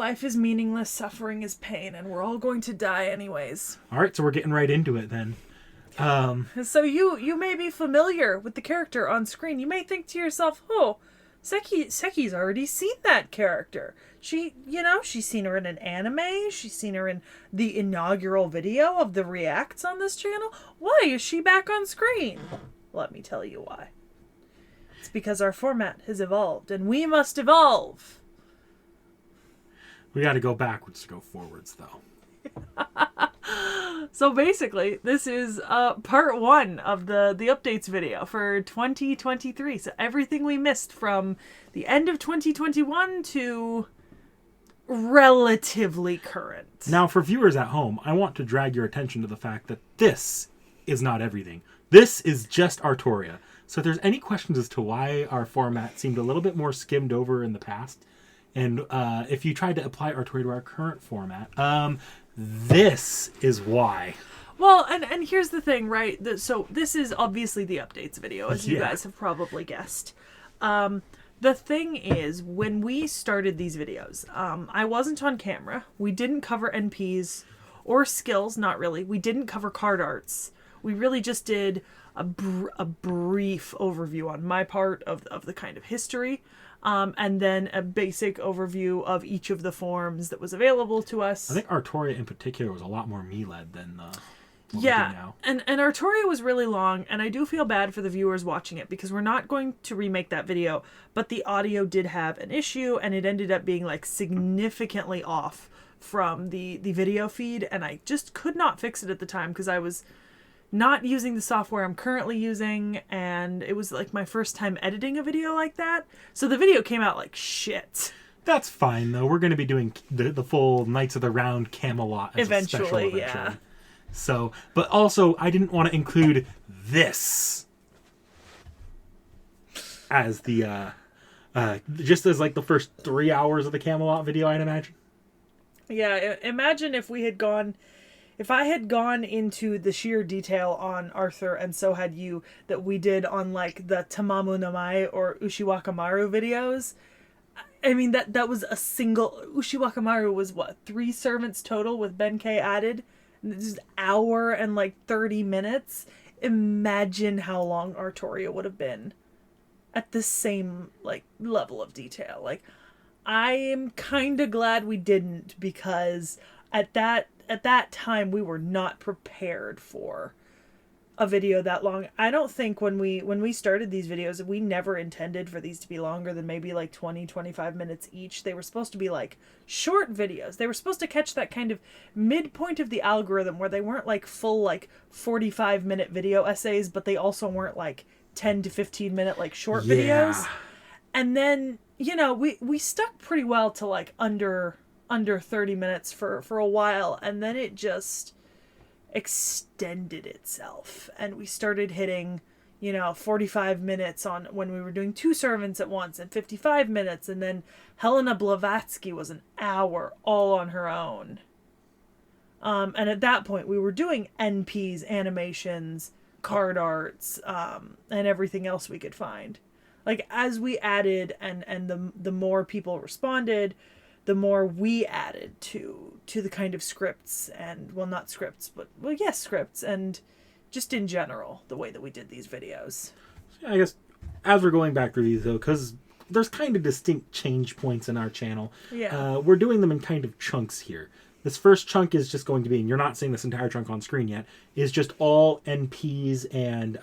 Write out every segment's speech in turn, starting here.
Life is meaningless, suffering is pain, and we're all going to die anyways. All right, so we're getting right into it then. So you may be familiar with the character on screen. You may think to yourself, oh, Sekhie's already seen that character. She's seen her in an anime. She's seen her in the inaugural video of the reacts on this channel. Why is she back on screen? Let me tell you why. It's because our format has evolved, and we must evolve. We got to go backwards to go forwards, though. So basically, this is part 1 of the updates video for 2023. So everything we missed from the end of 2021 to relatively current. Now, for viewers at home, I want to drag your attention to the fact that this is not everything. This is just Artoria. So if there's any questions as to why our format seemed a little bit more skimmed over in the past, and if you tried to apply Artoria to our current format, this is why. Well, and here's the thing, right? So this is obviously the updates video, as you guys have probably guessed. The thing is, when we started these videos, I wasn't on camera. We didn't cover NPs or skills, not really. We didn't cover card arts. We really just did a brief overview on my part of the kind of history. And then a basic overview of each of the forms that was available to us. I think Artoria in particular was a lot more me-led than now. And Artoria was really long, and I do feel bad for the viewers watching it because we're not going to remake that video, but the audio did have an issue, and it ended up being like significantly off from the video feed, and I just could not fix it at the time because I was not using the software I'm currently using, and it was like my first time editing a video like that. So the video came out like shit. That's fine, though. We're going to be doing the full Knights of the Round Camelot as eventually, a special eventually. So, but also, I didn't want to include this as the, just as like the first 3 hours of the Camelot video, I'd imagine. Yeah, imagine if I had gone into the sheer detail on Arthur, and so had you, that we did on like the Tamamu no Mai or Ushiwakamaru videos. I mean, that was a single... Ushiwakamaru was what, 3 servants total with Benkei added? And this is an hour and like 30 minutes. Imagine how long Artoria would have been at the same like level of detail. Like, I am kind of glad we didn't, because at that time we were not prepared for a video that long. I don't think when we started these videos, we never intended for these to be longer than maybe like 20-25 minutes each. They were supposed to be like short videos. They were supposed to catch that kind of midpoint of the algorithm where they weren't like full like 45-minute video essays, but they also weren't like 10 to 15 minute like short videos. And then, you know, we stuck pretty well to like under 30 minutes for a while, and then it just extended itself, and we started hitting, you know, 45 minutes on when we were doing 2 servants at once, and 55 minutes, and then Helena Blavatsky was an hour all on her own. And at that point we were doing NPs, animations, card arts, and everything else we could find. Like, as we added and the more people responded, the more we added to the kind of scripts and, well, not scripts, but, well, yes, scripts, and just in general, the way that we did these videos. I guess as we're going back through these, though, because there's kind of distinct change points in our channel, we're doing them in kind of chunks here. This first chunk is just going to be, and you're not seeing this entire chunk on screen yet, is just all NPs, and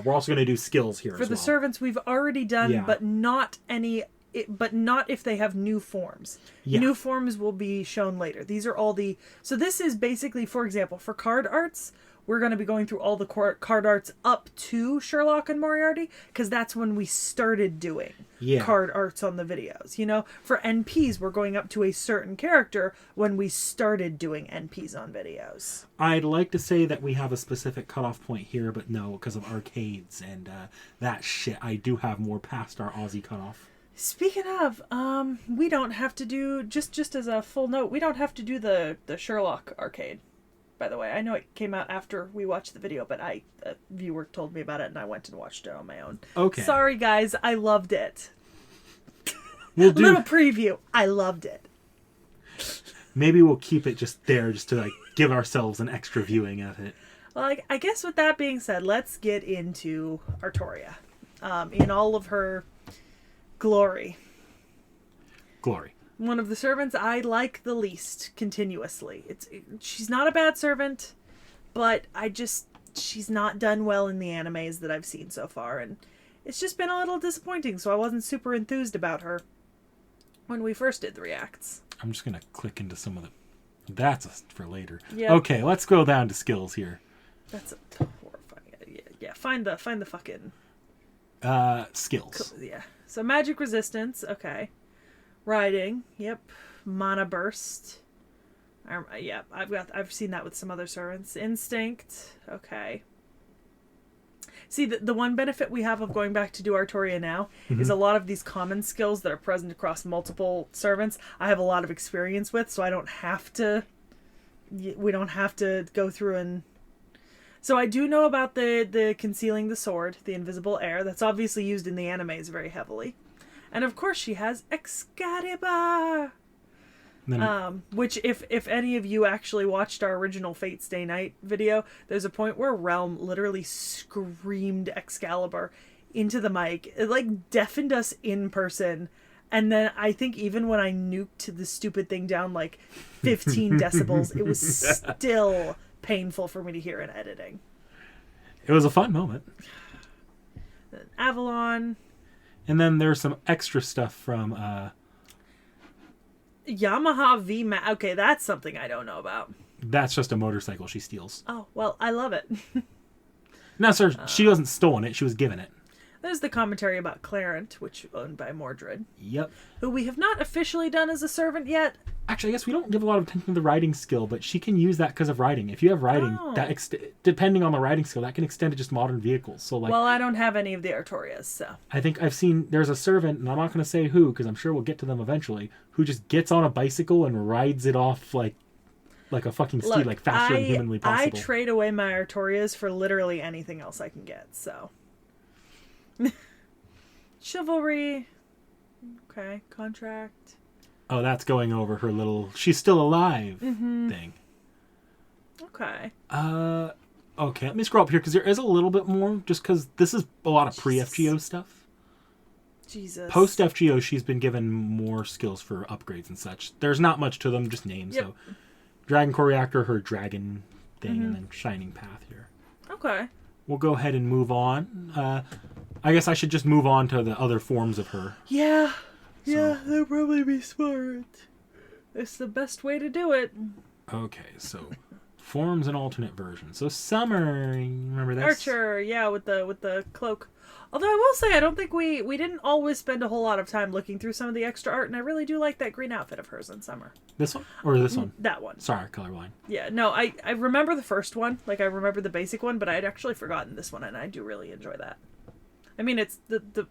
we're also going to do skills here as well. For the servants we've already done, but not any... but not if they have new forms. New forms will be shown later. These are all the... So this is basically, for example, for card arts, we're going to be going through all the card arts up to Sherlock and Moriarty, because that's when we started doing card arts on the videos. You know, for NPs, we're going up to a certain character when we started doing NPs on videos. I'd like to say that we have a specific cutoff point here, but no, because of arcades and that shit, I do have more past our Aussie cutoff. Speaking of, we don't have to do, just as a full note, we don't have to do the Sherlock arcade, by the way. I know it came out after we watched the video, but a viewer told me about it, and I went and watched it on my own. Okay. Sorry, guys, I loved it. We'll do... Little preview, I loved it. maybe we'll keep it just there just to like give ourselves an extra viewing of it. Well, I guess with that being said, let's get into Artoria in all of her glory. Glory. One of the servants I like the least continuously. She's not a bad servant, but she's not done well in the animes that I've seen so far, and it's just been a little disappointing, so I wasn't super enthused about her when we first did the reacts. I'm just going to click into some of the... That's for later. Yep. Okay, let's go down to skills here. That's horrifying. Yeah, find the fucking... skills. Yeah. So magic resistance, okay. Riding, yep. Mana burst. Yep, I've seen that with some other servants. Instinct, okay. See, the one benefit we have of going back to do Artoria now is a lot of these common skills that are present across multiple servants I have a lot of experience with, so I don't have to... We don't have to go through and... So I do know about the concealing the sword, the invisible air. That's obviously used in the animes very heavily. And of course she has Excalibur! Which, if any of you actually watched our original Fate Stay Night video, there's a point where Realm literally screamed Excalibur into the mic. It, like, deafened us in person. And then I think even when I nuked the stupid thing down, like, 15 decibels, it was still painful for me to hear in editing. It was a fun moment. Avalon. And then there's some extra stuff from... Yamaha V okay, that's something I don't know about. That's just a motorcycle she steals. Oh, well, I love it. No, sir, she wasn't stolen it. She was given it. There's the commentary about Clarent, which owned by Mordred. Yep. Who we have not officially done as a servant yet. Actually, I guess we don't give a lot of attention to the riding skill, but she can use that because of riding. If you have riding, depending on the riding skill, that can extend to just modern vehicles. So, like, well, I don't have any of the Artorias, so... I think I've seen... There's a servant, and I'm not going to say who, because I'm sure we'll get to them eventually, who just gets on a bicycle and rides it off like a fucking steed, like faster than humanly possible. I trade away my Artorias for literally anything else I can get, so... Chivalry. Okay, contract. Oh, that's going over her little she's still alive thing. Okay. Okay, let me scroll up here because there is a little bit more, just because this is a lot of pre-FGO stuff. Jesus. Post-FGO, she's been given more skills for upgrades and such. There's not much to them, just names. Yep. So, Dragon Core Reactor, her dragon thing, and then Shining Path here. Okay. We'll go ahead and move on. I guess I should just move on to the other forms of her. Yeah. So. Yeah, that'd probably be smart. It's the best way to do it. Okay, so forms and alternate versions. So Summer, remember that? Archer, yeah, with the cloak. Although I will say, I don't think we didn't always spend a whole lot of time looking through some of the extra art, and I really do like that green outfit of hers in Summer. This one? Or this one? That one. Sorry, colorblind. Yeah, no, I remember the first one. Like, I remember the basic one, but I'd actually forgotten this one, and I do really enjoy that. I mean, it's the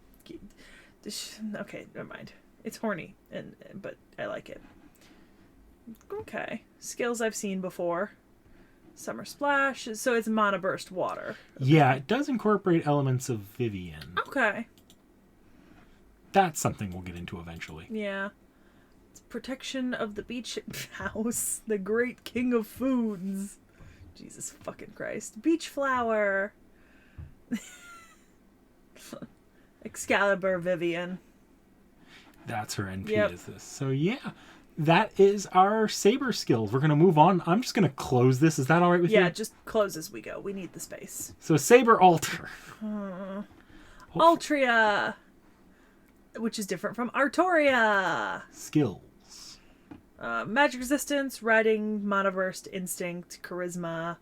okay, never mind. It's horny, but I like it. Okay. Skills I've seen before. Summer Splash. So it's Mana Burst Water. Okay. Yeah, it does incorporate elements of Vivian. Okay. That's something we'll get into eventually. Yeah. It's protection of the beach house. The great king of foods. Jesus fucking Christ. Beach flower. Excalibur Vivian. That's her NP, is this. So yeah, that is our saber skills. We're going to move on. I'm just going to close this. Is that all right with you? Yeah, just close as we go. We need the space. So saber alter. Altria, which is different from Artoria. Skills. Magic resistance, riding, mana burst, instinct, charisma,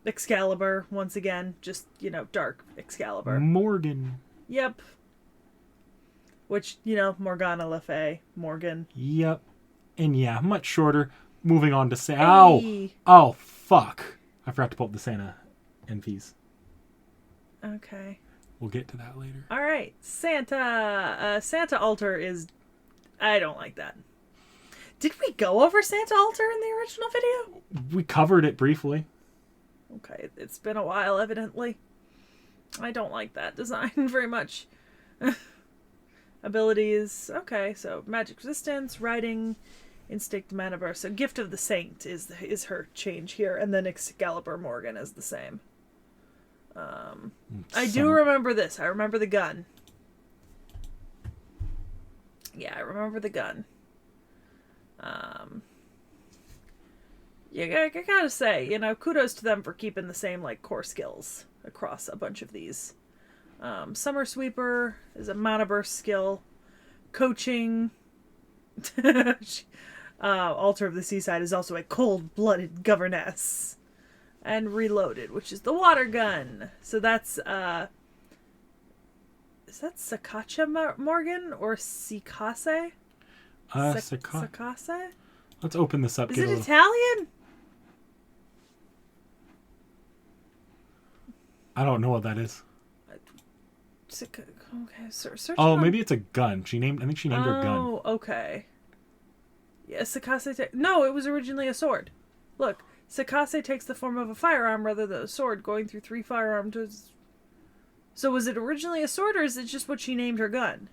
Excalibur, once again, just, dark Excalibur. Morgan. Yep. Which, Morgana Le Fay. Morgan. Yep. And yeah, much shorter. Moving on to Santa. Hey. Oh, fuck. I forgot to pull up the Santa NPs. Okay. We'll get to that later. All right. Santa. Santa Altar is... I don't like that. Did we go over Santa Altar in the original video? We covered it briefly. Okay. It's been a while, evidently. I don't like that design very much. Abilities. Okay, so magic resistance, riding, Instinct Mana Burst. So Gift of the Saint is her change here, and then Excalibur Morgan is the same. I do remember this. I remember the gun. Yeah, I remember the gun. I gotta say, you know, kudos to them for keeping the same, like, core skills across a bunch of these. Summer Sweeper is a Mana Burst skill. Coaching. Altar of the Seaside is also a cold-blooded governess. And Reloaded, which is the water gun. So that's, is that Sakacha Morgan or Sikase? Sakase? Let's open this up. Is it Italian? I don't know what that is. Okay, search. Oh, maybe it's a gun. I think she named her gun. Oh, okay. Yeah, Sakase. No, it was originally a sword. Look, Sakase takes the form of a firearm rather than a sword, going through 3 firearms. So was it originally a sword, or is it just what she named her gun?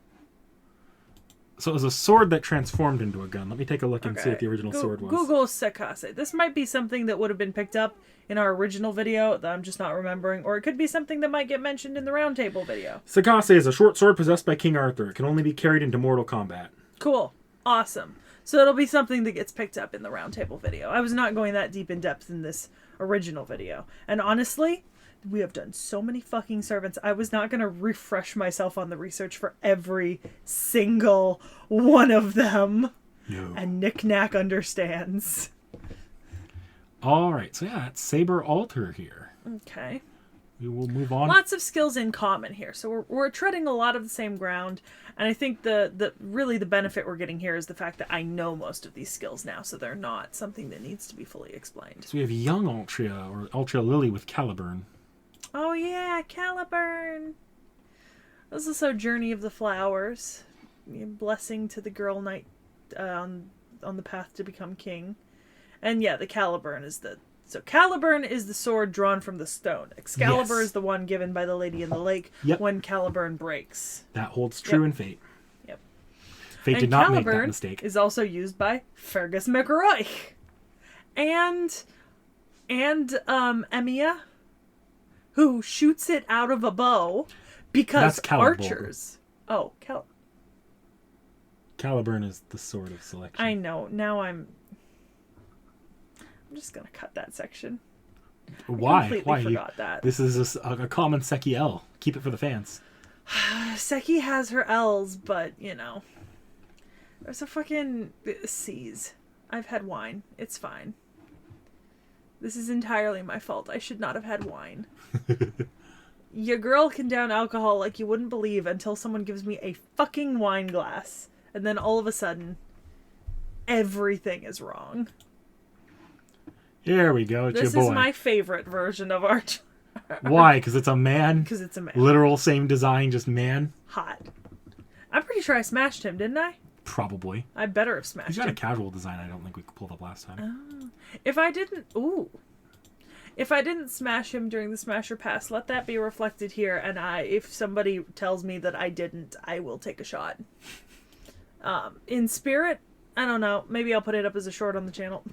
So it was a sword that transformed into a gun. Let me take a look and see what the original sword was. Google Sakase. This might be something that would have been picked up in our original video that I'm just not remembering, or it could be something that might get mentioned in the roundtable video. Sakase is a short sword possessed by King Arthur. It can only be carried into mortal combat. Cool. Awesome. So it'll be something that gets picked up in the roundtable video. I was not going that deep in depth in this original video. And honestly, we have done so many fucking servants. I was not going to refresh myself on the research for every single one of them. No. And Knick-Knack understands. Alright, so yeah, it's Saber Altar here. Okay. We will move on. Lots of skills in common here. So we're treading a lot of the same ground. And I think really the benefit we're getting here is the fact that I know most of these skills now, so they're not something that needs to be fully explained. So we have young Altria, or Altria Lily with Caliburn. Oh yeah, Caliburn! This is also Journey of the Flowers. Blessing to the girl knight on the path to become king. And yeah, the Caliburn is So Caliburn is the sword drawn from the stone. Excalibur is the one given by the Lady in the Lake when Caliburn breaks. That holds true in Fate. Yep. Fate did not make that mistake. Is also used by Fergus McRoy. And Emiya, who shoots it out of a bow because archers. Oh, Caliburn is the sword of selection. I know. Now I'm just gonna cut that section. Why? Why? Forgot that. This is a common Sekhie L. Keep it for the fans. Sekhie has her L's, but you know, there's a fucking C's. I've had wine. It's fine. This is entirely my fault. I should not have had wine. Your girl can down alcohol like you wouldn't believe until someone gives me a fucking wine glass, and then all of a sudden, everything is wrong. Here we go. It's your boy. This is my favorite version of art. Why? Because it's a man? Because it's a man. Literal same design, just man? Hot. I'm pretty sure I smashed him, didn't I? Probably. I better have smashed him. He's got a casual design I don't think we pulled up last time. Oh. If I didn't smash him during the Smasher Pass, let that be reflected here, and if somebody tells me that I didn't, I will take a shot. In spirit, I don't know. Maybe I'll put it up as a short on the channel.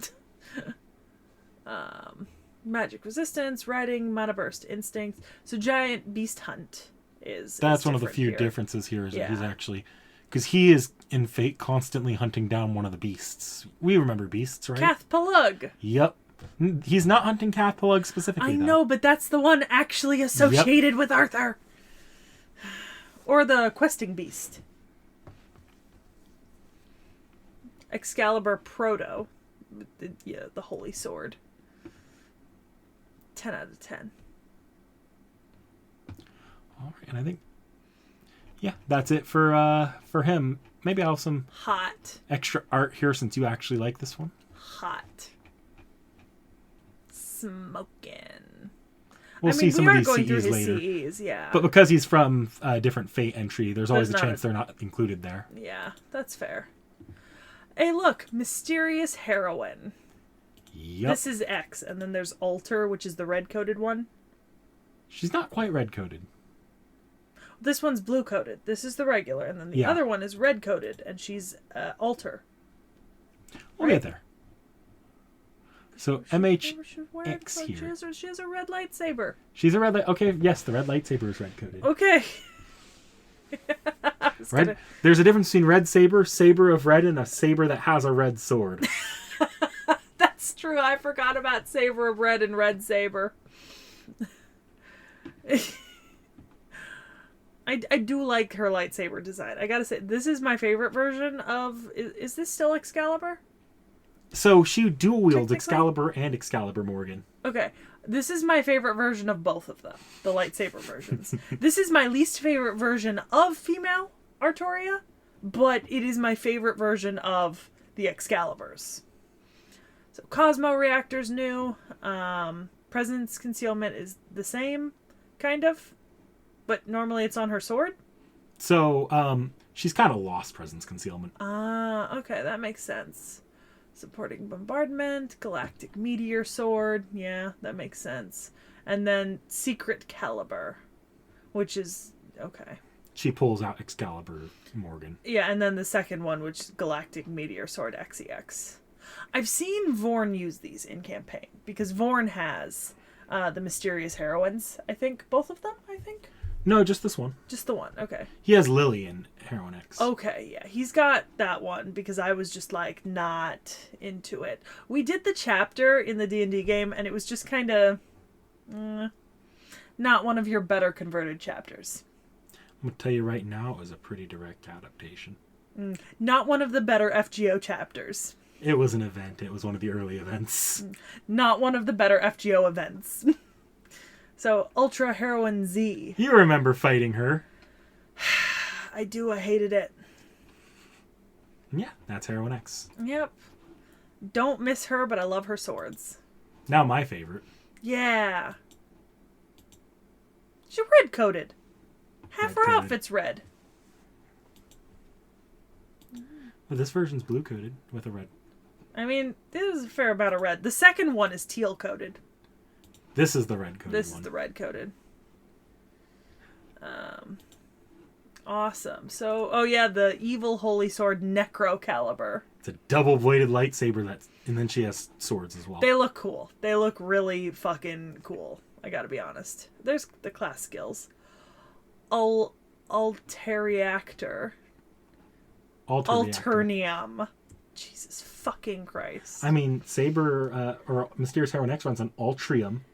Magic Resistance, Riding, Mana Burst, Instinct. So Giant Beast Hunt is That's one of the few differences here is that he's actually... Because he is, in Fate, constantly hunting down one of the beasts. We remember beasts, right? Cathpalug. Yep. He's not hunting Cathpalug specifically, I know, but that's the one actually associated with Arthur. Or the questing beast. Excalibur Proto. Yeah, the holy sword. 10 out of 10. All right, and I think... Yeah, that's it for him. Maybe I'll have some extra art here since you actually like this one. Hot. Smoking. We'll see some of these CEs later. CEs, yeah. But because he's from a different Fate entry, there's always a chance they're not included there. Yeah, that's fair. Hey, look. Mysterious Heroine. Yep. This is X, and then there's Alter, which is the red-coded one. She's not quite red-coded. This one's blue-coded. This is the regular, and then the other one is red-coded, and she's Alter. We'll get there. So MHX here. She has a red lightsaber. She's a red light. Okay, yes, the red lightsaber is red coated. Okay. Red. There's a difference between red saber of red, and a saber that has a red sword. That's true. I forgot about saber of red and red saber. I do like her lightsaber design. I gotta say, this is my favorite version of... Is this still Excalibur? So she dual wields Excalibur and Excalibur Morgan. Okay. This is my favorite version of both of them. The lightsaber versions. This is my least favorite version of female Artoria, but it is my favorite version of the Excaliburs. So Cosmo Reactor's new. Presence Concealment is the same, kind of. But normally it's on her sword. So, she's kind of lost Presence Concealment. Okay, that makes sense. Supporting Bombardment, Galactic Meteor Sword. Yeah, that makes sense. And then Secret Caliber, which is... okay. She pulls out Excalibur Morgan. Yeah, and then the second one, which is Galactic Meteor Sword XEX. I've seen Vorn use these in campaign, because Vorn has the Mysterious Heroines, I think. Both of them, I think? No, just this one. Just the one, okay. He has Lily in Heroine X. Okay, yeah. He's got that one, because I was just, like, not into it. We did the chapter in the D&D game, and it was just kind of... not one of your better converted chapters. I'm going to tell you right now, it was a pretty direct adaptation. Not one of the better FGO chapters. It was an event. It was one of the early events. Not one of the better FGO events. So, Ultra Heroine Z. You remember fighting her. I do. I hated it. Yeah, that's Heroine X. Yep. Don't miss her, but I love her swords. Now my favorite. Yeah. She's red-coated. Half her outfit's red. Well, this version's blue-coated with a red. I mean, there's a fair amount of red. The second one is teal-coated. This is the red-coated one. This is the red-coated. Awesome. So, oh yeah, the evil holy sword Necro Caliber. It's a double-bladed lightsaber and then she has swords as well. They look cool. They look really fucking cool. I gotta be honest. There's the class skills. Alteriactor. Alternium. Jesus fucking Christ. I mean, Saber, or Mysterious Heroine X runs on Altrium.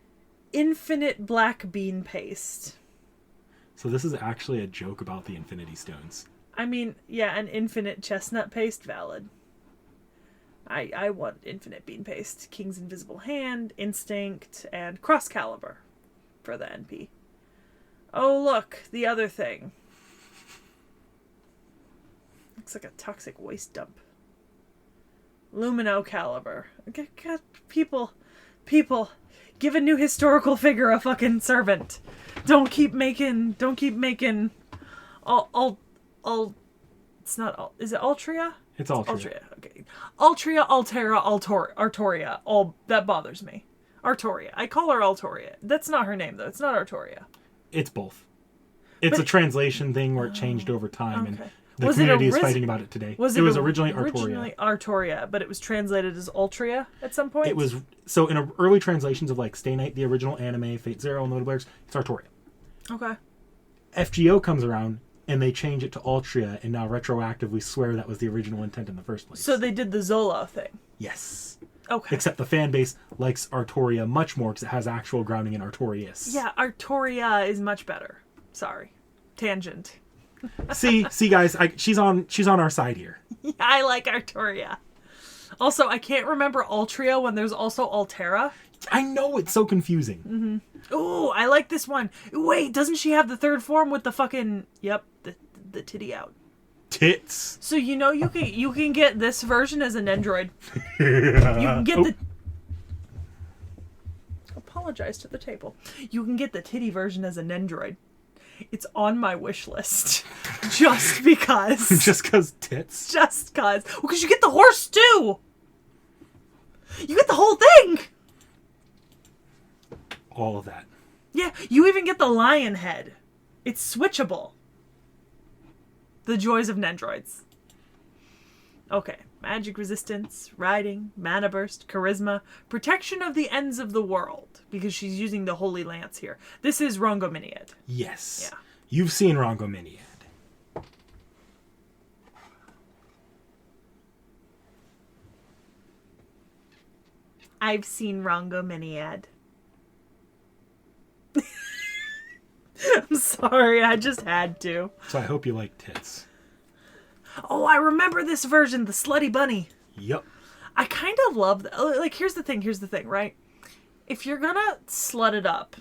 Infinite black bean paste. So this is actually a joke about the Infinity Stones. I mean, yeah, an infinite chestnut paste, valid. I want infinite bean paste. King's Invisible Hand, Instinct, and Cross Caliber for the NP. Oh, look, the other thing. Looks like a toxic waste dump. Lumino Caliber. God, people, give a new historical figure a fucking servant. Don't keep making, it's not, is it Altria? It's Altria. Okay. Altria, Altera, Artoria. That bothers me. Artoria. I call her Artoria. That's not her name, though. It's not Artoria. It's both. It's a translation thing where it changed over time, and the community is fighting about it today. It was originally Artoria, but it was translated as Altria at some point? It was, so in early translations of like Stay Night, the original anime, Fate Zero, Notable Errors, it's Artoria. Okay. FGO comes around, and they change it to Altria, and now retroactively swear that was the original intent in the first place. So they did the Zola thing? Yes. Okay. Except the fan base likes Artoria much more because it has actual grounding in Artorias. Yeah, Artoria is much better. Sorry. Tangent. see guys, she's on our side here. Yeah, I like Artoria. Also, I can't remember Altria when there's also Altera. I know, it's so confusing. Mm-hmm. Ooh, I like this one. Wait, doesn't she have the third form with the fucking... Yep, the titty out. Tits. So you know you can get this version as an Android. You can get the... Apologize to the table. You can get the titty version as an Android. It's on my wish list. Just because. Just because tits? Just because. Well, because you get the horse too! You get the whole thing! All of that. Yeah, you even get the lion head. It's switchable. The joys of Nendroids. Okay. Magic resistance, riding, mana burst, charisma, protection of the ends of the world. Because she's using the Holy Lance here. This is Rongominiad. Yes. Yeah. You've seen Rongominiad. I've seen Rongominiad. I'm sorry, I just had to. So I hope you like tits. Oh, I remember this version, the Slutty Bunny. Yep. I kind of love that. Like, here's the thing, right? If you're gonna slut it up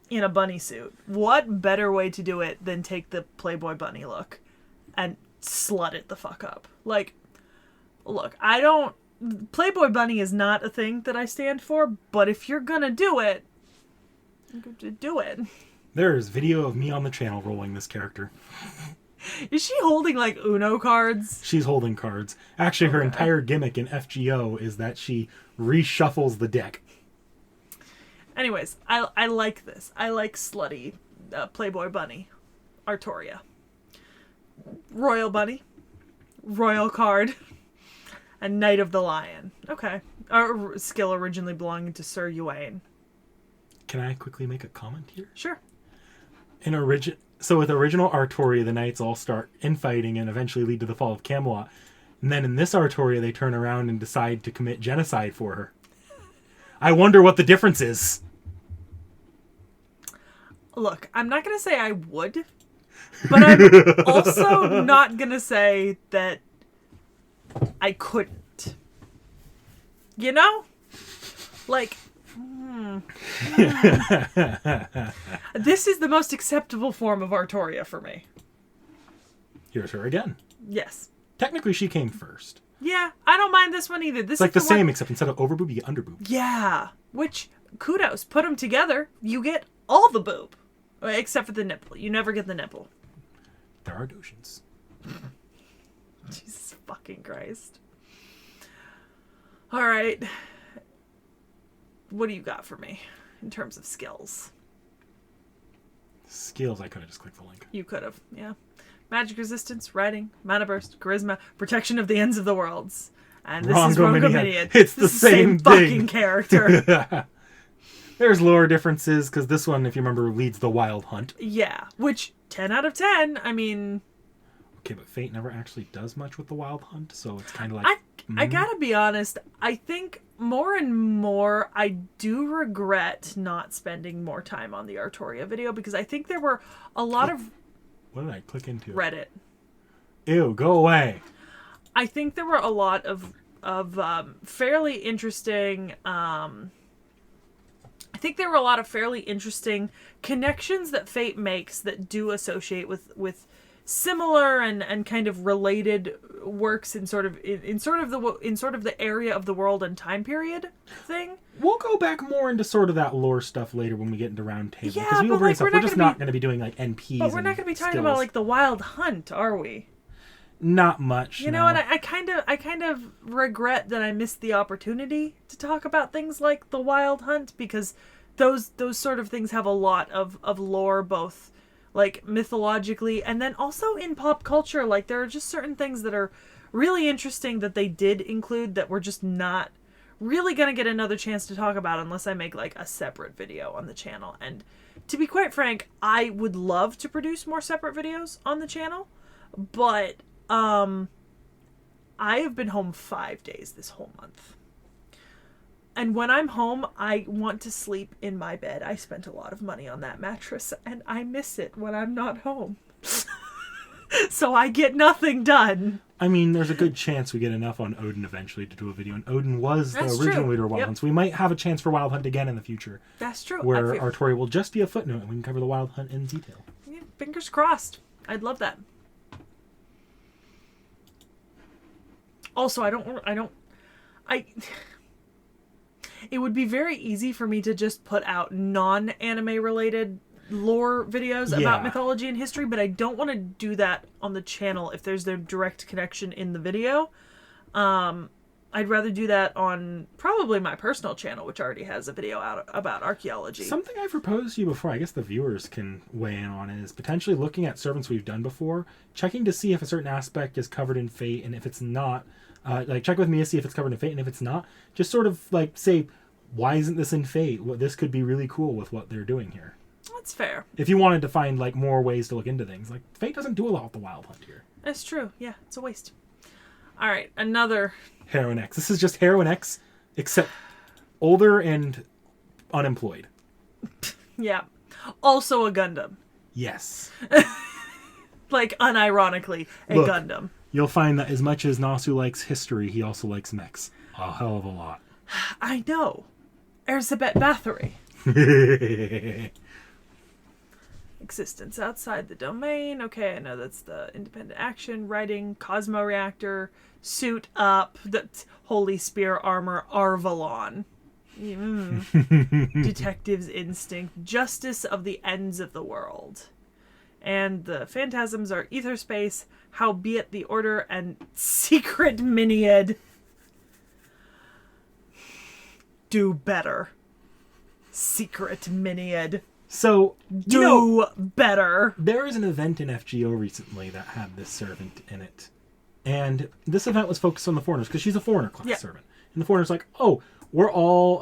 in a bunny suit, what better way to do it than take the Playboy bunny look and slut it the fuck up? Like, look, Playboy bunny is not a thing that I stand for, but if you're gonna do it, do it. There's video of me on the channel rolling this character. Is she holding, like, Uno cards? She's holding cards. Actually, her entire gimmick in FGO is that she reshuffles the deck. Anyways, I like this. I like slutty Playboy bunny. Artoria. Royal bunny. Royal card. And Knight of the Lion. Okay. Our skill originally belonging to Sir Uwain. Can I quickly make a comment here? Sure. So with original Artoria, the knights all start infighting and eventually lead to the fall of Camelot. And then in this Artoria, they turn around and decide to commit genocide for her. I wonder what the difference is. Look, I'm not going to say I would, but I'm also not going to say that I couldn't. You know? Like, this is the most acceptable form of Artoria for me. Here's her again. Yes. Technically, she came first. Yeah, I don't mind this one either. This It's like is the same, one... except instead of overboob, you get underboob. Yeah. Which, kudos. Put them together, you get all the boob. Except for the nipple. You never get the nipple. There are Doshians. Jesus fucking Christ. Alright. What do you got for me in terms of skills? Skills, I could have just clicked the link. You could have, yeah. Magic resistance, riding, mana burst, charisma, protection of the ends of the worlds. And this is Rongominiad. It's the same fucking character. There's lore differences, because this one, if you remember, leads the Wild Hunt. Yeah, which, 10 out of 10, I mean... Okay, but Fate never actually does much with the Wild Hunt, so it's kind of like... I gotta be honest, I think more and more I do regret not spending more time on the Artoria video, because I think there were a lot of... What did I click into? Reddit. Ew, go away. I think there were a lot of fairly interesting... I think there were a lot of fairly interesting connections that Fate makes that do associate with similar and kind of related works in sort of the area of the world and time period thing. We'll go back more into sort of that lore stuff later when we get into Round Table. Yeah, because but like, we're just not going to be doing like NPs. But we're not going to be talking about like the Wild Hunt, are we? Not much. You know, and I kind of regret that I missed the opportunity to talk about things like the Wild Hunt, because those sort of things have a lot of lore, both like mythologically and then also in pop culture. Like, there are just certain things that are really interesting that they did include that we're just not really gonna get another chance to talk about unless I make like a separate video on the channel. And to be quite frank, I would love to produce more separate videos on the channel, but I have been home 5 days this whole month. And when I'm home, I want to sleep in my bed. I spent a lot of money on that mattress, and I miss it when I'm not home. So I get nothing done. I mean, there's a good chance we get enough on Odin eventually to do a video, and Odin was the original leader of Wild Hunt, so we might have a chance for Wild Hunt again in the future. That's true. Where Artoria will just be a footnote, and we can cover the Wild Hunt in detail. Yeah, fingers crossed. I'd love that. Also, it would be very easy for me to just put out non-anime related lore videos about mythology and history, but I don't want to do that on the channel if there's no direct connection in the video. I'd rather do that on probably my personal channel, which already has a video out about archaeology. Something I've proposed to you before, I guess the viewers can weigh in on it, is potentially looking at servants we've done before, checking to see if a certain aspect is covered in Fate, and if it's not, Like, check with me to see if it's covered in Fate, and if it's not, just sort of, like, say, why isn't this in Fate? Well, this could be really cool with what they're doing here. That's fair. If you wanted to find, like, more ways to look into things. Like, Fate doesn't do a lot with the Wild Hunt here. That's true. Yeah, it's a waste. All right, another... Heroine X. This is just Heroine X, except older and unemployed. Yeah. Also a Gundam. Yes. Like, unironically, a Look, Gundam. You'll find that as much as Nasu likes history, he also likes mechs. A hell of a lot. I know. Erzsébet Bathory. Existence outside the domain. Okay, I know that's the independent action, writing, Cosmo Reactor, suit up, the Holy Spear armor, Arvalon. Detective's instinct, justice of the ends of the world. And the phantasms are ether space, howbeit the order, and secret miniad. Do better. Secret miniad. So, Do better. There is an event in FGO recently that had this servant in it. And this event was focused on the foreigners, because she's a foreigner class servant. And the foreigner's like, oh, we're all,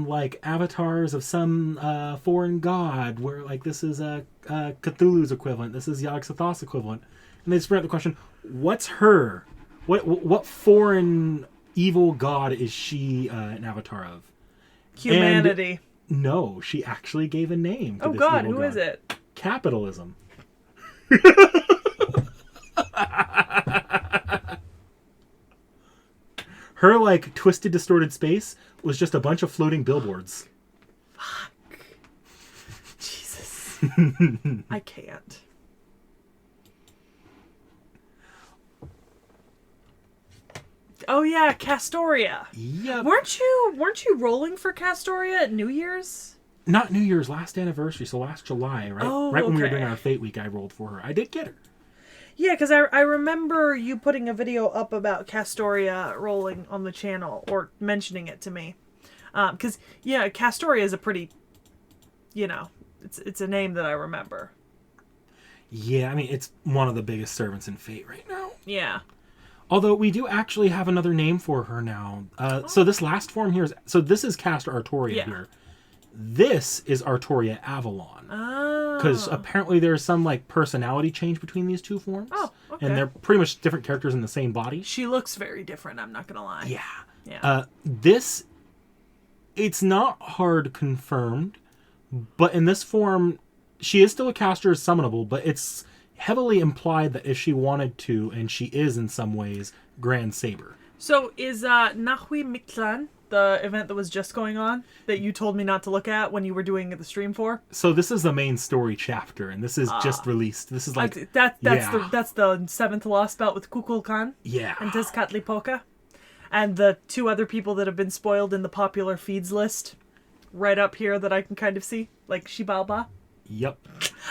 like, avatars of some foreign god. Where, like, this is Cthulhu's equivalent. This is Yog-Sothoth's equivalent. And they just bring up the question, what's her? What foreign evil god is she an avatar of? Humanity. And no, she actually gave a name to oh this god, evil who god. is it? Capitalism. Her, like, twisted, distorted space was just a bunch of floating billboards. Fuck. Jesus. I can't. Oh yeah, Castoria. Yep. Weren't you rolling for Castoria at New Year's? Not New Year's, last anniversary, so last July, right? Oh, right when we were okay. doing our Fate Week, I rolled for her. I did get her. Yeah, because I remember you putting a video up about Castoria rolling on the channel, or mentioning it to me. Because, yeah, Castoria is a pretty, it's a name that I remember. Yeah, I mean, it's one of the biggest servants in Fate right now. Yeah. Although we do actually have another name for her now. So this last form here is... So this is cast Artoria here. This is Artoria Avalon. Oh. Because apparently there's some, like, personality change between these two forms. Oh, okay. And they're pretty much different characters in the same body. She looks very different, I'm not going to lie. Yeah. Yeah. This... It's not hard confirmed, but in this form, she is still a caster as summonable, but it's heavily implied that if she wanted to, and she is in some ways, Grand Saber. So is Nahui Mictlan the event that was just going on that you told me not to look at when you were doing the stream for? So this is the main story chapter, and this is just released. This is like that's the 7th Lost Belt with Kukulkan and Tezcatlipoca, and the 2 other people that have been spoiled in the popular feeds list, right up here that I can kind of see, like Shibalba. Yep.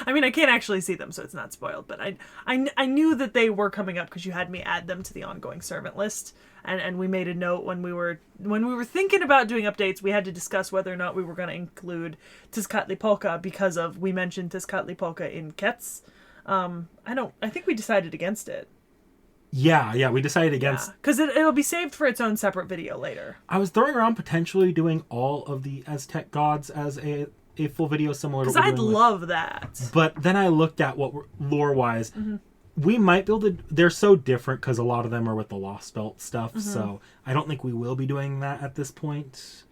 I mean, I can't actually see them, so it's not spoiled, but I knew that they were coming up because you had me add them to the ongoing servant list, and we made a note when we were thinking about doing updates. We had to discuss whether or not we were going to include Tezcatlipoca because we mentioned Tezcatlipoca in Kets. I think we decided against it. Yeah, we decided against... Because it'll be saved for its own separate video later. I was throwing around potentially doing all of the Aztec gods as a full video similar to what we're doing. Because I'd love that. But then I looked at what lore-wise... We might be able to... They're so different because a lot of them are with the Lost Belt stuff, so I don't think we will be doing that at this point.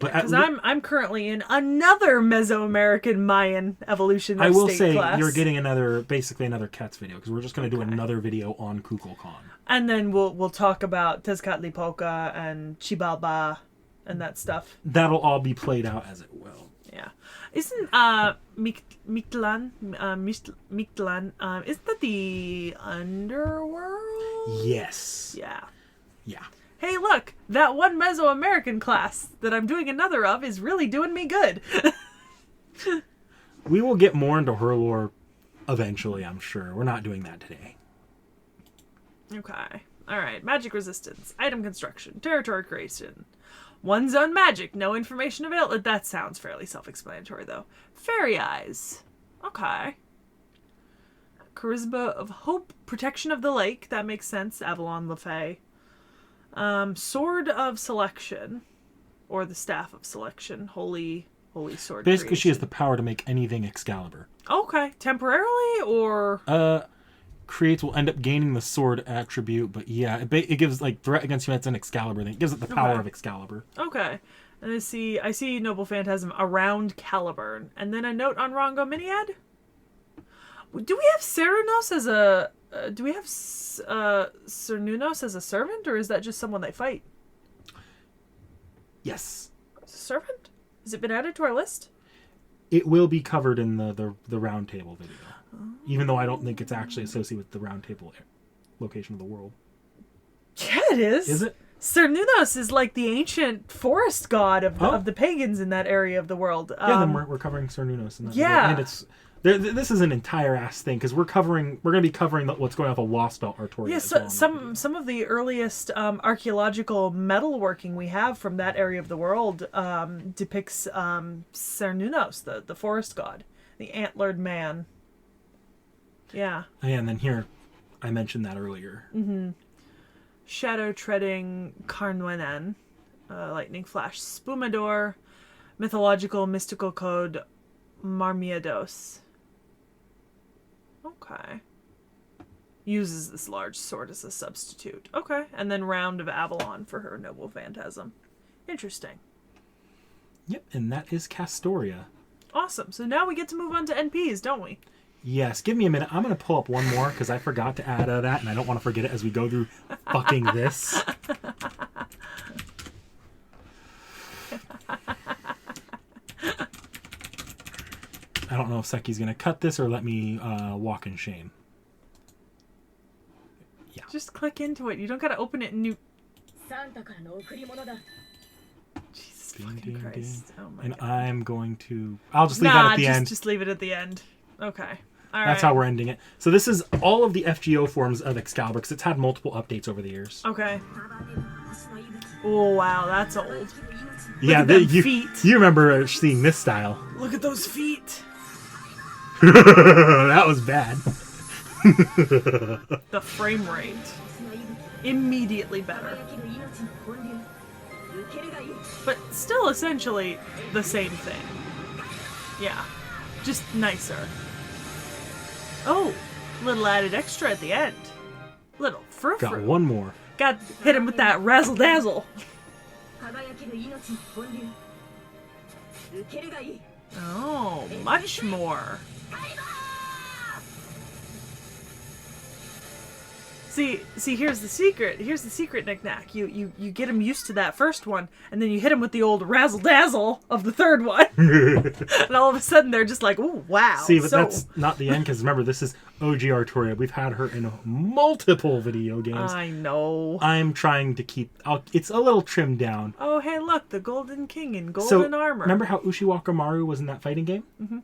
Because I'm currently in another Mesoamerican Mayan evolution of I will state say class. you're getting basically another Kets video, because we're just going to do another video on Kukulkan. And then we'll talk about Tezcatlipoca and Chibalba and that stuff. That'll all be played out as it will. Yeah. Isn't Mictlan, isn't that the underworld? Yes. Yeah. Yeah. Hey, look, that one Mesoamerican class that I'm doing another of is really doing me good. We will get more into her lore eventually, I'm sure. We're not doing that today. Okay. All right. Magic resistance, item construction, territory creation. One zone magic, no information available. That sounds fairly self-explanatory, though. Fairy eyes. Okay. Charisma of hope, protection of the lake. That makes sense. Avalon LaFay. Sword of Selection, or the Staff of Selection, holy sword. Basically, she has creation. the power to make anything Excalibur. Okay, temporarily or Creates will end up gaining the sword attribute, but yeah, it gives like threat against units and Excalibur. Then it gives it the power of Excalibur. okay. And I see Noble Phantasm around Caliburn, and then a note on Rongo Miniad. Do we have Cernunnos as a? Do we have Cernunnos as a servant, or is that just someone they fight? Yes. Servant? Has it been added to our list? It will be covered in the round table video. Even though I don't think it's actually associated with the round table location of the world. Yeah, it is. Is it? Cernunnos is like the ancient forest god of the pagans in that area of the world. Yeah, then we're covering Cernunnos. In that yeah. And it's... This is an entire ass thing because we're going to be covering what's going on with the Lost Belt Artoria. Yeah, some of the earliest archaeological metalworking we have from that area of the world depicts Cernunnos, the forest god, the antlered man. Yeah. And then here, I mentioned that earlier. Mm-hmm. Shadow treading Carnwenan, lightning flash Spumador, mythological mystical code Marmiados. Okay. Uses this large sword as a substitute. Okay. And then Round of Avalon for her Noble Phantasm. Interesting. Yep, and that is Castoria. Awesome. So now we get to move on to NPs, don't we? Yes. Give me a minute. I'm going to pull up one more because I forgot to add that, and I don't want to forget it as we go through fucking this. I don't know if Seki's going to cut this or let me walk in shame. Yeah. Just click into it. You don't got to open it and you... Jesus fucking Christ. Oh my God. I'm going to... I'll just leave that at the end. Just leave it at the end. Okay. All That's how we're ending it. So this is all of the FGO forms of Excalibur because it's had multiple updates over the years. Okay. Oh, wow. That's old. Yeah, feet. You remember seeing this style. Look at those feet. That was bad. The frame rate. Immediately better. But still essentially the same thing. Yeah. Just nicer. Oh, little added extra at the end. Little frou-frou. Got one more. Got hit him with that razzle-dazzle. Oh, much more. See, here's the secret. Here's the secret, knick-knack. You get him used to that first one, and then you hit him with the old razzle-dazzle of the third one. And all of a sudden, they're just like, ooh, wow. See, but that's not the end, because remember, this is OG Artoria. We've had her in multiple video games. I know. I'm trying to keep... it's a little trimmed down. Oh, hey, look, the Golden King in golden armor. Remember how Ushiwaka Maru was in that fighting game? Mm-hmm.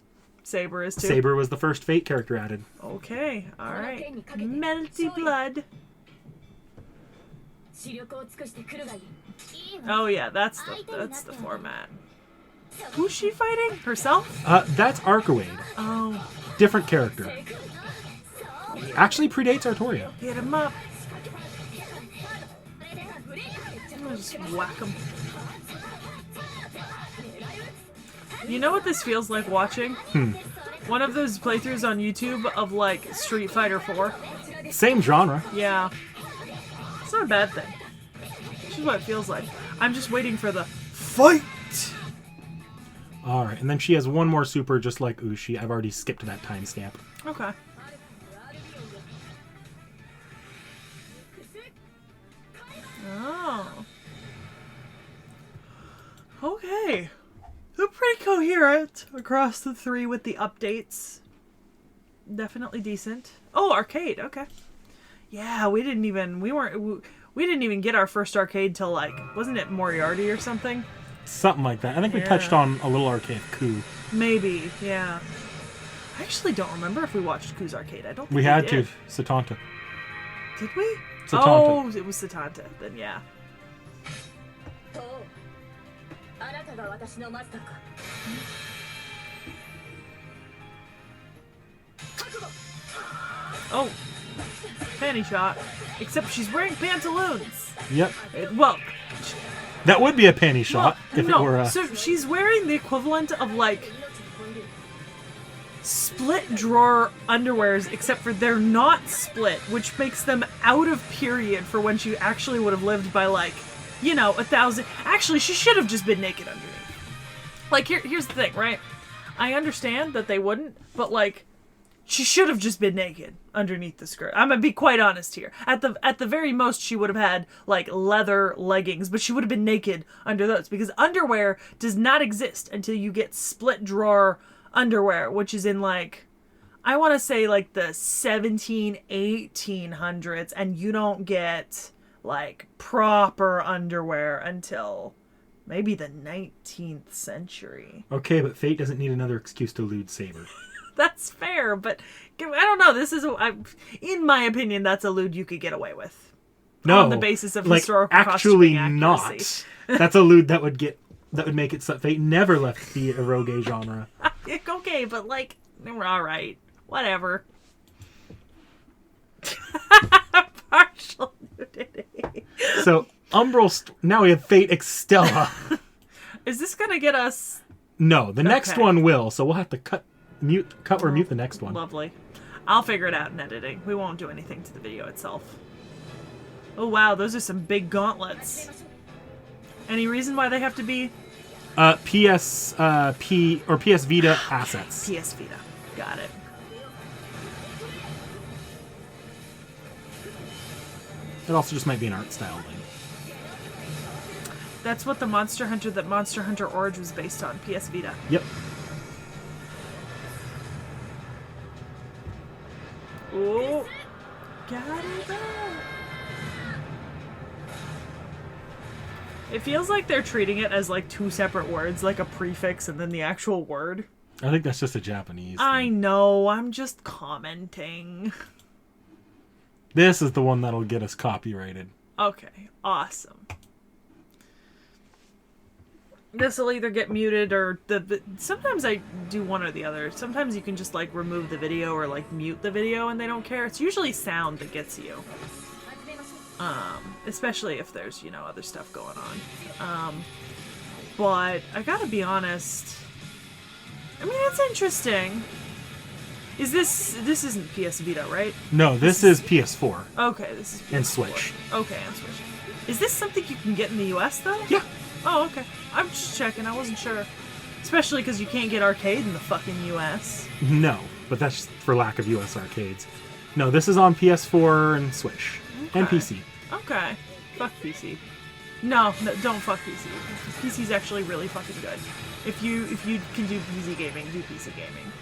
Saber is too. Saber was the first Fate character added. Okay, alright. Melty blood. Oh yeah, that's the format. Who's she fighting? Herself? That's Arcoade. Oh. Different character. Actually predates Artoria. Hit him up. I'm gonna just whack him. You know what this feels like watching? One of those playthroughs on YouTube of, like, Street Fighter 4. Same genre. Yeah. It's not a bad thing. This is what it feels like. I'm just waiting for the fight! Alright, and then she has one more super just like Ushi. I've already skipped that timestamp. Okay. Oh. Okay. They're pretty coherent across the three with the updates. Definitely decent. Oh, arcade. Okay. Yeah, we didn't even get our first arcade till, like, wasn't it Moriarty or something? Something like that. I think we touched on a little arcade Coup. Maybe, yeah. I actually don't remember if we watched Cou's arcade. I don't think we had did. to. Satanta. Did we? Satanta. Oh, it was Satanta. Then yeah. Oh, panty shot, except she's wearing pantaloons. Yep. Well, That would be a panty shot if it were a... So she's wearing the equivalent of, like, split drawer underwears, except for they're not split, which makes them out of period for when she actually would have lived by, like, you know, 1,000... Actually, she should have just been naked underneath. Like, here's the thing, right? I understand that they wouldn't, but, like, she should have just been naked underneath the skirt. I'm gonna be quite honest here. At the very most, she would have had, like, leather leggings, but she would have been naked under those, because underwear does not exist until you get split drawer underwear, which is in, like, I want to say, like, the 1800s, and you don't get, like, proper underwear until maybe the 19th century. Okay, but fate doesn't need another excuse to elude Saber. That's fair, but I don't know. This is, in my opinion, that's a lewd you could get away with. No, on the basis of like, historical actually costuming not. accuracy. That's a lewd that would make it so fate never left the eroge genre. Okay, but, like, all right, whatever. Partial nudity. So now we have Fate Extella. Is this gonna get us? No, the next Okay. one will. So we'll have to cut or mute the next one. Lovely. I'll figure it out in editing. We won't do anything to the video itself. Oh wow, those are some big gauntlets. Any reason why they have to be? PSP or PS Vita assets. PS Vita. Got it. It also just might be an art style thing. That's what the Monster Hunter that Monster Hunter Origin was based on. PS Vita. Yep. Oh, got it. It feels like they're treating it as, like, two separate words, like a prefix and then the actual word. I think that's just a Japanese thing. I know, I'm just commenting. This is the one that'll get us copyrighted. Okay, awesome. This will either get muted or sometimes I do one or the other. Sometimes you can just, like, remove the video or, like, mute the video and they don't care. It's usually sound that gets you. Especially if there's, you know, other stuff going on. But I gotta be honest. I mean, it's interesting. This isn't PS Vita, right? No, this is PS4. Okay, this is PS4. And Switch. Okay, and Switch. Is this something you can get in the US, though? Yeah. Oh, okay. I'm just checking. I wasn't sure. Especially because you can't get arcade in the fucking US. No, but that's for lack of US arcades. No, this is on PS4 and Switch. Okay. And PC. Okay. Fuck PC. No, don't fuck PC. PC's actually really fucking good. If you can do PC gaming, do PC gaming.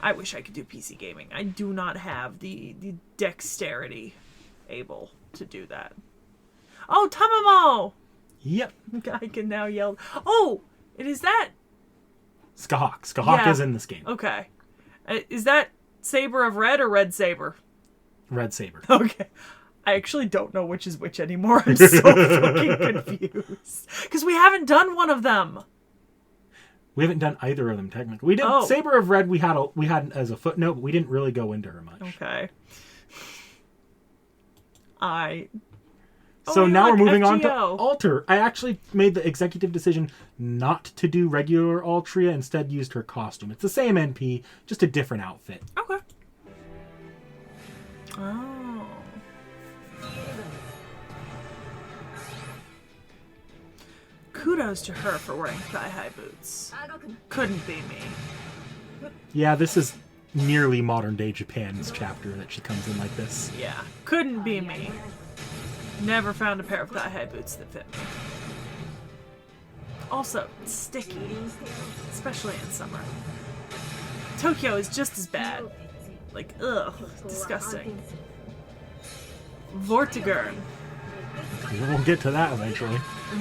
I wish I could do PC gaming. I do not have the dexterity able to do that. Oh, Tamamo! Yep. I can now yell. Oh! It is that? Scathach. Scathach is in this game. Okay. Is that Saber of Red or Red Saber? Red Saber. Okay. I actually don't know which is which anymore. I'm so fucking confused. Because we haven't done one of them. We haven't done either of them technically. We did Saber of Red. We had as a footnote, but we didn't really go into her much. Okay. So now we're moving on to FGO. Alter. I actually made the executive decision not to do regular Altria. Instead, used her costume. It's the same NP, just a different outfit. Okay. Oh. Kudos to her for wearing thigh-high boots. Couldn't be me. Yeah, this is nearly modern-day Japan's chapter that she comes in like this. Yeah, couldn't be me. Never found a pair of thigh-high boots that fit me. Also, sticky. Especially in summer. Tokyo is just as bad. Like, ugh, disgusting. Vortigern. We'll get to that eventually.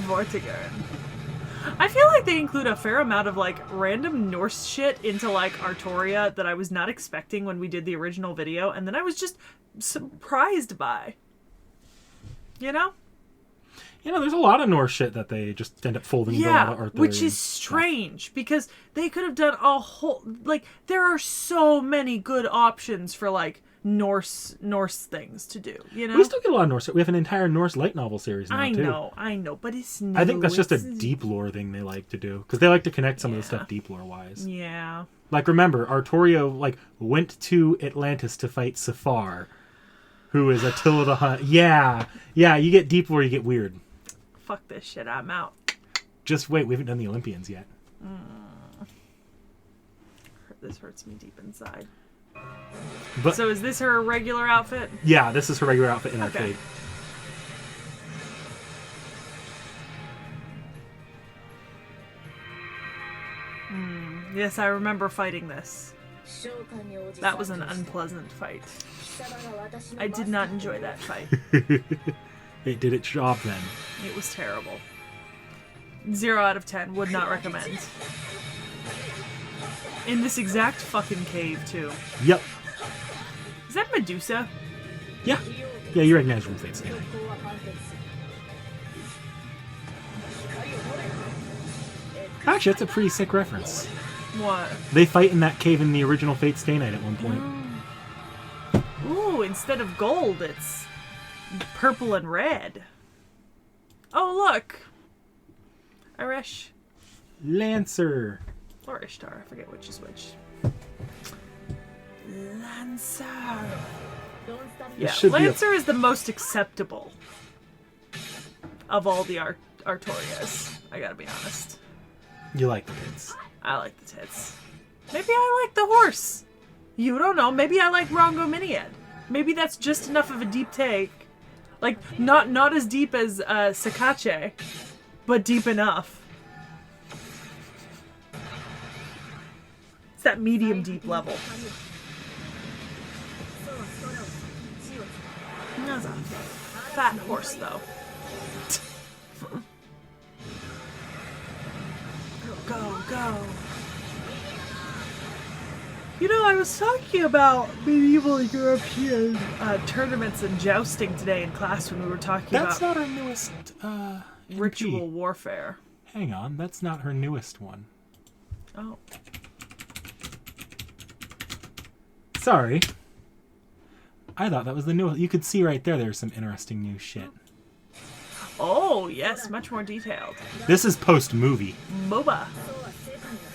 Vortigern. I feel like they include a fair amount of, like, random Norse shit into, like, Artoria that I was not expecting when we did the original video, and then I was just surprised by. You know? You know, there's a lot of Norse shit that they just end up folding into a lot of Artoria. Which is strange, because they could have done a whole... Like, there are so many good options for, like, Norse things to do, you know? We still get a lot of Norse. We have an entire Norse light novel series now, too. I know, but it's new. I think that's just a deep lore thing they like to do. Because they like to connect some of the stuff deep lore-wise. Yeah. Like, remember, Artoria, like, went to Atlantis to fight Safar, who is Attila the Hun. Yeah. Yeah, you get deep lore, you get weird. Fuck this shit, I'm out. Just wait, we haven't done the Olympians yet. This hurts me deep inside. But, so is this her regular outfit? Yeah, this is her regular outfit in arcade. Yes, I remember fighting this. That was an unpleasant fight. I did not enjoy that fight. It did its job then. It was terrible. 0 out of 10. Would not recommend. In this exact fucking cave, too. Yep. Is that Medusa? Yeah. Yeah, you recognize from Fate's Stay Night. Actually, that's a pretty sick reference. What? They fight in that cave in the original Fate's Stay Night at one point. Ooh, instead of gold, it's purple and red. Oh, look. Irish. Lancer. Or Ishtar, I forget which is which. Lancer. Yeah, Lancer is the most acceptable of all the Artorias. I gotta be honest. You like the tits. I like the tits. Maybe I like the horse. You don't know. Maybe I like Rongo Miniad. Maybe that's just enough of a deep take. Like, not as deep as Sakache, but deep enough. It's that medium deep level. That's a fat horse, though. Go. You know, I was talking about medieval European tournaments and jousting today in class when we were talking that's about... That's not our newest ritual warfare. Hang on, that's not her newest one. Oh. Sorry. I thought that was the newest. You could see right there's some interesting new shit. Oh, yes, much more detailed. This is post-movie. MOBA.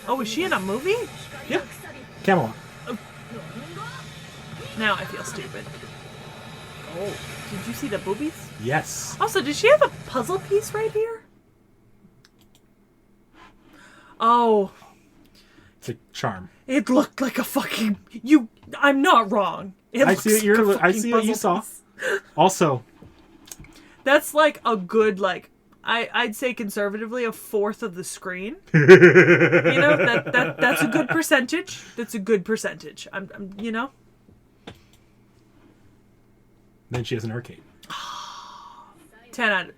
Oh, is she in a movie? Yeah. Camelot. Oh. Now I feel stupid. Oh, did you see the boobies? Yes. Also, did she have a puzzle piece right here? Oh. It's a charm. It looked like a fucking... I'm not wrong. I see what you saw. Also... That's like a good, like, I'd say conservatively a fourth of the screen. You know, that's a good percentage. That's a good percentage. I'm you know. Then she has an arcade. 10 out of...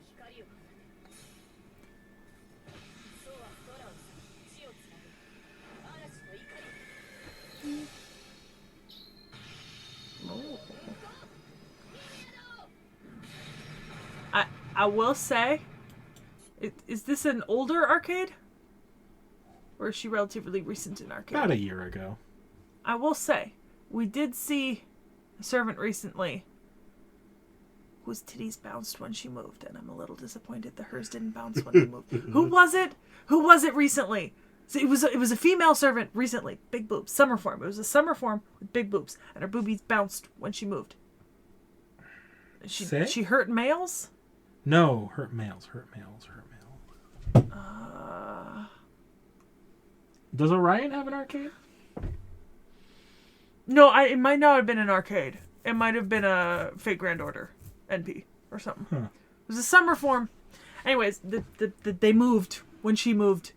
I will say, is this an older arcade? Or is she relatively recent in arcade? About a year ago. I will say, we did see a servant recently whose titties bounced when she moved, and I'm a little disappointed that hers didn't bounce when they moved. Who was it? Who was it recently? It was a female servant recently. Big boobs. Summer form. It was a summer form with big boobs, and her boobies bounced when she moved. She hurt males? No, hurt males. Does Orion have an arcade? No, it might not have been an arcade. It might have been a Fate Grand Order NP or something. Huh. It was a summer form. Anyways, they moved when she moved.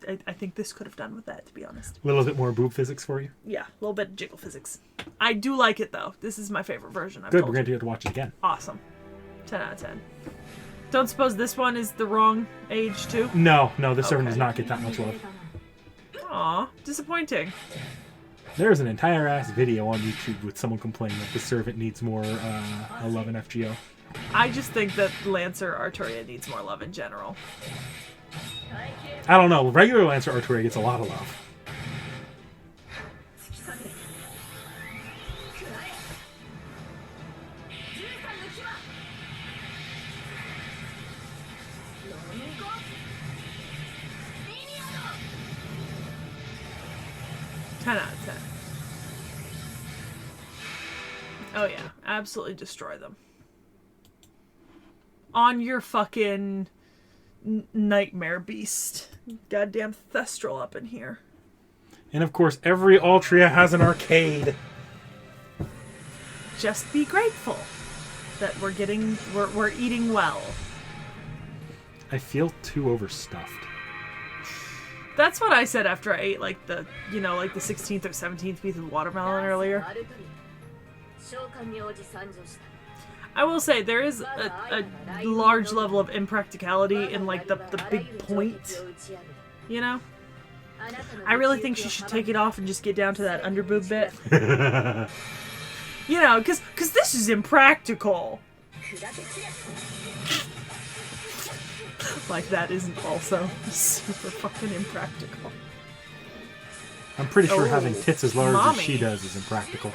I think this could have done with that, to be honest. A little bit more boob physics for you? Yeah, a little bit of jiggle physics. I do like it, though. This is my favorite version. Good, we're going to have to watch it again. Awesome. 10 out of 10. Don't suppose this one is the wrong age, too? No, this servant does not get that much love. Aw, disappointing. There's an entire ass video on YouTube with someone complaining that the servant needs more love in FGO. I just think that Lancer Artoria needs more love in general. I don't know. Regular Lancer Artoria gets a lot of love. Oh yeah, absolutely destroy them. On your fucking nightmare beast. Goddamn Thestral up in here. And of course, every Altria has an arcade. Just be grateful that we're eating well. I feel too overstuffed. That's what I said after I ate like the 16th or 17th piece of watermelon earlier. I will say there is a large level of impracticality in like the big point, you know? I really think she should take it off and just get down to that underboob bit. You know, cause this is impractical. Like that isn't also super fucking impractical. I'm pretty sure having tits as large as she does is impractical.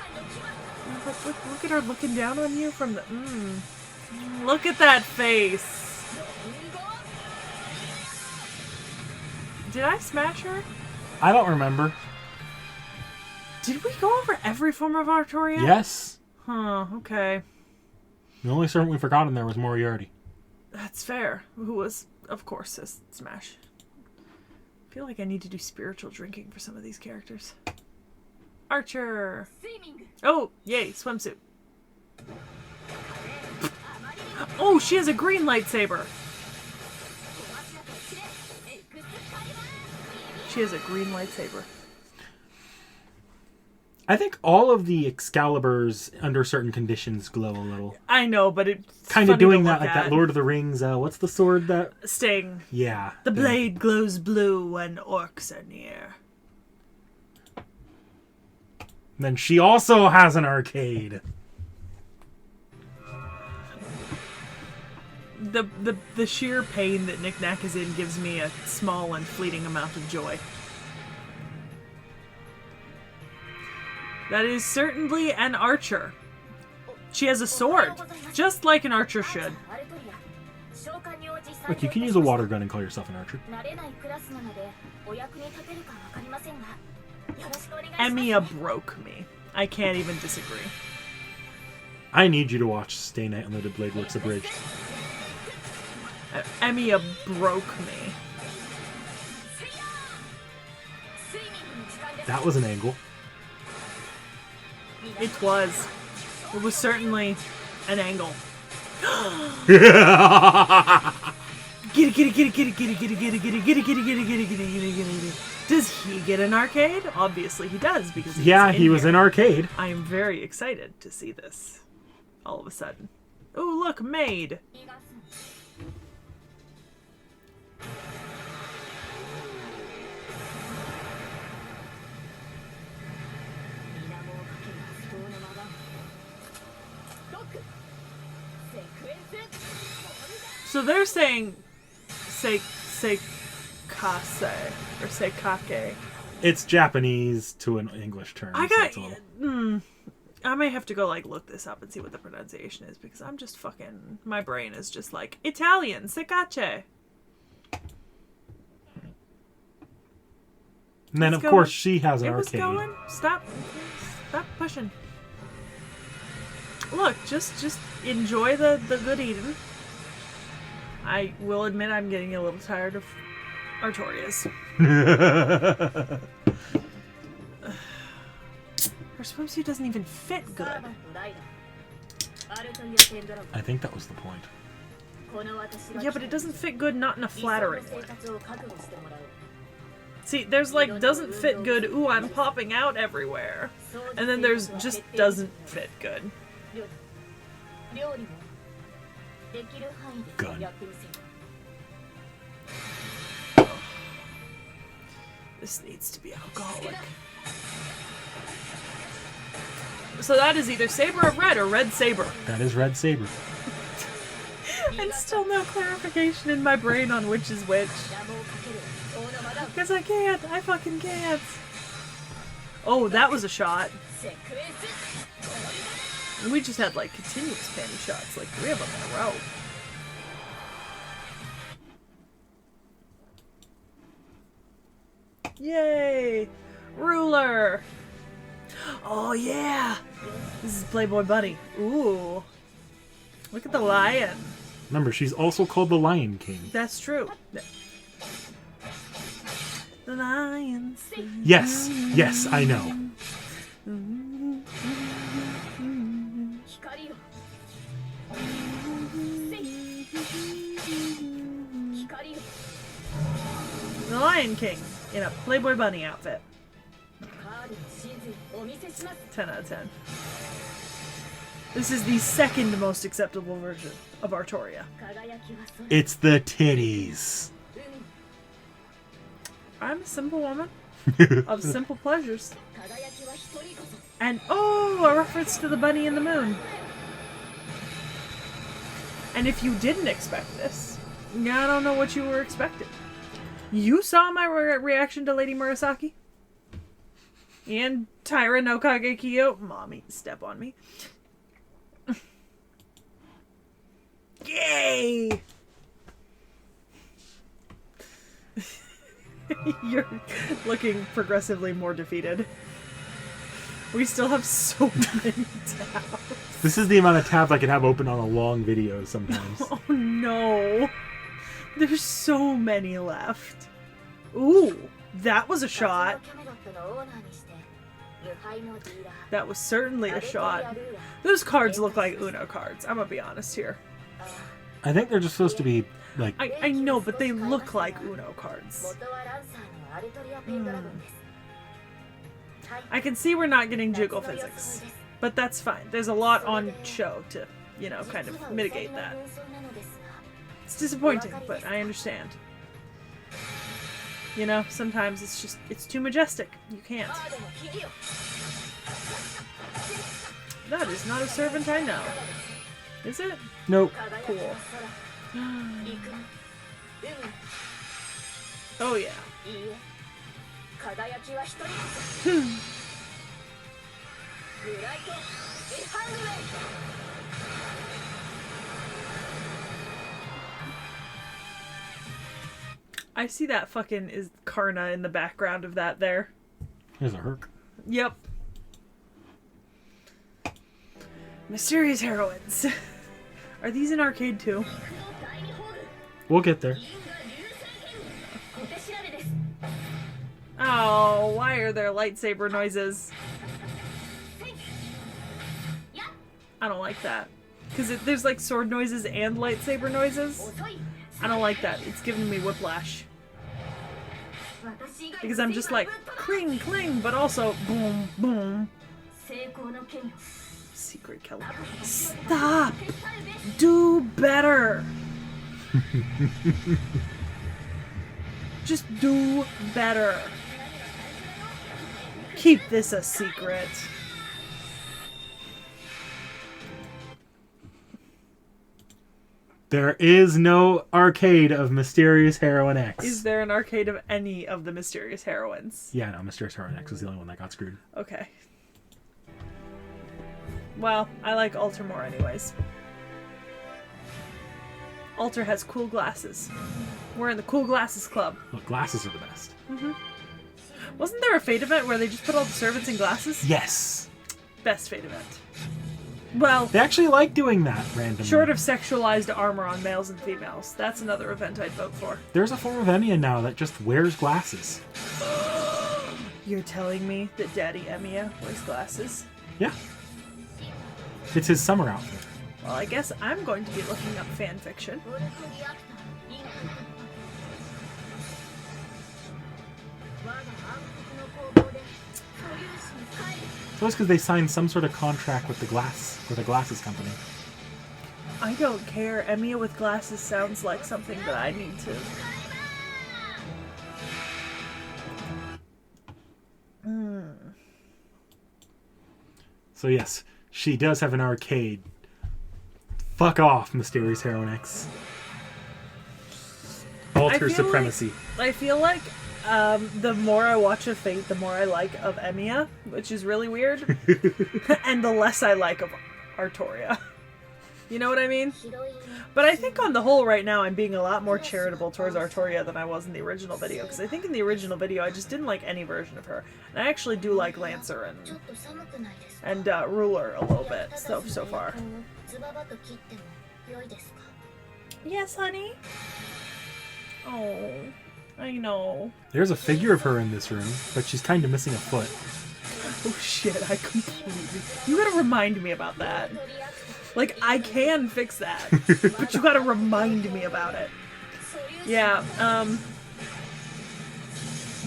Look at her looking down on you from the... Look at that face. Did I smash her? I don't remember. Did we go over every form of Artoria? Yes. Huh, okay. The only servant we forgot in there was Moriarty. That's fair. Who was, of course, a smash. I feel like I need to do spiritual drinking for some of these characters. Archer! Oh, yay, swimsuit. Oh, she has a green lightsaber! She has a green lightsaber. I think all of the Excaliburs, under certain conditions, glow a little. I know, but it's kind of doing that, like that Lord of the Rings, what's the sword that... Sting. Yeah. The blade glows blue when orcs are near. And then she also has an arcade. The sheer pain that Knick Knack is in gives me a small and fleeting amount of joy. That is certainly an archer. She has a sword, just like an archer should. Look, you can use a water gun and call yourself an archer. Emiya broke me. I can't even disagree. I need you to watch Stay Night Unlimited Blade Works Abridged. Emiya broke me. That was an angle. It was. It was certainly an angle. Get it, get it, get it, get it, get it, get it, get it, get it, get it, get it, get it, get it, get it, get it, get it. Does he get an arcade? Obviously he does, because he was in arcade. I am very excited to see this. All of a sudden. Oh, look, maid. So they're saying Seikase or Seikake. It's Japanese to an English term. I may have to go look this up and see what the pronunciation is, because I'm just fucking, my brain is just like Italian, Seikache. And then of course she has an arcade. Going. Stop pushing. Look, just enjoy the good eating. I will admit I'm getting a little tired of Artorias. Her swimsuit doesn't even fit good. I think that was the point. Yeah, but it doesn't fit good, not in a flattering way. See, there's doesn't fit good, ooh, I'm popping out everywhere. And then there's just doesn't fit good. Gun. This needs to be alcoholic. So that is either Saber of Red or Red Saber. That is Red Saber. And still no clarification in my brain on which is which. Because I can't. I fucking can't. Oh, that was a shot. We just had continuous panty shots, 3 of them in a row. Yay! Ruler! Oh yeah! This is Playboy Bunny. Ooh. Look at the lion. Remember, she's also called the Lion King. That's true. The lions. Yes, yes, I know. The Lion King in a Playboy Bunny outfit. 10 out of 10. This is the second most acceptable version of Artoria. It's the titties. I'm a simple woman of simple pleasures. And oh, a reference to the bunny and the moon. And if you didn't expect this, I don't know what you were expecting. You saw my reaction to Lady Murasaki? And Taira no Kagekyo. Mommy, step on me. Yay! You're looking progressively more defeated. We still have so many tabs. This is the amount of tabs I can have open on a long video sometimes. Oh no. There's so many left. Ooh, that was a shot. That was certainly a shot. Those cards look like Uno cards. I'm gonna be honest here. I think they're just supposed to be like... I know, but they look like Uno cards. I can see we're not getting jiggle physics, but that's fine. There's a lot on show to, you know, kind of mitigate that. It's disappointing, but I understand. You know, sometimes it's just, it's too majestic. You can't. That is not a servant I know. Is it? Nope. Cool. Oh yeah. I see that fucking is Karna in the background of that there. There's a Herc. Yep. Mysterious heroines. Are these in arcade too? We'll get there. Oh, why are there lightsaber noises? I don't like that. Because there's like sword noises and lightsaber noises. I don't like that. It's giving me whiplash. Because I'm just like, cling, cling, but also boom, boom. Secret killer. Stop! Do better! Just do better. Keep this a secret. There is no arcade of Mysterious Heroine X. Is there an arcade of any of the Mysterious Heroines? Yeah, no, Mysterious Heroine X is the only one that got screwed. Okay. Well, I like Alter more anyways. Alter has cool glasses. We're in the cool glasses club. Look, glasses are the best. Mm-hmm. Wasn't there a Fate event where they just put all the servants in glasses? Yes. Best Fate event. Well, they actually like doing that randomly. Short of sexualized armor on males and females. That's another event I'd vote for. There's a form of Emiya now that just wears glasses. You're telling me that Daddy Emiya wears glasses? Yeah. It's his summer outfit. Well, I guess I'm going to be looking up fan fiction. So it's because they signed some sort of contract with a glasses company. I don't care. Emiya with glasses sounds like something that I need to. So yes, she does have an arcade. Fuck off, Mysterious Heroine X. Alter supremacy. I feel like the more I watch of Fate, the more I like of Emiya, which is really weird. And the less I like of Artoria. You know what I mean? But I think on the whole right now I'm being a lot more charitable towards Artoria than I was in the original video. Because I think in the original video I just didn't like any version of her. And I actually do like Lancer and Ruler a little bit so far. Yes, honey? Oh, I know. There's a figure of her in this room, but she's kind of missing a foot. Oh shit, I completely... You gotta remind me about that. Like, I can fix that, but you gotta remind me about it. Yeah,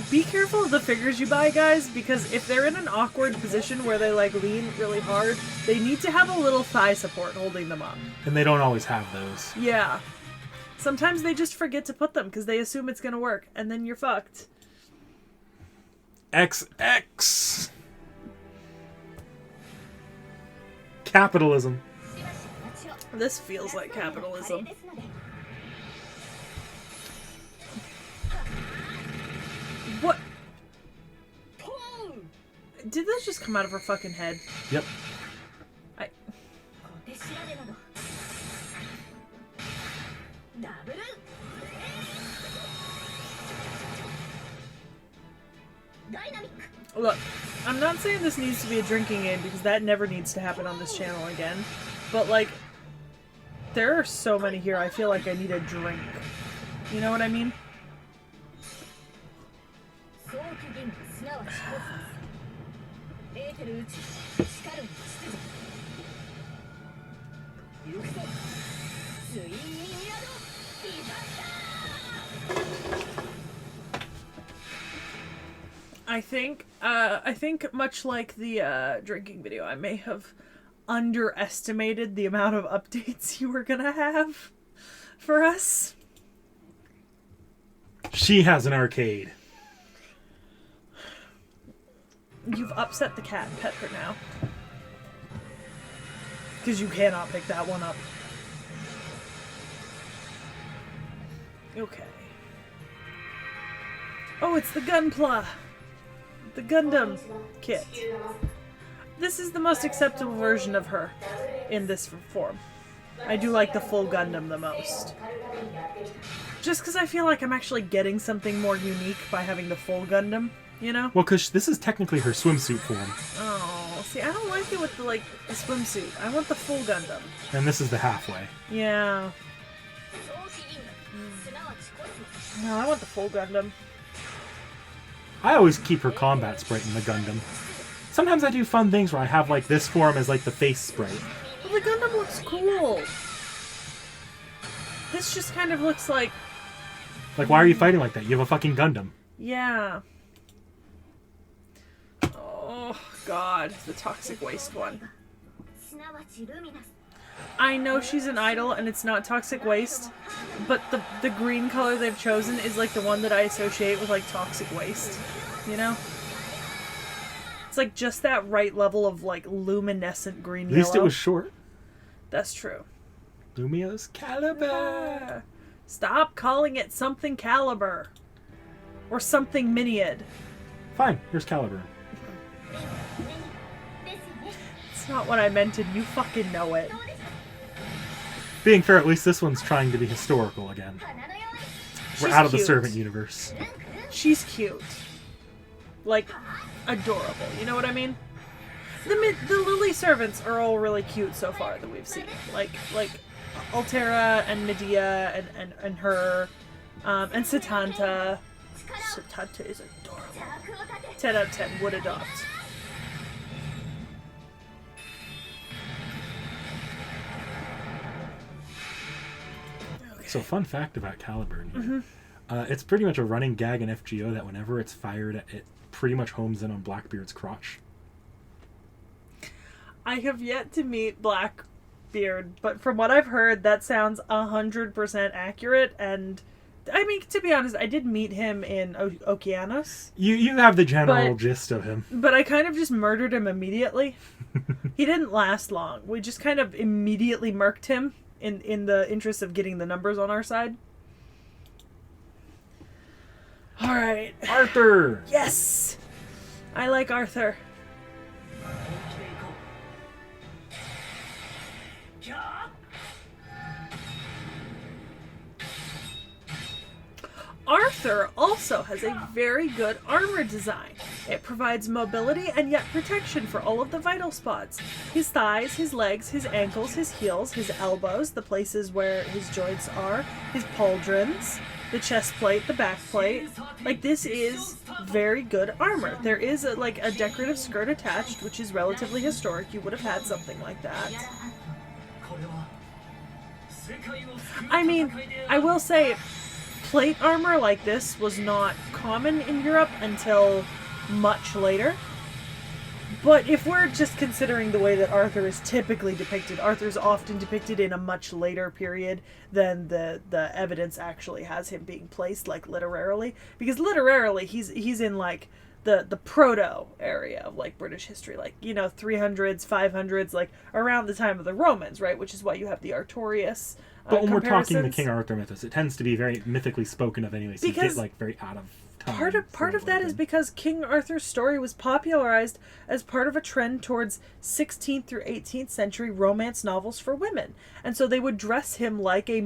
be careful of the figures you buy, guys, because if they're in an awkward position where they, like, lean really hard, they need to have a little thigh support holding them up. And they don't always have those. Yeah. Sometimes they just forget to put them because they assume it's gonna work, and then you're fucked. XX! Capitalism. This feels like capitalism. What? Did this just come out of her fucking head? Yep. Look, I'm not saying this needs to be a drinking game because that never needs to happen on this channel again. But, like, there are so many here, I feel like I need a drink. You know what I mean? I think much like the drinking video, I may have underestimated the amount of updates you were gonna have for us. She has an arcade. You've upset the cat. Pet her now. Because you cannot pick that one up. Okay. Oh, it's the Gunpla! The Gundam kit. This is the most acceptable version of her in this form. I do like the full Gundam the most. Just because I feel like I'm actually getting something more unique by having the full Gundam, you know? Well, because this is technically her swimsuit form. Oh, see, I don't like it with the swimsuit. I want the full Gundam. And this is the halfway. Yeah. No, I want the full Gundam. I always keep her combat sprite in the Gundam. Sometimes I do fun things where I have, like, this form as, like, the face sprite. Well, the Gundam looks cool. This just kind of looks like... Like, why are you fighting like that? You have a fucking Gundam. Yeah. Oh, God. The toxic waste one. I know she's an idol and it's not toxic waste, but the green color they've chosen is like the one that I associate with like toxic waste, you know? It's like just that right level of like luminescent green yellow. At least it was short. That's true. Lumia's Caliber. Stop calling it something Caliber. Or something Miniad. Fine, here's Caliber. It's not what I meant and you fucking know it. Being fair, at least this one's trying to be historical again. We're out of the servant universe. She's cute. Like, adorable. You know what I mean? The Lily servants are all really cute so far that we've seen. Like Altera and Medea and her, and Satanta. Satanta is adorable. 10 out of 10 would adopt. So, fun fact about Caliber in here. It's pretty much a running gag in FGO that whenever it's fired, it pretty much homes in on Blackbeard's crotch. I have yet to meet Blackbeard, but from what I've heard, that sounds 100% accurate, and I mean, to be honest, I did meet him in Okeanos. You have the general gist of him. But I kind of just murdered him immediately. He didn't last long. We just kind of immediately murked him. In the interest of getting the numbers on our side. Alright. Arthur! Yes! I like Arthur. Arthur also has a very good armor design. It provides mobility and yet protection for all of the vital spots. His thighs, his legs, his ankles, his heels, his elbows, the places where his joints are, his pauldrons, the chest plate, the back plate. Like, this is very good armor. There is a decorative skirt attached, which is relatively historic. You would have had something like that. I mean, I will say, plate armor like this was not common in Europe until much later. But if we're just considering the way that Arthur is typically depicted, Arthur's often depicted in a much later period than the evidence actually has him being placed, like, literarily. Because literarily, he's in, like, the proto area of, like, British history. Like, you know, 300s, 500s, like, around the time of the Romans, right? Which is why you have the Artorias But when we're talking the King Arthur mythos, it tends to be very mythically spoken of anyway, so you get, like, very out of time. Part of that is because King Arthur's story was popularized as part of a trend towards 16th through 18th century romance novels for women. And so they would dress him like a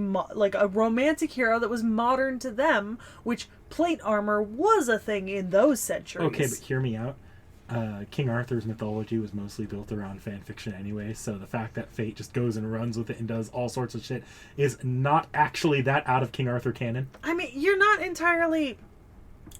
romantic hero that was modern to them, which plate armor was a thing in those centuries. Okay, but hear me out. King Arthur's mythology was mostly built around fan fiction anyway, so the fact that Fate just goes and runs with it and does all sorts of shit is not actually that out of King Arthur canon. I mean, you're not entirely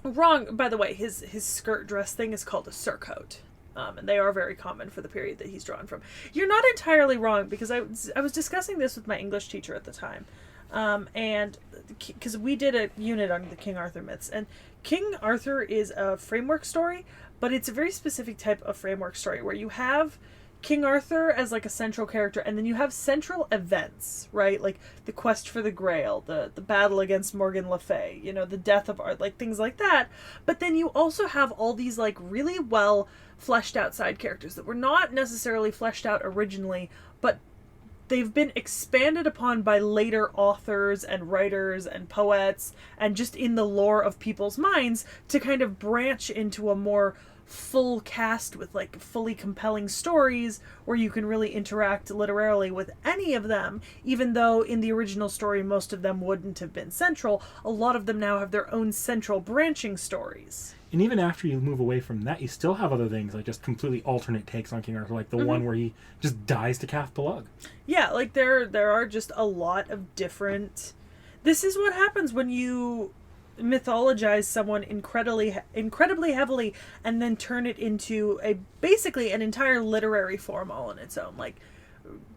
wrong. By the way, his skirt dress thing is called a surcoat. And they are very common for the period that he's drawn from. You're not entirely wrong, because I was discussing this with my English teacher at the time. And because we did a unit on the King Arthur myths, and King Arthur is a framework story, but it's a very specific type of framework story where you have King Arthur as, like, a central character, and then you have central events, right? Like the quest for the Grail, the battle against Morgan Le Fay, you know, the death of Art, like things like that. But then you also have all these, like, really well fleshed out side characters that were not necessarily fleshed out originally, but they've been expanded upon by later authors and writers and poets, and just in the lore of people's minds to kind of branch into a more full cast with, like, fully compelling stories where you can really interact literarily with any of them, even though in the original story most of them wouldn't have been central. A lot of them now have their own central branching stories. And even after you move away from that, you still have other things, like just completely alternate takes on King Arthur, like the one where he just dies to Cath Peleg. Yeah, like there are just a lot of different... This is what happens when you mythologize someone incredibly heavily and then turn it into basically an entire literary form all on its own. Like,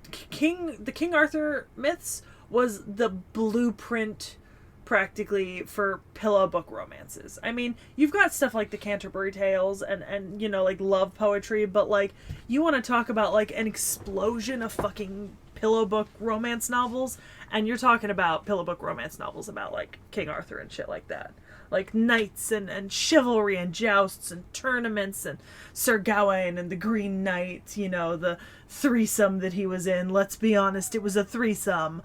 the King Arthur myths was the blueprint practically for pillow book romances. I mean, you've got stuff like the Canterbury Tales and you know, like, love poetry, but, like, you want to talk about, like, an explosion of fucking pillow book romance novels, and you're talking about pillow book romance novels about, like, King Arthur and shit like that. Like knights and chivalry and jousts and tournaments and Sir Gawain and the Green Knight, you know, the threesome that he was in. Let's be honest, it was a threesome.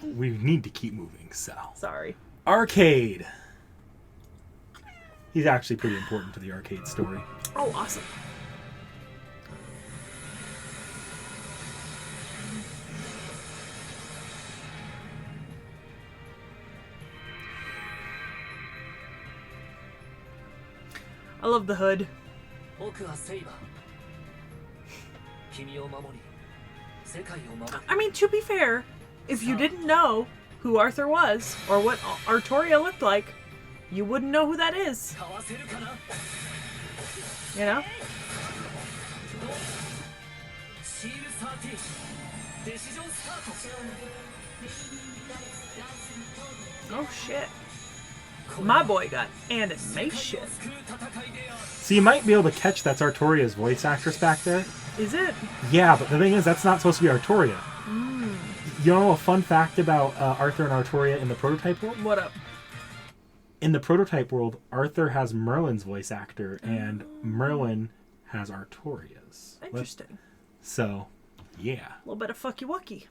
We need to keep moving, so. Sorry. Arcade. He's actually pretty important to the Arcade story. Oh, awesome. I love the hood. I mean, to be fair, if you didn't know who Arthur was, or what Artoria looked like, you wouldn't know who that is. You know? Oh shit. My boy got animation. So you might be able to catch that's Artoria's voice actress back there. Is it? Yeah, but the thing is, that's not supposed to be Artoria. You know a fun fact about Arthur and Artoria in the prototype world? What up? In the prototype world, Arthur has Merlin's voice actor, and Merlin has Artoria's. Interesting. So, yeah. A little bit of fucky-wucky.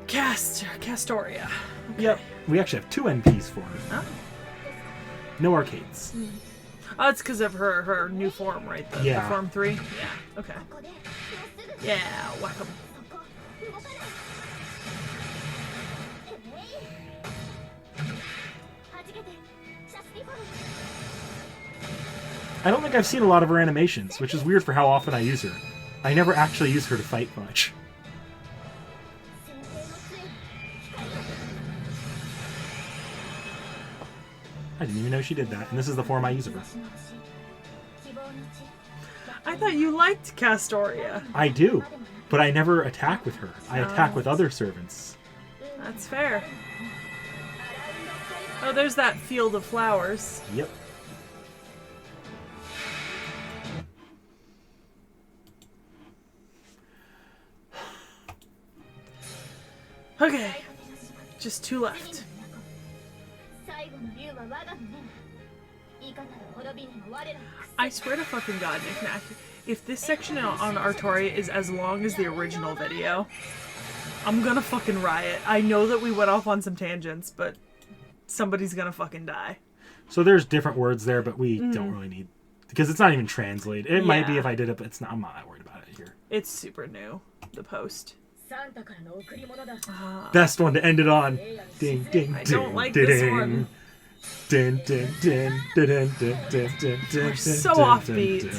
Castoria. Okay. Yep. We actually have 2 NPs for her. Oh. No arcades. Oh, it's because of her new form, right? The Form 3? Yeah. Okay. Yeah, whack 'em. I don't think I've seen a lot of her animations, which is weird for how often I use her. I never actually use her to fight much. I didn't even know she did that, and this is the form I use of her. I thought you liked Castoria. I do, but I never attack with her. I attack with other servants. That's fair. Oh, there's that field of flowers. Yep. Okay. Just 2 left. I swear to fucking God, Nick Nack, if this section on Artoria is as long as the original video, I'm gonna fucking riot. I know that we went off on some tangents, but somebody's gonna fucking die. So there's different words there, but we don't really need... Because it's not even translated. It might be if I did it, but it's not. I'm not that worried about it here. It's super new, the post. Best one to end it on. Ding, ding, I don't like this one. Din, din, din, din, din, din, din, din, We're din, so din, offbeat. din,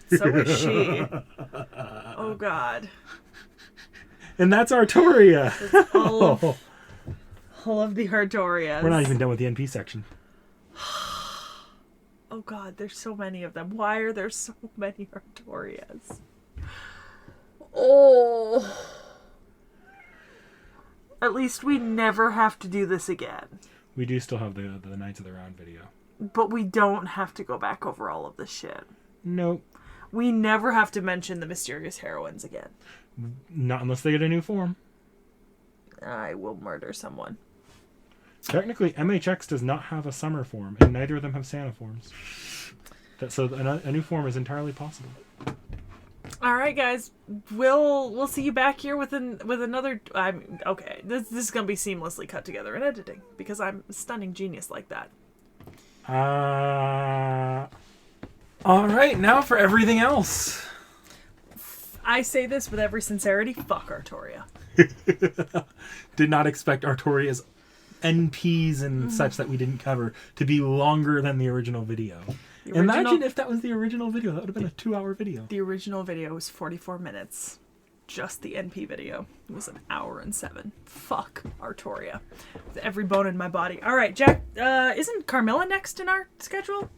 din. So is she. Oh God. And that's Artoria. That's all of the Artorias. We're not even done with the NP section. Oh God, there's so many of them. Why are there so many Artorias? Oh. At least we never have to do this again. We do still have the Knights of the Round video. But we don't have to go back over all of this shit. Nope. We never have to mention the mysterious heroines again. Not unless they get a new form. I will murder someone. Technically, MHX does not have a summer form, and neither of them have Santa forms. So a new form is entirely possible. All right, guys, we'll see you back here with another. Okay. This is gonna be seamlessly cut together in editing because I'm a stunning genius like that. All right, now for everything else. I say this with every sincerity. Fuck Artoria. Did not expect Artoria's NPs and such that we didn't cover to be longer than the original video. Imagine if that was the original video. That would have been a 2-hour video. The original video was 44 minutes. Just the NP video was 1 hour and 7. Fuck Artoria. With every bone in my body. All right, Jack. Isn't Carmilla next in our schedule?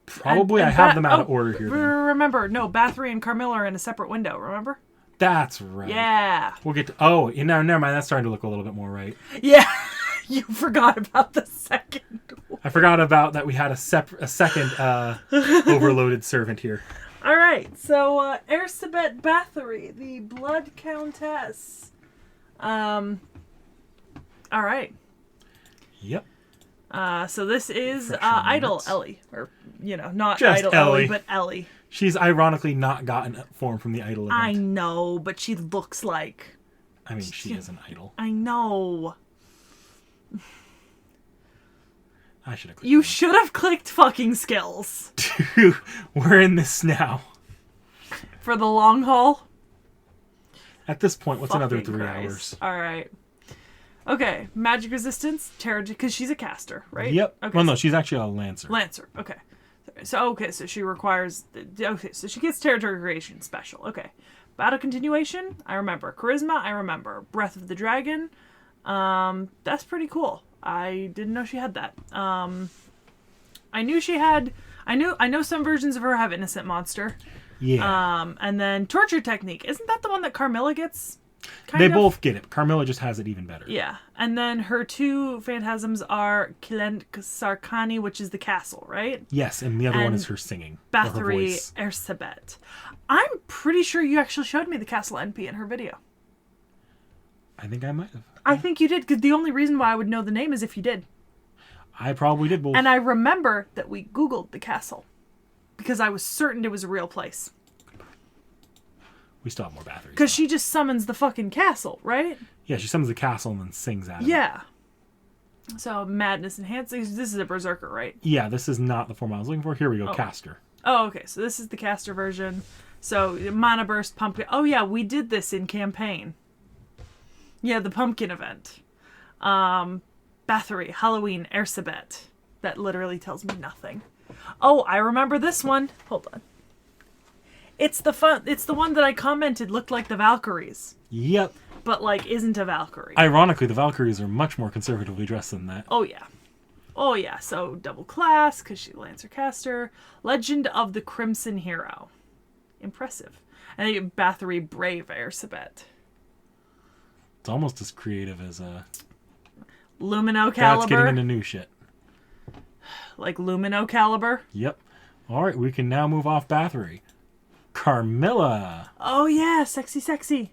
Probably. I have them out of order here. Then. Remember, no, Bathory and Carmilla are in a separate window. Remember? That's right. Yeah. We'll get to... Oh, never mind. That's starting to look a little bit more right. Yeah. You forgot about the second one. I forgot about that we had a second overloaded servant here. All right. So, Ersebet Bathory, the Blood Countess. All right. Yep. So this is Idol Ellie. Or, not just Idol Ellie, but Ellie. She's ironically not gotten a form from the Idol event. I know, but she looks like... I mean, she is an idol. I know. I should have clicked. You should have clicked fucking skills. Dude, we're in this now. For the long haul? At this point, what's another 3 Christ. hours? Alright. Okay, magic resistance, terror, because she's a caster, right? Yep. Okay, Well, no, she's actually a Lancer. Lancer, okay. So she requires... Okay, so she gets territory creation special. Okay. Battle continuation, I remember. Charisma, I remember. Breath of the Dragon, that's pretty cool. I didn't know she had that. I knew she had... I know some versions of her have Innocent Monster. Yeah. And then Torture Technique. Isn't that the one that Carmilla gets? They both get it. Carmilla just has it even better. Yeah. And then her 2 phantasms are Kilent Sarkani, which is the castle, right? Yes, and the other one is her singing. Bathory Ersebet. I'm pretty sure you actually showed me the castle NP in her video. I think I might have. I think you did, because the only reason why I would know the name is if you did. I probably did both. And I remember that we Googled the castle, because I was certain it was a real place. We still have more Bathory. Because she just summons the fucking castle, right? Yeah, she summons the castle and then sings at it. Yeah. So, Madness Enhanced. This is a Berserker, right? Yeah, this is not the form I was looking for. Here we go, Caster. Oh, okay. So this is the caster version. So, Mana Burst, Pumpkin. Oh, yeah, we did this in campaign. Yeah, the pumpkin event. Bathory, Halloween, Ersebet. That literally tells me nothing. Oh, I remember this one. Hold on. It's the one that I commented looked like the Valkyries. Yep. But, like, isn't a Valkyrie. Ironically, the Valkyries are much more conservatively dressed than that. Oh, yeah. Oh, yeah. So, double class, because she's Lancer Caster. Legend of the Crimson Hero. Impressive. And Bathory Brave Ersebet. It's almost as creative as Lumino Caliber. That's getting into new shit. Like Lumino Caliber. Yep. All right, we can now move off Bathory. Carmilla. Oh, yeah. Sexy, sexy.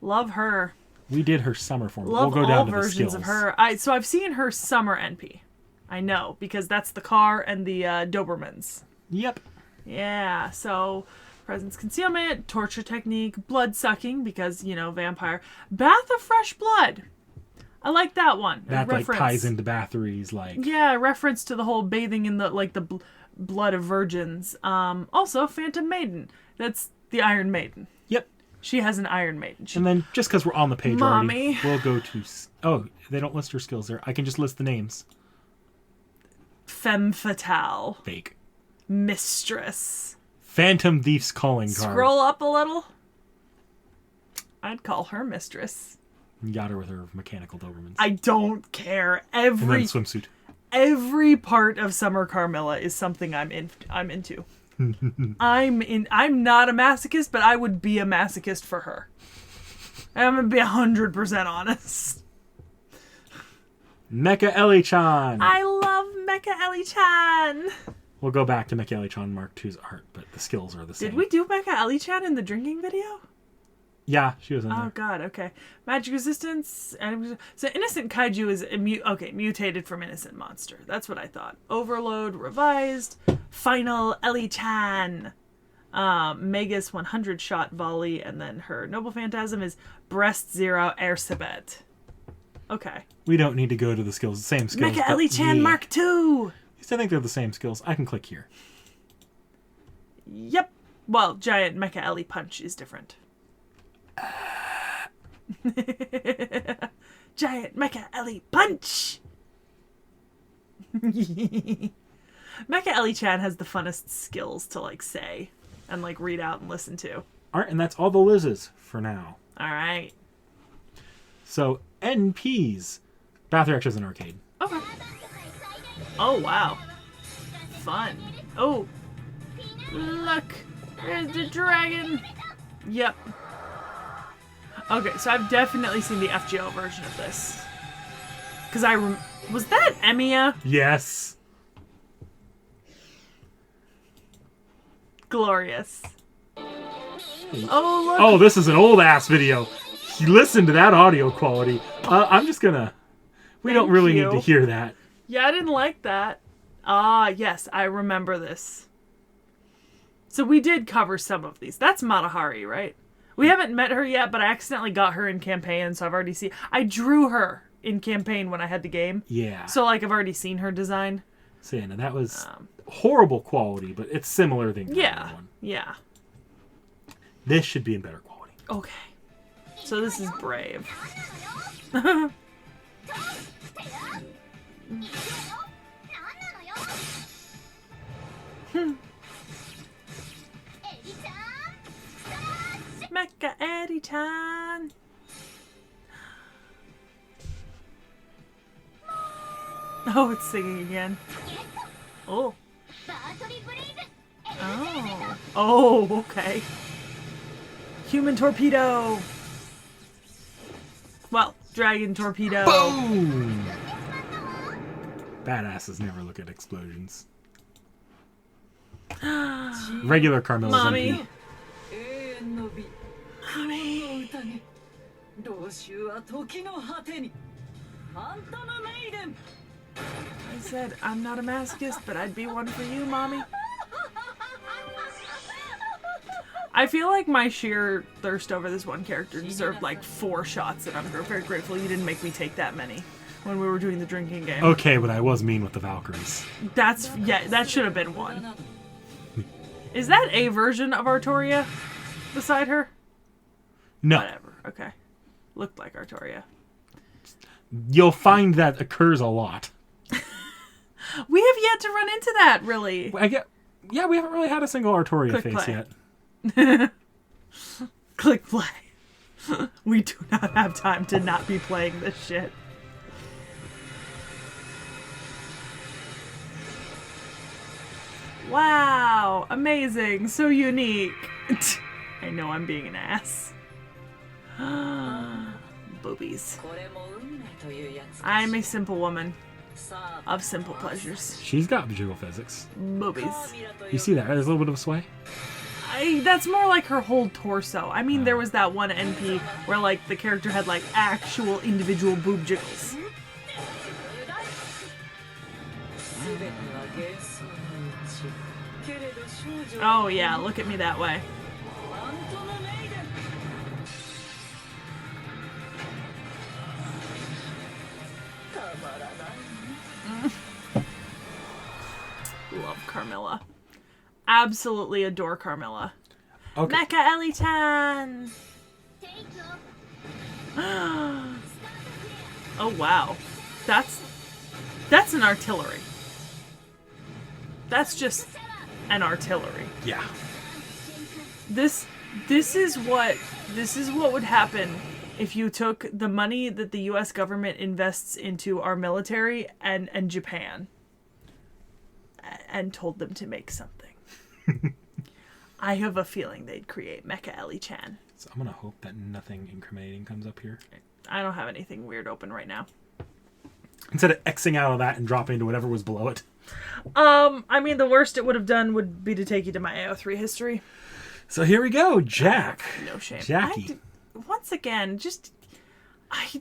Love her. We did her summer form. Love we'll go down all to versions the skills. of her. So I've seen her summer NP. I know, because that's the car and the Dobermans. Yep. Yeah, so presence concealment, torture technique, blood sucking, because, you know, vampire. Bath of fresh blood. I like that one. That like ties into Bathory's like. Yeah, reference to the whole bathing in the like the blood of virgins. Also, Phantom Maiden. That's the Iron Maiden. Yep. She has an Iron Maiden. And then just because we're on the page Mommy. already, we'll go to. Oh, they don't list her skills there. I can just list the names. Femme Fatale. Fake. Mistress. Phantom Thief's calling card. Scroll up a little. I'd call her mistress. You got her with her mechanical Dobermans. I don't care. And then swimsuit. Every part of Summer Carmilla is something I'm into. I'm not a masochist, but I would be a masochist for her. I'm gonna be 100% honest. Mecha Ellie-chan. I love Mecha Ellie-chan. We'll go back to Mecha Ellie-chan Mark II's art, but the skills are the same. Did we do Mecha Ellie-chan in the drinking video? Yeah, she was in there. Oh god, okay. Magic resistance. So innocent kaiju is mutated from innocent monster. That's what I thought. Overload revised. Final Ellie-chan. Megas 100 shot volley, and then her noble phantasm is breast zero Ersebet. Okay. We don't need to go to the skills. The same skills. Mecha Ellie-chan Mark II. I think they're the same skills. I can click here. Yep. Well, giant Mecha Ellie punch is different. Giant Mecha Ellie punch! Mecha Ellie-chan has the funnest skills to, like, say and, like, read out and listen to. Alright, and that's all the Liz's for now. Alright. So, NPs. Bathory actually has an arcade. Okay. Oh, wow. Fun. Oh. Look. There's the dragon. Yep. Okay, so I've definitely seen the FGO version of this. Because was that Emiya? Yes. Glorious. Oh, look. Oh, this is an old-ass video. You listen to that audio quality. I'm just gonna... We don't really need to hear that. Yeah, I didn't like that. Ah, yes, I remember this. So we did cover some of these. That's Matahari, right? We haven't met her yet, but I accidentally got her in campaign, so I've already seen... I drew her in campaign when I had the game. Yeah. So, like, I've already seen her design. So, yeah, no, that was horrible quality, but it's similar than the other one. Yeah. This should be in better quality. Okay. So this is Brave. Mecha Eddie-chan. Oh, it's singing again. Oh. Oh. Oh, okay. Human torpedo. Well, dragon torpedo. Boom! Badasses never look at explosions. Regular Carmilla's Mommy. NP. Mommy. I said, I'm not a masochist, but I'd be one for you, Mommy. I feel like my sheer thirst over this one character deserved like 4 shots, and I'm very grateful you didn't make me take that many when we were doing the drinking game. Okay, but I was mean with the Valkyries. That should have been one. Is that a version of Artoria beside her? No. Whatever, okay. looked like Artoria. You'll find that occurs a lot. We have yet to run into that, really. Yeah, we haven't really had a single Artoria Click face play. yet. Click play. We do not have time to not be playing this shit. Wow, amazing, so unique. I know I'm being an ass. Boobies. I'm a simple woman of simple pleasures. She's got jiggle physics. Boobies. You see that, right? There's a little bit of sway. That's more like her whole torso. I mean, there was that one NP where, like, the character had, like, actual individual boob jiggles. Oh, yeah, look at me that way. Love Carmilla. Absolutely adore Carmilla. Okay. Mecha Ellie-chan! Oh, wow. That's an artillery. That's just an artillery. Yeah. This is what would happen if you took the money that the US government invests into our military and Japan and told them to make something. I have a feeling they'd create Mecha Ellie-chan. So I'm gonna hope that nothing incriminating comes up here. I don't have anything weird open right now. Instead of Xing out of that and dropping into whatever was below it. I mean, the worst it would have done would be to take you to my AO3 history. So here we go, Jack. No shame. Jackie. Once again,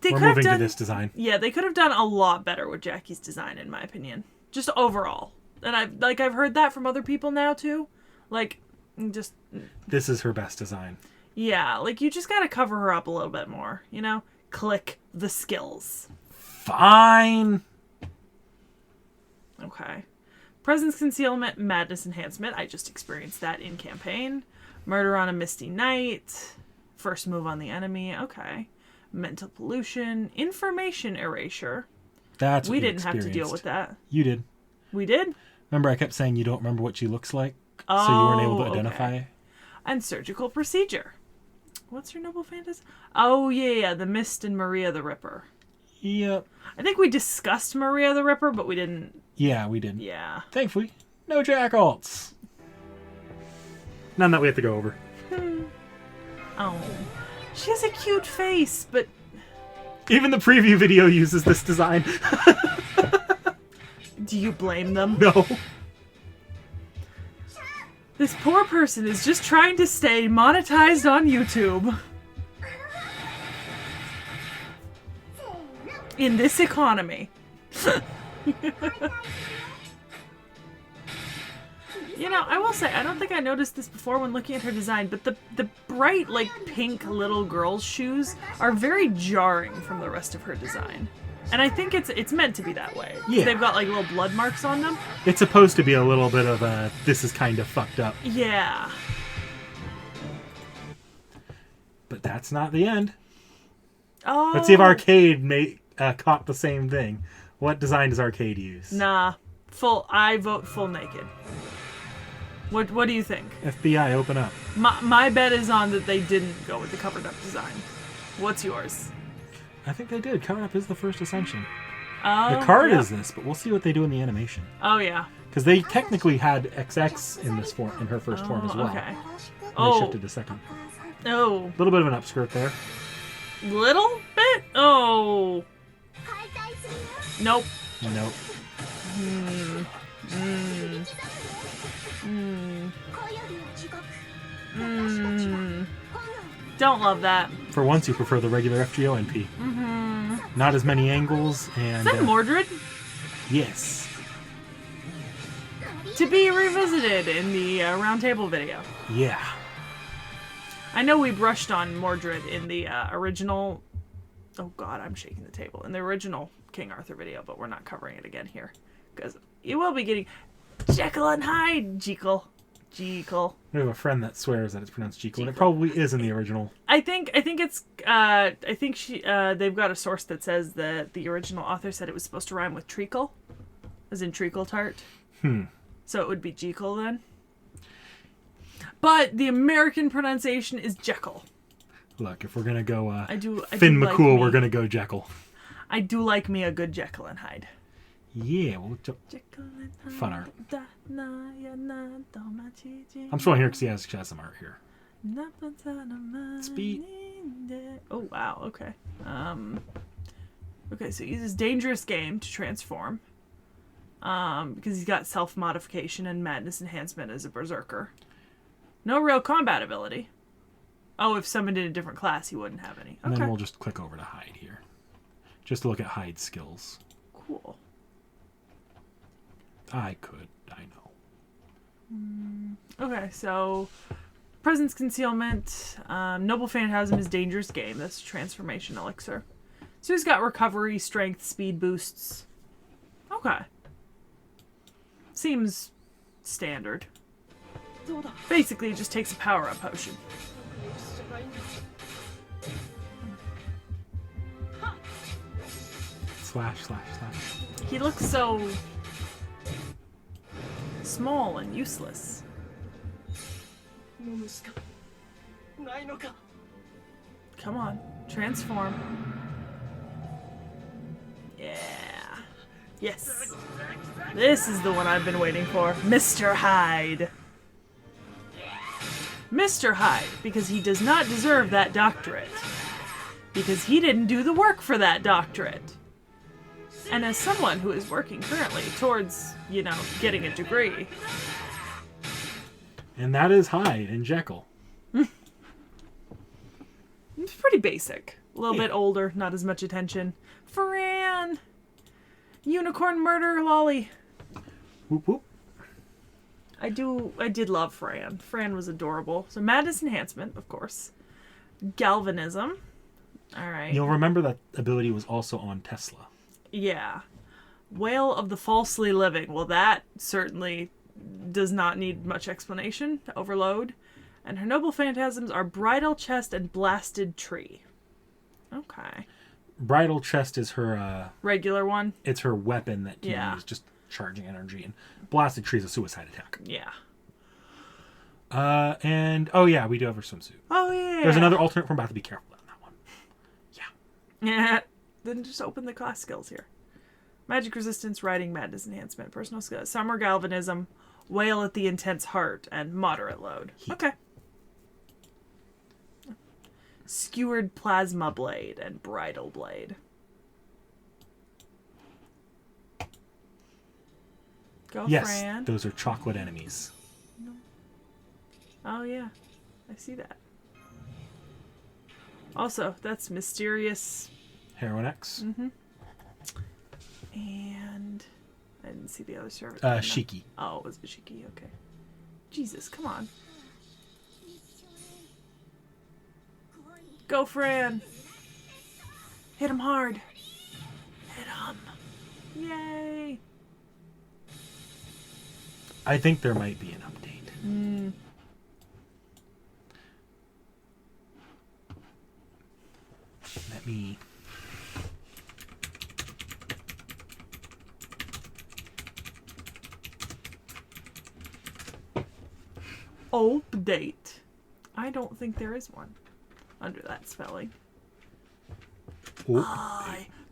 We're moving to this design. Yeah, they could have done a lot better with Jackie's design, in my opinion. Just overall. And I've heard that from other people now, too. Like, just... This is her best design. Yeah, like, you just gotta cover her up a little bit more, you know? Click the skills. Fine. Okay. Presence concealment, madness enhancement. I just experienced that in campaign. Murder on a misty night. First move on the enemy. Okay. Mental pollution. Information erasure. That's what we you didn't have to deal experienced. with that. You did. We did? Remember I kept saying you don't remember what she looks like? Oh, so you weren't able to identify? Okay. And surgical procedure. What's her noble fantasy? Oh, yeah, the Mist and Maria the Ripper. Yep. I think we discussed Maria the Ripper, but we didn't. Yeah, we did. Yeah. Thankfully, no Jack alts. None that we have to go over. Oh. She has a cute face, but... Even the preview video uses this design. Do you blame them? No. This poor person is just trying to stay monetized on YouTube. In this economy. You know, I will say, I don't think I noticed this before when looking at her design, but the bright, like, pink little girl's shoes are very jarring from the rest of her design. And I think it's meant to be that way. Yeah. They've got, like, little blood marks on them. It's supposed to be a little bit of a, this is kind of fucked up. Yeah. But that's not the end. Oh. Let's see if Arcade caught the same thing. What design does Arcade use? Nah. I vote full naked. What do you think? FBI, open up. My bet is on that they didn't go with the covered up design. What's yours? I think they did. Covered up is the first ascension. Oh, The card yeah. is this, but we'll see what they do in the animation. Oh, yeah. Because they technically had XX in this form, in her first form as well. Okay. And they shifted to second. Oh. A little bit of an upskirt there. Little bit? Oh. Nope. Nope. Don't love that. For once, you prefer the regular FGO NP. Mm-hmm. Not as many angles and... Is that Mordred? Yes. To be revisited in the roundtable video. Yeah. I know we brushed on Mordred in the original... Oh god, I'm shaking the table. In the original King Arthur video, but we're not covering it again here. Because you will be getting Jekyll and Hyde, Jekyll. Jekyll. We have a friend that swears that it's pronounced Jekyll, and it probably is in the original. I think it's they've got a source that says that the original author said it was supposed to rhyme with treacle, as in treacle tart. So it would be Jekyll then. But the American pronunciation is Jekyll. Look, if we're gonna go like Finn McCool, we're gonna go Jekyll. I do like me a good Jekyll and Hyde. Yeah, well, Jekyll and Hyde. Fun art. I'm I'm still here because he has some art here. Speed. Oh wow, okay. Okay, so he uses dangerous game to transform. Because he's got self-modification and madness enhancement as a berserker. No real combat ability. Oh, if summoned in a different class, he wouldn't have any. Okay. And then we'll just click over to Hyde here. Just to look at Hyde's skills. Cool. I know. Okay, so presence concealment. Noble Phantasm is dangerous game. That's a transformation elixir. So he's got recovery, strength, speed boosts. Okay. Seems standard. Basically, it just takes a power-up potion. Slash. He looks so small and useless. Come on, transform. Yeah. Yes. This is the one I've been waiting for. Mr. Hyde. Mr. Hyde, because he does not deserve that doctorate. Because he didn't do the work for that doctorate. And as someone who is working currently towards, getting a degree. And that is Hyde and Jekyll. It's pretty basic. A little bit older, not as much attention. Fran! Unicorn murder lolly. Whoop whoop. I did love Fran. Fran was adorable. So madness enhancement, of course. Galvanism. Alright. You'll remember that ability was also on Tesla. Yeah. Wail of the Falsely Living. Well, that certainly does not need much explanation to overload. And her noble phantasms are Bridal Chest and Blasted Tree. Okay. Bridal Chest is her... regular one? It's her weapon that can use just charging energy. And Blasted Tree is a suicide attack. Yeah. And... oh, yeah, we do have her swimsuit. Oh, yeah. There's another alternate form, but I have to be careful on that one. Yeah. Yeah. Then just open the class skills here. Magic resistance, riding, madness enhancement, personal skills, summer galvanism, wail at the intense heart, and moderate load. Heat. Okay. Skewered plasma blade and bridal blade. Go, yes, Fran. those are chocolate enemies. Oh yeah, I see that. Also, that's mysterious. Heroin X. And I didn't see the other service. Shiki. Oh, it was Shiki. Okay. Jesus, come on. Go, Fran. Hit him hard. Hit him. Yay. I think there might be an update. Let me... Update. I don't think there is one under that spelling.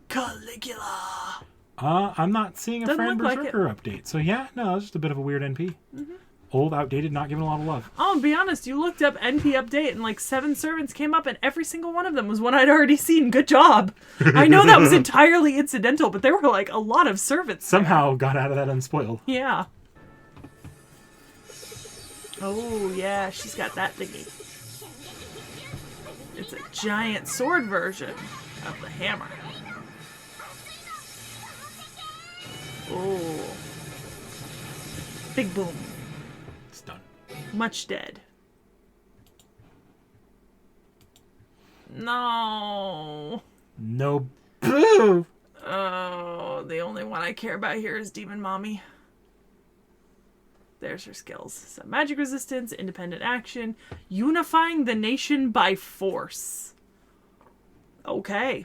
Caligula. I'm not seeing a Doesn't Fran look like Berserker update. So yeah, no, it's just a bit of a weird NP. Old, outdated, not given a lot of love. Oh, be honest, you looked up NP update and like 7 servants came up and every single one of them was one I'd already seen. Good job. I know that was entirely incidental, but there were like a lot of servants Somehow got out of that unspoiled. Yeah. Oh, yeah, she's got that thingy. It's a giant sword version of the hammer. Oh. Big boom. It's done. Much dead. No. No. Boo! Oh, the only one I care about here is Demon Mommy. There's her skills. So magic resistance, independent action, unifying the nation by force. Okay.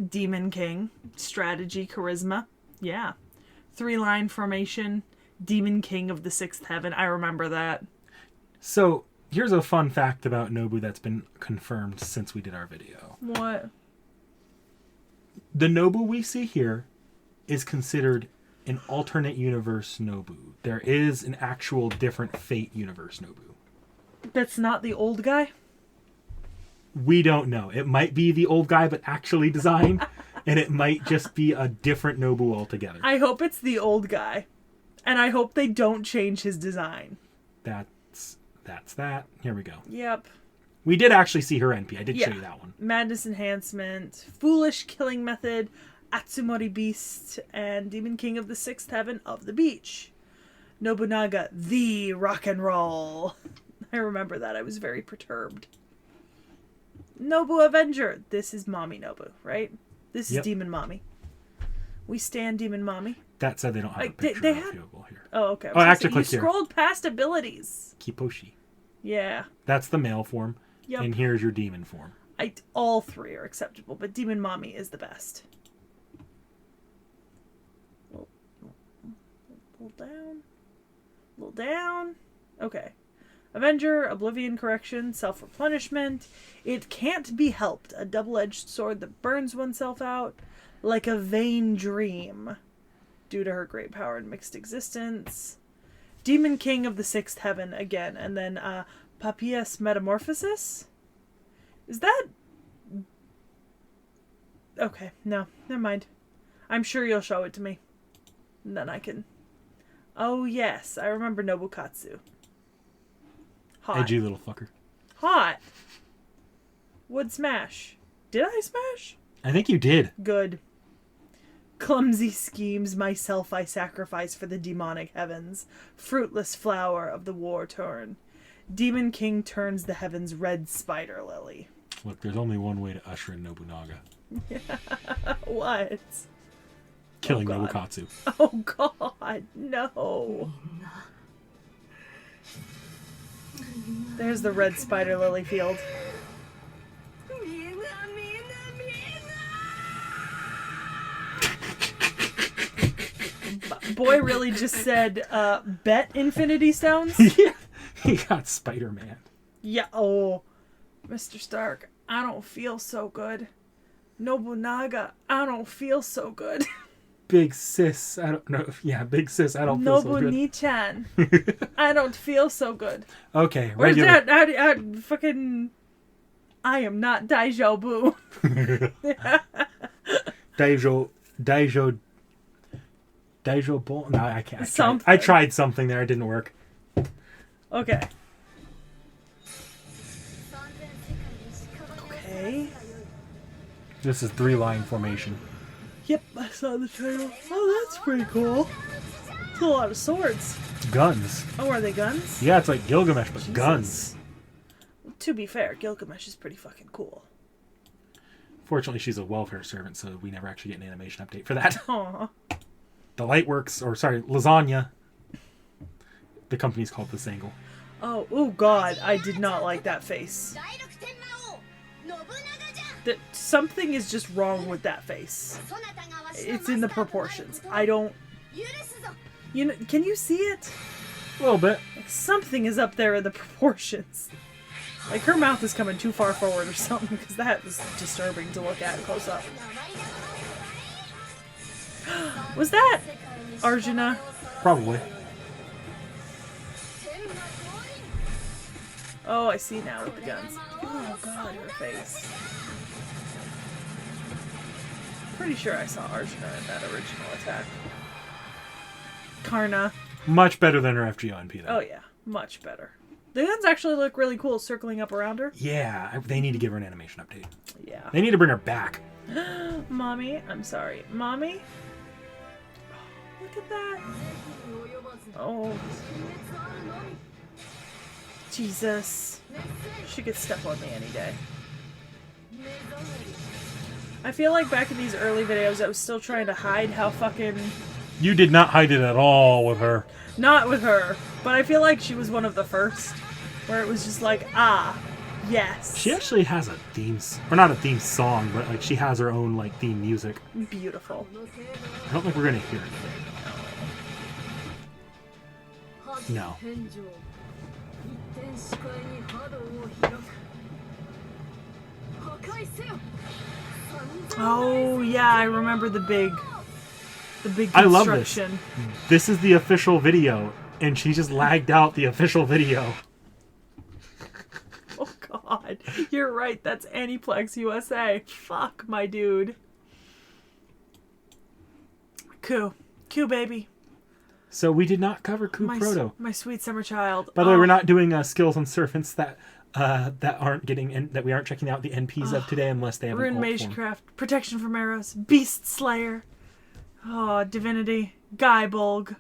Demon King, strategy, charisma. Yeah. 3-line formation, Demon King of the 6th Heaven. I remember that. So, here's a fun fact about Nobu that's been confirmed since we did our video. What? The Nobu we see here is considered an alternate universe Nobu. There is an actual different Fate universe Nobu. That's not the old guy? We don't know. It might be the old guy, but actually designed, and it might just be a different Nobu altogether. I hope it's the old guy. And I hope they don't change his design. That's that. Here we go. Yep. We did actually see her NP. I did show you that one. Madness Enhancement, Foolish Killing Method, Atsumori Beast, and Demon King of the 6th Heaven of the Beach. Nobunaga, the rock and roll. I remember that. I was very perturbed. Nobu Avenger. This is Mommy Nobu, right? This is Demon Mommy. We stand Demon Mommy. That said, they don't have a picture they of had... Hyogo here. Oh, okay. Oh, I actually you clicked here. scrolled past abilities. Kiposhi. Yeah. That's the male form. Yep. And here's your demon form. All 3 are acceptable, but Demon Mommy is the best. Little down. Little down. Okay. Avenger, Oblivion Correction, Self-Replenishment. It can't be helped. A double-edged sword that burns oneself out like a vain dream due to her great power and mixed existence. Demon King of the 6th Heaven again. And then Papias Metamorphosis? Is that... Okay, no. Never mind. I'm sure you'll show it to me. And then I can... Oh, yes. I remember Nobukatsu. Hot. Edgy little fucker. Hot. Would smash. Did I smash? I think you did. Good. Clumsy schemes myself I sacrifice for the demonic heavens. Fruitless flower of the war-torn. Demon King turns the heavens red spider lily. Look, there's only one way to usher in Nobunaga. What? Killing Nobukatsu. Oh God, no. There's the red spider lily field. Boy really just said, bet Infinity Stones? Yeah, he got Spider-Man. Yeah, oh. Mr. Stark, I don't feel so good. Nobunaga, I don't feel so good. Big sis, I don't know. Yeah, big sis, I don't feel so good. Nobu-ni-chan, I don't feel so good. Okay, Where's regular. that? Fucking... I am not Daijobu. Daijo Bull? No, I can't. Something. I tried something there. It didn't work. Okay. Okay. This is 3-line formation. Yep, I saw the title. Oh, that's pretty cool. It's a lot of swords. Guns. Oh, are they guns? Yeah, it's like Gilgamesh, but Jesus. guns. To be fair, Gilgamesh is pretty fucking cool. Fortunately, she's a welfare servant, so we never actually get an animation update for that. Aw. The Lightworks, or sorry, Lasagna. The company's called this angle. Oh God, I did not like that face. Something is just wrong with that face. It's in the proportions. I don't... You know, can you see it? A little bit. Like something is up there in the proportions. Like her mouth is coming too far forward or something, because that was disturbing to look at close up. Was that Arjuna? Probably. Oh, I see now with the guns. Oh God, her face. Pretty sure I saw Arjuna in that original attack. Karna. Much better than her FGO-NP, though. Oh yeah, much better. The guns actually look really cool circling up around her. Yeah, they need to give her an animation update. Yeah. They need to bring her back. Mommy, I'm sorry. Mommy? Oh, look at that. Oh. Jesus. She could step on me any day. I feel like back in these early videos I was still trying to hide how fucking You did not hide it at all with her. Not with her, but I feel like she was one of the first, where it was just like, yes. She actually has a theme, or not a theme song, but like she has her own like theme music. Beautiful. I don't think we're gonna hear it today. No. Oh yeah, I remember the big construction. I love this. This is the official video, and she just lagged out the official video. Oh god, you're right. That's Aniplex USA. Fuck my dude. Coup, baby. So we did not cover Coup Proto. My sweet summer child. By the way, we're not doing skills on servants that aren't getting that we aren't checking out the NPs of today unless they have Rune an alt Magecraft, Protection from Arrows, Beast Slayer, Divinity, Guybulg.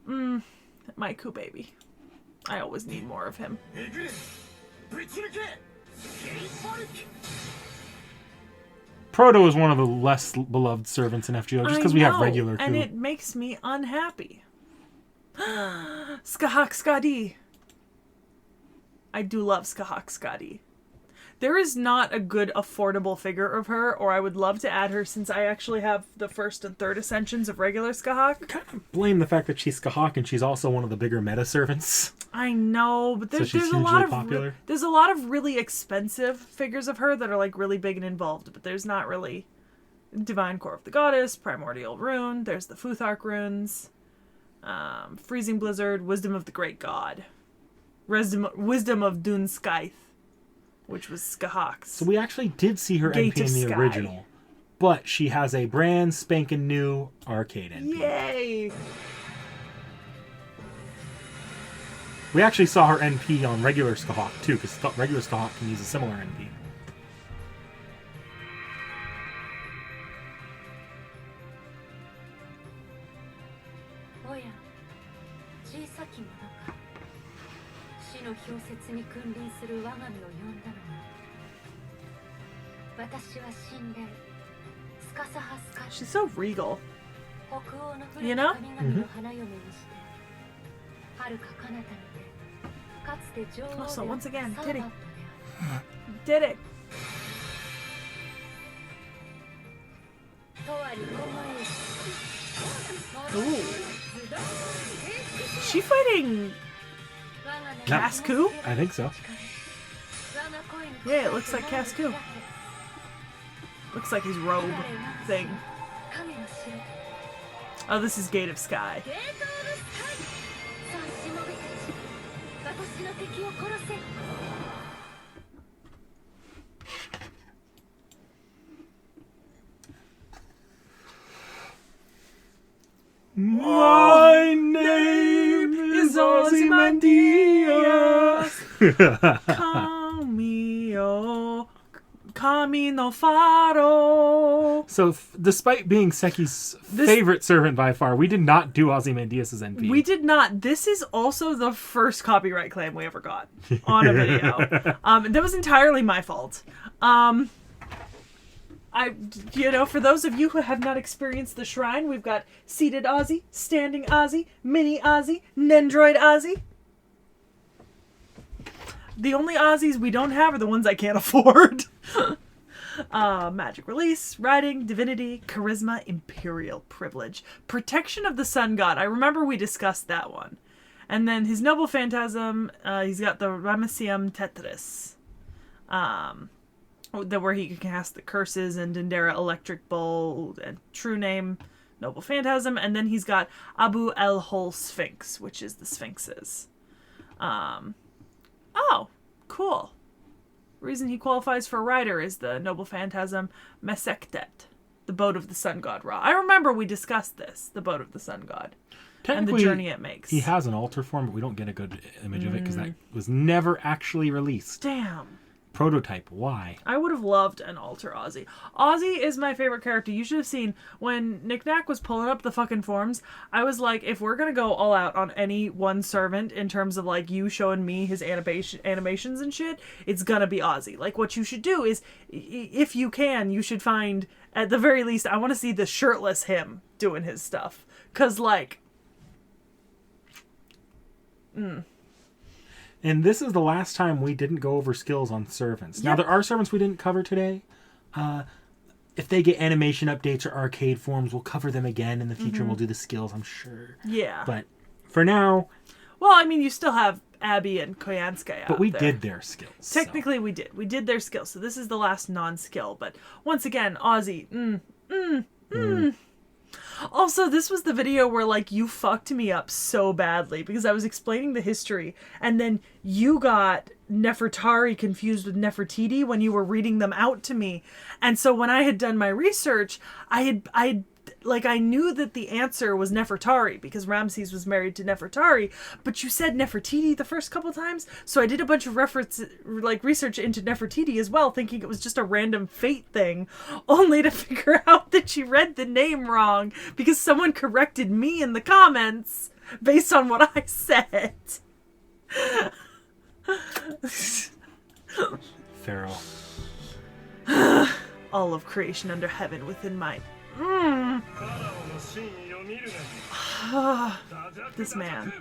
My Coup baby. I always need more of him. Proto is one of the less beloved servants in FGO just because we have regular Coup. And it makes me unhappy. Scathach Scathach-Skadi. I do love Scathach Scathach-Skadi. There is not a good affordable figure of her, or I would love to add her since I actually have the first and third ascensions of regular Scathach. Kind of blame the fact that she's Scathach and she's also one of the bigger meta servants. I know, but there's a lot of really expensive figures of her that are like really big and involved, but there's not really Divine Core of the Goddess, Primordial Rune, there's the Futhark runes, Freezing Blizzard, Wisdom of the Great God, Wisdom of Dun Scythe, which was Scathach's. So we actually did see her NP in the original, but she has a brand spanking new arcade NP. Yay! We actually saw her NP on regular Scathach too, because regular Scathach can use a similar NP. She's so regal. You know? Also, once again, Titty. Did it. Ooh. Is she fighting Casku? I think so. Yeah, it looks like Casku. Looks like his robe thing. Oh, this is Gate of Sky. My name is Ozymandias. Camino Faro. So, despite being Sekhie's favorite servant by far, we did not do Ozymandias' NP. We did not. This is also the first copyright claim we ever got on a video. That was entirely my fault. For those of you who have not experienced the shrine, we've got seated Ozzy, standing Ozzy, mini Ozzy, Nendroid Ozzy. The only Ozzies we don't have are the ones I can't afford. Magic Release, Riding, Divinity, Charisma, Imperial Privilege, Protection of the Sun God. I remember we discussed that one. And then his Noble Phantasm, he's got the Ramessium Tetris. Where he can cast the Curses and Dendera Electric Bull and True Name, Noble Phantasm. And then he's got Abu El Hol Sphinx, which is the Sphinxes. Oh, cool. Reason he qualifies for Rider is the Noble Phantasm Mesektet, the Boat of the Sun God Ra. I remember we discussed this, the Boat of the Sun God, and the journey it makes. He has an altar form, but we don't get a good image of it because that was never actually released. Damn. Prototype. Why? I would have loved an alter Ozzy. Ozzy is my favorite character. You should have seen when Knick Knack was pulling up the fucking forms. I was like, if we're gonna go all out on any one servant in terms of like you showing me his animations and shit, it's gonna be Ozzy. Like what you should do is, if you can, you should find at the very least. I want to see the shirtless him doing his stuff, cause like. And this is the last time we didn't go over skills on servants. Now, there are servants we didn't cover today. If they get animation updates or arcade forms, we'll cover them again in the future and we'll do the skills, I'm sure. Yeah. But for now... Well, I mean, you still have Abby and Koyanskaya But we did their skills. Technically, we did. We did their skills. So this is the last non-skill. But once again, Ozzy. Also, this was the video where, like, you fucked me up so badly because I was explaining the history and then you got Nefertari confused with Nefertiti when you were reading them out to me. And so when I had done my research, I knew that the answer was Nefertari because Ramses was married to Nefertari, but you said Nefertiti the first couple times, so I did a bunch of research into Nefertiti as well, thinking it was just a random fate thing, only to figure out that you read the name wrong because someone corrected me in the comments based on what I said. Pharaoh. All of creation under heaven within my... This man.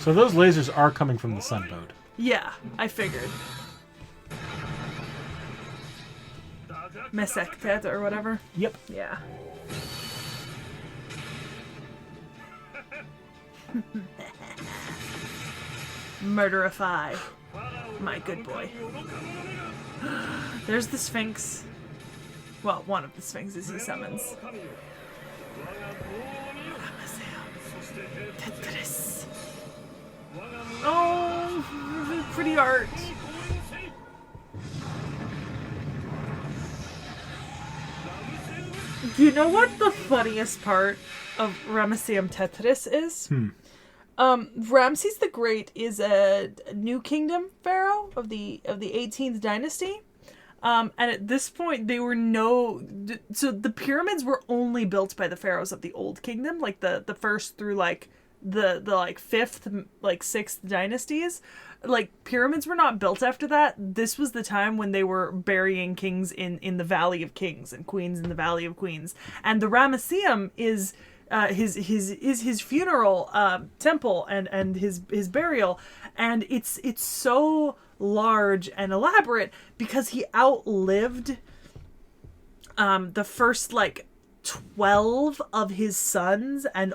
So those lasers are coming from the sunboat. Yeah, I figured. Mesektet or whatever. Yep. Yeah. Murderify. My good boy. There's the Sphinx. Well, one of the Sphinxes he summons. Tetris. Oh, pretty art. You know what the funniest part of Ramesseum Tetris is? Ramses the Great is a New Kingdom pharaoh of the 18th dynasty. And at this point, they were so the pyramids were only built by the pharaohs of the Old Kingdom, like the first through like the like 5th, like 6th dynasties. Like pyramids were not built after that. This was the time when they were burying kings in the Valley of Kings and queens in the Valley of Queens. And the Ramesseum is his funeral temple and his burial, and it's so large and elaborate because he outlived the first like 12 of his sons and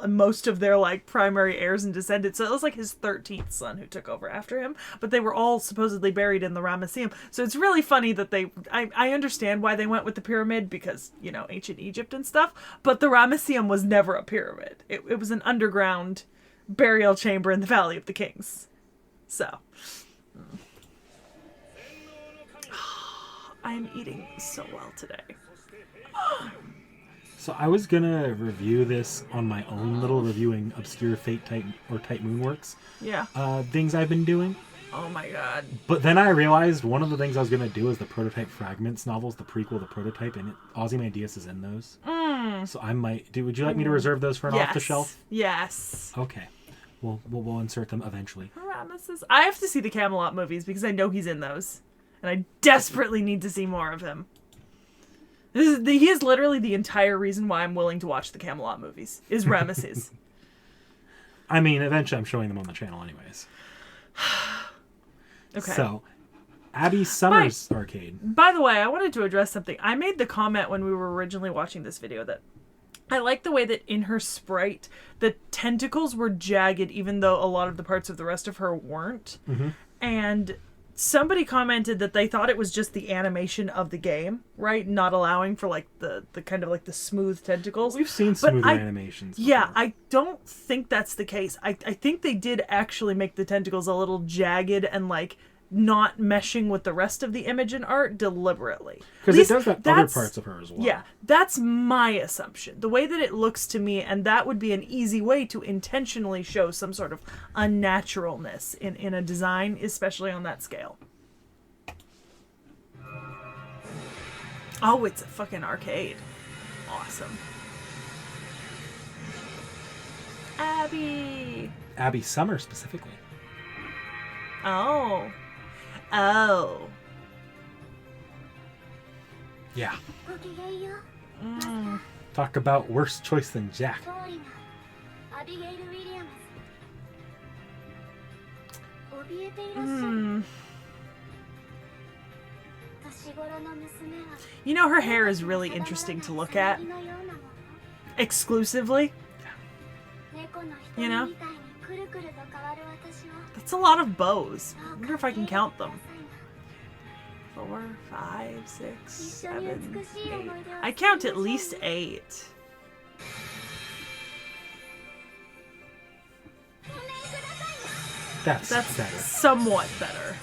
most of their like primary heirs and descendants. So it was like his 13th son who took over after him, but they were all supposedly buried in the Ramesseum. So it's really funny that I understand why they went with the pyramid because, you know, ancient Egypt and stuff, but the Ramesseum was never a pyramid. It was an underground burial chamber in the Valley of the Kings. So I'm eating so well today. So I was gonna review this on my own little reviewing obscure fate type or type moonworks. Yeah. Things I've been doing. Oh my god. But then I realized one of the things I was gonna do is the Prototype Fragments novels, the prequel, the Prototype, and Ozymandias is in those. So I might do. Would you like me to reserve those for an off the shelf? Yes. Okay. We'll insert them eventually. Ramesses. I have to see the Camelot movies because I know he's in those, and I desperately need to see more of him. He is literally the entire reason why I'm willing to watch the Camelot movies, is Ramesses. I mean, eventually I'm showing them on the channel anyways. Okay. So, Abby Summers Arcade. By the way, I wanted to address something. I made the comment when we were originally watching this video that I like the way that in her sprite, the tentacles were jagged even though a lot of the parts of the rest of her weren't. And somebody commented that they thought it was just the animation of the game, right? Not allowing for like the kind of like the smooth tentacles. We've seen smoother animations before. Yeah, I don't think that's the case. I think they did actually make the tentacles a little jagged and like not meshing with the rest of the image and art deliberately. Because it does that other parts of her as well. Yeah, that's my assumption. The way that it looks to me, and that would be an easy way to intentionally show some sort of unnaturalness in a design, especially on that scale. Oh, it's a fucking arcade. Awesome. Abby. Abby Summer specifically. Oh. Oh. Yeah. Talk about worse choice than Jack. You know, her hair is really interesting to look at. Exclusively. You know? That's a lot of bows. I wonder if I can count them. 4, 5, 6, 7, 8. I count at least 8. That's better. Somewhat better.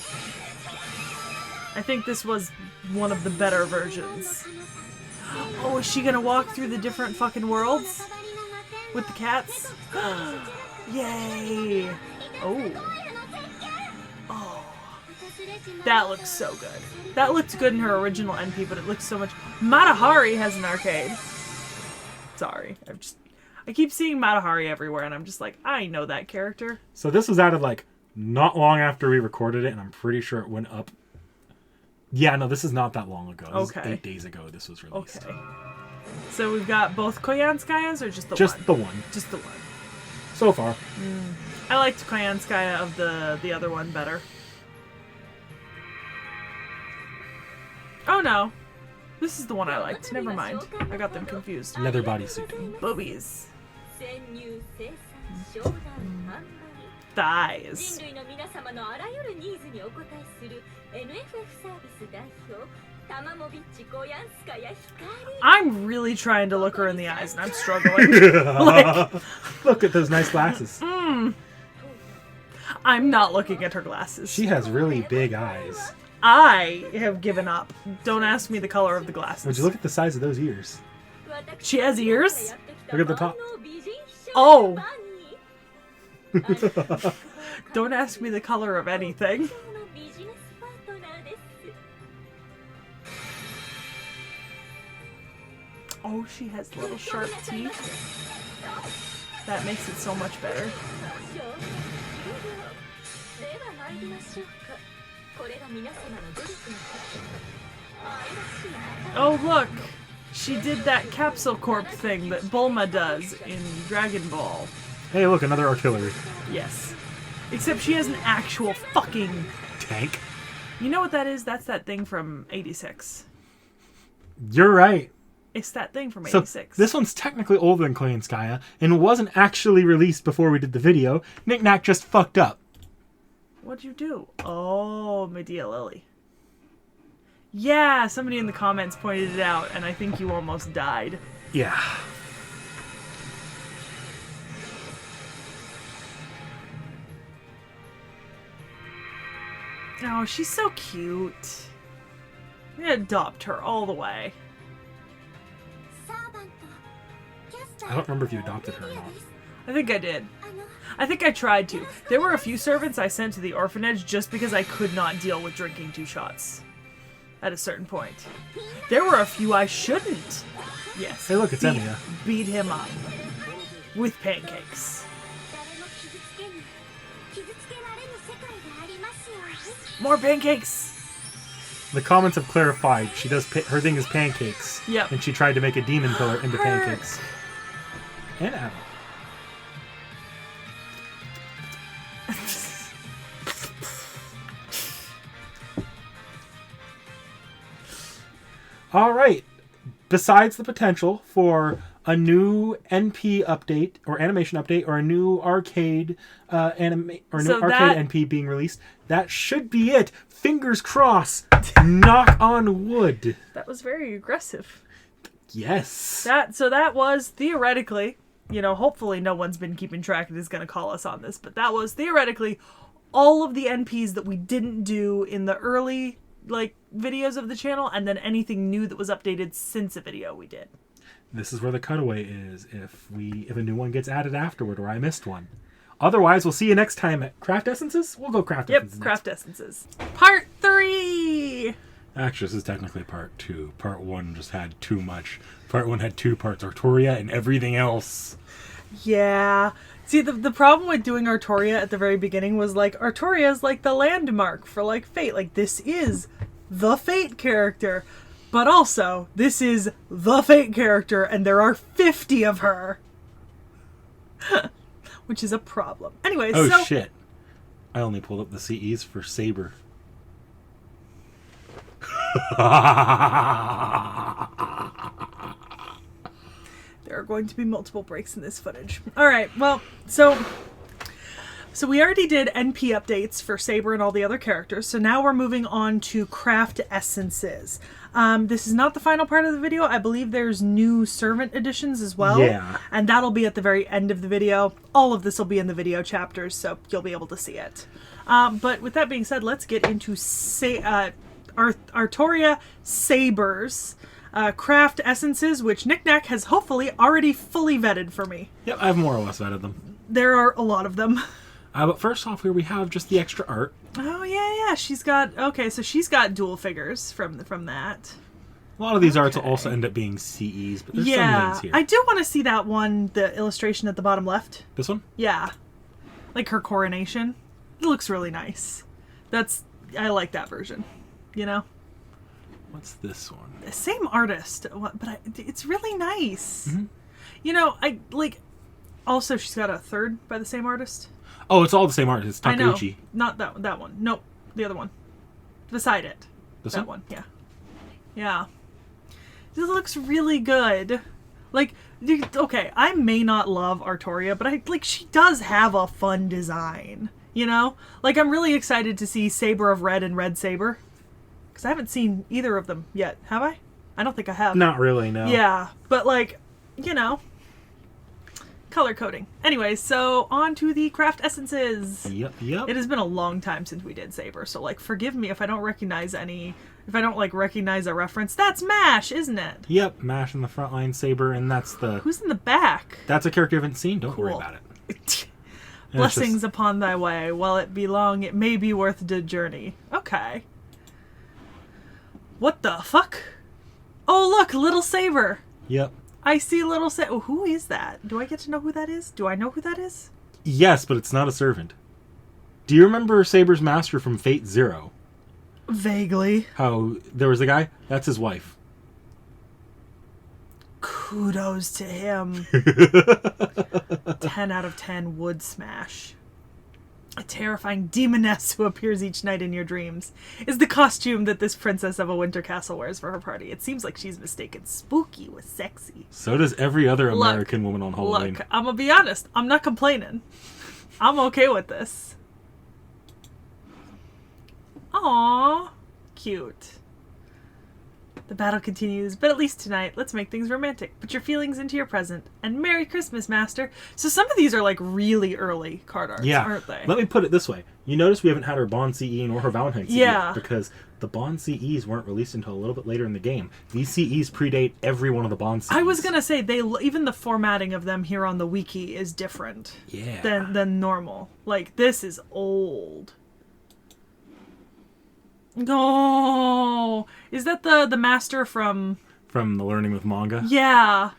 I think this was one of the better versions. Oh, is she gonna walk through the different fucking worlds? With the cats? Yay! Oh. Oh. That looks so good. That looked good in her original NP, but it looks so much... Matahari has an arcade. Sorry. I keep seeing Matahari everywhere, and I'm just like, I know that character. So this was added, like, not long after we recorded it, and I'm pretty sure it went up. Yeah, no, this is not that long ago. This is 8 days ago this was released. Okay. So we've got both Koyanskayas, or just the one? Just the one. Just the one. So far. I liked Koyanskaya of the other one better. Oh no. This is the one I liked. Never mind. I got them confused. Leather bodysuit. Boobies. Thighs. I'm really trying to look her in the eyes and I'm struggling. Look at those nice glasses. I'm not looking at her glasses. She has really big eyes. I have given up. Don't ask me the color of the glasses. Would you look at the size of those ears? She has ears? Look at the top. Oh! Don't ask me the color of anything. Oh, she has little sharp teeth. That makes it so much better. Oh, look! She did that capsule corp thing that Bulma does in Dragon Ball. Hey, look, another artillery. Yes. Except she has an actual fucking... tank? You know what that is? That's that thing from 86. You're right. It's that thing from 86. So, this one's technically older than Koyanskaya, and wasn't actually released before we did the video. Knick Knack just fucked up. What'd you do? Oh, Medea Lily. Yeah, somebody in the comments pointed it out, and I think you almost died. Yeah. Oh, she's so cute. I'm gonna adopt her all the way. I don't remember if you adopted her or not. I think I did. I think I tried to. There were a few servants I sent to the orphanage just because I could not deal with drinking 2 shots. At a certain point. There were a few I shouldn't. Yes. Hey, look, it's Emiya. Beat him up. With pancakes. More pancakes! The comments have clarified. She does. Her thing is pancakes. Yep. And she tried to make a demon pillar into pancakes. And Adam. All right. Besides the potential for a new NP update or animation update or a new arcade NP being released, that should be it. Fingers crossed. Knock on wood. That was very aggressive. Yes. So that was theoretically, hopefully no one's been keeping track and is going to call us on this, but that was theoretically all of the NPs that we didn't do in the early like videos of the channel, and then anything new that was updated since a video we did. This is where the cutaway is if a new one gets added afterward or I missed one. Otherwise, we'll see you next time at Craft Essences. We'll go Craft Essences. Yep, Craft Essences. Part 3! Actually, this is technically part 2. Part 1 just had too much. Part 1 had 2 parts, Artoria and everything else. Yeah. See, the problem with doing Artoria at the very beginning was, like, Artoria is, like, the landmark for, like, Fate. Like, this is the Fate character. But also, this is the Fate character, and there are 50 of her. Which is a problem. Anyway, oh, shit. I only pulled up the CEs for Saber. There are going to be multiple breaks in this footage. Alright, well, so we already did NP updates for Saber and all the other characters, so now we're moving on to Craft Essences. This is not the final part of the video. I believe there's new servant editions as well. Yeah. And that'll be at the very end of the video. All of this will be in the video chapters, so you'll be able to see it. But with that being said, let's get into Artoria Saber's Craft Essences, which Knick-Knack has hopefully already fully vetted for me. Yep, I've more or less vetted them. There are a lot of them. But first off, here we have just the extra art. Oh, yeah. She's got... Okay, so she's got dual figures from that. A lot of these arts will also end up being CEs, but there's some things here. I do want to see that one, the illustration at the bottom left. This one? Yeah. Like her coronation. It looks really nice. I like that version. You know? What's this one? Same artist, but it's really nice. Mm-hmm. You know, also, she's got a third by the same artist. Oh, it's all the same artist. It's Takeuchi. Not that one. Nope. The other one. Beside it. This one? Yeah. Yeah. This looks really good. Like, okay, I may not love Artoria, but she does have a fun design. You know? Like, I'm really excited to see Saber of Red and Red Saber. Because I haven't seen either of them yet, have I? I don't think I have. Not really, no. Yeah, but like, you know, color coding. Anyway, so on to the Craft Essences. Yep. It has been a long time since we did Saber, so like, forgive me if I don't recognize recognize a reference. That's MASH, isn't it? Yep, MASH in the front line, Saber, and that's the... Who's in the back? That's a character you haven't seen. Don't Cool. worry about it. Blessings upon thy way. While it be long, it may be worth the journey. Okay. What the fuck? Oh, look, Little Saber. Yep. I see Little Saber. Oh, who is that? Do I get to know who that is? Do I know who that is? Yes, but it's not a servant. Do you remember Saber's master from Fate Zero? Vaguely. How there was a guy? That's his wife. Kudos to him. 10 out of 10 would smash. A terrifying demoness who appears each night in your dreams is the costume that this princess of a winter castle wears for her party. It seems like she's mistaken spooky with sexy. So does every other American woman on Halloween. Look, I'm gonna be honest. I'm not complaining. I'm okay with this. Aww. Cute. The battle continues, but at least tonight, let's make things romantic. Put your feelings into your present. And Merry Christmas, Master. So some of these are like really early card arts, aren't they? Let me put it this way. You notice we haven't had her Bond CE nor her Valentine CE yet, because the Bond CEs weren't released until a little bit later in the game. These CEs predate every one of the Bond CEs. I was going to say, even the formatting of them here on the wiki is different than normal. Like, this is old. Oh, is that the master from the Learning with Manga? Yeah,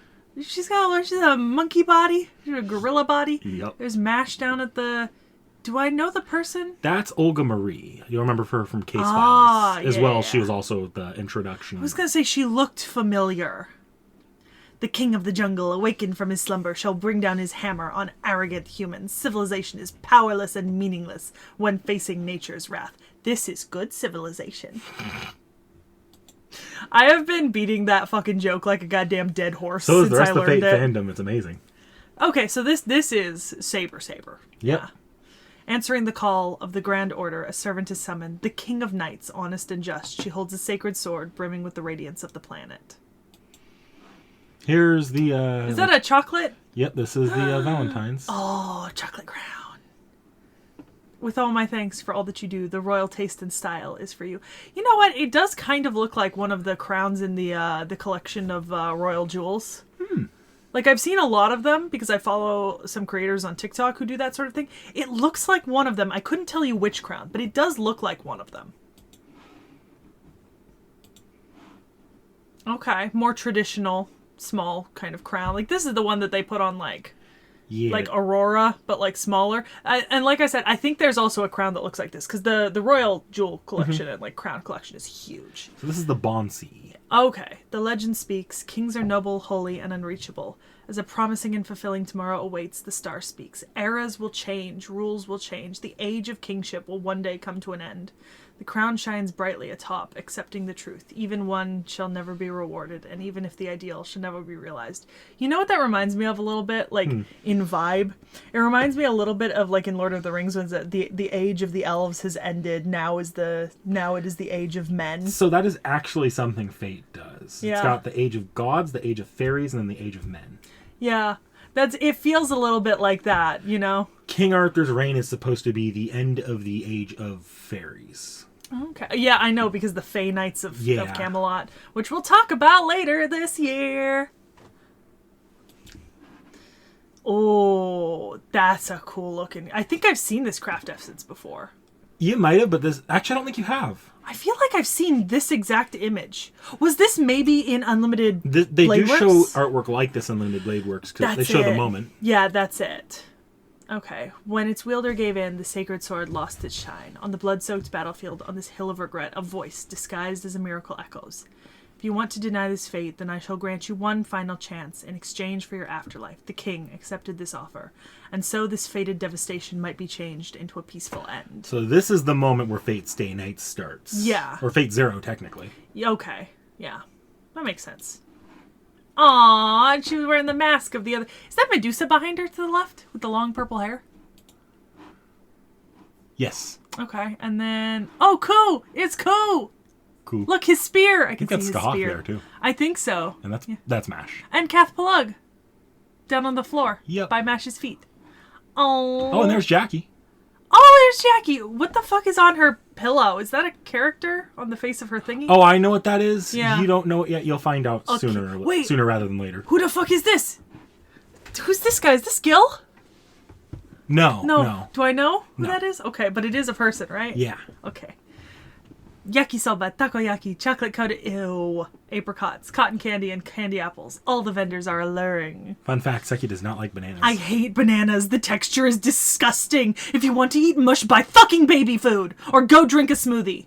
she's a monkey body, she's a gorilla body. Yep. There's MASH down at the. Do I know the person? That's Olga Marie. You'll remember her from Case Files as well. Yeah. She was also the introduction. I was gonna say she looked familiar. The king of the jungle, awakened from his slumber, shall bring down his hammer on arrogant humans. Civilization is powerless and meaningless when facing nature's wrath. This is good civilization. I have been beating that fucking joke like a goddamn dead horse so is since the rest I of the learned Fate it. fandom. It's amazing. Okay, so this is Saber. Yep. Yeah. Answering the call of the Grand Order, a servant is summoned. The King of Knights, honest and just. She holds a sacred sword, brimming with the radiance of the planet. Here's the... Is that a chocolate? Yep, this is the Valentine's. Oh, chocolate crown. With all my thanks for all that you do, the royal taste and style is for you. You know what? It does kind of look like one of the crowns in the collection of royal jewels. Like, I've seen a lot of them because I follow some creators on TikTok who do that sort of thing. It looks like one of them. I couldn't tell you which crown, but it does look like one of them. Okay, more traditional, small kind of crown. Like, this is the one that they put on, like Aurora, but, like, smaller. And like I said, I think there's also a crown that looks like this, because the royal jewel collection and, like, crown collection is huge. So this is the Bond CE. Okay. The legend speaks, kings are noble, holy, and unreachable. As a promising and fulfilling tomorrow awaits, the star speaks. Eras will change, rules will change. The age of kingship will one day come to an end. The crown shines brightly atop, accepting the truth. Even one shall never be rewarded, and even if the ideal shall never be realized. You know what that reminds me of a little bit? Like, in vibe? It reminds me a little bit of, like, in Lord of the Rings, when the age of the elves has ended. Now it is the age of men. So that is actually something Fate does. Yeah. It's got the age of gods, the age of fairies, and then the age of men. Yeah. It feels a little bit like that, you know? King Arthur's reign is supposed to be the end of the age of fairies. Okay. Yeah, I know, because the Fey Knights of Camelot, which we'll talk about later this year. Oh, that's a cool looking. I think I've seen this craft essence before. You might have, but this actually I don't think you have. I feel like I've seen this exact image. Was this maybe in Unlimited They Blade do Works? show artwork like this in Unlimited Blade Works, because they show the moment. Yeah, that's it. Okay. When its wielder gave in, the sacred sword lost its shine. On the blood-soaked battlefield, on this hill of regret, a voice, disguised as a miracle, echoes. If you want to deny this fate, then I shall grant you one final chance in exchange for your afterlife. The king accepted this offer, and so this fated devastation might be changed into a peaceful end. So this is the moment where Fate Stay Night starts. Yeah. Or Fate Zero, technically. Okay. Yeah. That makes sense. Aww, and she was wearing the mask of the other... Is that Medusa behind her to the left? With the long purple hair? Yes. Okay, and then... Oh, Ku! It's Ku! Cool. Look, his spear! I can see that's his Scathach spear. there, too. I think so. And that's Mash. And Kath Palug. Down on the floor. Yep. By Mash's feet. Oh. Oh, and there's Jackie. Oh, there's Jackie! What the fuck is on her pillow? Is that a character on the face of her thingy? Oh, I know what that is. Yeah. You don't know it yet. You'll find out Okay. sooner rather than later. Who the fuck is this? Who's this guy? Is this Gil? No. Do I know who No. that is? Okay, but it is a person, right? Yeah. Okay. Yakisoba, takoyaki, chocolate coated, ew, apricots, cotton candy, and candy apples. All the vendors are alluring. Fun fact, Sekhie does not like bananas. I hate bananas. The texture is disgusting. If you want to eat mush, buy fucking baby food. Or go drink a smoothie.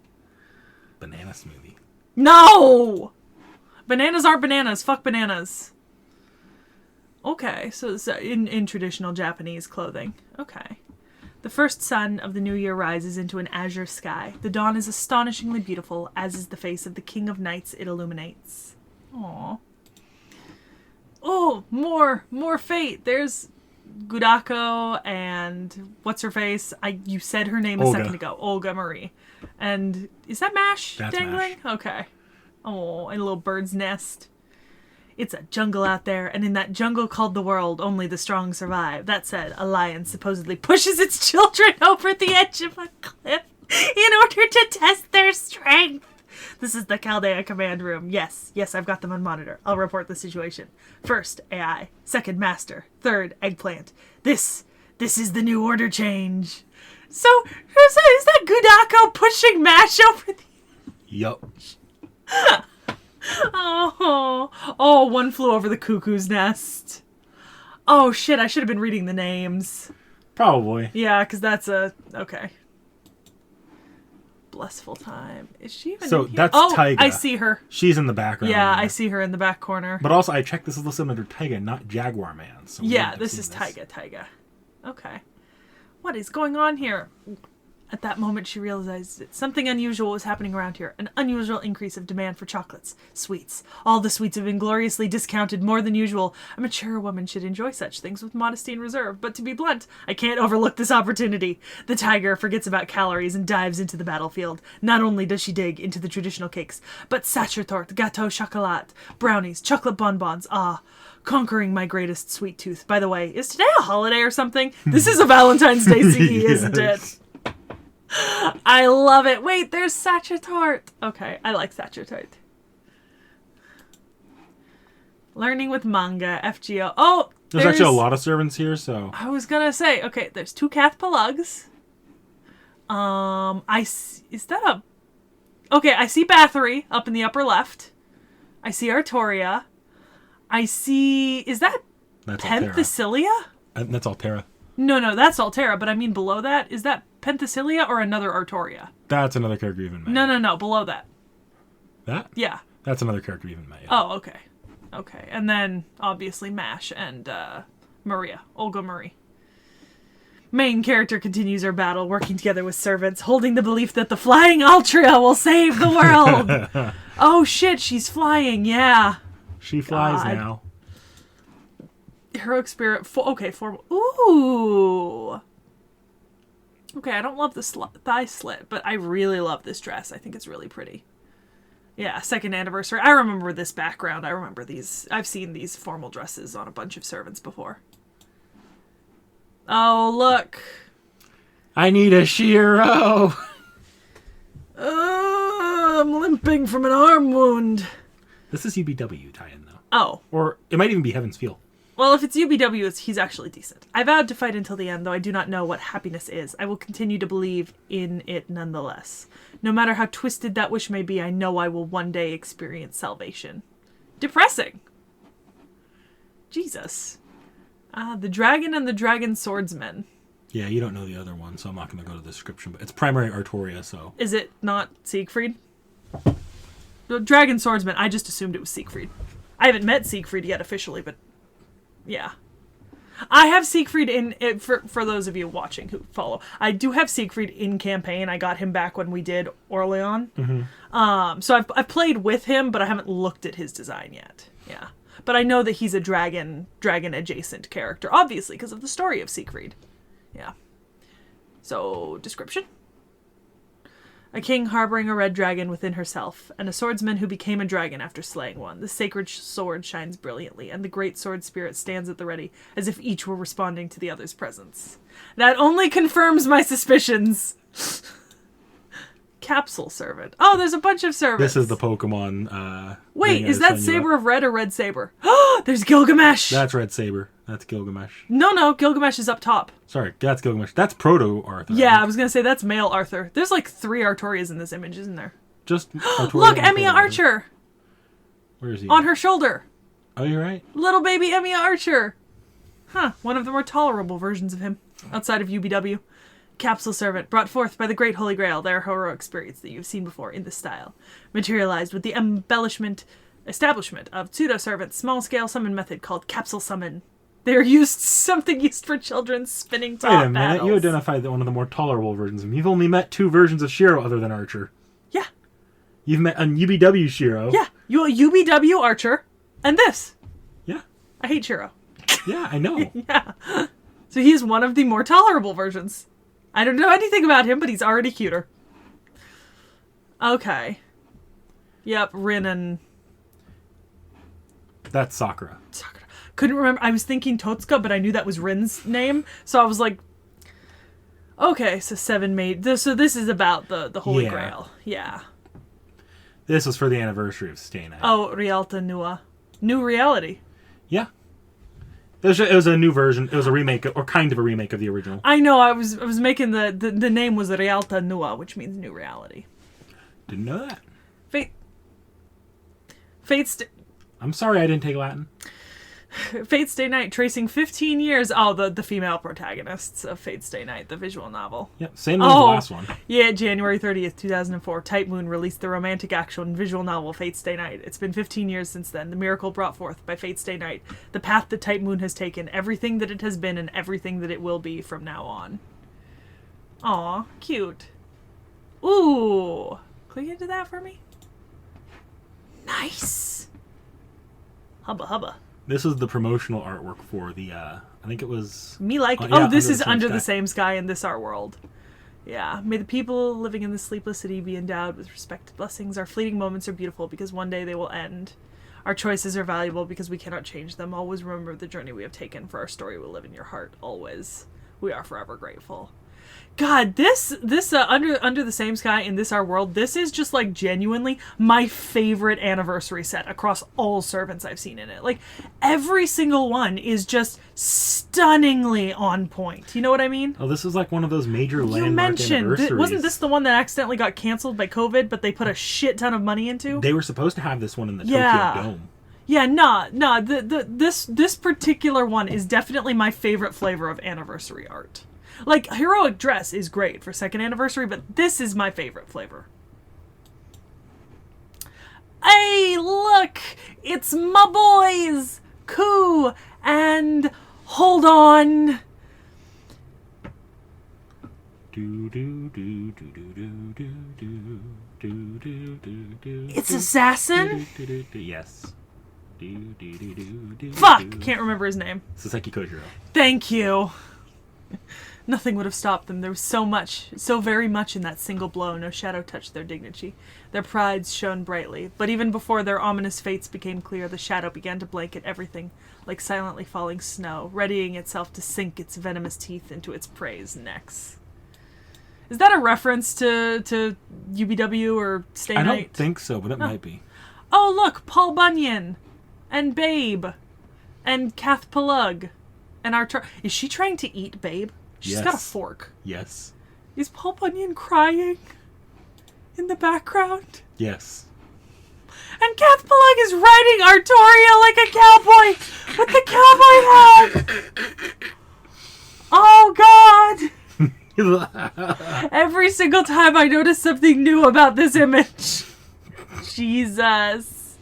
Banana smoothie. No! Bananas are bananas. Fuck bananas. Okay, so it's in traditional Japanese clothing. Okay. The first sun of the new year rises into an azure sky. The dawn is astonishingly beautiful, as is the face of the king of nights it illuminates. Aww. Oh, more fate. There's Gudako and what's her face? You said her name a second ago. Olga Marie. And is that Mash That's dangling? Mash. Okay. Oh, and a little bird's nest. It's a jungle out there, and in that jungle called the world, only the strong survive. That said, a lion supposedly pushes its children over the edge of a cliff in order to test their strength. This is the Chaldea command room. Yes, I've got them on monitor. I'll report the situation. First, AI. Second, Master. Third, Eggplant. This is the new order change. So, is that Gudako pushing Mash over the... Yup. Oh, one flew over the cuckoo's nest. Oh shit, I should have been reading the names. Probably. Yeah, because that's okay. Blissful time. Is she even So in here? that's Oh, Taiga. I see her. She's in the background. Yeah, there. I see her in the back corner. But also, I checked this is listed under Taiga, not Jaguar Man. So we Yeah, wouldn't have this seen is Taiga. Okay. What is going on here? At that moment, she realized that something unusual was happening around here. An unusual increase of demand for chocolates, sweets. All the sweets have been gloriously discounted more than usual. A mature woman should enjoy such things with modesty and reserve. But to be blunt, I can't overlook this opportunity. The tiger forgets about calories and dives into the battlefield. Not only does she dig into the traditional cakes, but sachertorte, gâteau chocolat, brownies, chocolate bonbons. Ah, conquering my greatest sweet tooth. By the way, is today a holiday or something? This is a Valentine's Day CE, isn't it? I love it. Wait, there's Sachertort. Okay, I like Sachertort. Learning with manga, FGO. Oh, there's actually a lot of servants here, so. I was gonna say, okay, there's 2 Cathpalugs. Is that a... Okay, I see Bathory up in the upper left. I see Artoria. I see... Is that Penthesilea? That's Altera. No, that's Altera, but I mean below that. Is that Penthesilea or another Artoria? That's another character you haven't met. No, below that. That? Yeah. That's another character you haven't met yet. Oh, okay. Okay, and then obviously Mash and Maria, Olga Marie. Main character continues her battle, working together with servants, holding the belief that the flying Altria will save the world. Oh shit, she's flying, yeah. She flies now. Heroic spirit, formal. Ooh. Okay, I don't love the thigh slit, but I really love this dress. I think it's really pretty. Yeah, 2nd anniversary. I remember this background. I remember these. I've seen these formal dresses on a bunch of servants before. Oh, look. I need a Shiro. I'm limping from an arm wound. This is UBW tie-in, though. Oh. Or it might even be Heaven's Feel. Well, if it's UBW, he's actually decent. I vowed to fight until the end, though I do not know what happiness is. I will continue to believe in it nonetheless. No matter how twisted that wish may be, I know I will one day experience salvation. Depressing. Jesus. The Dragon and the Dragon Swordsman. Yeah, you don't know the other one, so I'm not going to go to the description, but it's primary Artoria, so... Is it not Siegfried? The Dragon Swordsman, I just assumed it was Siegfried. I haven't met Siegfried yet officially, but... Yeah. I have Siegfried in... For those of you watching who follow, I do have Siegfried in campaign. I got him back when we did Orleans. Mm-hmm. So I've played with him, but I haven't looked at his design yet. Yeah. But I know that he's a dragon-adjacent character, obviously, because of the story of Siegfried. Yeah. So, description? A king harboring a red dragon within herself, and a swordsman who became a dragon after slaying one. The sacred sword shines brilliantly, and the great sword spirit stands at the ready, as if each were responding to the other's presence. That only confirms my suspicions! Capsule servant. Oh, there's a bunch of servants. This is the Pokemon. Wait, is that Saber of Red or Red Saber? Oh, there's Gilgamesh! That's Red Saber. That's Gilgamesh. No, Gilgamesh is up top. Sorry, that's Gilgamesh. That's Proto Arthur. Yeah, I was gonna say that's male Arthur. There's like 3 Artorias in this image, isn't there? Just Artoria. Look, Emiya Archer! Where is he? On her shoulder. Oh, you're right. Little baby Emiya Archer. Huh, one of the more tolerable versions of him, outside of UBW. Capsule servant, brought forth by the great Holy Grail, their heroic spirits that you've seen before in this style. Materialized with the establishment of pseudo-servant small-scale summon method called capsule summon. They're something used for children's spinning top battles. Wait a minute, battles. you identified one of the more tolerable versions of him. You've only met 2 versions of Shiro other than Archer. Yeah. You've met an UBW Shiro. Yeah, UBW Archer, and this. Yeah. I hate Shiro. Yeah, I know. Yeah. So he is one of the more tolerable versions. I don't know anything about him, but he's already cuter. Okay. Yep, Rin and... That's Sakura. Couldn't remember. I was thinking Totsuka, but I knew that was Rin's name. So I was like... Okay, so 7 made... So this is about the Holy Grail. Yeah. This was for the anniversary of Stay Night. Oh, Rialta Nua. New Reality. Yeah. It was a new version. It was a remake, or kind of a remake of the original. I know. I was making the name was Rialta Nua, which means New Reality. Didn't know that. I'm sorry, I didn't take Latin. Fate Stay Night, tracing 15 years. Oh, the female protagonists of Fate Stay Night, the visual novel. Yep, same as the last one. Yeah, January 30th, 2004, Type Moon released the romantic action visual novel Fate Stay Night. It's been 15 years since then. The miracle brought forth by Fate Stay Night. The path that Type Moon has taken, everything that it has been, and everything that it will be from now on. Aw, cute. Ooh. Click into that for me. Nice. Hubba. This is the promotional artwork for the, I think it was... Me like... this is Under the Same Sky in this our world. Yeah. May the people living in this sleepless city be endowed with respect and blessings. Our fleeting moments are beautiful because one day they will end. Our choices are valuable because we cannot change them. Always remember the journey we have taken, for our story will live in your heart. Always. We are forever grateful. God, this under the same sky in this our world. This is just like genuinely my favorite anniversary set across all servants I've seen in it. Like every single one is just stunningly on point. You know what I mean? Oh, this was like one of those major landmark You mentioned anniversaries. wasn't this the one that accidentally got canceled by COVID, but they put a shit ton of money into? They were supposed to have this one in the Yeah. Tokyo Dome. Yeah, nah. This particular one is definitely my favorite flavor of anniversary art. Like, Heroic Dress is great for second anniversary, but this is my favorite flavor. Hey, look! It's my boys! Ku and... Hold on! It's Assassin? Yes. Fuck! Can't remember his name. Saseki Kojiro. Thank you. Nothing would have stopped them. There was so very much in that single blow. No shadow touched their dignity. Their prides shone brightly. But even before their ominous fates became clear, the shadow began to blanket everything, like silently falling snow, readying itself to sink its venomous teeth into its prey's necks. Is that a reference to UBW or Stay Night? I don't think so, but it might be. Oh, look! Paul Bunyan! And Babe! And Kath Palug! And Artoria. Is she trying to eat Babe? She's got a fork. Yes. Is Paul Bunyan crying in the background? Yes. And Kath Palug is riding Artoria like a cowboy with the cowboy hat. Oh, God. Every single time I notice something new about this image. Jesus.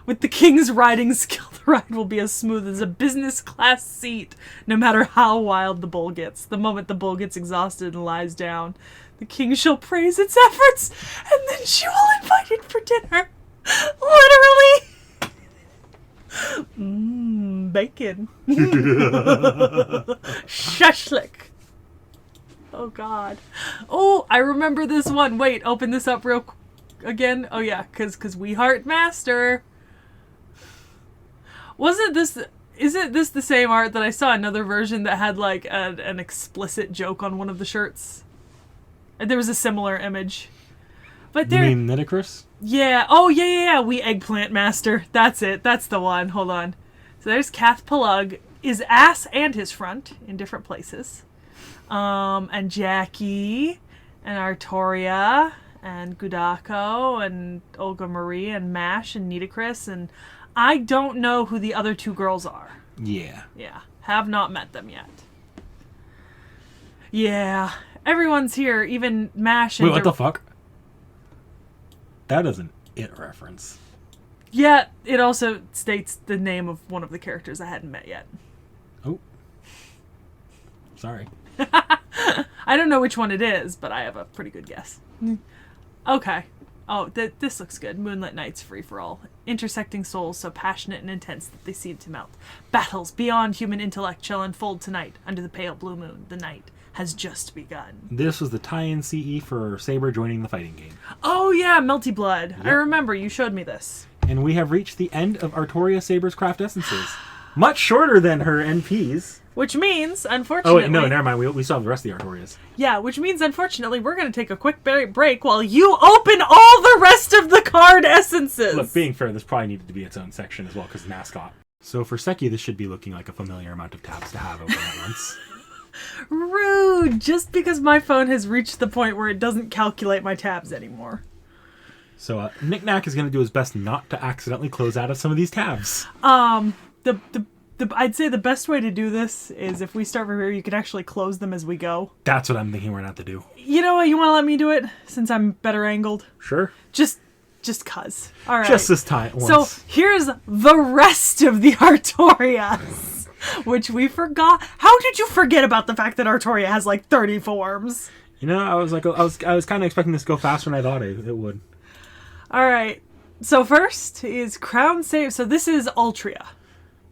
With the king's riding skill, the ride will be as smooth as a business class seat, no matter how wild the bull gets. The moment the bull gets exhausted and lies down, the king shall praise its efforts, and then she will invite it for dinner. Literally. Bacon. Shashlik. Oh, God. Oh, I remember this one. Wait, open this up real quick. Again? Oh, yeah, because we heart master. Isn't this the same art that I saw another version that had like an explicit joke on one of the shirts? And there was a similar image. But You mean Nitocris? Yeah. Oh, yeah. We eggplant master. That's it. That's the one. Hold on. So there's Kath Palug, his ass and his front in different places. And Jackie and Artoria and Gudako and Olga Marie and Mash and Nitocris, and I don't know who the other two girls are. Yeah. Yeah. Have not met them yet. Yeah. Everyone's here, even Mash and... Wait, what the fuck? That is an It reference. Yeah, it also states the name of one of the characters I hadn't met yet. Oh. Sorry. I don't know which one it is, but I have a pretty good guess. Okay. Oh, this looks good. Moonlit nights, free for all. Intersecting souls so passionate and intense that they seem to melt. Battles beyond human intellect shall unfold tonight under the pale blue moon. The night has just begun. This was the tie-in CE for Saber joining the fighting game. Oh yeah, Melty Blood. Yep. I remember, you showed me this. And we have reached the end of Artoria Saber's craft essences. Much shorter than her NPs. Which means, unfortunately... Oh, wait, no, never mind. We still have the rest of the Artorias. Yeah, which means, unfortunately, we're going to take a quick break while you open all the rest of the card essences. Look, being fair, this probably needed to be its own section as well, because mascot. So for Sekhie, this should be looking like a familiar amount of tabs to have open at once. Rude! Just because my phone has reached the point where it doesn't calculate my tabs anymore. So Knick-Knack is going to do his best not to accidentally close out of some of these tabs. I'd say the best way to do this is if we start from here, you can actually close them as we go. That's what I'm thinking we're going to have to do. You know what? You want to let me do it since I'm better angled? Sure. Just cuz. All right. Just this time once. So here's the rest of the Artorias, which we forgot. How did you forget about the fact that Artoria has like 30 forms? You know, I was kind of expecting this to go faster than I thought it would. All right. So first is Crown Save. So this is Altria.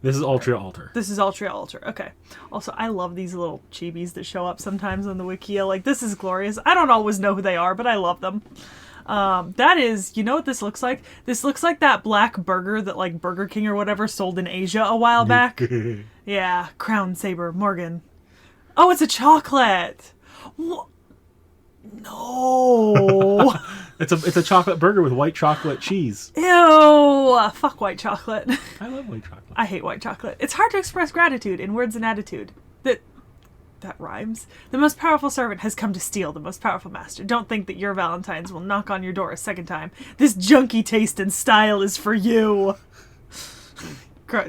This is Altria Alter. This is Altria Alter. Okay. Also, I love these little chibis that show up sometimes on the Wikia. Like, this is glorious. I don't always know who they are, but I love them. That is, you know what this looks like? This looks like that black burger that, like, Burger King or whatever sold in Asia a while back. Yeah. Crown Saber Morgan. Oh, it's a chocolate. No. It's a chocolate burger with white chocolate cheese. Ew. Fuck white chocolate. I love white chocolate. I hate white chocolate. It's hard to express gratitude in words and attitude. That rhymes. The most powerful servant has come to steal the most powerful master. Don't think that your Valentines will knock on your door a second time. This junky taste and style is for you.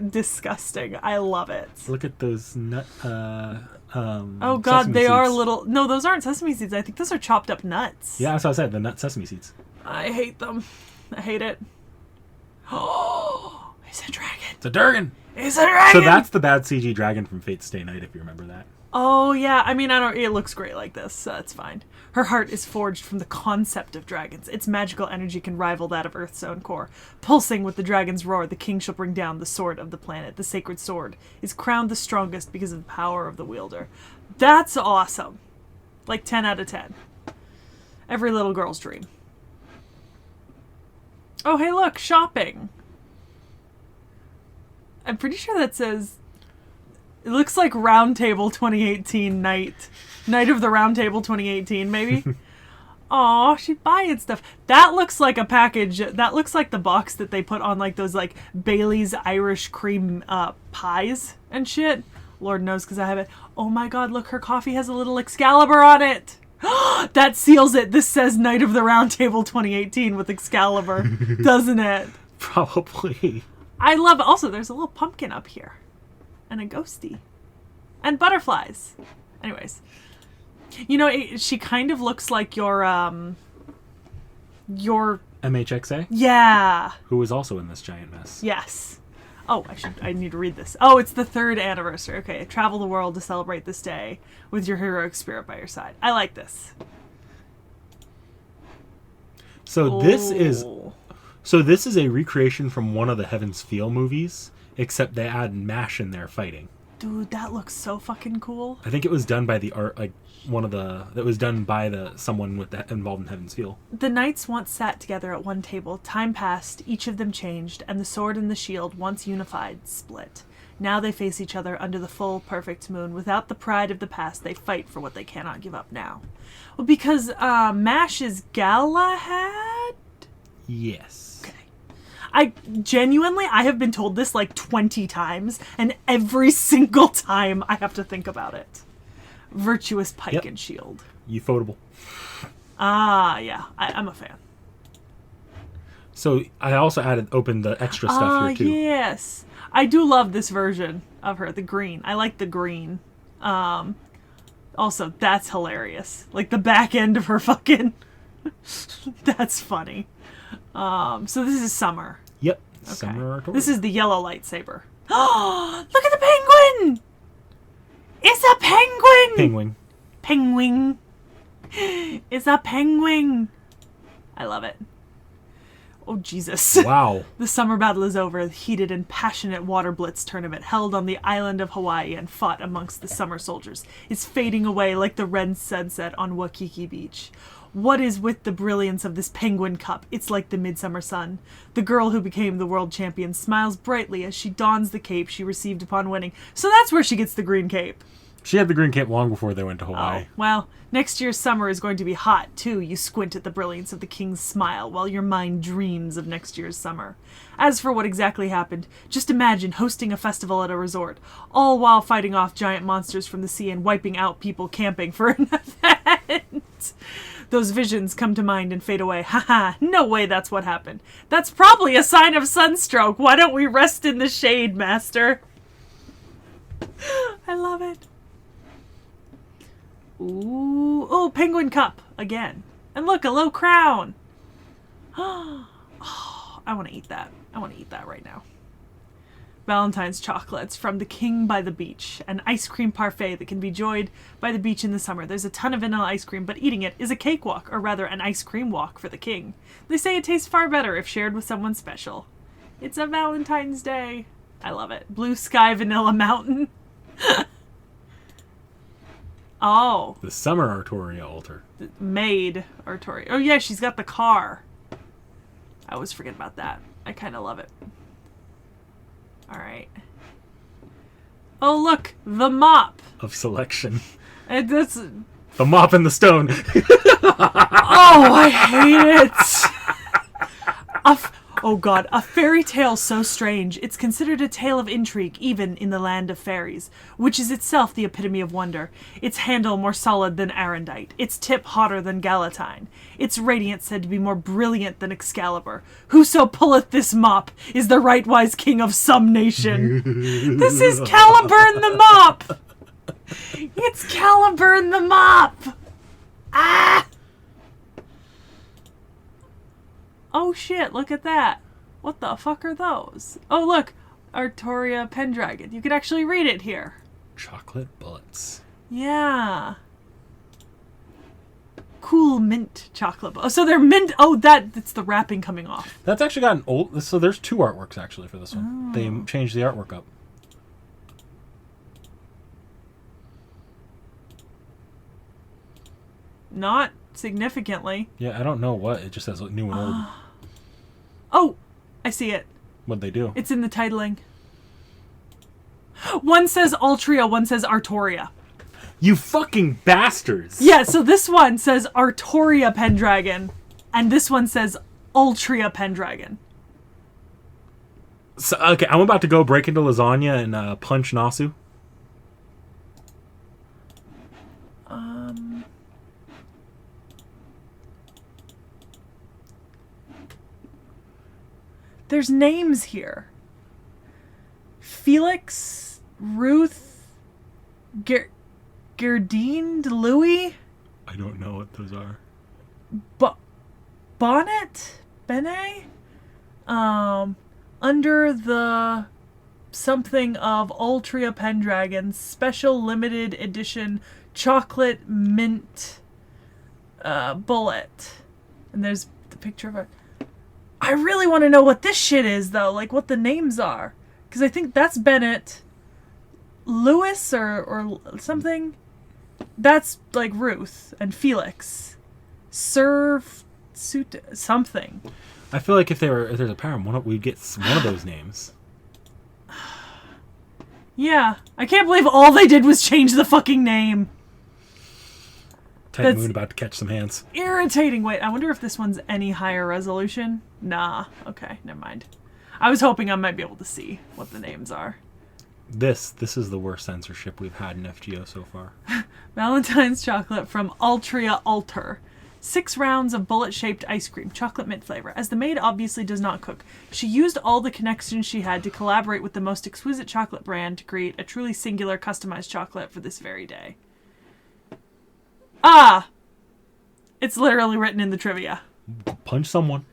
Disgusting. I love it. Look at those nut. Oh god, they are little. No, those aren't sesame seeds. I think those are chopped up nuts. Yeah, that's what I said. The nut sesame seeds. I hate them. I hate it. Oh, it's a dragon. It's a dragon. It's a dragon. So that's the bad CG dragon from Fate's Stay Night, if you remember that. Oh yeah, I mean, I don't. It looks great like this, so it's fine. Her heart is forged from the concept of dragons. Its magical energy can rival that of Earth's own core. Pulsing with the dragon's roar, the king shall bring down the sword of the planet. The sacred sword is crowned the strongest because of the power of the wielder. That's awesome. Like 10 out of 10. Every little girl's dream. Oh, hey, look, shopping. I'm pretty sure that says... It looks like Round Table 2018 Night of the Round Table 2018, maybe? Aw, she's buying stuff. That looks like a package. That looks like the box that they put on, like, those, like, Bailey's Irish cream pies and shit. Lord knows, because I have it. Oh my god, look, her coffee has a little Excalibur on it. That seals it. This says Night of the Round Table 2018 with Excalibur, doesn't it? Probably. I love it. Also, there's a little pumpkin up here. And a ghosty. And butterflies. Anyways. You know, she kind of looks like your MHXA? Yeah. Who was also in this giant mess. Yes. Oh, I need to read this. Oh, it's the 3rd anniversary. Okay, travel the world to celebrate this day with your heroic spirit by your side. I like this. So this is a recreation from one of the Heaven's Feel movies, except they add MASH in there fighting. Dude, that looks so fucking cool. I think it was done by someone with that involved in Heaven's Feel. The knights once sat together at one table. Time passed, each of them changed, and the sword and the shield, once unified, split. Now they face each other under the full, perfect moon. Without the pride of the past, they fight for what they cannot give up now. Well, because MASH is Galahad? Yes. I have been told this like 20 times, and every single time I have to think about it. Virtuous pike and shield. Ufotable. Ah, yeah. I'm a fan. So I also opened the extra stuff here too. Yes. I do love this version of her, the green. I like the green. Also, that's hilarious. Like the back end of her fucking... That's funny. So this is Summer. Yep. Okay. Summer Artoria. This is the yellow lightsaber. Oh, look at the penguin! It's a penguin! Penguin. It's a penguin. I love it. Oh, Jesus. Wow. The summer battle is over. The heated and passionate water blitz tournament held on the island of Hawaii and fought amongst the summer soldiers is fading away like the red sunset on Waikiki Beach. What is with the brilliance of this penguin cup? It's like the midsummer sun. The girl who became the world champion smiles brightly as she dons the cape she received upon winning. So that's where she gets the green cape. She had the green cape long before they went to Hawaii. Oh, well, next year's summer is going to be hot, too. You squint at the brilliance of the king's smile while your mind dreams of next year's summer. As for what exactly happened, just imagine hosting a festival at a resort, all while fighting off giant monsters from the sea and wiping out people camping for an event. Those visions come to mind and fade away. Haha, no way that's what happened. That's probably a sign of sunstroke. Why don't we rest in the shade, master? I love it. Ooh, oh, penguin cup again. And look, a low crown. Oh, I want to eat that. I want to eat that right now. Valentine's chocolates from the King by the Beach, an ice cream parfait that can be enjoyed by the beach in the summer. There's a ton of vanilla ice cream, but eating it is a cakewalk, or rather an ice cream walk for the king. They say it tastes far better if shared with someone special. It's a Valentine's Day. I love it. Blue sky vanilla mountain. Oh. The summer Artoria altar. Maid Artoria. Oh yeah, she's got the car. I always forget about that. I kind of love it. Alright. Oh look, the mop. Of selection. That's The mop and the stone. Oh, I hate it. Oh god, a fairy tale so strange, it's considered a tale of intrigue even in the land of fairies, which is itself the epitome of wonder, its handle more solid than arendite, its tip hotter than galatine, its radiance said to be more brilliant than Excalibur. Whoso pulleth this mop is the right-wise king of some nation. This is Caliburn the Mop! It's Caliburn the Mop! Ah! Oh shit, look at that. What the fuck are those? Oh look, Artoria Pendragon. You can actually read it here. Chocolate bullets. Yeah. Cool mint chocolate. Oh, so they're mint. Oh, that's the wrapping coming off. That's actually gotten old. So there's 2 artworks actually for this one. Oh. They changed the artwork up. Not significantly. Yeah, I don't know what. It just says new and old. Oh, I see it. What'd they do? It's in the titling. One says Altria, one says Artoria. You fucking bastards! Yeah, so this one says Artoria Pendragon, and this one says Altria Pendragon. So, okay, I'm about to go break into lasagna and punch Nasu. There's names here. Felix, Ruth, Gerdine, Louis. I don't know what those are. Bonnet? Bene? Under the something of Altria Pendragon, special limited edition chocolate mint bullet. And there's the picture of it. I really want to know what this shit is, though. Like, what the names are. Because I think that's Bennett. Lewis or something. That's, like, Ruth and Felix. Something. I feel like if there's a pair, we'd get one of those names. Yeah. I can't believe all they did was change the fucking name. Tight Moon about to catch some hands. Irritating. Wait, I wonder if this one's any higher resolution. Nah. Okay, never mind. I was hoping I might be able to see what the names are. This is the worst censorship we've had in FGO so far. Valentine's chocolate from Altria Alter. 6 rounds of bullet-shaped ice cream, chocolate mint flavor. As the maid obviously does not cook, she used all the connections she had to collaborate with the most exquisite chocolate brand to create a truly singular, customized chocolate for this very day. Ah! It's literally written in the trivia. Punch someone.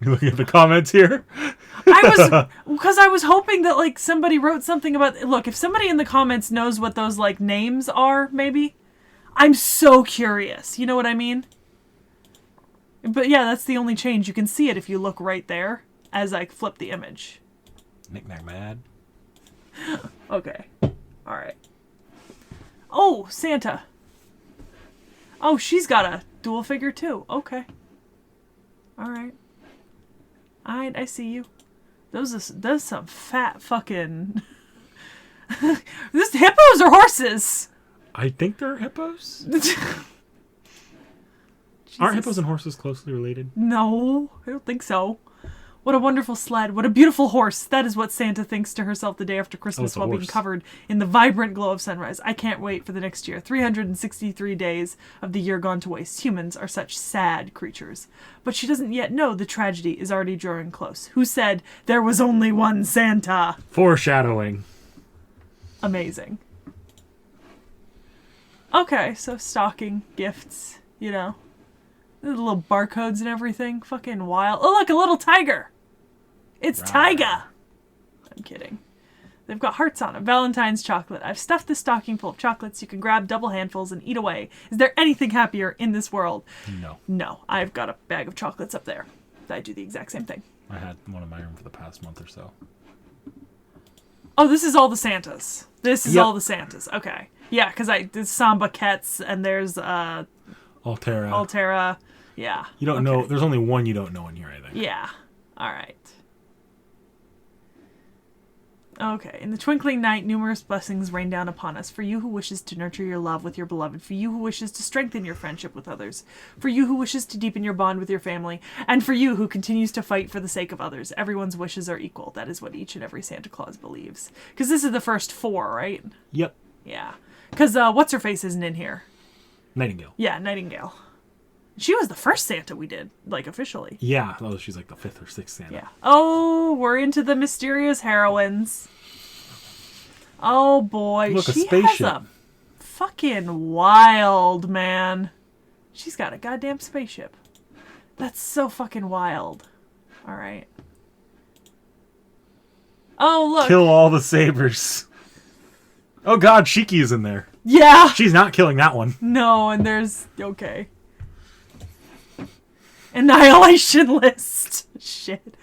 You looking at the comments here? Because I was hoping that, like, somebody wrote something about... Look, if somebody in the comments knows what those, like, names are, maybe. I'm so curious. You know what I mean? But yeah, that's the only change. You can see it if you look right there as I flip the image. Knick-knack mad. Okay. Alright. Oh, Santa. Oh, she's got a dual figure too. Okay. Alright. I see you. Those some fat fucking... This hippos or horses? I think they're hippos. Aren't hippos and horses closely related? No, I don't think so. What a wonderful sled. What a beautiful horse. That is what Santa thinks to herself the day after Christmas while being covered in the vibrant glow of sunrise. I can't wait for the next year. 363 days of the year gone to waste. Humans are such sad creatures. But she doesn't yet know the tragedy is already drawing close. Who said there was only one Santa? Foreshadowing. Amazing. Okay, so stocking gifts, you know. The little barcodes and everything. Fucking wild. Oh, look, a little tiger. It's Tyga. I'm kidding. They've got hearts on it. Valentine's chocolate. I've stuffed this stocking full of chocolates. You can grab double handfuls and eat away. Is there anything happier in this world? No. No. I've got a bag of chocolates up there. I do the exact same thing. I had one in my room for the past month or so. Oh, this is all the Santas. This is all the Santas. Okay. Yeah, because there's Samba Kets and there's Altera. Yeah. You don't know. There's only one you don't know in here, I think. Yeah. All right. Okay. In the twinkling night, numerous blessings rain down upon us. For you who wishes to nurture your love with your beloved. For you who wishes to strengthen your friendship with others. For you who wishes to deepen your bond with your family. And for you who continues to fight for the sake of others. Everyone's wishes are equal. That is what each and every Santa Claus believes. Because this is the first 4, right? Yep. Yeah. Because What's-Her-Face isn't in here. Nightingale. Yeah, Nightingale. She was the first Santa we did, like, officially. Yeah. Oh, she's like the 5th or 6th Santa. Yeah. Oh, we're into the mysterious heroines. Oh, boy. Look, a she spaceship. has a fucking wild, man. She's got a goddamn spaceship. That's so fucking wild. All right. Oh, look. Kill all the sabers. Oh, God, Shiki is in there. Yeah. She's not killing that one. No, and there's... Okay. Annihilation list. Shit.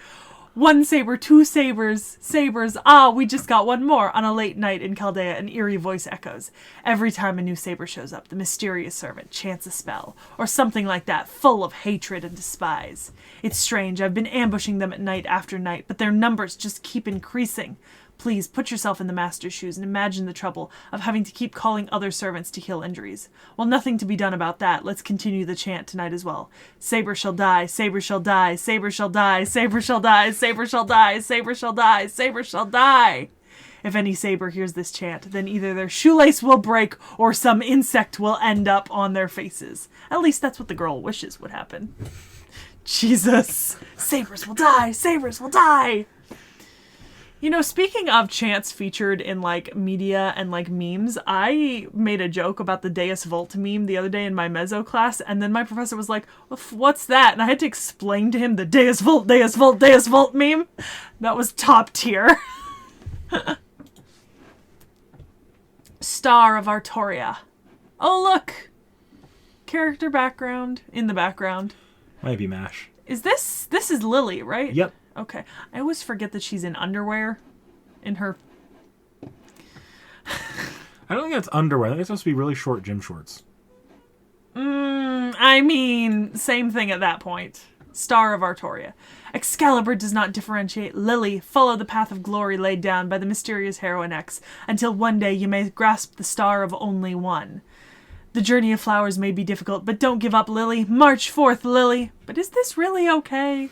1 saber, 2 sabers, sabers. Ah, we just got one more. On a late night in Chaldea, an eerie voice echoes. Every time a new saber shows up, the mysterious servant chants a spell, or something like that, full of hatred and despise. It's strange. I've been ambushing them at night after night, but their numbers just keep increasing. Please put yourself in the master's shoes and imagine the trouble of having to keep calling other servants to heal injuries. Well, nothing to be done about that. Let's continue the chant tonight as well. Saber shall die, saber shall die, saber shall die, saber shall die, saber shall die, saber shall die, saber shall die. If any saber hears this chant, then either their shoelace will break or some insect will end up on their faces. At least that's what the girl wishes would happen. Jesus. Sabers will die, sabers will die. You know, speaking of chants featured in, like, media and, like, memes, I made a joke about the Deus Vult meme the other day in my mezzo class, and then my professor was like, what's that? And I had to explain to him the Deus Vult, Deus Vult, Deus Vult meme. That was top tier. Star of Artoria. Oh, look! Character background in the background. Might be MASH. Is this is Lily, right? Yep. Okay. I always forget that she's in underwear in her... I don't think that's underwear. I think it's supposed to be really short gym shorts. I mean, same thing at that point. Star of Artoria. Excalibur does not differentiate. Lily, follow the path of glory laid down by the mysterious heroine X, until one day you may grasp the star of only one. The journey of flowers may be difficult, but don't give up, Lily. March forth, Lily. But is this really okay?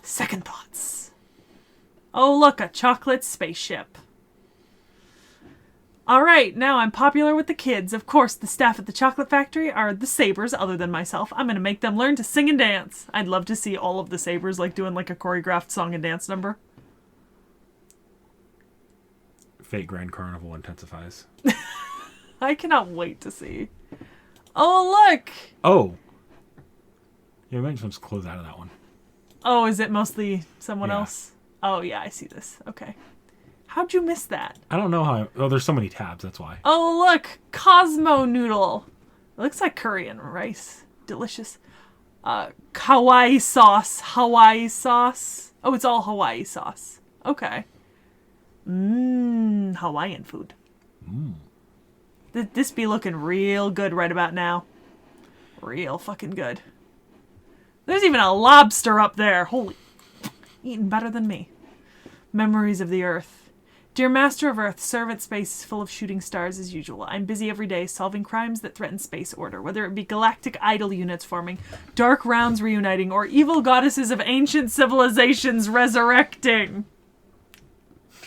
Second thoughts. Oh, look, a chocolate spaceship. All right, now I'm popular with the kids. Of course, the staff at the chocolate factory are the sabers, other than myself. I'm going to make them learn to sing and dance. I'd love to see all of the sabers, like, doing, like, a choreographed song and dance number. Fate Grand Carnival intensifies. I cannot wait to see. Oh, look! Oh. Yeah, we might just close out of that one. Oh, is it mostly someone Yeah. else? Oh, yeah, I see this. Okay. How'd you miss that? I don't know how... Oh, there's so many tabs, that's why. Oh, look! Cosmo noodle. It looks like curry and rice. Delicious. Hawaii sauce. Hawaii sauce. Oh, it's all Hawaii sauce. Okay. Hawaiian food. This be looking real good right about now. Real fucking good. There's even a lobster up there. Holy... Eating better than me. Memories of the Earth. Dear Master of Earth, servant space is full of shooting stars as usual. I'm busy every day solving crimes that threaten space order, whether it be galactic idol units forming, dark rounds reuniting, or evil goddesses of ancient civilizations resurrecting.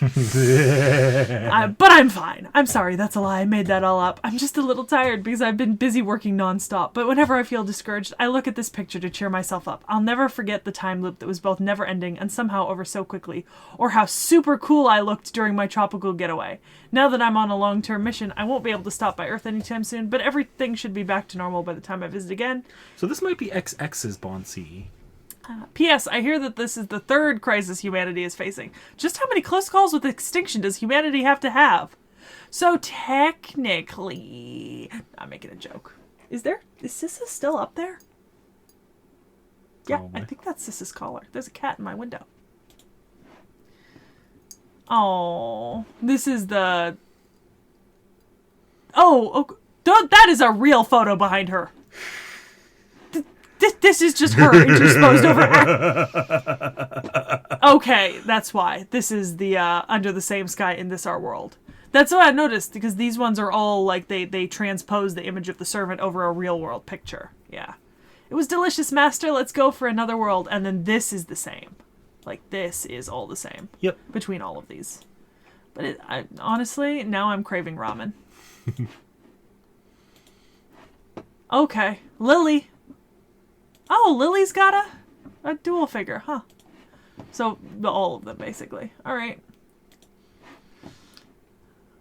But I'm fine. I'm sorry, that's a lie. I made that all up. I'm just a little tired because I've been busy working nonstop. But whenever I feel discouraged, I look at this picture to cheer myself up. I'll never forget the time loop that was both never ending and somehow over so quickly, or how super cool I looked during my tropical getaway. Now that I'm on a long-term mission, I won't be able to stop by Earth anytime soon, but everything should be back to normal by the time I visit again. So this might be XX's Bond CE. P.S. I hear that this is the 3rd crisis humanity is facing. Just how many close calls with extinction does humanity have to have? So technically... I'm making a joke. Is Sissa still up there? Yeah, Probably. I think that's Sissa's collar. There's a cat in my window. Oh, this is the... Oh, that is a real photo behind her. This is just her intersposed over. Okay, that's why. This is the Under the Same Sky in This Our World. That's what I noticed, because these ones are all like they transpose the image of the servant over a real world picture. Yeah. It was delicious, master. Let's go for another world. And then this is the same. Like, this is all the same. Yep. Between all of these. But honestly, now I'm craving ramen. Okay. Lily. Oh, Lily's got a dual figure, huh? So, all of them, basically. Alright.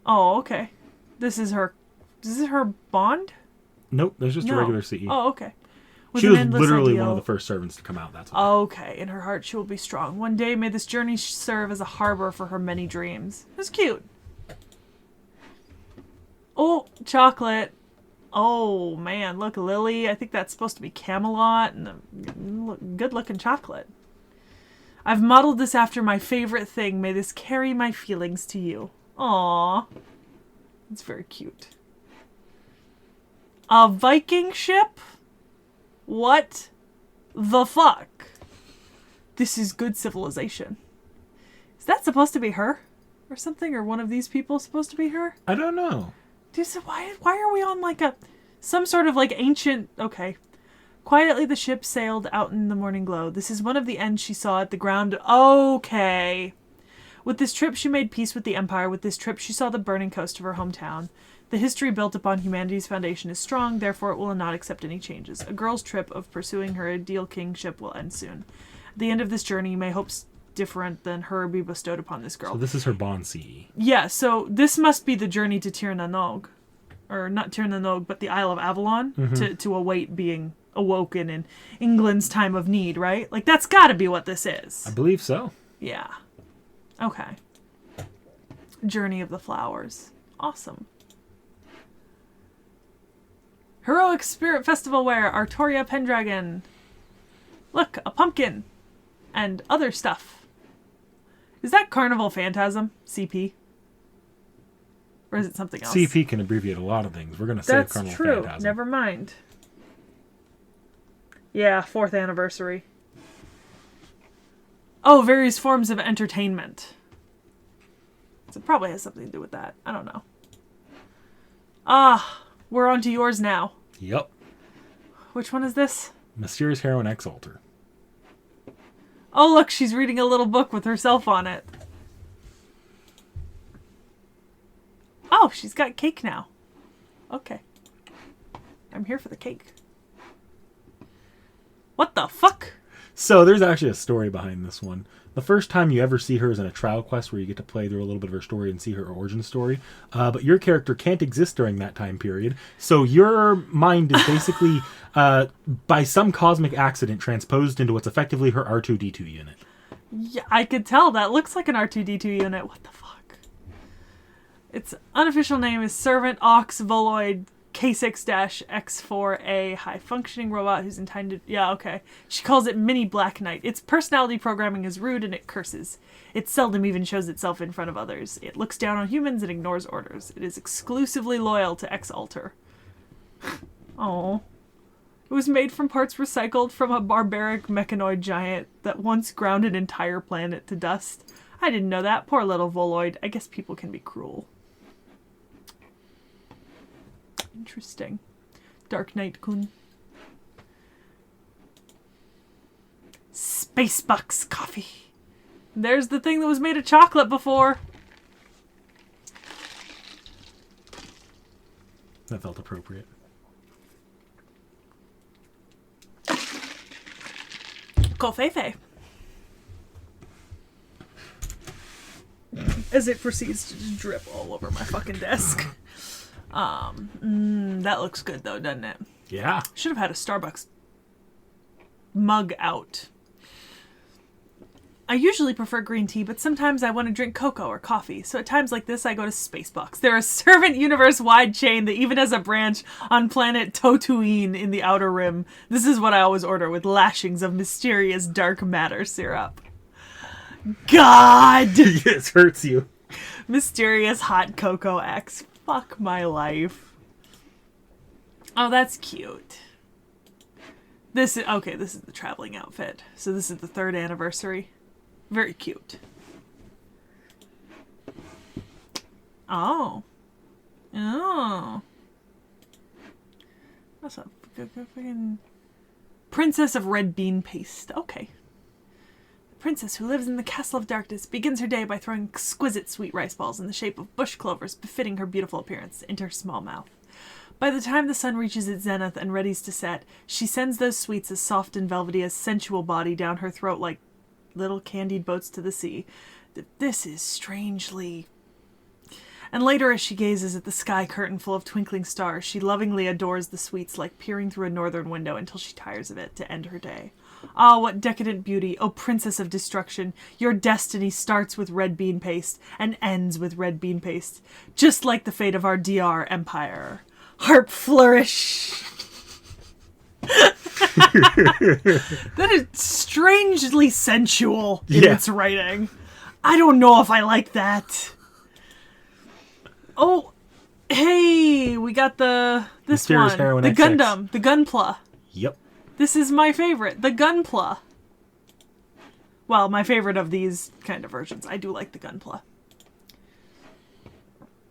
Oh, okay. This is her bond? Nope, there's just a regular CE. Oh, okay. She was literally one of the first servants to come out, that's all. Okay, in her heart she will be strong. One day may this journey serve as a harbor for her many dreams. That's cute. Oh, chocolate. Oh, man, look, Lily. I think that's supposed to be Camelot and a good-looking chocolate. I've modeled this after my favorite thing. May this carry my feelings to you. Aww. It's very cute. A Viking ship? What the fuck? This is good civilization. Is that supposed to be her? Or something? Or one of these people supposed to be her? I don't know. Dude, so why are we on like some sort of like ancient... Okay. Quietly the ship sailed out in the morning glow. This is one of the ends she saw at the ground. Okay. With this trip she made peace with the Empire. With this trip she saw the burning coast of her hometown. The history built upon humanity's foundation is strong, therefore it will not accept any changes. A girl's trip of pursuing her ideal kingship will end soon. At the end of this journey, may hopes different than her be bestowed upon this girl. So this is her bond CE. Yeah, so this must be the journey to Tir na Nog. Or not Tir na Nog, but the Isle of Avalon, to await being awoken in England's time of need, right? Like, that's gotta be what this is. I believe so. Yeah. Okay. Journey of the Flowers. Awesome. Heroic Spirit Festival wear, Artoria Pendragon. Look, a pumpkin. And other stuff. Is that Carnival Phantasm? CP? Or is it something else? CP can abbreviate a lot of things. We're going to save Carnival Phantasm. That's true. Never mind. Yeah, 4th anniversary. Oh, various forms of entertainment. So it probably has something to do with that. I don't know. Ah, we're on to yours now. Yep. Which one is this? Mysterious Heroine X Alter. Oh, look, she's reading a little book with herself on it. Oh, she's got cake now. Okay. I'm here for the cake. What the fuck? So there's actually a story behind this one. The first time you ever see her is in a trial quest where you get to play through a little bit of her story and see her origin story. But your character can't exist during that time period. So your mind is basically, by some cosmic accident, transposed into what's effectively her R2-D2 unit. Yeah, I could tell. That looks like an R2-D2 unit. What the fuck? Its unofficial name is Servant Ox Voloid K6-X4A, high-functioning robot who's intended... Yeah, okay. She calls it Mini Black Knight. Its personality programming is rude and it curses. It seldom even shows itself in front of others. It looks down on humans and ignores orders. It is exclusively loyal to X-Alter. Oh. It was made from parts recycled from a barbaric mechanoid giant that once ground an entire planet to dust. I didn't know that. Poor little Voloid. I guess people can be cruel. Interesting. Dark Knight-kun. Spacebucks coffee. There's the thing that was made of chocolate before. That felt appropriate. Kofefe. As it proceeds to just drip all over my fucking desk. That looks good though, doesn't it? Yeah. Should have had a Starbucks mug out. I usually prefer green tea, but sometimes I want to drink cocoa or coffee. So at times like this, I go to Spacebox. They're a servant universe-wide chain that even has a branch on planet Tatooine in the Outer Rim. This is what I always order with lashings of mysterious dark matter syrup. God! It hurts you. Mysterious hot cocoa X. Fuck my life. Oh, that's cute. This is the traveling outfit. So this is the 3rd anniversary. Very cute. Oh. Oh. That's a fucking Princess of Red Bean Paste. Okay. The princess who lives in the Castle of Darkness begins her day by throwing exquisite sweet rice balls in the shape of bush clovers befitting her beautiful appearance into her small mouth. By the time the sun reaches its zenith and readies to set, she sends those sweets as soft and velvety as sensual body down her throat like little candied boats to the sea. This is strangely... And later, as she gazes at the sky curtain full of twinkling stars, she lovingly adores the sweets like peering through a northern window until she tires of it to end her day. Ah, what decadent beauty, O princess of destruction! Your destiny starts with red bean paste and ends with red bean paste, just like the fate of our DR empire. Harp flourish! That is strangely sensual in its writing. I don't know if I like that. Oh, hey, we got this Mysterious one. Heroine The XX. Gundam, the Gunpla. Yep. This is my favorite, the Gunpla. Well, my favorite of these kind of versions. I do like the Gunpla.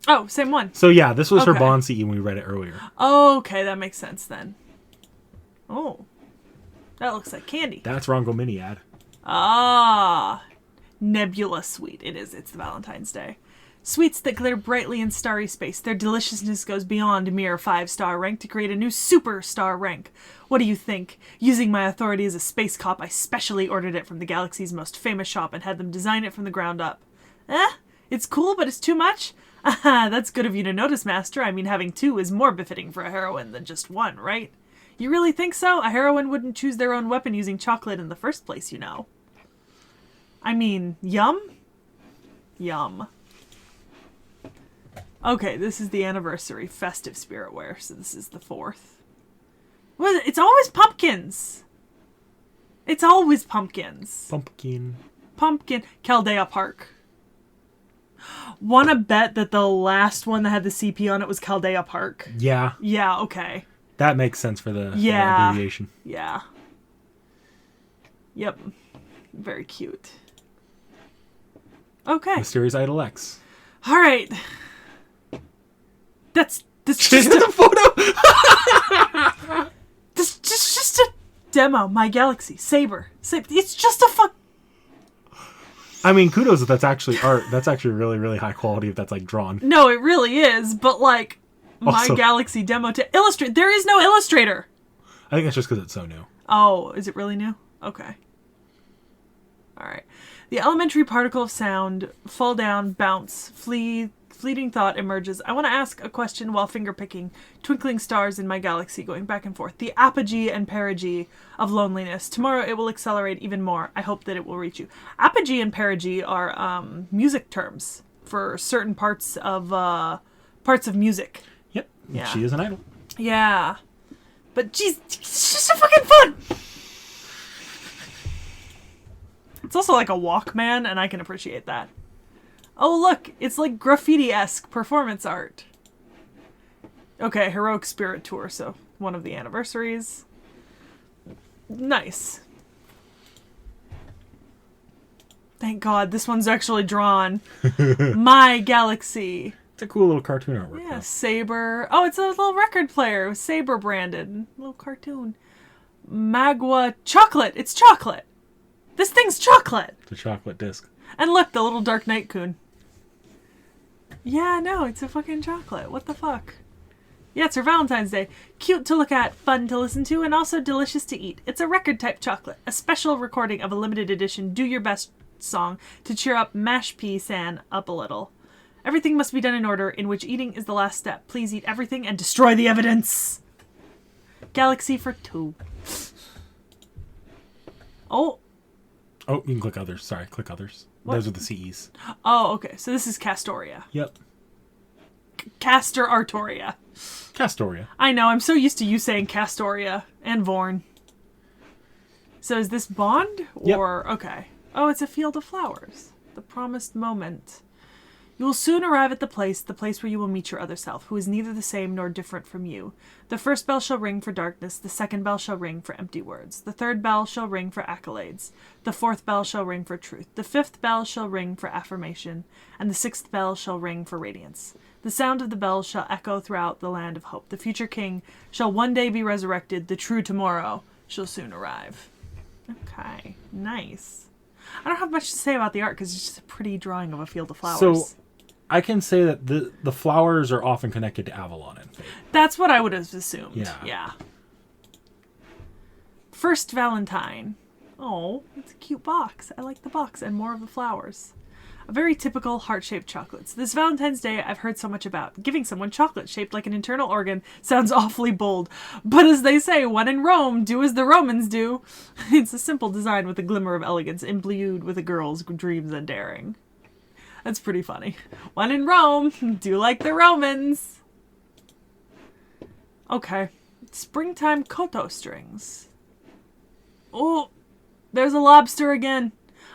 Oh, same one. So yeah, this was her Okay. Bond CE when we read it earlier. Okay, that makes sense then. Oh, that looks like candy. That's Rongo Mini ad. Ah, Nebula Sweet. It is. It's the Valentine's Day. Sweets that glitter brightly in starry space. Their deliciousness goes beyond mere 5-star rank to create a new superstar rank. What do you think? Using my authority as a space cop, I specially ordered it from the galaxy's most famous shop and had them design it from the ground up. It's cool, but it's too much? That's good of you to notice, Master. I mean, having two is more befitting for a heroine than just one, right? You really think so? A heroine wouldn't choose their own weapon using chocolate in the first place, you know. I mean, yum? Yum. Okay, this is the anniversary festive spirit wear, so this is the 4th. Well, it's always pumpkins. It's always pumpkins. Pumpkin. Pumpkin. Chaldea Park. Wanna bet that the last one that had the CP on it was Chaldea Park? Yeah. Yeah, okay. That makes sense for the abbreviation. Yeah. Yep. Very cute. Okay. Mysterious Idol X. All right. That's just a photo. this just a demo. My Galaxy Saber. It's just a fuck. I mean, kudos if that's actually art. That's actually really, really high quality if that's like drawn. No, it really is. But like, Also, My Galaxy demo to illustrate. There is no illustrator. I think that's just because it's so new. Oh, is it really new? Okay. All right. The elementary particle of sound, fall down, bounce, fleeting thought emerges. I want to ask a question while fingerpicking twinkling stars in my galaxy going back and forth. The apogee and perigee of loneliness. Tomorrow it will accelerate even more. I hope that it will reach you. Apogee and perigee are music terms for certain parts of music. Yep. Yeah. She is an idol. Yeah. But geez, it's just so fucking fun! It's also like a Walkman, and I can appreciate that. Oh, look! It's like graffiti-esque performance art. Okay, Heroic Spirit Tour, so one of the anniversaries. Nice. Thank God, this one's actually drawn. My Galaxy. It's a cool little cartoon artwork. Yeah, though. Saber. Oh, it's a little record player. Saber branded. Little cartoon. Magua. Chocolate. It's chocolate. This thing's chocolate. It's a chocolate disc. And look, the little Dark Knight coon. Yeah, no, it's a fucking chocolate. What the fuck? Yeah, it's her Valentine's Day. Cute to look at, fun to listen to, and also delicious to eat. It's a record-type chocolate. A special recording of a limited edition Do Your Best song to cheer up Mash P. San up a little. Everything must be done in order, in which eating is the last step. Please eat everything and destroy the evidence. Galaxy for 2. Oh. Oh, you can click others. Sorry, click others. What? Those are the CEs. Oh, okay. So this is Castoria. Yep. Castor Artoria. Castoria. I know, I'm so used to you saying Castoria and Vorn. So is this Bond? Yep. Or, okay. Oh, it's a field of flowers. The promised moment. You will soon arrive at the place where you will meet your other self, who is neither the same nor different from you. The first bell shall ring for darkness, the second bell shall ring for empty words, the third bell shall ring for accolades, the fourth bell shall ring for truth, the fifth bell shall ring for affirmation, and the sixth bell shall ring for radiance. The sound of the bells shall echo throughout the land of hope. The future king shall one day be resurrected, the true tomorrow shall soon arrive. Okay, nice. I don't have much to say about the art because it's just a pretty drawing of a field of flowers. So, I can say that the flowers are often connected to Avalon and Fate. That's what I would have assumed. Yeah. First Valentine. Oh, it's a cute box. I like the box and more of the flowers. A very typical heart-shaped chocolates. This Valentine's Day I've heard so much about. Giving someone chocolate shaped like an internal organ sounds awfully bold. But as they say, when in Rome, do as the Romans do. It's a simple design with a glimmer of elegance, imbued with a girl's dreams and daring. That's pretty funny. When in Rome, do like the Romans. Okay. Springtime koto strings. Oh, there's a lobster again.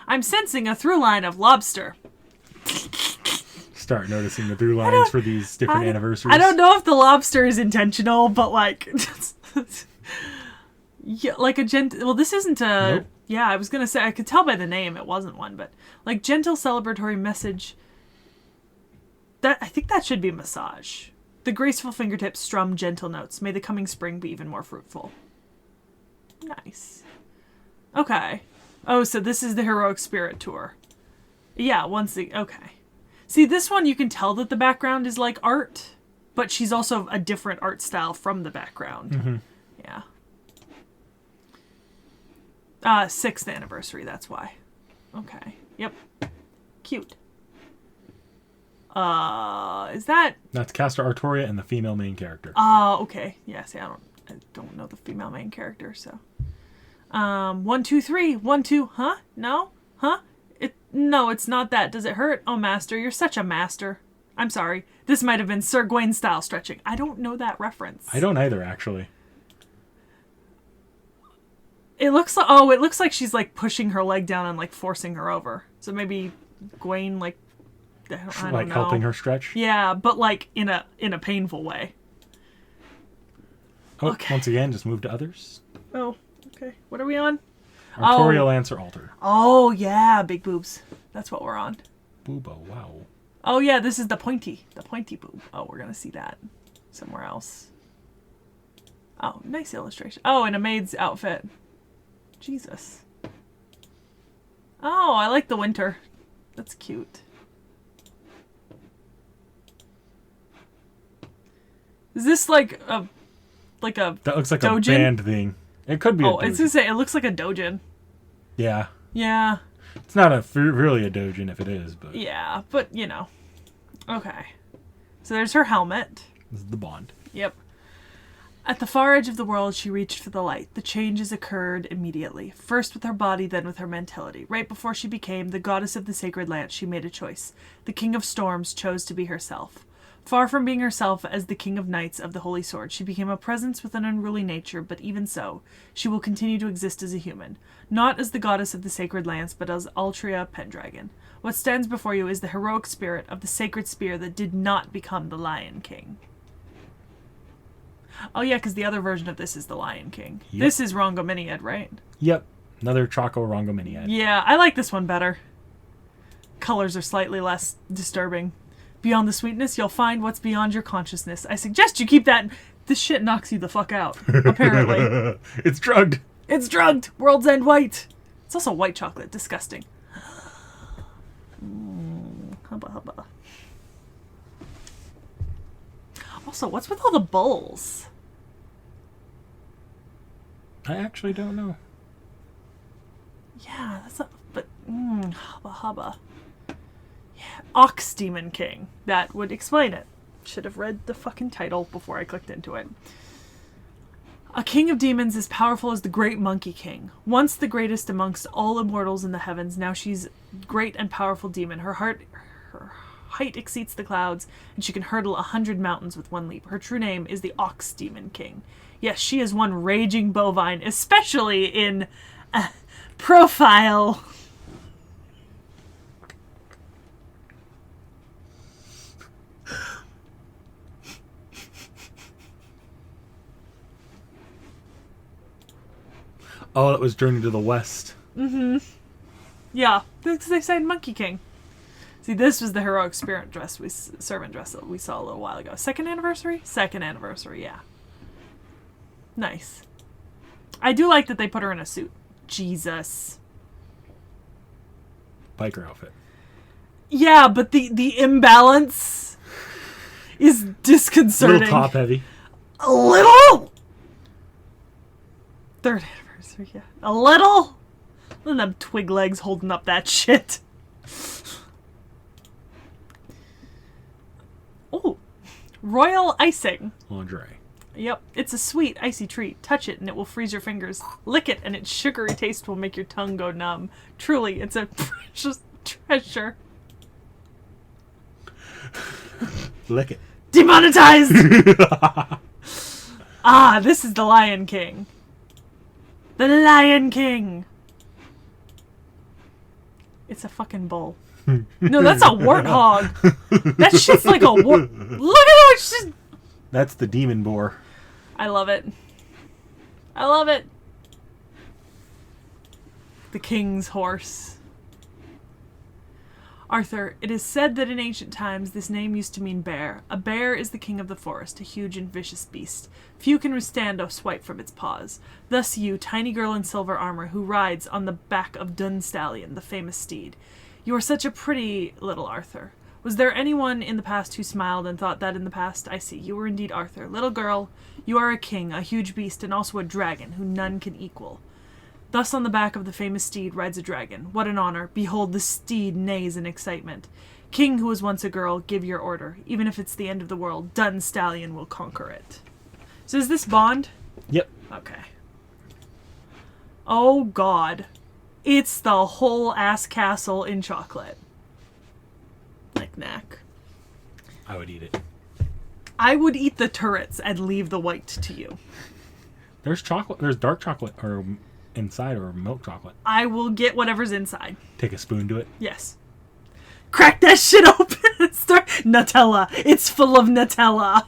I'm sensing a through line of lobster. Start noticing the through lines for these different anniversaries. I don't know if the lobster is intentional, but like... yeah, like a gentle... Well, this isn't a... Nope. Yeah, I was going to say, I could tell by the name it wasn't one, but like gentle celebratory message. I think that should be massage. The graceful fingertips strum gentle notes. May the coming spring be even more fruitful. Nice. Okay. Oh, so this is the Heroic Spirit Tour. Yeah, okay. See, this one you can tell that the background is like art, but she's also a different art style from the background. Mm-hmm. Yeah. 6th anniversary, that's why. Okay. Yep. Cute. Is that... That's Castor Artoria and the female main character. Okay. Yeah, see, I don't know the female main character, so... 1, 2, 3. 1, 2. Huh? No? Huh? No, it's not that. Does it hurt? Oh, master, you're such a master. I'm sorry. This might have been Sir Gawain style stretching. I don't know that reference. I don't either, actually. It looks like she's like pushing her leg down and like forcing her over. So maybe Gawain I don't like know. helping her stretch. Yeah, but like in a painful way. Oh, okay. Once again, just move to others. Oh, okay. What are we on? Artoria Lancer Altar. Oh yeah, big boobs. That's what we're on. Boobo, wow. Oh yeah, this is the pointy boob. Oh, we're gonna see that somewhere else. Oh, nice illustration. Oh, in a maid's outfit. Jesus. Oh, I like the winter. That's cute. Is this like a That looks like dojin? a band thing. It could be a dojin. It's gonna say it looks like a dojin. Yeah. Yeah. It's not really a dojin if it is, but... Yeah, but you know. Okay. So there's her helmet. This is the Bond. Yep. At the far edge of the world, she reached for the light. The changes occurred immediately. First with her body, then with her mentality. Right before she became the goddess of the sacred lance, she made a choice. The king of storms chose to be herself. Far from being herself as the king of knights of the holy sword, she became a presence with an unruly nature, but even so, she will continue to exist as a human. Not as the goddess of the sacred lance, but as Altria Pendragon. What stands before you is the heroic spirit of the sacred spear that did not become the Lion King. Oh yeah, because the other version of this is the Lion King. Yep. This is Rongominiad, right? Yep. Another Choco Rongominiad. Yeah, I like this one better. Colors are slightly less disturbing. Beyond the sweetness, you'll find what's beyond your consciousness. I suggest you keep that... This shit knocks you the fuck out, apparently. It's drugged. It's drugged! World's End White! It's also white chocolate. Disgusting. Hubba hubba. Also, what's with all the bowls? I actually don't know. Yeah, that's a... But, hubba hubba. Yeah, Ox Demon King. That would explain it. Should have read the fucking title before I clicked into it. A king of demons as powerful as the great Monkey King. Once the greatest amongst all immortals in the heavens, now she's great and powerful demon. Her height exceeds the clouds, and she can hurdle 100 mountains with one leap. Her true name is the Ox Demon King. Yes, she is one raging bovine, especially in profile. Oh, that was Journey to the West. Yeah, because they said Monkey King. See, this was the heroic servant dress that we saw a little while ago. Second anniversary? Second anniversary, yeah. Nice. I do like that they put her in a suit. Jesus. Biker outfit. Yeah, but the imbalance is disconcerting. A little top heavy. A little? Third anniversary, yeah. A little? Look at them twig legs holding up that shit. Oh. Royal icing. Lingerie. Yep. It's a sweet, icy treat. Touch it and it will freeze your fingers. Lick it and its sugary taste will make your tongue go numb. Truly, it's a precious treasure. Lick it. Demonetized! Ah, this is the Lion King. The Lion King! It's a fucking bull. No, that's a warthog. That shit's like a war... Look at how it's just... That's the demon boar. I love it. I love it. The king's horse. Arthur, it is said that in ancient times this name used to mean bear. A bear is the king of the forest, a huge and vicious beast. Few can withstand a swipe from its paws. Thus you, tiny girl in silver armor, who rides on the back of Dun Stallion, the famous steed. You are such a pretty little Arthur. Was there anyone in the past who smiled and thought that in the past? I see, you were indeed Arthur. Little girl, you are a king, a huge beast, and also a dragon, who none can equal. Thus on the back of the famous steed rides a dragon. What an honor. Behold, the steed neighs in excitement. King who was once a girl, give your order. Even if it's the end of the world, Dun Stallion will conquer it. So is this Bond? Yep. Okay. Oh god. It's the whole ass castle in chocolate. Knack. I would eat it. I would eat the turrets and leave the white to you. There's chocolate. There's dark chocolate or inside or milk chocolate. I will get whatever's inside. Take a spoon to it. Yes. Crack that shit open and start... Nutella. It's full of Nutella.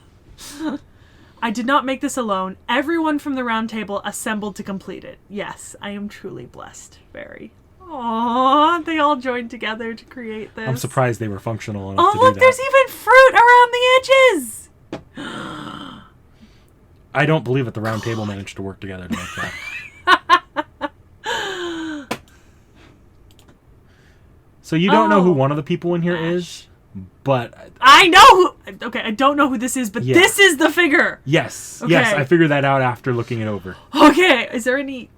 I did not make this alone. Everyone from the round table assembled to complete it. Yes, I am truly blessed. Very. Aww, they all joined together to create this. I'm surprised they were functional enough to do look, that. there's even fruit around the edges! I don't believe that the round table managed to work together to make that. So you don't know who one of the people in here is, but... I know who... Okay, I don't know who this is, but this is the figure! Yes, okay. Yes, I figured that out after looking it over. Okay, is there any...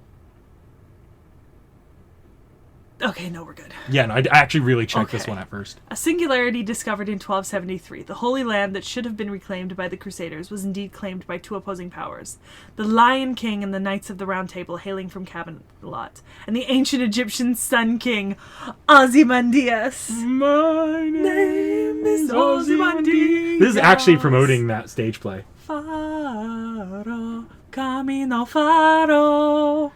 Okay, no, we're good. Yeah, no, I actually really checked this one at first. A singularity discovered in 1273. The Holy Land that should have been reclaimed by the Crusaders was indeed claimed by two opposing powers. The Lion King and the Knights of the Round Table hailing from Camelot, and the ancient Egyptian Sun King, Ozymandias. My name is Ozymandias. This is actually promoting that stage play. Faro, camino faro.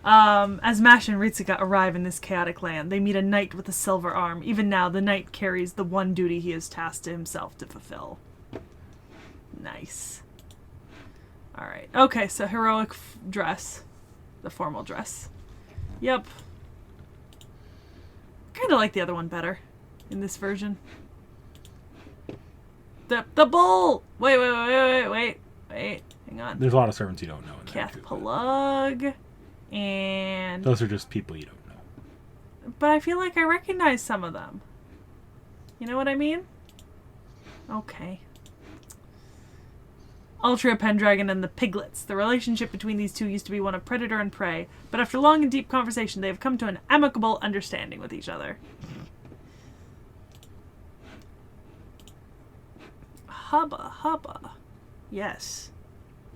As Mash and Ritsuka arrive in this chaotic land, they meet a knight with a silver arm. Even now, the knight carries the one duty he is tasked to himself to fulfill. Nice. Alright. Okay, so heroic dress. The formal dress. Yep. Kind of like the other one better in this version. The bull! Wait. Hang on. There's a lot of servants you don't know in there. Kath Palug. And... Those are just people you don't know. But I feel like I recognize some of them. You know what I mean? Okay. Altera Pendragon and the Piglets. The relationship between these two used to be one of predator and prey, but after long and deep conversation they have come to an amicable understanding with each other. Hubba. Yes.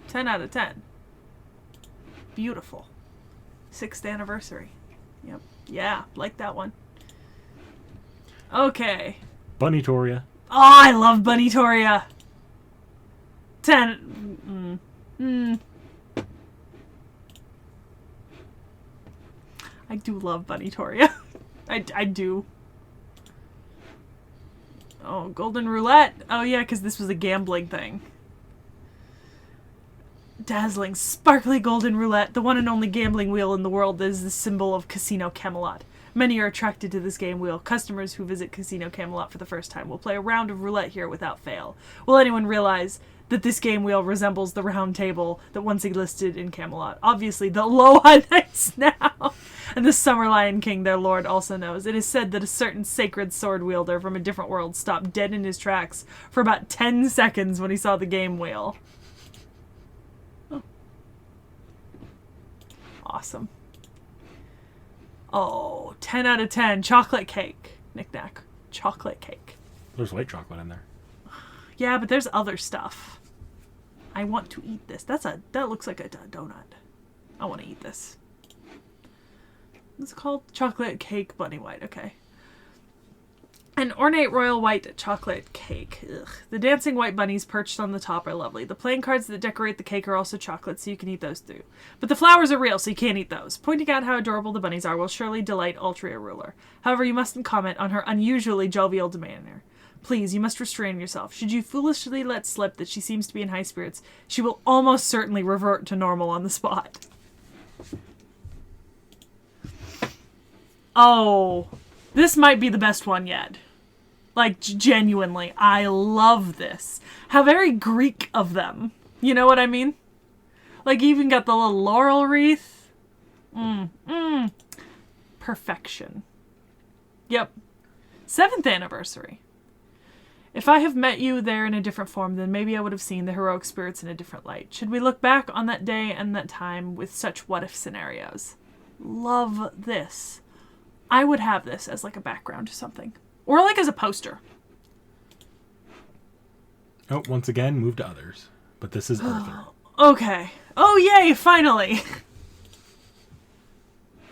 10 out of 10. Beautiful. 6th anniversary. Yep. Yeah, like that one. Okay. Bunny-toria. Oh, I love Bunny-toria. 10. I do love Bunny-toria. I do. Oh, Golden Roulette. Oh, yeah, because this was a gambling thing. dazzling, sparkly golden roulette, the one and only gambling wheel in the world that is the symbol of Casino Camelot. Many are attracted to this game wheel. Customers who visit Casino Camelot for the first time will play a round of roulette here without fail. Will anyone realize that this game wheel resembles the round table that once existed in Camelot? Obviously, the Aloha Knights now, and the Summer Lion King, their lord, also knows. It is said that a certain sacred sword wielder from a different world stopped dead in his tracks for about 10 seconds when he saw the game wheel. Oh. Awesome. Oh, 10 out of 10. Chocolate cake. Knick-knack. Chocolate cake. There's white chocolate in there. Yeah, but there's other stuff. I want to eat this. That looks like a donut. I want to eat this. What's it called? Chocolate cake bunny white. Okay. An ornate royal white chocolate cake. Ugh. The dancing white bunnies perched on the top are lovely. The playing cards that decorate the cake are also chocolate, so you can eat those too. But the flowers are real, so you can't eat those. Pointing out how adorable the bunnies are will surely delight Altria ruler. However, you mustn't comment on her unusually jovial demeanor. Please, you must restrain yourself. Should you foolishly let slip that she seems to be in high spirits, she will almost certainly revert to normal on the spot. Oh, this might be the best one yet. Like, genuinely, I love this. How very Greek of them. You know what I mean? Like, even got the little laurel wreath. Perfection. Yep. 7th anniversary. If I have met you there in a different form, then maybe I would have seen the heroic spirits in a different light. Should we look back on that day and that time with such what-if scenarios? Love this. I would have this as like a background to something. Or like as a poster. Oh, once again, move to others. But this is Arthur. Okay. Oh, yay, finally.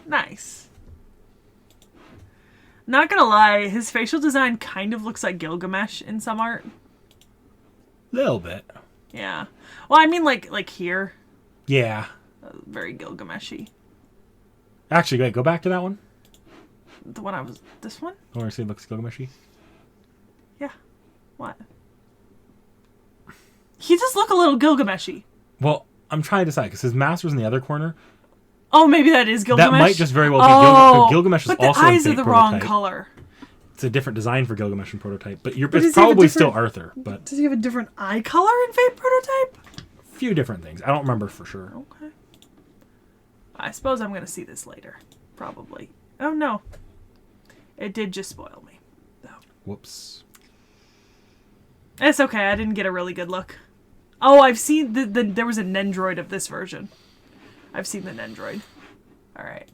Nice. Not gonna lie, his facial design kind of looks like Gilgamesh in some art. Little bit. Yeah. Well, I mean like here. Yeah. Very Gilgamesh-y. Actually, wait, go back to that one. The one I was... This one? I want to say it looks Gilgamesh-y. Yeah. What? He does look a little Gilgamesh-y. Well, I'm trying to decide, because his master's in the other corner. Oh, maybe that is Gilgamesh? That might just very well be Gilgamesh. Gilgamesh is but also the eyes in are the Prototype. wrong color. It's a different design for Gilgamesh and Prototype, but But it's probably still Arthur. But does he have a different eye color in Fate Prototype? a few different things. I don't remember for sure. Okay. I suppose I'm going to see this later. Probably. Oh, no. It did just spoil me, though. Whoops. It's okay. I didn't get a really good look. Oh, I've seen there was a Nendroid of this version. I've seen the Nendroid. All right.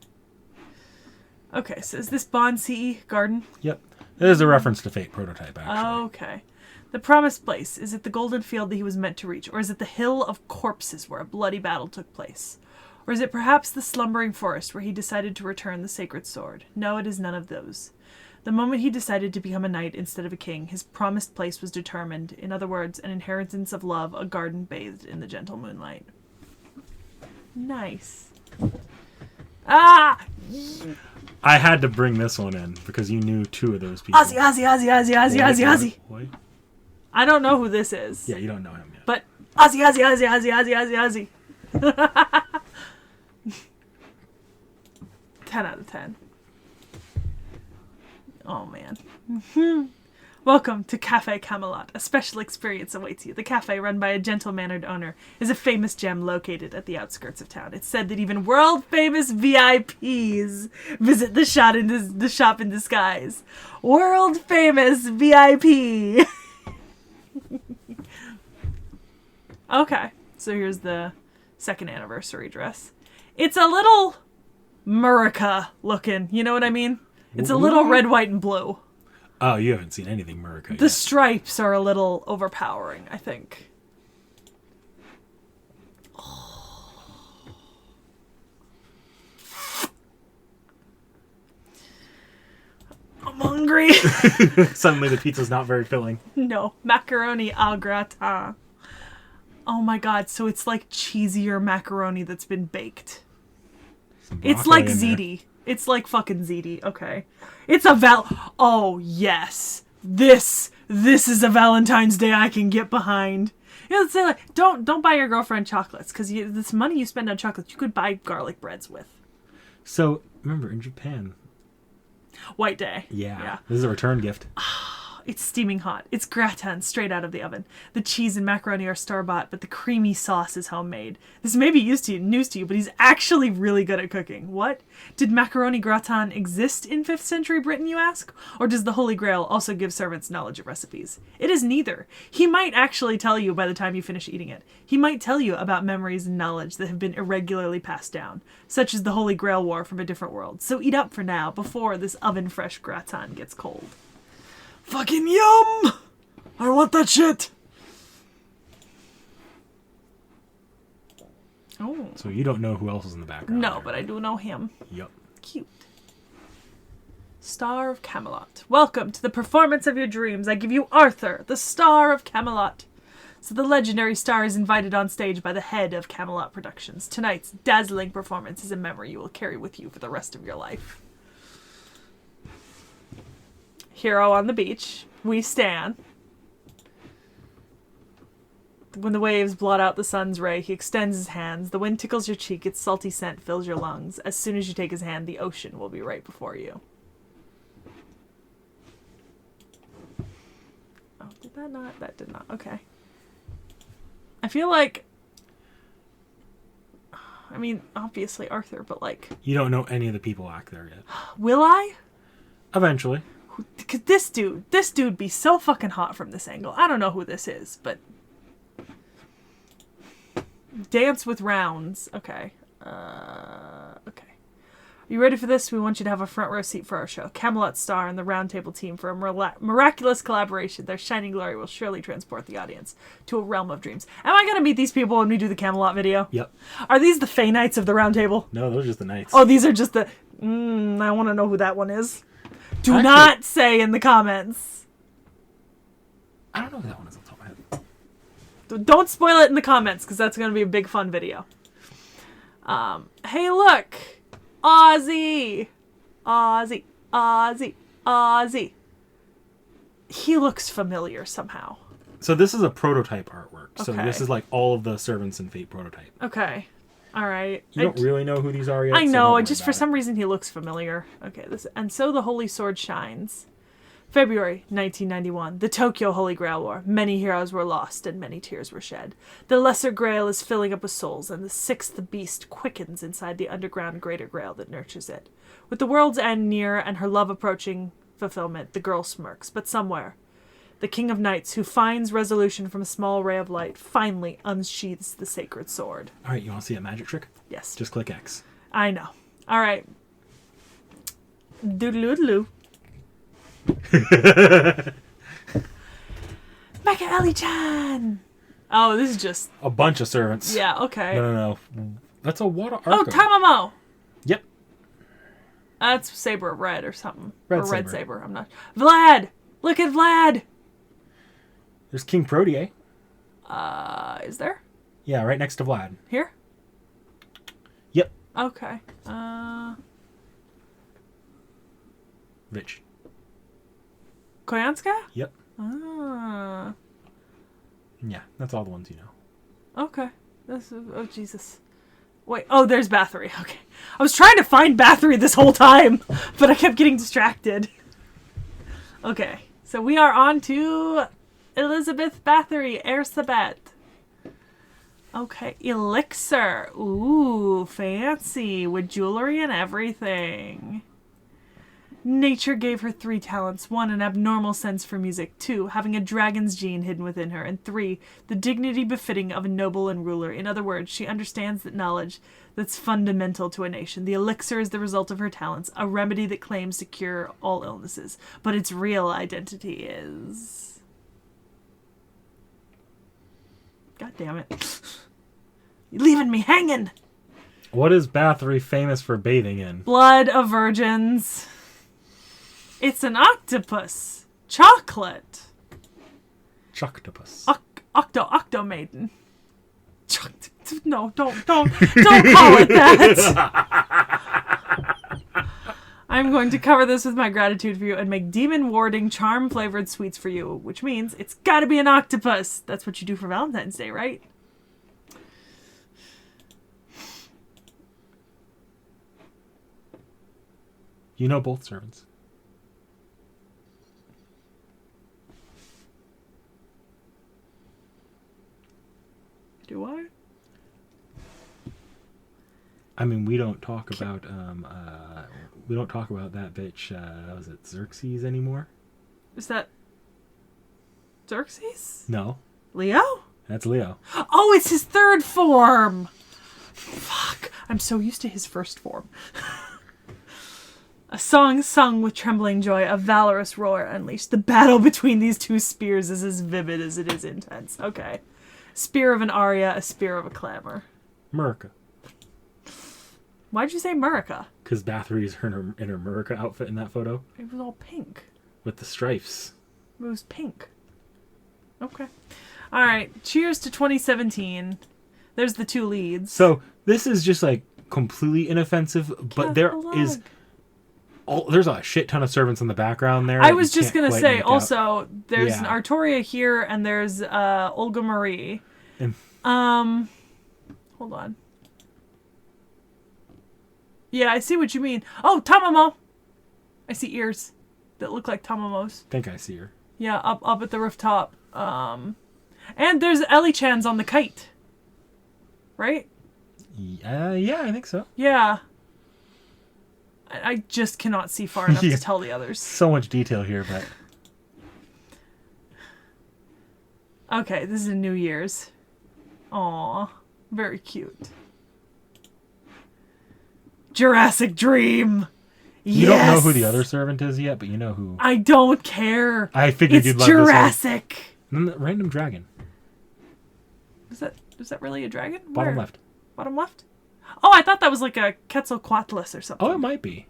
Okay, so is this Bond CE Garden? Yep. It is a reference to Fate Prototype, actually. Okay. The promised place. Is it the golden field that he was meant to reach? Or is it the hill of corpses where a bloody battle took place? Or is it perhaps the slumbering forest where he decided to return the sacred sword? No, it is none of those. The moment he decided to become a knight instead of a king, his promised place was determined. In other words, an inheritance of love, a garden bathed in the gentle moonlight. Nice. Ah! I had to bring this one in because you knew two of those people. Ozzy. What? I don't know who this is. Yeah, you don't know him yet. But Ozzy. 10 out of 10. Oh, man. Welcome to Cafe Camelot. A special experience awaits you. The cafe, run by a gentle-mannered owner, is a famous gem located at the outskirts of town. It's said that even world-famous VIPs visit the shop in disguise. World-famous VIP! Okay, so here's the 2nd anniversary dress. It's a little Murica looking, you know what I mean? It's a little red, white, and blue. Oh, you haven't seen anything Murica yet. The stripes are a little overpowering, I think. I'm hungry. Suddenly the pizza's not very filling. No, macaroni au gratin. Oh my god, so it's like cheesier macaroni that's been baked. It's like ziti. It's like fucking ziti, okay. It's a oh yes. This is a Valentine's Day I can get behind. You know, say like, don't buy your girlfriend chocolates because this money you spend on chocolates you could buy garlic breads with. So remember in Japan, White Day. yeah. This is a return gift. It's steaming hot. It's gratin straight out of the oven. The cheese and macaroni are store-bought, but the creamy sauce is homemade. This may be news to you, but he's actually really good at cooking. What? Did macaroni gratin exist in 5th century Britain, you ask? Or does the Holy Grail also give servants knowledge of recipes? It is neither. He might actually tell you by the time you finish eating it. He might tell you about memories and knowledge that have been irregularly passed down, such as the Holy Grail war from a different world. So eat up for now, before this oven-fresh gratin gets cold. Fucking yum! I want that shit! Oh. So you don't know who else is in the background. No, there. but I do know him. Yep. Cute. Star of Camelot. Welcome to the performance of your dreams. I give you Arthur, the Star of Camelot. So the legendary star is invited on stage by the head of Camelot Productions. Tonight's dazzling performance is a memory you will carry with you for the rest of your life. Hero on the beach. We stand. When the waves blot out the sun's ray, he extends his hands. The wind tickles your cheek. Its salty scent fills your lungs. As soon as you take his hand, the ocean will be right before you. Oh, did that not? That did not. Okay. I feel like... I mean, obviously Arthur, but like... You don't know any of the people act there yet. Will I? Eventually. Cause this dude be so fucking hot from this angle. I don't know who this is, but Dance with Rounds. Okay. Okay. Are you ready for this? We want you to have a front row seat for our show. Camelot Star and the Round Table team for a miraculous collaboration. Their shining glory will surely transport the audience to a realm of dreams. Am I going to meet these people when we do the Camelot video? Yep. Are these the Fey Knights of the Round Table? No, those are just the knights. Oh, these are just the... I want to know who that one is. Do not say in the comments. I don't know who that one is on top of my head. Don't spoil it in the comments, because that's going to be a big fun video. Hey, look! Ozzy! Ozzy! Ozzy! Ozzy! He looks familiar somehow. So this is a prototype artwork. Okay. So this is like all of the Servants and Fate prototype. Okay. All right. You don't really know who these are yet. I know. So just for some reason he looks familiar. Okay. And so the Holy Sword shines. February 1991. The Tokyo Holy Grail War. Many heroes were lost and many tears were shed. The Lesser Grail is filling up with souls, and the sixth beast quickens inside the underground Greater Grail that nurtures it. With the world's end near and her love approaching fulfillment, the girl smirks. But somewhere, the King of Knights, who finds resolution from a small ray of light, finally unsheathes the sacred sword. All right, you want to see a magic trick? Yes. Just click X. I know. All right. Doodaloo. Maka-Eli-chan! Oh, this is just... A bunch of servants. Yeah, okay. No. That's a water arc. Oh, Tamamo! Yep. That's Saber Red or something. Red Saber. I'm not... Vlad! Look at Vlad! There's King Protea. Is there? Yeah, right next to Vlad. Here? Yep. Okay. Rich. Koyanskaya? Yep. Ah. Yeah, that's all the ones you know. Okay. Oh, Jesus. Wait. Oh, there's Bathory. Okay. I was trying to find Bathory this whole time, but I kept getting distracted. Okay. So we are on to Elizabeth Bathory, Erzsébet. Okay. Elixir. Ooh, fancy. With jewelry and everything. Nature gave her 3 talents. 1, an abnormal sense for music. 2, having a dragon's gene hidden within her. And 3, the dignity befitting of a noble and ruler. In other words, she understands that knowledge that's fundamental to a nation. The elixir is the result of her talents, a remedy that claims to cure all illnesses. But its real identity is... God damn it. You're leaving me hanging! What is Bathory famous for bathing in? Blood of virgins. It's an octopus. Chocolate. Choctopus. Octo maiden. No, don't call it that. I'm going to cover this with my gratitude for you and make demon warding charm flavored sweets for you, which means it's gotta be an octopus. That's what you do for Valentine's Day, right? You know both servants. Do I? I mean, we don't talk about that bitch. Was it Xerxes anymore? Is that Xerxes? No, Leo? that's Leo. Oh, it's his third form. Fuck, I'm so used to his first form. A song sung with trembling joy, a valorous roar unleashed. The battle between these two spears is as vivid as it is intense. Okay. Spear of an aria, a spear of a clamor. Murica. Why'd you say Murica? Because Bathory's in her Murica outfit in that photo. It was all pink. With the stripes. It was pink. Okay. Alright, cheers to 2017. There's the two leads. So, this is just like completely inoffensive, but there's a shit ton of servants in the background there. I was just going to say, also, there's an Artoria here, and there's Olga Marie. And hold on. Yeah, I see what you mean. Oh, Tamamo! I see ears that look like Tamamos. I think I see her. Yeah, up at the rooftop. And there's Ellie-chan's on the kite. Right? Yeah, I think so. Yeah. I just cannot see far enough to tell the others. So much detail here, but... Okay, this is a New Year's. Aw, very cute. Jurassic Dream! You don't know who the other servant is yet, but you know who. I don't care. I figured you'd love Jurassic. This one. And then the random dragon. Is that really a dragon? Bottom left. Bottom left? Oh, I thought that was like a Quetzalcoatlus or something. Oh, it might be.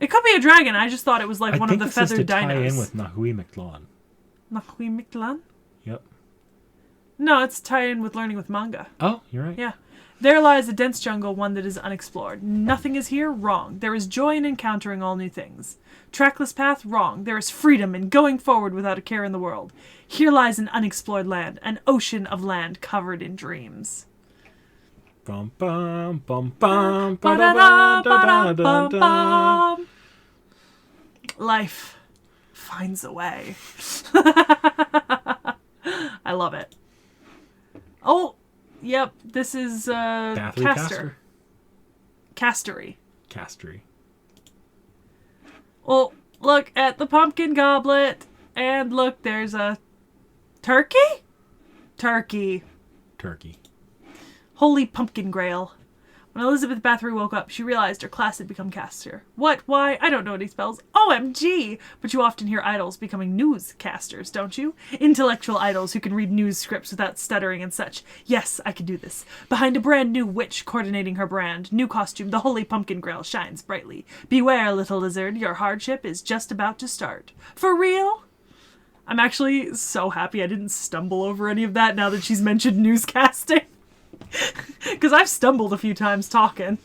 It could be a dragon. I just thought it was like one of the feathered dinos. I think it's to tie in with Nahui Mictlan. Nahui Mictlan? Yep. No, it's tie in with learning with manga. Oh, you're right. Yeah. There lies a dense jungle, one that is unexplored. Nothing is here, wrong. There is joy in encountering all new things. Trackless path, wrong. There is freedom in going forward without a care in the world. Here lies an unexplored land, an ocean of land covered in dreams. Bum bum bum bum ba-da-da-da-da-da-da. Life finds a way. I love it. Oh, yep. This is Caster. Castery. Castery. Well, look at the pumpkin goblet, and look, there's a turkey. Turkey. Holy pumpkin grail. When Elizabeth Bathory woke up, she realized her class had become caster. What? Why? I don't know what he spells. OMG! But you often hear idols becoming newscasters, don't you? Intellectual idols who can read news scripts without stuttering and such. Yes, I can do this. Behind a brand new witch coordinating her brand, new costume, the Holy Pumpkin Grail shines brightly. Beware, little lizard, your hardship is just about to start. For real? I'm actually so happy I didn't stumble over any of that now that she's mentioned newscasting. Because I've stumbled a few times talking.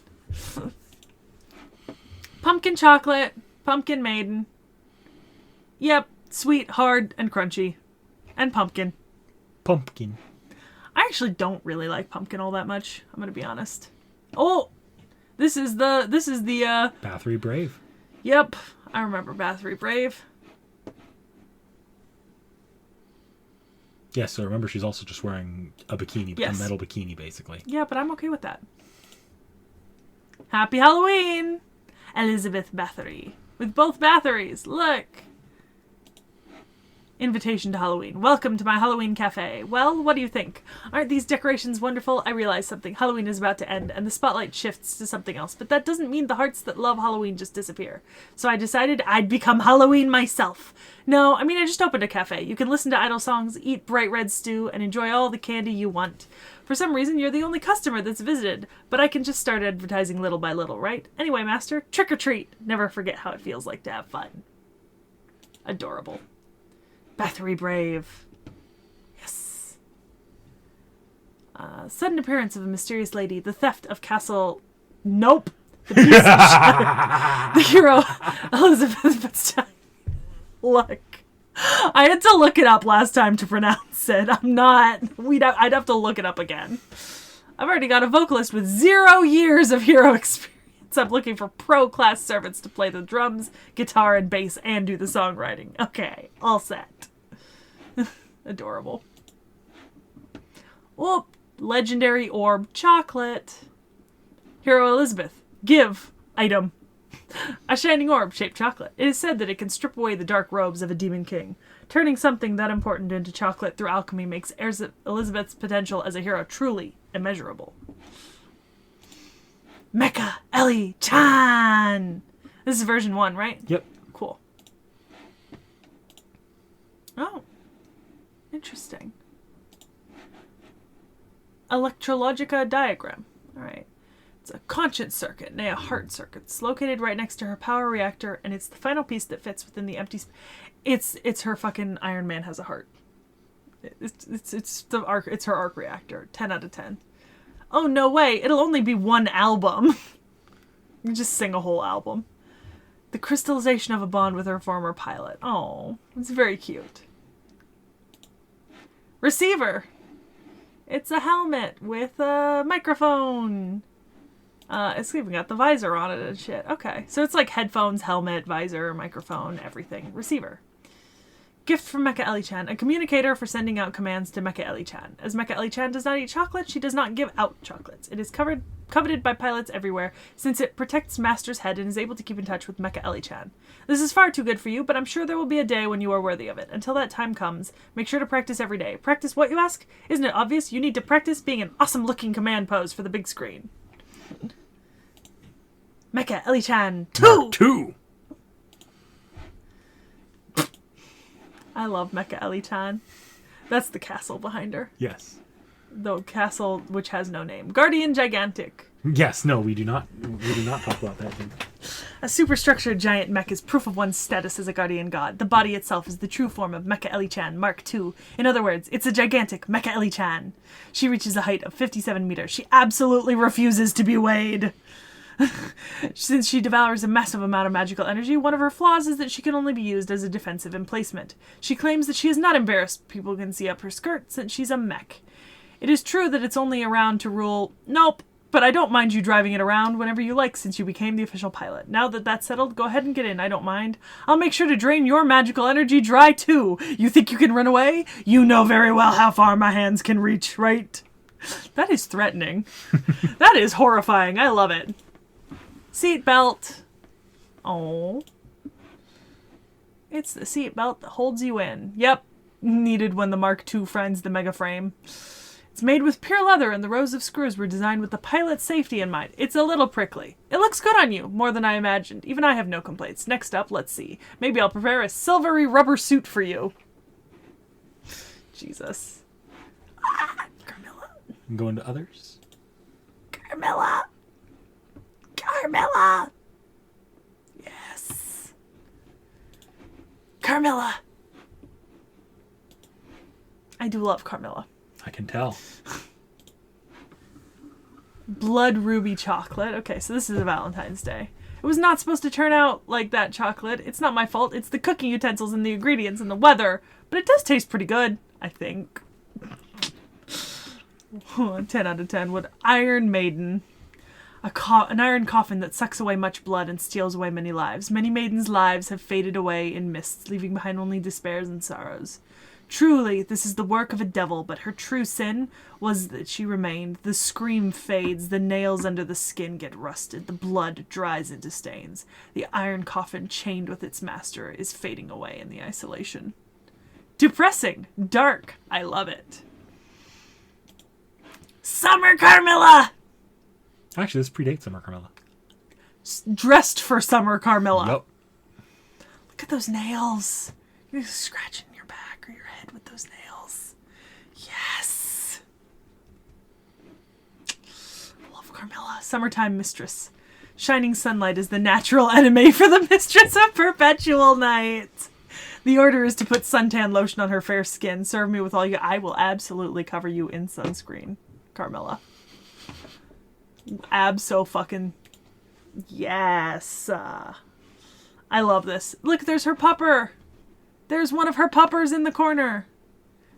Pumpkin chocolate, pumpkin maiden. Yep, sweet, hard, and crunchy. And pumpkin. Pumpkin. I actually don't really like pumpkin all that much, I'm gonna be honest. Oh! This is the Bathory Brave. Yep, I remember Bathory Brave. Yeah, so remember she's also just wearing a bikini, yes. A metal bikini, basically. Yeah, but I'm okay with that. Happy Halloween! Elizabeth Bathory. With both Bathorys. Look! Invitation to Halloween. Welcome to my Halloween cafe. Well, what do you think? Aren't these decorations wonderful? I realize something. Halloween is about to end, and the spotlight shifts to something else, but that doesn't mean the hearts that love Halloween just disappear. So I decided I'd become Halloween myself. No, I mean, I just opened a cafe. You can listen to idle songs, eat bright red stew, and enjoy all the candy you want. For some reason, you're the only customer that's visited, but I can just start advertising little by little, right? Anyway, master, trick or treat. Never forget how it feels like to have fun. Adorable. Bathory Brave. Yes. Sudden appearance of a mysterious lady. The theft of Castle... Nope. The beast is shattered. The hero, Elizabeth Batstein. Look. I had to look it up last time to pronounce it. I'd have to look it up again. I've already got a vocalist with 0 years of hero experience. I'm looking for pro-class servants to play the drums, guitar, and bass and do the songwriting. Okay, all set. Adorable. Oh, legendary orb chocolate. Hero Elizabeth, give item. A shining orb-shaped chocolate. It is said that it can strip away the dark robes of a demon king. Turning something that important into chocolate through alchemy makes Elizabeth's potential as a hero truly immeasurable. Mecha Ellie Chan! This is version 1, right? Yep. Cool. Oh. Interesting. Electrologica diagram. Alright. It's a conscience circuit, nay, a heart circuit. It's located right next to her power reactor, and it's the final piece that fits within the empty It's her fucking Iron Man has a heart. It's her arc reactor. 10 out of 10. Oh, no way. It'll only be one album. You just sing a whole album. The crystallization of a bond with her former pilot. Oh, it's very cute. Receiver. It's a helmet with a microphone. It's even got the visor on it and shit. Okay, so it's like headphones, helmet, visor, microphone, everything. Receiver. Gift from Mecha Ellie-chan, a communicator for sending out commands to Mecha Ellie-chan. As Mecha Ellie-chan does not eat chocolate, she does not give out chocolates. It is coveted by pilots everywhere, since it protects Master's head and is able to keep in touch with Mecha Ellie-chan. This is far too good for you, but I'm sure there will be a day when you are worthy of it. Until that time comes, make sure to practice every day. Practice what, you ask? Isn't it obvious? You need to practice being an awesome-looking command pose for the big screen. Mecha Ellie-chan 2! Mark 2! I love Mecha Ellie-chan. That's the castle behind her. Yes. The castle which has no name. Guardian Gigantic. Yes, no, we do not talk about that thing. A superstructured giant mech is proof of one's status as a guardian god. The body itself is the true form of Mecha Ellie-chan Mark II. In other words, it's a gigantic Mecha Ellie-chan. She reaches a height of 57 meters. She absolutely refuses to be weighed. Since she devours a massive amount of magical energy, one of her flaws is that she can only be used as a defensive emplacement. She claims that she is not embarrassed people can see up her skirt since she's a mech. It is true that it's only around to rule, nope, but I don't mind you driving it around whenever you like since you became the official pilot. Now that that's settled, go ahead and get in, I don't mind. I'll make sure to drain your magical energy dry too. You think you can run away? You know very well how far my hands can reach, right? That is threatening. That is horrifying, I love it. Seat belt. Oh. It's the seat belt that holds you in. Yep. Needed when the Mark II finds the mega frame. It's made with pure leather and the rows of screws were designed with the pilot's safety in mind. It's a little prickly. It looks good on you, more than I imagined. Even I have no complaints. Next up, let's see. Maybe I'll prepare a silvery rubber suit for you. Jesus. Ah, Carmilla. Going to others? Carmilla. Carmilla! Yes. Carmilla! I do love Carmilla. I can tell. Blood ruby chocolate. Okay, so this is a Valentine's Day. It was not supposed to turn out like that chocolate. It's not my fault. It's the cooking utensils and the ingredients and the weather. But it does taste pretty good, I think. 10 out of 10 would Iron Maiden. An iron coffin that sucks away much blood and steals away many lives. Many maidens' lives have faded away in mists, leaving behind only despairs and sorrows. Truly, this is the work of a devil, but her true sin was that she remained. The scream fades, the nails under the skin get rusted, the blood dries into stains. The iron coffin chained with its master is fading away in the isolation. Depressing, dark, I love it. Summer Carmilla! Actually, this predates Summer Carmilla. Dressed for Summer Carmilla. Yep. Look at those nails. You're scratching your back or your head with those nails. Yes. I love Carmilla. Summertime mistress. Shining sunlight is the natural enemy for the mistress of perpetual night. The order is to put suntan lotion on her fair skin. Serve me with all you... I will absolutely cover you in sunscreen, Carmilla. Abso-fucking Yes. I love this. Look, there's her pupper. There's one of her puppers in the corner.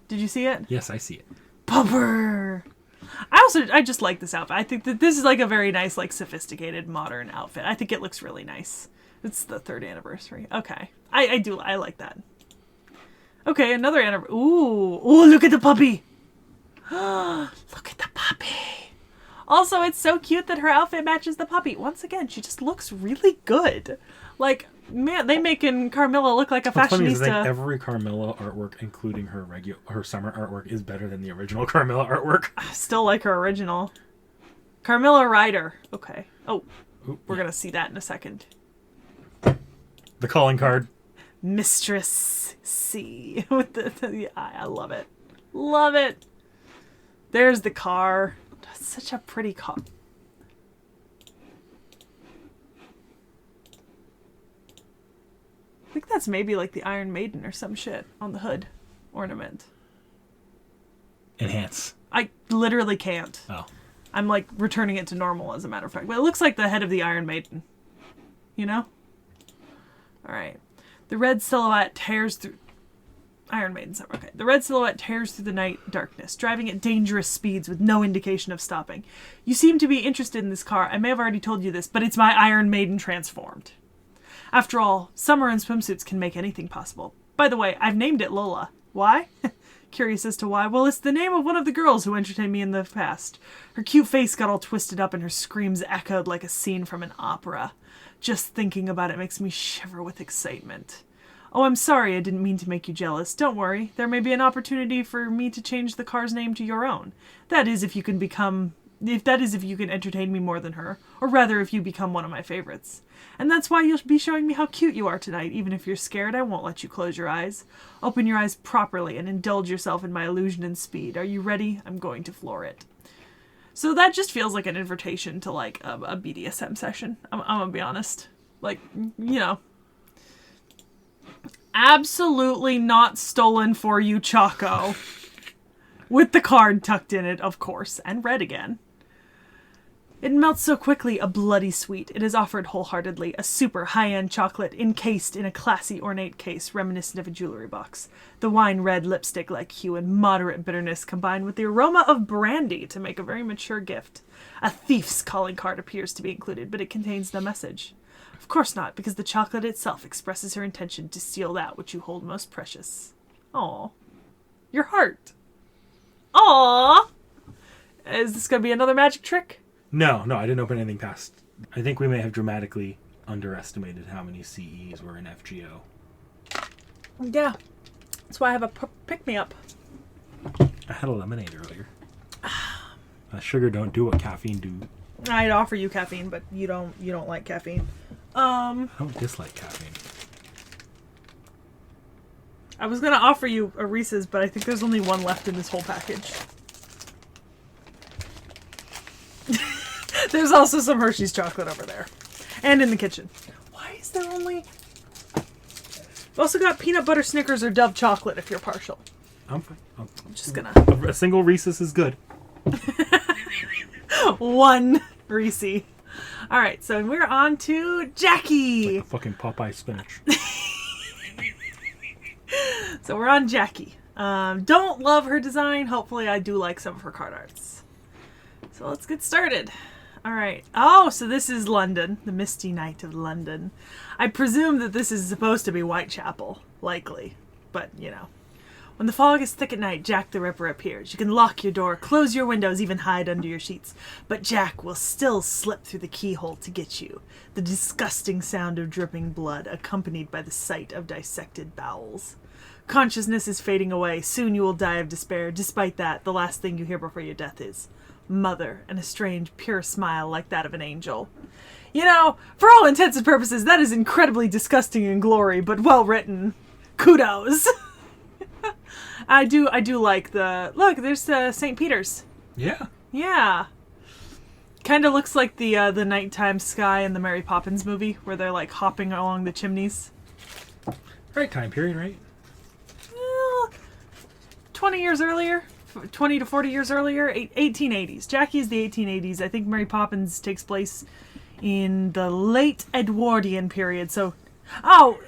Did you see it? Yes, I see it. Pupper. I just like this outfit. I think that this is like a very nice, like sophisticated modern outfit. I think it looks really nice. It's the 3rd anniversary. Okay. I like that. Okay, another anniversary. Ooh, look at the puppy. Look at the puppy. Also, it's so cute that her outfit matches the puppy. Once again, she just looks really good. Like, man, they making Carmilla look like a What's funny is I fashionista. think every Carmilla artwork, including her summer artwork, is better than the original Carmilla artwork. I still like her original. Carmilla Ryder. Okay. Oh, we're going to see that in a second. The calling card. Mistress C. With the I love it. Love it. There's the car. That's such a pretty car. I think that's maybe like the Iron Maiden or some shit on the hood ornament. Enhance. I literally can't. Oh. I'm like returning it to normal as a matter of fact. But it looks like the head of the Iron Maiden. You know? Alright. The red silhouette tears through... Iron Maiden's not okay. The red silhouette tears through the night darkness, driving at dangerous speeds with no indication of stopping. You seem to be interested in this car. I may have already told you this, but it's my Iron Maiden transformed. After all, summer and swimsuits can make anything possible. By the way, I've named it Lola. Why? Curious as to why? Well, it's the name of one of the girls who entertained me in the past. Her cute face got all twisted up and her screams echoed like a scene from an opera. Just thinking about it makes me shiver with excitement. Oh, I'm sorry, I didn't mean to make you jealous. Don't worry, there may be an opportunity for me to change the car's name to your own. That is, if you can entertain me more than her, or rather, if you become one of my favorites. And that's why you'll be showing me how cute you are tonight. Even if you're scared, I won't let you close your eyes. Open your eyes properly and indulge yourself in my illusion and speed. Are you ready? I'm going to floor it. So that just feels like an invitation to like a BDSM session. I'm gonna be honest. Like, you know. Absolutely not stolen for you, Choco. With the card tucked in it, of course, and red again. It melts so quickly, a bloody sweet. It is offered wholeheartedly, a super high-end chocolate encased in a classy, ornate case reminiscent of a jewelry box. The wine-red lipstick-like hue and moderate bitterness combined with the aroma of brandy to make a very mature gift. A thief's calling card appears to be included, but it contains no message. Of course not, because the chocolate itself expresses her intention to steal that which you hold most precious. Aww. Your heart. Aww. Is this going to be another magic trick? No, I didn't open anything past. I think we may have dramatically underestimated how many CEs were in FGO. Yeah. That's why I have a pick-me-up. I had a lemonade earlier. Sugar don't do what caffeine do. I'd offer you caffeine, but you don't like caffeine. I don't dislike caffeine. I was going to offer you a Reese's, but I think there's only one left in this whole package. There's also some Hershey's chocolate over there. And in the kitchen. Why is there only... We've also got peanut butter Snickers or Dove chocolate if you're partial. I'm fine. I'm just gonna... A single Reese's is good. One Reese. Alright, so we're on to Jackie. Like fucking Popeye spinach. So we're on Jackie. Don't love her design. Hopefully I do like some of her card arts. So let's get started. Alright. Oh, so this is London. The misty night of London. I presume that this is supposed to be Whitechapel. Likely. But, you know. When the fog is thick at night, Jack the Ripper appears. You can lock your door, close your windows, even hide under your sheets. But Jack will still slip through the keyhole to get you. The disgusting sound of dripping blood, accompanied by the sight of dissected bowels. Consciousness is fading away. Soon you will die of despair. Despite that, the last thing you hear before your death is Mother, and a strange, pure smile like that of an angel. You know, for all intents and purposes, that is incredibly disgusting in glory, but well written. Kudos. I do like the... Look, there's St. Peter's. Yeah. Yeah. Kind of looks like the nighttime sky in the Mary Poppins movie, where they're like hopping along the chimneys. Right time period, right? 20 years earlier. 20 to 40 years earlier. 1880s. Jackie's the 1880s. I think Mary Poppins takes place in the late Edwardian period. So, oh,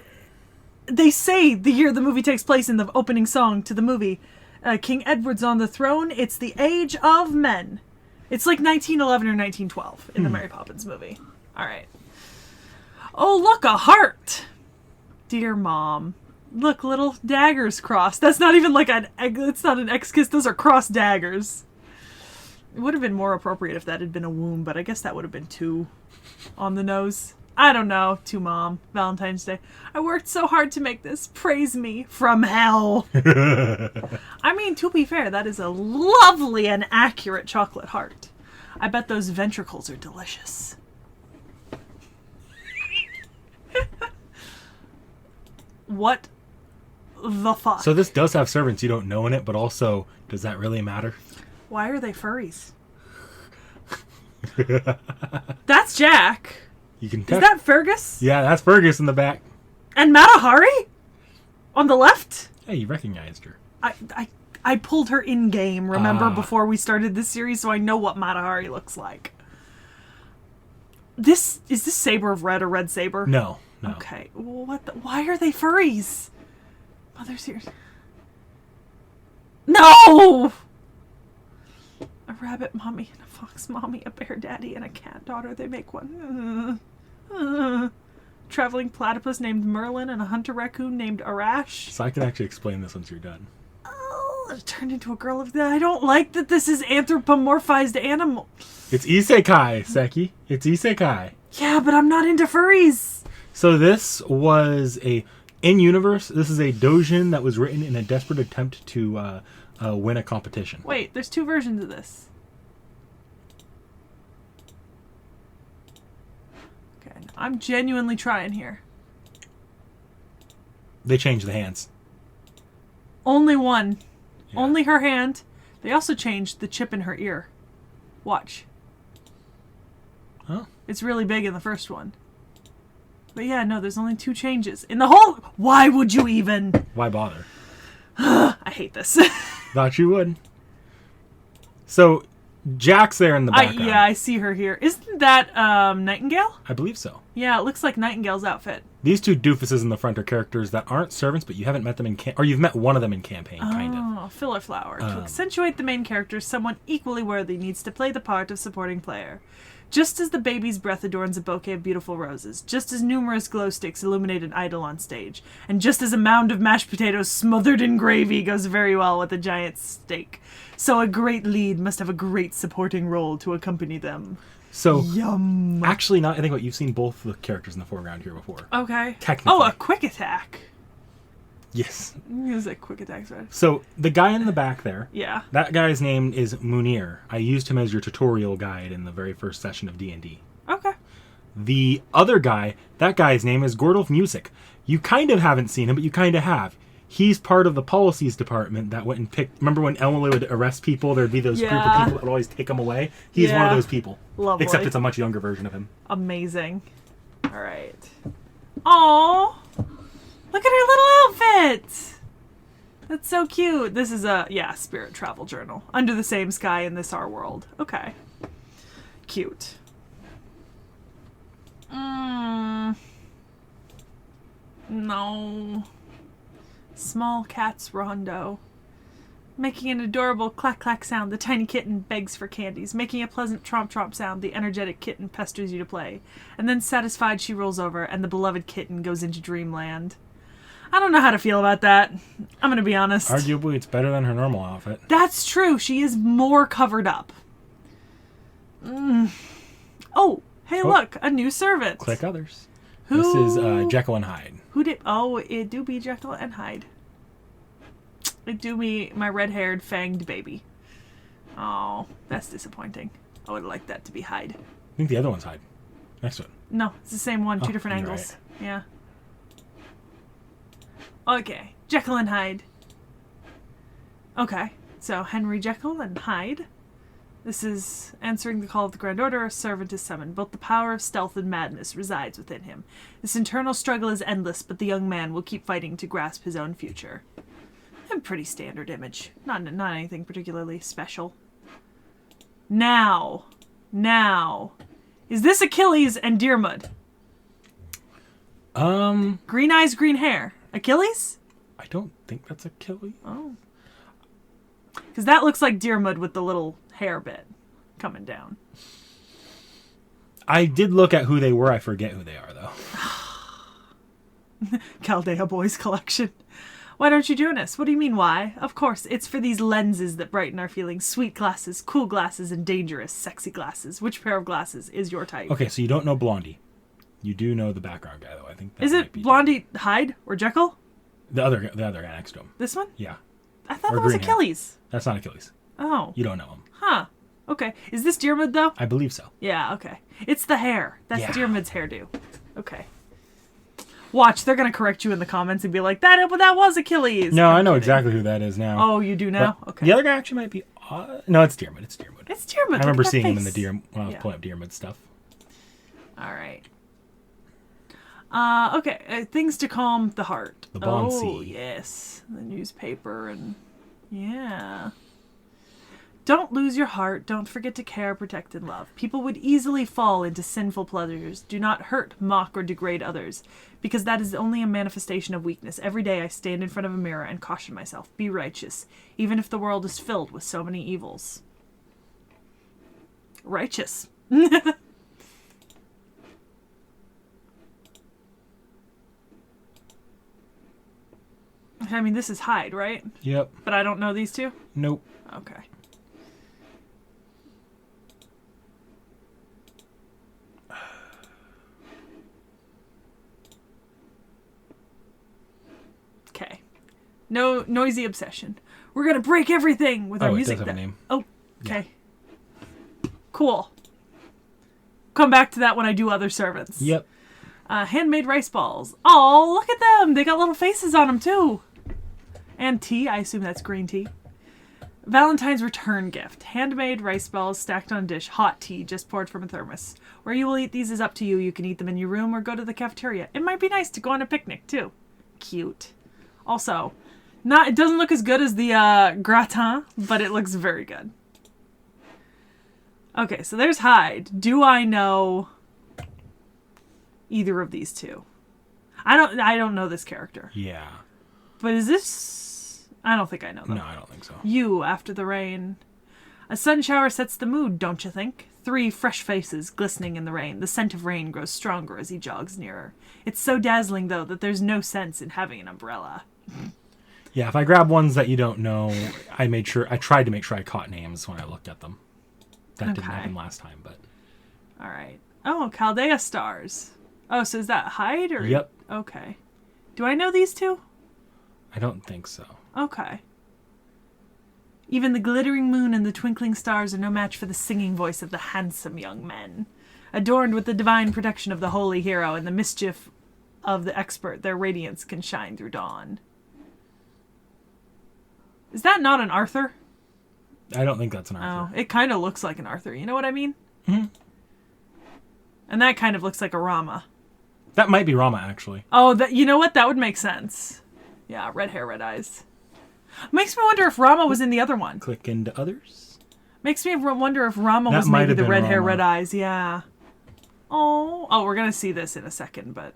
they say the year the movie takes place in the opening song to the movie, King Edward's on the throne. It's the age of men. It's like 1911 or 1912 in the Mary Poppins movie. All right. Oh, look, a heart. Dear Mom. Look, little daggers crossed. That's not even like it's not an X-kiss. Those are crossed daggers. It would have been more appropriate if that had been a womb, but I guess that would have been 2 on the nose. I don't know. To Mom. Valentine's Day. I worked so hard to make this. Praise me from hell. I mean, to be fair, that is a lovely and accurate chocolate heart. I bet those ventricles are delicious. What the fuck? So this does have servants you don't know in it, but also, does that really matter? Why are they furries? That's Jack. You can Is that Fergus? Yeah, that's Fergus in the back. And Matahari? On the left? Hey, you recognized her. I pulled her in game, remember, before we started this series, so I know what Matahari looks like. Is this Saber of Red or Red Saber? No. Okay. Why are they furries? Mother's here. No! A rabbit mommy and a fox mommy, a bear daddy, and a cat daughter. They make one. Traveling platypus named Merlin and a hunter raccoon named Arash. So I can actually explain this once you're done. Oh, it turned into a girl of that. I don't like that this is anthropomorphized animal. It's isekai, Sekhie. It's isekai. Yeah, but I'm not into furries. So this was in-universe, this is a doujin that was written in a desperate attempt to win a competition. Wait, there's 2 versions of this. Okay, I'm genuinely trying here. They changed the hands. Only one. Yeah. Only her hand. They also changed the chip in her ear. Watch. Huh? It's really big in the first one. But yeah, no, there's only 2 changes. In the whole... Why would you even... Why bother? I hate this. Thought you would. So, Jack's there in the background. Yeah, I see her here. Isn't that Nightingale? I believe so. Yeah, it looks like Nightingale's outfit. These 2 doofuses in the front are characters that aren't servants, but you haven't met them in or you've met one of them in campaign, kind of. Oh, filler flower. To accentuate the main character, someone equally worthy needs to play the part of supporting player. Just as the baby's breath adorns a bouquet of beautiful roses, just as numerous glow sticks illuminate an idol on stage, and just as a mound of mashed potatoes smothered in gravy goes very well with a giant steak, so a great lead must have a great supporting role to accompany them. So, Yum. Actually not. I think you've seen both the characters in the foreground here before. Okay. Technically. Oh, a quick attack. Yes. Is it quick attacks, right? So, the guy in the back there, Yeah. that guy's name is Munir. I used him as your tutorial guide in the very first session of D&D. Okay. The other guy, that guy's name is Gordolf Music. You kind of haven't seen him, but you kind of have. He's part of the policies department that went and picked... Remember when Emily would arrest people? There'd be those group of people that would always take them away? He's one of those people. Lovely. Except it's a much younger version of him. Amazing. All right. Aww. Look at her little outfit. That's so cute. This is a, spirit travel journal. Under the same sky in this our world. Okay. Cute. No. Small cat's rondo. Making an adorable clack-clack sound, the tiny kitten begs for candies. Making a pleasant tromp-tromp sound, the energetic kitten pesters you to play. And then satisfied she rolls over, and the beloved kitten goes into dreamland. I don't know how to feel about that. I'm going to be honest. Arguably, it's better than her normal outfit. That's true. She is more covered up. Oh, hey, look. A new servant. Click others. Who? This is Jekyll and Hyde. Who did... Oh, it do be Jekyll and Hyde. It do me my red-haired, fanged baby. Oh, that's disappointing. I would like that to be Hyde. I think the other one's Hyde. Next one. No, it's the same one. 2 different angles. Right. Yeah. Okay. Jekyll and Hyde. Okay. So, Henry Jekyll and Hyde. This is answering the call of the Grand Order. A servant is summoned. Both the power of stealth and madness resides within him. This internal struggle is endless, but the young man will keep fighting to grasp his own future. A pretty standard image. Not anything particularly special. Now, Is this Achilles and Diarmuid? Green eyes, green hair. Achilles? I don't think that's Achilles. Oh. Because that looks like Diarmuid with the little hair bit coming down. I did look at who they were. I forget who they are, though. Chaldea Boys collection. Why don't you join us? What do you mean, why? Of course, it's for these lenses that brighten our feelings. Sweet glasses, cool glasses, and dangerous, sexy glasses. Which pair of glasses is your type? Okay, so you don't know Blondie. You do know the background guy, though. I think that is might it be Blondie Hyde or Jekyll? the other guy next to him. This one? Yeah. I thought Or that was green hair. Achilles. That's not Achilles. Oh. You don't know him. Huh. Okay. Is this Diarmuid, though? I believe so. Yeah, okay. It's the hair. That's Yeah. Diarmuid's hairdo. Okay. Watch, they're going to correct you in the comments and be like, that was Achilles. No, I'm I know kidding. exactly who that is now. Oh, you do now? But Okay. The other guy actually might be... no, it's Diarmuid. It's Diarmuid. It's Diarmuid. I remember Look at that seeing him in face. the when I was Yeah. pulling up Diarmuid stuff. All right. Okay. Things to calm the heart. The Bon Oh, C. yes. The newspaper and... Yeah. Don't lose your heart. Don't forget to care, protect, and love. People would easily fall into sinful pleasures. Do not hurt, mock, or degrade others, because that is only a manifestation of weakness. Every day I stand in front of a mirror and caution myself. Be righteous, even if the world is filled with so many evils. Righteous. I mean, this is Hyde, right? Yep. But I don't know these two? Nope. Okay. Okay. No noisy obsession. We're gonna break everything with our Oh, it music. does have a name. Oh, okay. Cool. Come back to that when I do other servants. Yep. Handmade rice balls. Oh, look at them. They got little faces on them, too. And tea. I assume that's green tea. Valentine's return gift. Handmade rice balls stacked on a dish. Hot tea just poured from a thermos. Where you will eat these is up to you. You can eat them in your room or go to the cafeteria. It might be nice to go on a picnic, too. Cute. Also, it doesn't look as good as the gratin, but it looks very good. Okay, so there's Hyde. Do I know either of these two? I don't know this character. Yeah. But is this... I don't think I know them. No, I don't think so. You, after the rain. A sun shower sets the mood, don't you think? 3 fresh faces glistening in the rain. The scent of rain grows stronger as he jogs nearer. It's so dazzling, though, that there's no sense in having an umbrella. Yeah, if I grab ones that you don't know, I tried to make sure I caught names when I looked at them. That didn't happen last time, but... All right. Oh, Chaldea stars. Oh, so is that Hyde? Or... Yep. Okay. Do I know these two? I don't think so. Okay. Even the glittering moon and the twinkling stars are no match for the singing voice of the handsome young men. Adorned with the divine protection of the holy hero and the mischief of the expert, their radiance can shine through dawn. Is that not an Arthur? I don't think that's an Arthur. Oh, it kind of looks like an Arthur. You know what I mean? Mm-hmm. And that kind of looks like a Rama. That might be Rama, actually. Oh, you know what? That would make sense. Yeah, red hair, red eyes. Makes me wonder if Rama was in the other one. Click into others. Makes me wonder if Rama That was might maybe have the been red hair, Rama. red eyes. Yeah. Oh, we're gonna see this in a second, but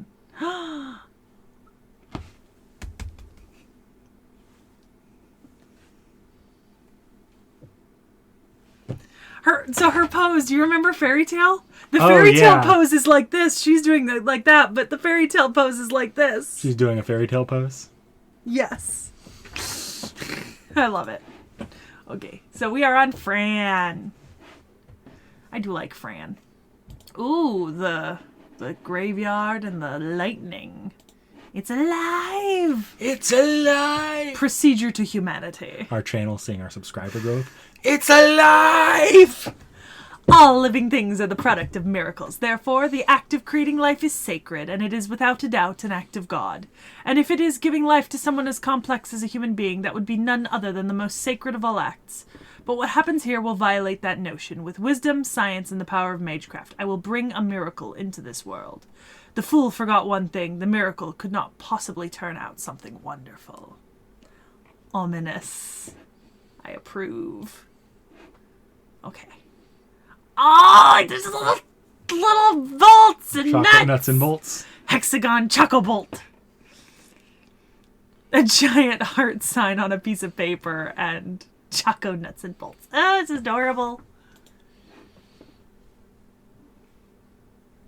her pose. Do you remember Fairy Tale? The Fairy Tale pose is like this. She's doing like that, but the Fairy Tale pose is like this. She's doing a fairy tale pose. Yes. I love it. Okay, so we are on Fran. I do like Fran. Ooh, the graveyard and the lightning. It's alive! It's alive! Procedure to humanity. Our channel seeing our subscriber growth. It's alive! All living things are the product of miracles. Therefore, the act of creating life is sacred, and it is without a doubt an act of God. And if it is giving life to someone as complex as a human being, that would be none other than the most sacred of all acts. But what happens here will violate that notion. With wisdom, science, and the power of magecraft, I will bring a miracle into this world. The fool forgot one thing. The miracle could not possibly turn out something wonderful. Ominous. I approve. Okay. Oh, there's a little little bolts and Chocolate nuts and bolts. Hexagon Choco Bolt. A giant heart sign on a piece of paper and Choco nuts and bolts. Oh, it's adorable.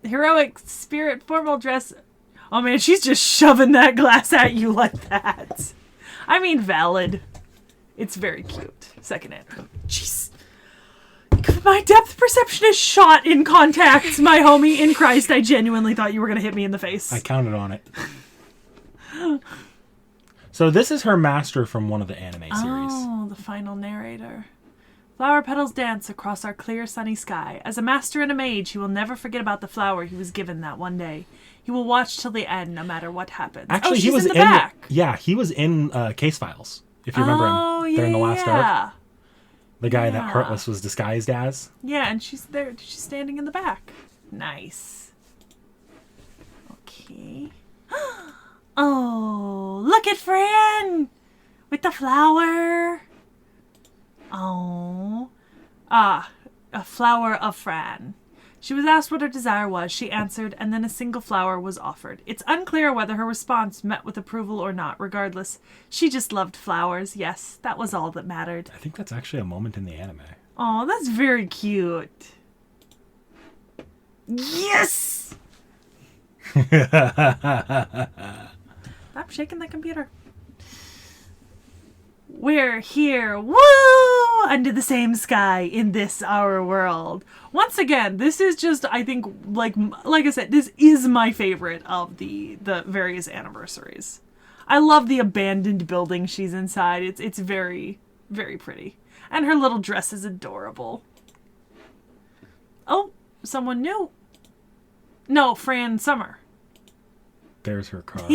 Heroic spirit formal dress. Oh man, she's just shoving that glass at you like that. I mean, valid. It's very cute. Second hand. Jeez. My depth perception is shot in contact, my homie. In Christ, I genuinely thought you were going to hit me in the face. I counted on it. So this is her master from one of the anime series. Oh, the final narrator. Flower petals dance across our clear sunny sky. As a master and a mage, he will never forget about the flower he was given that one day. He will watch till the end, no matter what happens. Actually, she's he was in the back. He was in Case Files. If you remember him during the last arc. The guy that Heartless was disguised as. Yeah, and she's there. She's standing in the back. Nice. Okay. Oh, look at Fran with the flower. Oh. Ah, a flower of Fran. She was asked what her desire was. She answered, and then a single flower was offered. It's unclear whether her response met with approval or not. Regardless, she just loved flowers. Yes, that was all that mattered. I think that's actually a moment in the anime. Oh, that's very cute. Yes! Stop shaking the computer. We're here, woo, under the same sky in this our world. Once again, this is just, I think, like I said, this is my favorite of the various anniversaries. I love the abandoned building she's inside. It's very, very pretty. And her little dress is adorable. Oh, someone new. No, Fran Summer. There's her car.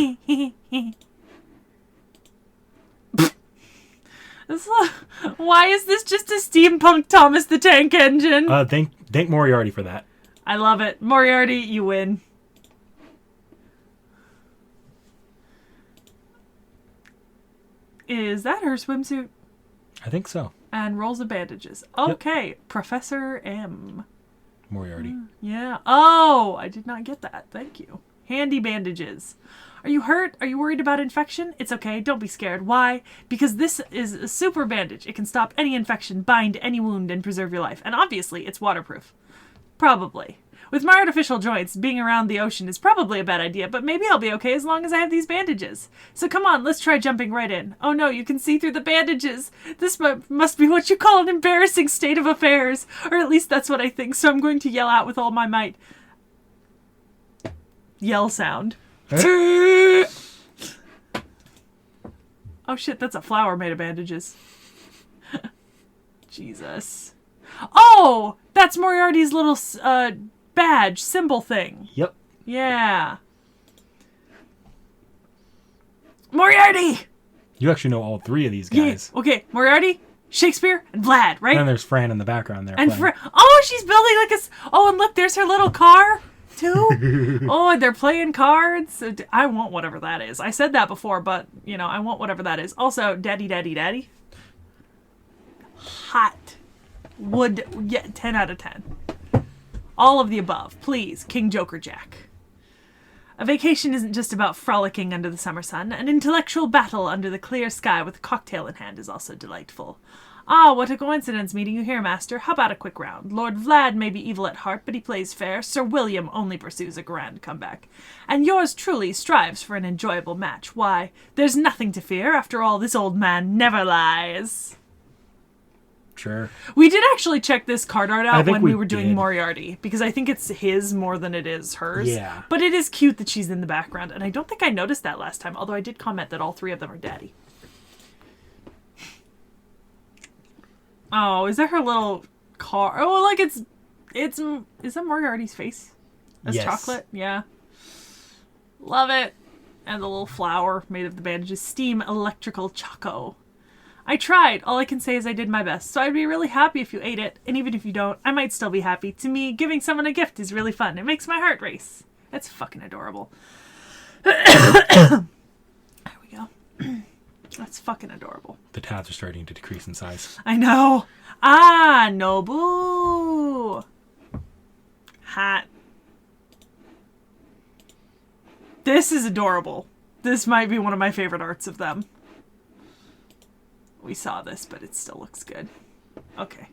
Why is this just a steampunk Thomas the Tank Engine? Thank Moriarty for that. I love it. Moriarty, you win. Is that her swimsuit? I think so. And rolls of bandages. Okay, yep. Professor M. Moriarty. Yeah. Oh, I did not get that. Thank you. Handy bandages. Are you hurt? Are you worried about infection? It's okay. Don't be scared. Why? Because this is a super bandage. It can stop any infection, bind any wound, and preserve your life. And obviously, it's waterproof. Probably. With my artificial joints, being around the ocean is probably a bad idea, but maybe I'll be okay as long as I have these bandages. So come on, let's try jumping right in. Oh no, you can see through the bandages. This must be what you call an embarrassing state of affairs. Or at least that's what I think, so I'm going to yell out with all my might. Yell sound. Oh shit, that's a flower made of bandages. Jesus. Oh! That's Moriarty's little badge, symbol thing. Yep. Yeah. Moriarty! You actually know all three of these guys. Yeah. Okay, Moriarty, Shakespeare, and Vlad, right? And then there's Fran in the background there. And Fran. Oh, she's building like a... Oh, and look, there's her little car. Too? Oh, they're playing cards. I want whatever that is. I said that before, but, you know, I want whatever that is. Also, daddy, daddy, daddy. Hot. Would, yeah, 10 out of 10. All of the above. Please, King Joker Jack. A vacation isn't just about frolicking under the summer sun. An intellectual battle under the clear sky with a cocktail in hand is also delightful. Ah, what a coincidence meeting you here, Master. How about a quick round? Lord Vlad may be evil at heart, but he plays fair. Sir William only pursues a grand comeback. And yours truly strives for an enjoyable match. Why, there's nothing to fear. After all, this old man never lies. Sure. We did actually check this card art out when we were doing did. Moriarty, because I think it's his more than it is hers. Yeah. But it is cute that she's in the background, and I don't think I noticed that last time, although I did comment that all three of them are daddy. Oh, is that her little car? Oh, like is that Moriarty's face? As yes. Chocolate? Yeah. Love it. And the little flower made of the bandages. Steam Electrical Choco. I tried. All I can say is I did my best. So I'd be really happy if you ate it. And even if you don't, I might still be happy. To me, giving someone a gift is really fun. It makes my heart race. It's fucking adorable. There we go. That's fucking adorable. The tabs are starting to decrease in size. I know. Ah, Nobu. Hat. This is adorable. This might be one of my favorite arts of them. We saw this, but it still looks good. Okay.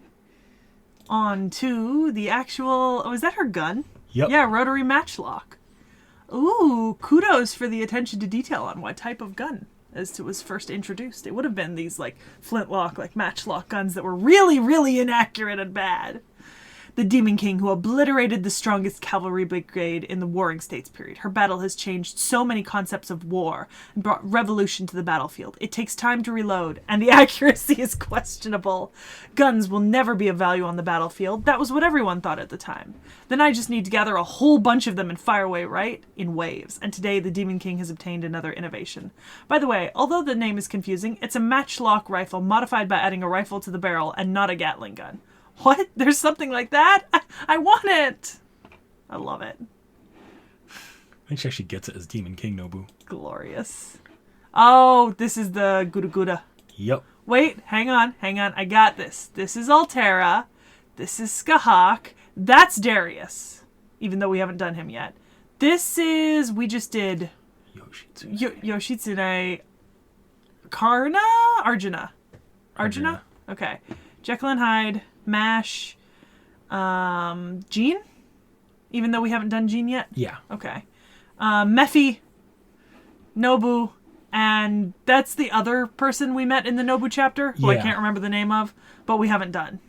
On to the actual... Oh, is that her gun? Yep. Yeah, rotary matchlock. Ooh, kudos for the attention to detail on what type of gun as it was first introduced. It would have been these, like, flintlock, like, matchlock guns that were really, really inaccurate and bad. The Demon King who obliterated the strongest cavalry brigade in the Warring States period. Her battle has changed so many concepts of war and brought revolution to the battlefield. It takes time to reload, and the accuracy is questionable. Guns will never be of value on the battlefield. That was what everyone thought at the time. Then I just need to gather a whole bunch of them and fire away, right? In waves. And today the Demon King has obtained another innovation. By the way, although the name is confusing, it's a matchlock rifle modified by adding a rifle to the barrel and not a Gatling gun. What? There's something like that? I want it! I love it. I think she actually gets it as Demon King Nobu. Glorious. Oh, this is the Gura. Yep. Wait, hang on. I got this. This is Altera. This is Scathach. That's Darius. Even though we haven't done him yet. This is... We just did... Yoshitsune... Karna? Arjuna? Okay. Jekyll and Hyde. Mash, Jean? Even though we haven't done Jean yet? Yeah. Okay. Mephi, Nobu, and that's the other person we met in the Nobu chapter, who I can't remember the name of, but we haven't done.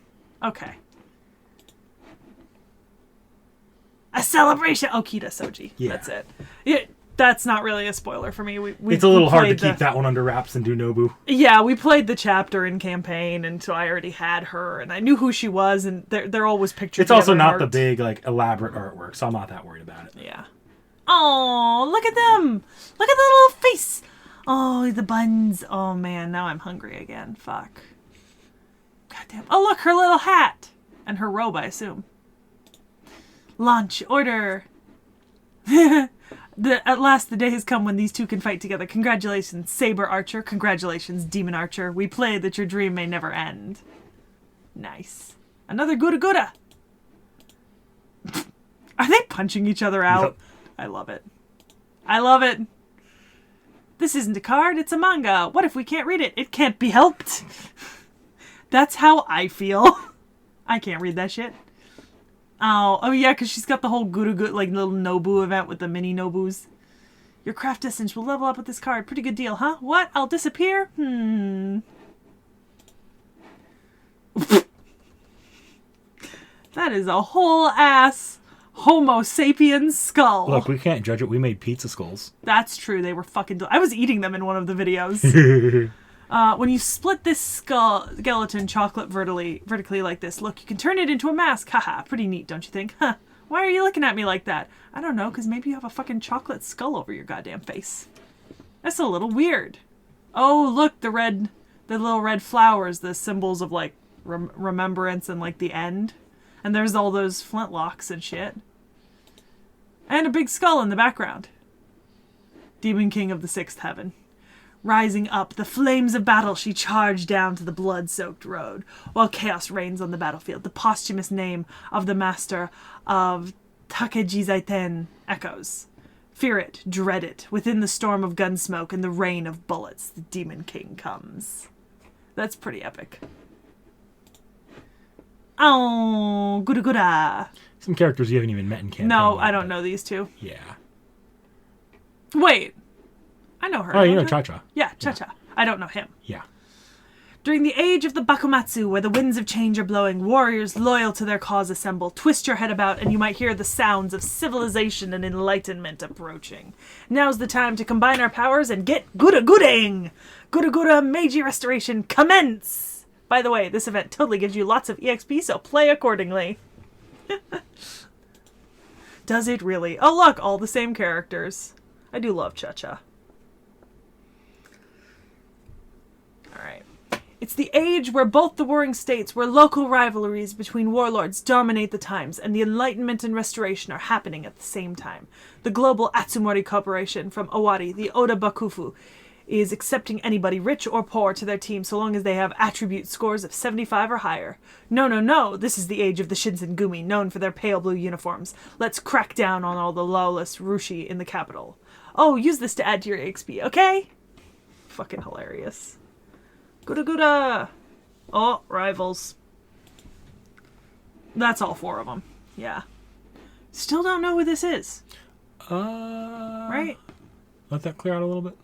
Okay. A celebration! Oh, Kita Soji. Yeah. That's it. That's not really a spoiler for me. It's a little hard to keep that one under wraps and do Nobu. Yeah, we played the chapter in campaign, and so I already had her, and I knew who she was, and they're always pictured. It's also not the big, like, elaborate artwork, so I'm not that worried about it. Yeah. Oh, look at them! Look at the little face! Oh, the buns. Oh, man, now I'm hungry again. Fuck. Goddamn. Oh, look, her little hat! And her robe, I assume. Launch order! At last the day has come when these two can fight together. Congratulations, Saber Archer. Congratulations, Demon Archer. We play that your dream may never end. Nice. Another Gura. Are they punching each other out? Yep. I love it. I love it. This isn't a card, it's a manga. What if we can't read it? It can't be helped. That's how I feel. I can't read that shit. Oh yeah, because she's got the whole Gura, like, little Nobu event with the mini Nobus. Your craft distance will level up with this card. Pretty good deal, huh? What? I'll disappear? That is a whole ass Homo sapiens skull. Look, we can't judge it. We made pizza skulls. That's true. They were fucking... I was eating them in one of the videos. When you split this skeleton chocolate vertically like this, look, you can turn it into a mask. Haha, pretty neat, don't you think? Huh. Why are you looking at me like that? I don't know, because maybe you have a fucking chocolate skull over your goddamn face. That's a little weird. Oh, look, the little red flowers, the symbols of, like, remembrance and, like, the end. And there's all those flintlocks and shit. And a big skull in the background. Demon King of the Sixth Heaven. Rising up, the flames of battle, she charged down to the blood-soaked road, while chaos reigns on the battlefield. The posthumous name of the master of Takejizaiten echoes. Fear it, dread it. Within the storm of gun smoke and the rain of bullets, the Demon King comes. That's pretty epic. Oh, Gura. Some characters you haven't even met in campaign. No, I don't know these two. Yeah. Wait. I know her. Oh, you know Cha-Cha. Yeah, Cha-Cha. Yeah. I don't know him. Yeah. During the age of the Bakumatsu, where the winds of change are blowing, warriors loyal to their cause assemble. Twist your head about and you might hear the sounds of civilization and enlightenment approaching. Now's the time to combine our powers and get Gura-Gurang! Gura Meiji Restoration, commence! By the way, this event totally gives you lots of EXP, so play accordingly. Does it really? Oh look, all the same characters. I do love Cha-Cha. Alright. It's the age where both the warring states, where local rivalries between warlords dominate the times, and the Enlightenment and Restoration are happening at the same time. The global Atsumori Corporation from Owari, the Oda Bakufu, is accepting anybody, rich or poor, to their team so long as they have attribute scores of 75 or higher. No, no, no, this is the age of the Shinsengumi, known for their pale blue uniforms. Let's crack down on all the lawless Rushi in the capital. Oh, use this to add to your XP, okay? Fucking hilarious. Gouda gouda! Oh, rivals. That's all 4 of them. Yeah. Still don't know who this is. Right? Let that clear out a little bit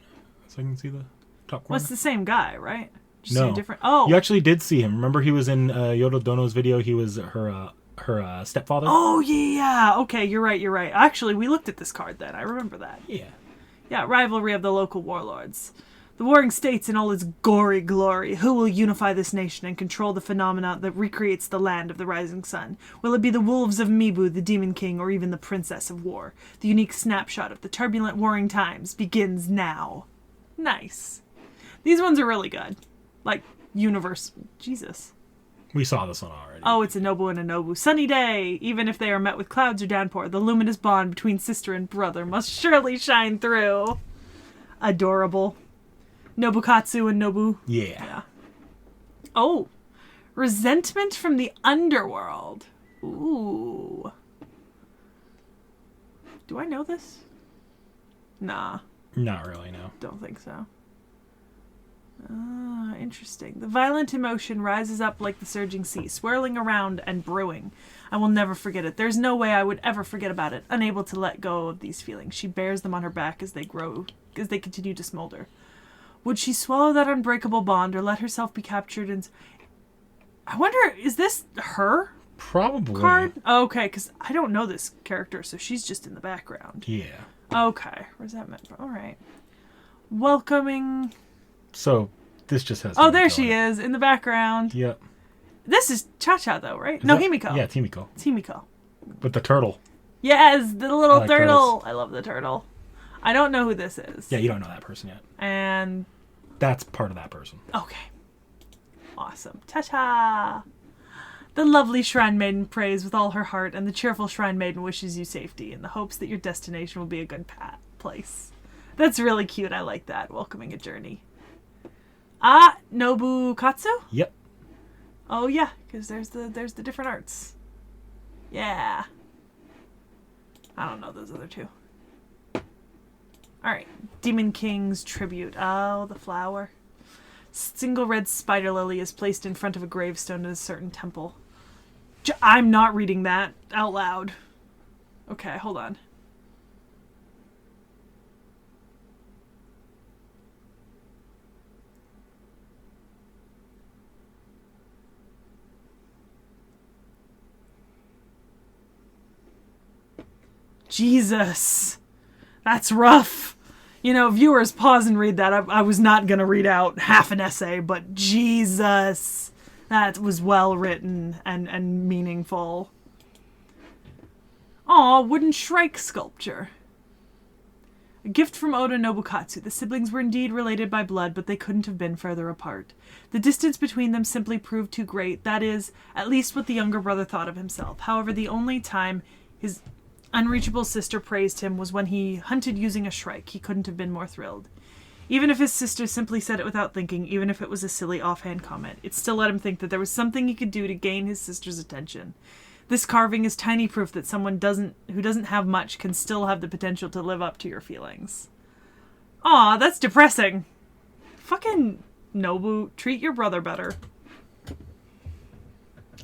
so I can see the top corner. Well, it's the same guy, right? Just No. see a different... Oh. You actually did see him. Remember he was in Yodo Dono's video? He was her stepfather? Oh, yeah. Okay, you're right. Actually, we looked at this card then. I remember that. Yeah. Yeah, rivalry of the local warlords. The warring states in all its gory glory. Who will unify this nation and control the phenomena that recreates the land of the rising sun? Will it be the wolves of Mibu, the demon king, or even the princess of war? The unique snapshot of the turbulent warring times begins now. Nice. These ones are really good. Like, universe. Jesus. We saw this one already. Oh, it's a Nobu and a Nobu. Sunny day! Even if they are met with clouds or downpour, the luminous bond between sister and brother must surely shine through. Adorable. Nobukatsu and Nobu. Yeah. Oh. Resentment from the underworld. Ooh. Do I know this? Nah. Not really, no. Don't think so. Interesting. The violent emotion rises up like the surging sea, swirling around and brewing. I will never forget it. There's no way I would ever forget about it. Unable to let go of these feelings, she bears them on her back as they continue to smolder. Would she swallow that unbreakable bond or let herself be captured and... I wonder, is this her Probably. card? Okay, because I don't know this character, so she's just in the background. Yeah. Okay. Resentment. All right. Welcoming... So, this just has... Oh, there she is, in the background. Yep. This is Cha-Cha, though, right? Is that... Himiko. Yeah, it's Himiko. It's Himiko. With the turtle. Yes, the little like turtle. turtles. I love the turtle. I don't know who this is. Yeah, you don't know that person yet. And... That's part of that person. Okay. Awesome. Cha-cha! The lovely Shrine Maiden prays with all her heart, and the cheerful Shrine Maiden wishes you safety in the hopes that your destination will be a good place. That's really cute. I like that. Welcoming a journey. Ah, Nobukatsu? Yep. Oh yeah, because there's the different arts. Yeah. I don't know those other two. Alright. Demon King's tribute. Oh, the flower. Single red spider lily is placed in front of a gravestone in a certain temple. I'm not reading that out loud. Okay, hold on. Jesus. That's rough. You know, viewers, pause and read that. I was not going to read out half an essay, but Jesus. That was well written and meaningful. Aw, wooden shrike sculpture. A gift from Oda Nobukatsu. The siblings were indeed related by blood, but they couldn't have been further apart. The distance between them simply proved too great. That is, at least what the younger brother thought of himself. However, the only time his unreachable sister praised him was when he hunted using a shrike. He couldn't have been more thrilled. Even if his sister simply said it without thinking, even if it was a silly offhand comment, it still let him think that there was something he could do to gain his sister's attention. This carving is tiny proof that someone who doesn't have much can still have the potential to live up to your feelings. Aw, that's depressing. Fucking Nobu, treat your brother better.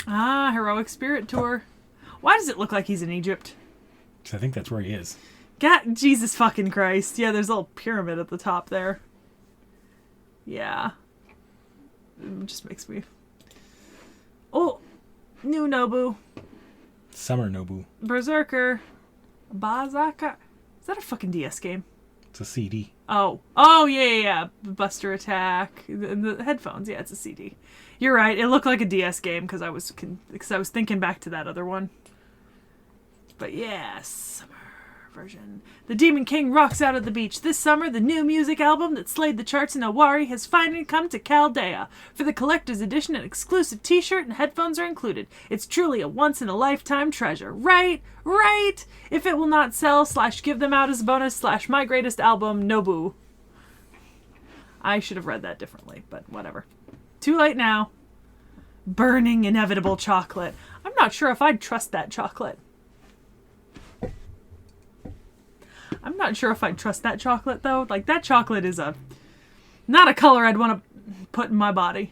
Ah, Heroic Spirit Tour. Why does it look like he's in Egypt? I think that's where he is. God, Jesus fucking Christ. Yeah, there's a little pyramid at the top there. Yeah. It just makes me... Oh! New Nobu. Summer Nobu. Berserker. Bazaka. Is that a fucking DS game? It's a CD. Oh. Oh, yeah. Buster Attack. The headphones. Yeah, it's a CD. You're right. It looked like a DS game because I was thinking back to that other one. But yeah, summer version. The Demon King rocks out at the beach. This summer, the new music album that slayed the charts in Owari has finally come to Chaldea. For the collector's edition, an exclusive t-shirt and headphones are included. It's truly a once-in-a-lifetime treasure. Right? If it will not sell / give them out as a bonus / my greatest album, Nobu. I should have read that differently, but whatever. Too late now. Burning inevitable chocolate. I'm not sure if I'd trust that chocolate. I'm not sure if I'd trust that chocolate, though. Like, that chocolate is not a color I'd want to put in my body.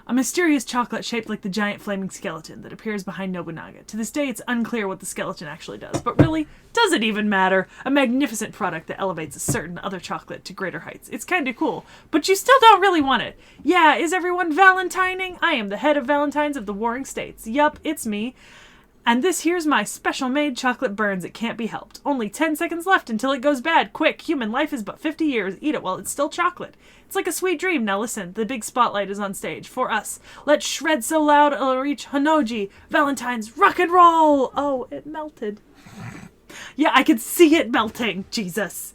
A mysterious chocolate shaped like the giant flaming skeleton that appears behind Nobunaga. To this day, it's unclear what the skeleton actually does. But really, does it even matter? A magnificent product that elevates a certain other chocolate to greater heights. It's kinda cool, but you still don't really want it. Yeah, is everyone Valentining? I am the head of Valentines of the Warring States. Yup, it's me. And this here's my special-made chocolate burns. It can't be helped. Only 10 seconds left until it goes bad. Quick, human life is but 50 years. Eat it while it's still chocolate. It's like a sweet dream. Now listen, the big spotlight is on stage. For us. Let's shred so loud it'll reach Hanoji. Valentine's rock and roll! Oh, it melted. Yeah, I could see it melting. Jesus.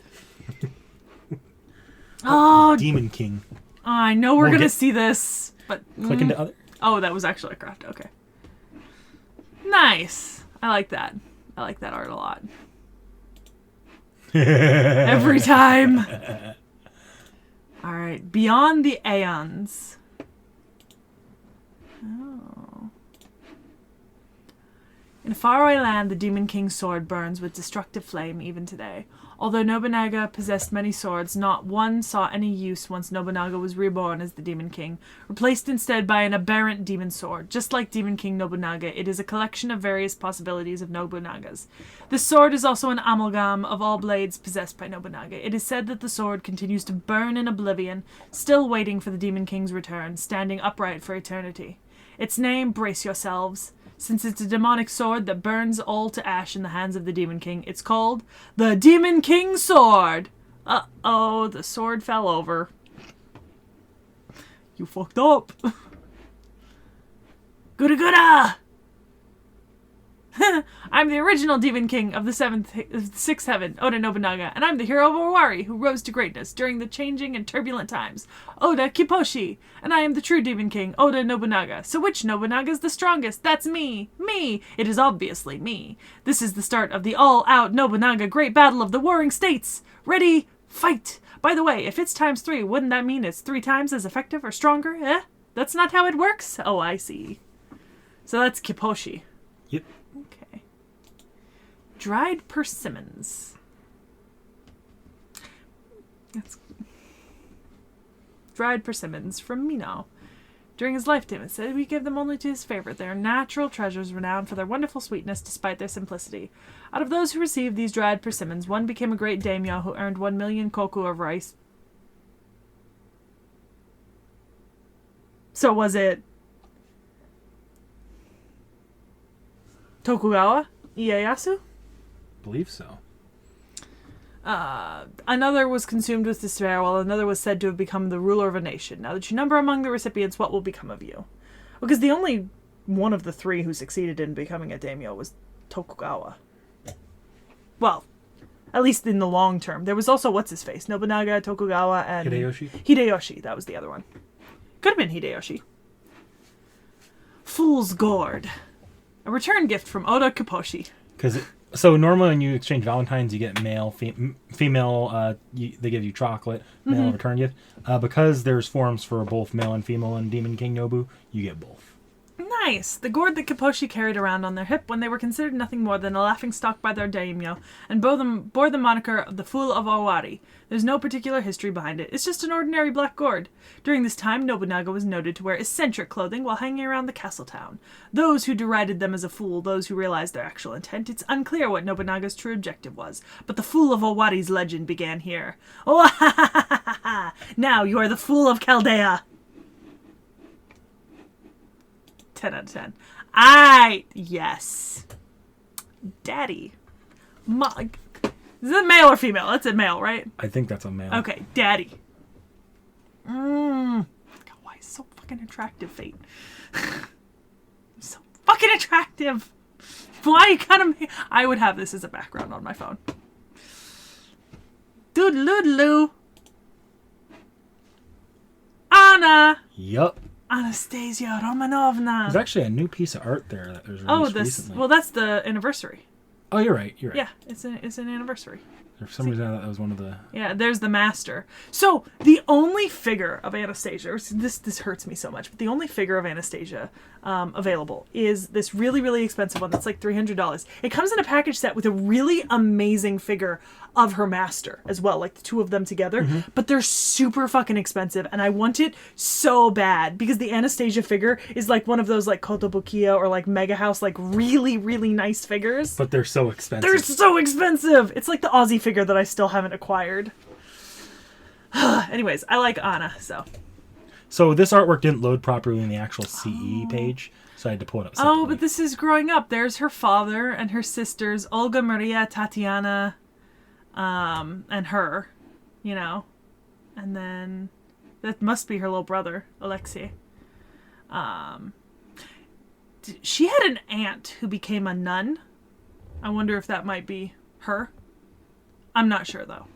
Oh, Demon King. I know we're gonna see this, but... Click into other. Oh, that was actually a craft. Okay. Nice. I like that. I like that art a lot. Every time. All right. Beyond the Aeons. Oh. In a faraway land, the Demon King's sword burns with destructive flame even today. Although Nobunaga possessed many swords, not one saw any use once Nobunaga was reborn as the Demon King, replaced instead by an aberrant demon sword. Just like Demon King Nobunaga, it is a collection of various possibilities of Nobunagas. This sword is also an amalgam of all blades possessed by Nobunaga. It is said that the sword continues to burn in oblivion, still waiting for the Demon King's return, standing upright for eternity. Its name, brace yourselves. Since it's a demonic sword that burns all to ash in the hands of the Demon King, it's called the Demon King Sword. Uh-oh, the sword fell over. You fucked up. Gooda gooda! I'm the original Demon King of the sixth heaven, Oda Nobunaga, and I'm the hero of Owari who rose to greatness during the changing and turbulent times, Oda Kipposhi, and I am the true Demon King, Oda Nobunaga. So which Nobunaga is the strongest? That's me! Me! It is obviously me. This is the start of the all-out Nobunaga Great Battle of the Warring States! Ready, fight! By the way, if it's ×3, wouldn't that mean it's 3 times as effective or stronger? Eh? That's not how it works? Oh, I see. So that's Kipposhi. Yep. Okay. Dried persimmons. That's dried persimmons from Mino. During his lifetime, it said we give them only to his favorite. They are natural treasures renowned for their wonderful sweetness despite their simplicity. Out of those who received these dried persimmons, one became a great daimyo who earned 1 million koku of rice. So was it Tokugawa Ieyasu? Believe so. Another was consumed with despair, while another was said to have become the ruler of a nation. Now that you number among the recipients, what will become of you? Because the only one of the 3 who succeeded in becoming a daimyo was Tokugawa. Well, at least in the long term. There was also what's-his-face? Nobunaga, Tokugawa, and... Hideyoshi? Hideyoshi, that was the other one. Could have been Hideyoshi. Fool's Gourd. A return gift from Oda Kipposhi. So normally when you exchange Valentines, you get male, female. They give you chocolate, male return gift. Because there's forms for both male and female in Demon King Nobu, you get both. Nice! The gourd that Kipposhi carried around on their hip when they were considered nothing more than a laughingstock by their daimyo, and bore the moniker of the Fool of Owari. There's no particular history behind it. It's just an ordinary black gourd. During this time, Nobunaga was noted to wear eccentric clothing while hanging around the castle town. Those who derided them as a fool, those who realized their actual intent, it's unclear what Nobunaga's true objective was. But the Fool of Owari's legend began here. Oh, ha ha ha ha ha! Now you are the Fool of Chaldea! 10 out of 10. Yes. Daddy. Is it male or female? That's a male, right? I think that's a male. Okay, Daddy. God, why is so fucking attractive, Fate? So fucking attractive. Why you gotta make... I would have this as a background on my phone. Doodaloo. Anna. Yup. Anastasia Romanovna. There's actually a new piece of art there that was released recently. Well, that's the anniversary. Oh, you're right. Yeah, it's an anniversary. For some reason, I thought that was one of the... Yeah, there's the master. So, the only figure of Anastasia, this hurts me so much, but the only figure of Anastasia available is this really, really expensive one that's like $300. It comes in a package set with a really amazing figure of her master as well, like the two of them together, but they're super fucking expensive, and I want it so bad, because the Anastasia figure is like one of those like Kotobukiya or like Mega House, like really, really nice figures. But they're so expensive. They're so expensive! It's like the Aussie figure that I still haven't acquired. Anyways, I like Anna, so... So this artwork didn't load properly in the actual CE page, so I had to pull it up separately. Oh, but this is growing up. There's her father and her sisters, Olga, Maria, Tatiana, and her, you know. And then that must be her little brother, Alexei. She had an aunt who became a nun. I wonder if that might be her. I'm not sure, though.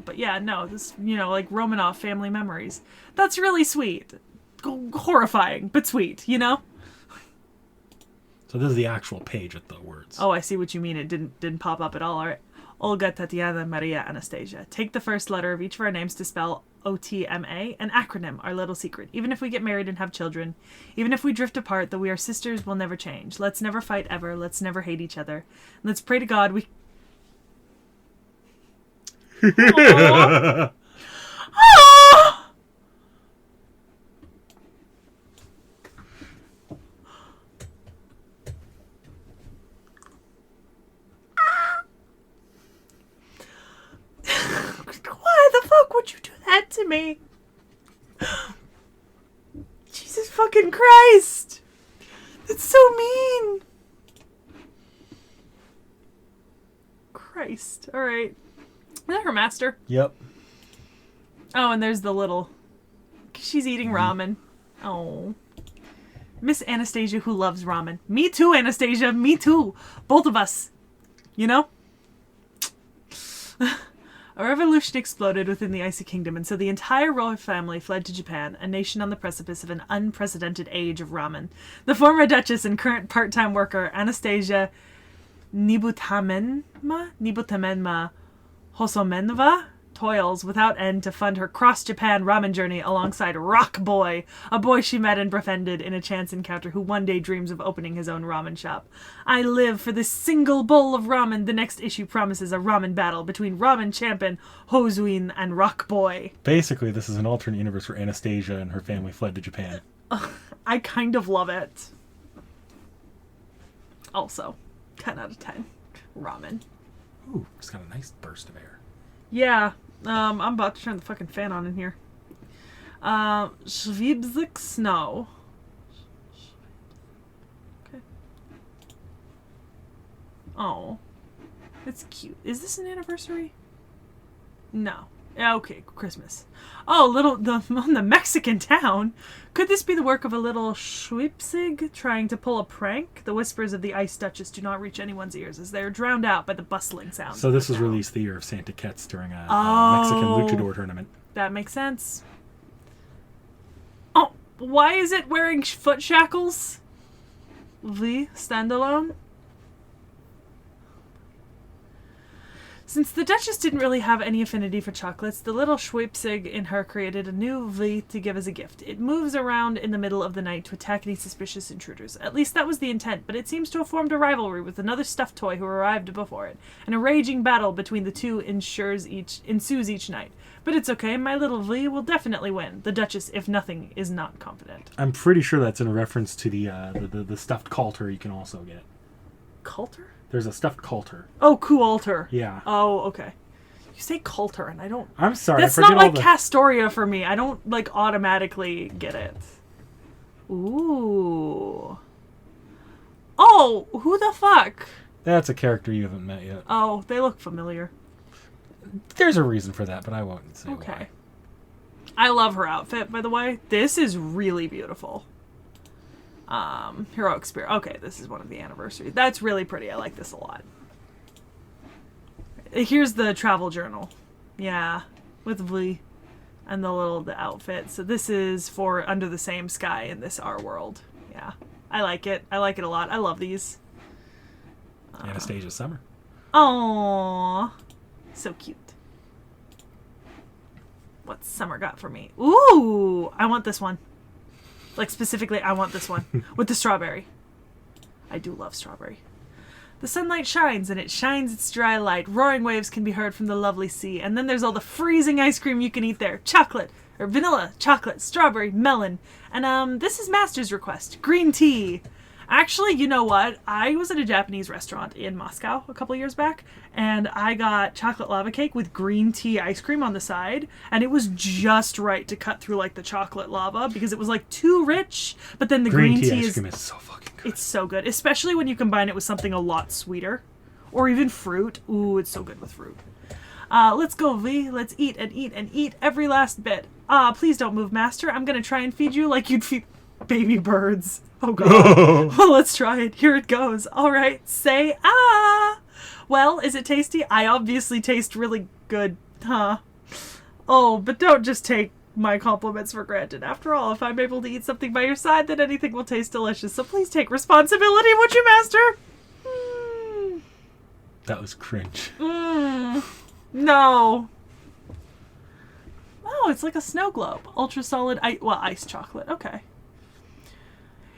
But yeah, no, this, you know, like Romanov family memories. That's really sweet. Horrifying, but sweet, you know? So this is the actual page with the words. Oh, I see what you mean. It didn't pop up at all. All right. Olga, Tatiana, Maria, Anastasia. Take the first letter of each of our names to spell OTMA, an acronym, our little secret. Even if we get married and have children, even if we drift apart, though we are sisters, we'll never change. Let's never fight ever. Let's never hate each other. Let's pray to God we... Aww. Ah! Why the fuck would you do that to me? Jesus fucking Christ! That's so mean! Christ. Alright. Is that her master? Yep. Oh, and there's the little... She's eating ramen. Oh. Miss Anastasia who loves ramen. Me too, Anastasia. Me too. Both of us. You know? A revolution exploded within the Icy Kingdom, and so the entire royal family fled to Japan, a nation on the precipice of an unprecedented age of ramen. The former duchess and current part-time worker, Anastasia Nibutamenma Hosomenova, toils without end to fund her cross-Japan ramen journey alongside Rock Boy, a boy she met and befriended in a chance encounter who one day dreams of opening his own ramen shop. I live for this single bowl of ramen. The next issue promises a ramen battle between ramen champion Hozuin and Rock Boy. Basically, this is an alternate universe where Anastasia and her family fled to Japan. I kind of love it. Also, 10 out of 10. Ramen. Ooh, it's got a nice burst of air. Yeah. I'm about to turn the fucking fan on in here. Schwebzik Snow. Okay. Oh. It's cute. Is this an anniversary? No. Yeah, okay, Christmas. Oh, the Mexican town. Could this be the work of a little Schwipzig trying to pull a prank? The whispers of the Ice Duchess do not reach anyone's ears as they are drowned out by the bustling sounds. So this was released the year of Santa Ketz during a Mexican luchador tournament. That makes sense. Oh, why is it wearing foot shackles? V standalone. Since the Duchess didn't really have any affinity for chocolates, the little Schwipzig in her created a new V to give as a gift. It moves around in the middle of the night to attack any suspicious intruders. At least that was the intent, but it seems to have formed a rivalry with another stuffed toy who arrived before it, and a raging battle between the two ensues each night. But it's okay, my little V will definitely win. The Duchess, if nothing, is not confident. I'm pretty sure that's in reference to the stuffed Coulter you can also get. Coulter? There's a stuffed Coulter. Oh, Coulter. Yeah. Oh, okay. You say Coulter, and I don't... I'm sorry. That's not like Castoria for me. I don't, like, automatically get it. Ooh. Oh, who the fuck? That's a character you haven't met yet. Oh, they look familiar. There's a reason for that, but I won't say okay. why. I love her outfit, by the way. This is really beautiful. Heroic Spirit. Okay, this is one of the anniversaries. That's really pretty. I like this a lot. Here's the travel journal. Yeah, with V and the outfit. So this is for Under the Same Sky in this our world. Yeah, I like it. I like it a lot. I love these. Anastasia Summer. Aww. So cute. What's Summer got for me? Ooh, I want this one. Like, specifically, I want this one. With the strawberry. I do love strawberry. The sunlight shines, and it shines its dry light. Roaring waves can be heard from the lovely sea. And then there's all the freezing ice cream you can eat there. Chocolate, or vanilla, chocolate, strawberry, melon. And, this is Master's request. Green tea. Actually, you know what? I was at a Japanese restaurant in Moscow a couple years back, and I got chocolate lava cake with green tea ice cream on the side, and it was just right to cut through, like, the chocolate lava, because it was, like, too rich, but then the green tea ice cream is so fucking good. It's so good, especially when you combine it with something a lot sweeter, or even fruit. Ooh, it's so good with fruit. Let's go, V. Let's eat and eat and eat every last bit. Please don't move, Master. I'm gonna try and feed you like you'd feed baby birds. Oh, God. Well, let's try it. Here it goes. All right. Say, ah. Well, is it tasty? I obviously taste really good, huh? Oh, but don't just take my compliments for granted. After all, if I'm able to eat something by your side, then anything will taste delicious. So please take responsibility, would you, Master? That was cringe. No. Oh, it's like a snow globe. Ultra solid, ice chocolate. Okay.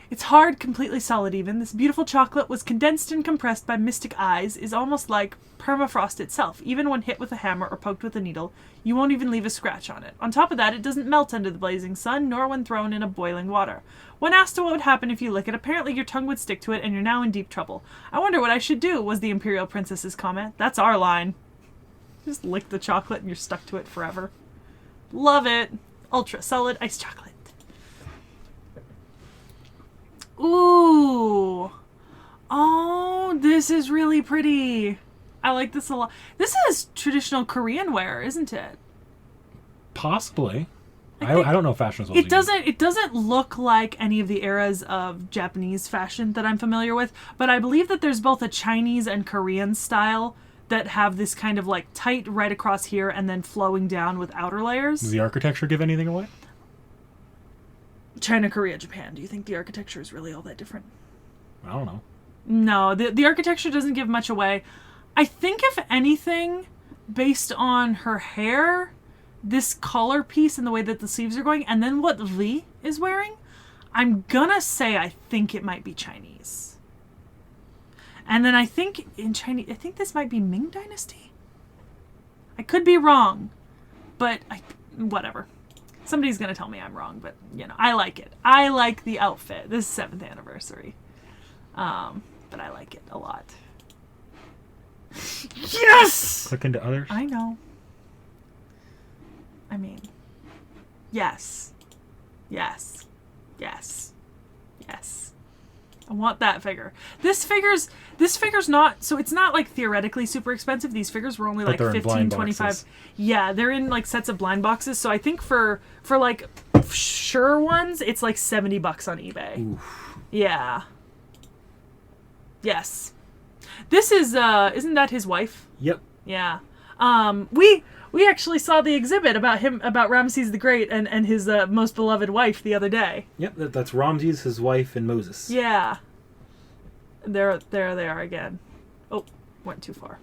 It's hard, completely solid even. This beautiful chocolate was condensed and compressed by mystic eyes, is almost like permafrost itself. Even when hit with a hammer or poked with a needle, you won't even leave a scratch on it. On top of that, it doesn't melt under the blazing sun, nor when thrown in a boiling water. When asked what would happen if you lick it, apparently your tongue would stick to it and you're now in deep trouble. I wonder what I should do, was the Imperial Princess's comment. That's our line. Just lick the chocolate and you're stuck to it forever. Love it. Ultra solid ice chocolate. Ooh. Oh, this is really pretty. I like this a lot. This is traditional Korean wear, isn't it? Possibly. I don't know fashion as well. It doesn't look like any of the eras of Japanese fashion that I'm familiar with, but I believe that there's both a Chinese and Korean style that have this kind of like tight right across here and then flowing down with outer layers. Does the architecture give anything away? China, Korea, Japan. Do you think the architecture is really all that different? I don't know. No, the architecture doesn't give much away. I think if anything, based on her hair, this collar piece and the way that the sleeves are going, and then what V is wearing, I'm gonna say I think it might be Chinese. And then I think in Chinese, I think this might be Ming Dynasty. I could be wrong, but whatever. Somebody's going to tell me I'm wrong, but, you know, I like it. I like the outfit. This is 7th anniversary. But I like it a lot. Yes! Click into others? I know. I mean, yes. Yes. Yes. Yes. I want that figure. This figure's not, so it's not like theoretically super expensive. These figures were only like 15, 25. Yeah, they're in like sets of blind boxes. So I think for like sure ones, it's like $70 on eBay. Oof. Yeah. Yes. This is, isn't that his wife? Yep. Yeah. We actually saw the exhibit about Ramses the Great and his most beloved wife the other day. Yep, that's Ramses, his wife, and Moses. Yeah. There they are again. Oh, went too far.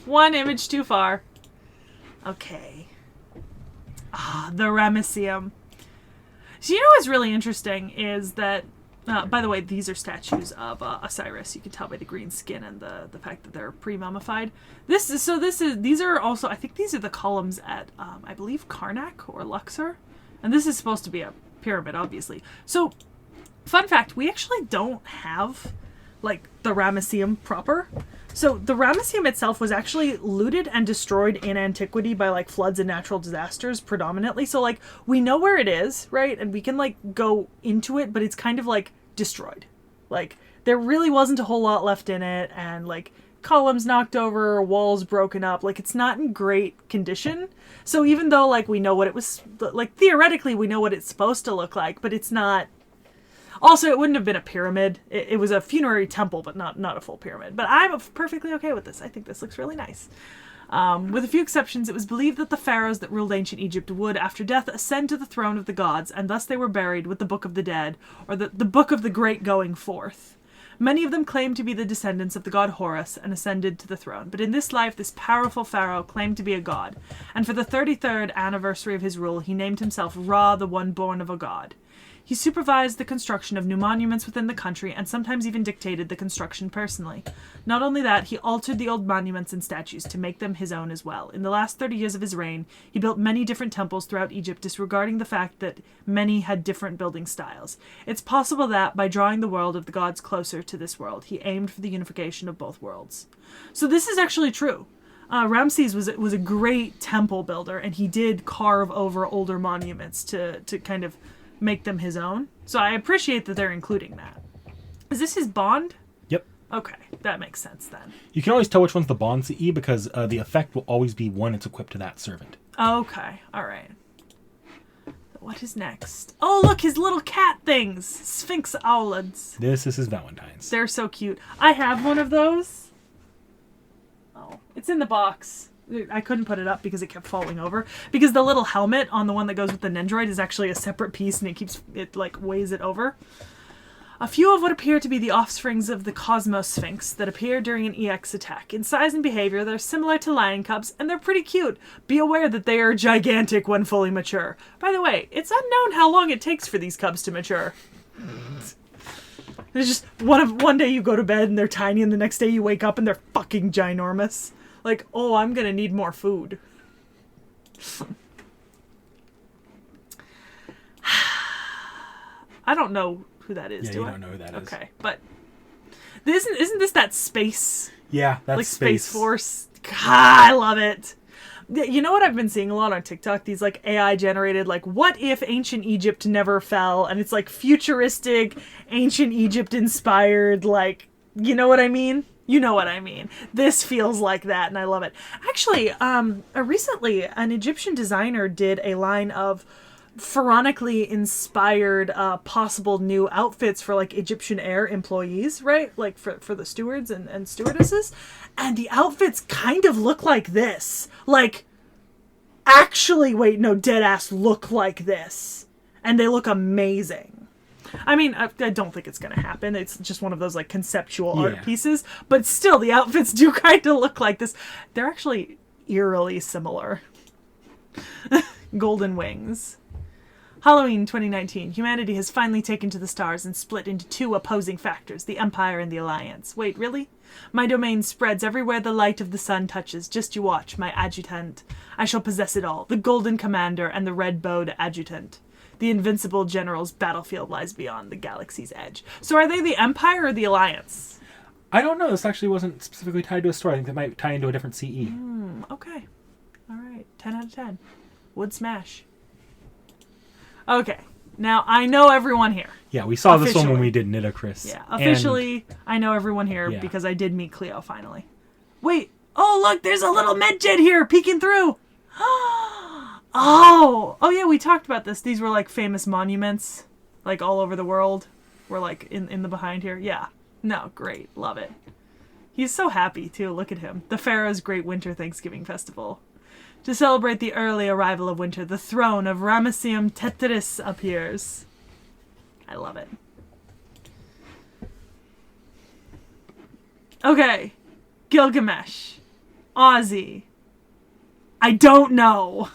One image too far. Okay. The Ramesseum. So you know what's really interesting is that, by the way, these are statues of Osiris. You can tell by the green skin and the fact that they're pre-mummified. These are also, I think these are the columns at, I believe, Karnak or Luxor. And this is supposed to be a pyramid, obviously. So, fun fact, we actually don't have, like, the Ramesseum proper. So, the Ramesseum itself was actually looted and destroyed in antiquity by, like, floods and natural disasters predominantly. So, like, we know where it is, right? And we can, like, go into it, but it's kind of, like, destroyed. Like, there really wasn't a whole lot left in it, and, like, columns knocked over, walls broken up. Like, it's not in great condition. So even though, like, we know what it was, like, theoretically we know what it's supposed to look like, but it's not. Also, it wouldn't have been a pyramid. It was a funerary temple, but not a full pyramid. But I'm perfectly okay with this. I think this looks really nice. With a few exceptions, it was believed that the pharaohs that ruled ancient Egypt would, after death, ascend to the throne of the gods, and thus they were buried with the Book of the Dead, or the Book of the Great Going Forth. Many of them claimed to be the descendants of the god Horus and ascended to the throne. But in this life, this powerful pharaoh claimed to be a god. And for the 33rd anniversary of his rule, he named himself Ra, the one born of a god. He supervised the construction of new monuments within the country and sometimes even dictated the construction personally. Not only that, he altered the old monuments and statues to make them his own as well. In the last 30 years of his reign, he built many different temples throughout Egypt, disregarding the fact that many had different building styles. It's possible that, by drawing the world of the gods closer to this world, he aimed for the unification of both worlds. So this is actually true. Ramses was a great temple builder, and he did carve over older monuments to kind of make them his own. So I appreciate that they're including that. Is this his bond? Yep. Okay, that makes sense then. You can always tell which one's the bond CE because the effect will always be one it's equipped to that servant. Okay, alright. What is next? Oh, look, his little cat things! Sphinx owlets. This is his Valentine's. They're so cute. I have one of those. Oh, it's in the box. I couldn't put it up because it kept falling over. Because the little helmet on the one that goes with the Nendroid is actually a separate piece and it like weighs it over. A few of what appear to be the offsprings of the Cosmos Sphinx that appear during an EX attack. In size and behavior, they're similar to lion cubs, and they're pretty cute. Be aware that they are gigantic when fully mature. By the way, it's unknown how long it takes for these cubs to mature. It's just one day you go to bed and they're tiny, and the next day you wake up and they're fucking ginormous. Like, oh, I'm gonna need more food. I don't know who that is, do I? Yeah, you don't know who that is. Okay, but isn't this that space? Yeah, that's like Space Force. God, I love it. You know what I've been seeing a lot on TikTok? These like AI generated, like, what if ancient Egypt never fell? And it's like futuristic, ancient Egypt inspired, like, you know what I mean? You know what I mean. This feels like that, and I love it. Actually, recently, an Egyptian designer did a line of pharaonically inspired possible new outfits for, like, Egyptian air employees, right? Like, for the stewards and stewardesses. And the outfits kind of look like this. Like, actually, wait, no, deadass look like this. And they look amazing. I mean, I don't think it's going to happen. It's just one of those, like, conceptual art pieces. But still, the outfits do kind of look like this. They're actually eerily similar. Golden wings. Halloween 2019. Humanity has finally taken to the stars and split into two opposing factors, the Empire and the Alliance. Wait, really? My domain spreads everywhere the light of the sun touches. Just you watch, my adjutant. I shall possess it all. The Golden Commander and the Red-Bowed Adjutant. The invincible general's battlefield lies beyond the galaxy's edge. So are they the Empire or the Alliance? I don't know. This actually wasn't specifically tied to a story. I think that might tie into a different CE. Okay. All right. 10 out of 10. Would smash. Okay. Now, I know everyone here. Yeah, we saw this one when we did Nitocris. Yeah, officially, I know everyone here because I did meet Cleo finally. Wait. Oh, look, there's a little medjet here peeking through. Oh yeah, we talked about this. These were like famous monuments, like all over the world. We're like in the behind here. Yeah. No, great. Love it. He's so happy too. Look at him. The Pharaoh's Great Winter Thanksgiving Festival. To celebrate the early arrival of winter, the throne of Ramesseum Tetris appears. I love it. Okay. Gilgamesh. Ozzy. I don't know.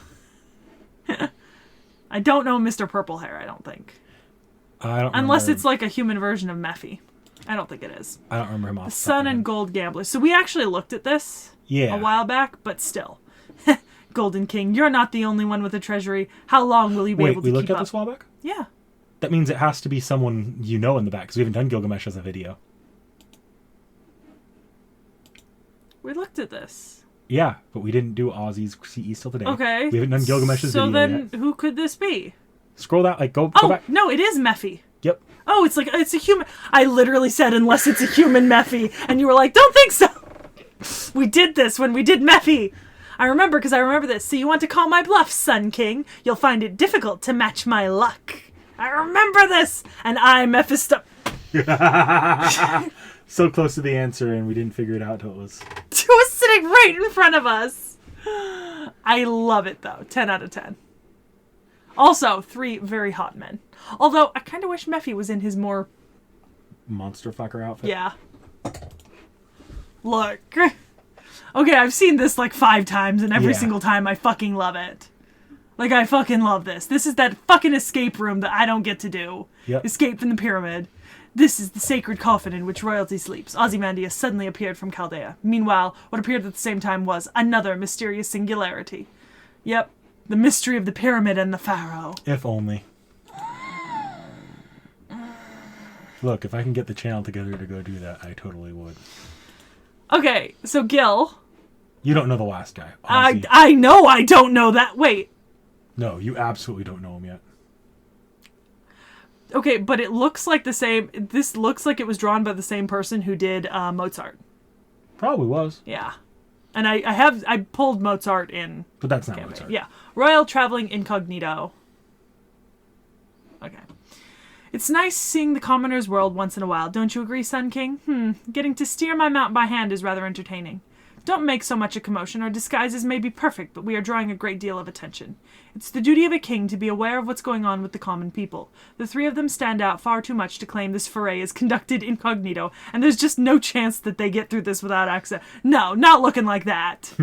I don't know Mr. Purple Hair, I don't think. I don't Unless remember. it's like a human version of Mephi. I don't think it is. I don't remember him off The Sun and Gold Gambler. So we actually looked at this a while back, but still. Golden King, you're not the only one with a treasury. How long will you be able to keep up? Wait, we looked at this a while back? Yeah. That means it has to be someone you know in the back, because we haven't done Gilgamesh as a video. We looked at this. Yeah, but we didn't do Ozzy's CEs till today. Okay. We haven't done Gilgamesh's video yet. yet. So then, who could this be? Scroll down, like, go back. No, it is Mephi. Yep. Oh, it's a human. I literally said, unless it's a human Mephi. And you were like, don't think so. We did this when we did Mephi. I remember, because I remember this. So you want to call my bluff, Sun King? You'll find it difficult to match my luck. I remember this. And I, Mephisto... So close to the answer, and we didn't figure it out till it was... It was sitting right in front of us. I love it, though. 10 out of 10. Also, 3 very hot men. Although, I kind of wish Mephi was in his more monster fucker outfit. Yeah. Look. Okay, I've seen this like 5 times, and every single time I fucking love it. Like, I fucking love this. This is that fucking escape room that I don't get to do. Yep. Escape from the pyramid. This is the sacred coffin in which royalty sleeps. Ozymandias suddenly appeared from Chaldea. Meanwhile, what appeared at the same time was another mysterious singularity. Yep, the mystery of the pyramid and the pharaoh. If only. Look, if I can get the channel together to go do that, I totally would. Okay, so Gil. You don't know the last guy. I know I don't know that. Wait. No, you absolutely don't know him yet. Okay, but it looks like the same. This looks like it was drawn by the same person who did Mozart. Probably was. Yeah. And I pulled Mozart in. But that's not Mozart. Yeah. Royal Traveling Incognito. Okay. It's nice seeing the commoner's world once in a while, don't you agree, Sun King? Getting to steer my mount by hand is rather entertaining. Don't make so much a commotion. Our disguises may be perfect, but we are drawing a great deal of attention. It's the duty of a king to be aware of what's going on with the common people. The 3 of them stand out far too much to claim this foray is conducted incognito, and there's just no chance that they get through this without access. No, not looking like that.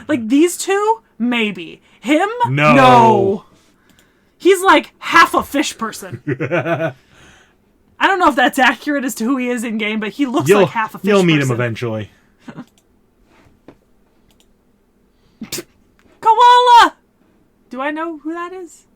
Like, these 2? Maybe. Him? No. He's like half a fish person. I don't know if that's accurate as to who he is in game, but he looks like half a fish person. You'll meet him eventually. Koala! Do I know who that is?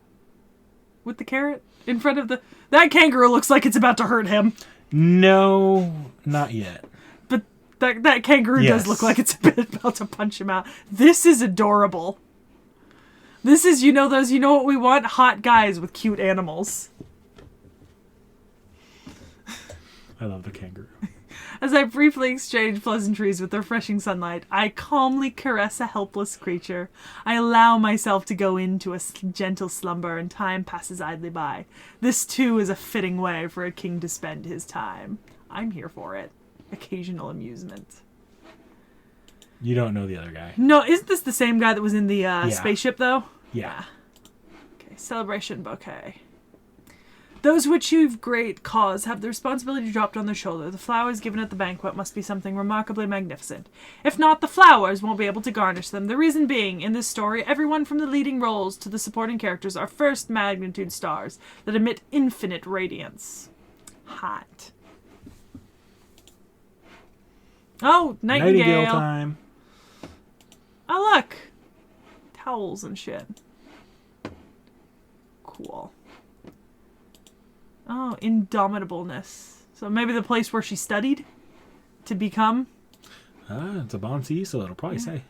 With the carrot in front of the... That kangaroo looks like it's about to hurt him. No, not yet. But that kangaroo does look like it's about to punch him out. This is adorable. This is, you know what we want? Hot guys with cute animals. I love the kangaroo. As I briefly exchange pleasantries with the refreshing sunlight, I calmly caress a helpless creature. I allow myself to go into a gentle slumber, and time passes idly by. This, too, is a fitting way for a king to spend his time. I'm here for it. Occasional amusement. You don't know the other guy. No, isn't this the same guy that was in the spaceship, though? Yeah. Okay, celebration bouquet. Those who achieve great cause have the responsibility dropped on their shoulder. The flowers given at the banquet must be something remarkably magnificent. If not, the flowers won't be able to garnish them. The reason being, in this story, everyone from the leading roles to the supporting characters are first magnitude stars that emit infinite radiance. Hot. Oh, Nightingale time. Oh, look. Towels and shit. Cool. Oh, indomitableness. So maybe the place where she studied to become? It's a Bon CE, so it'll probably say.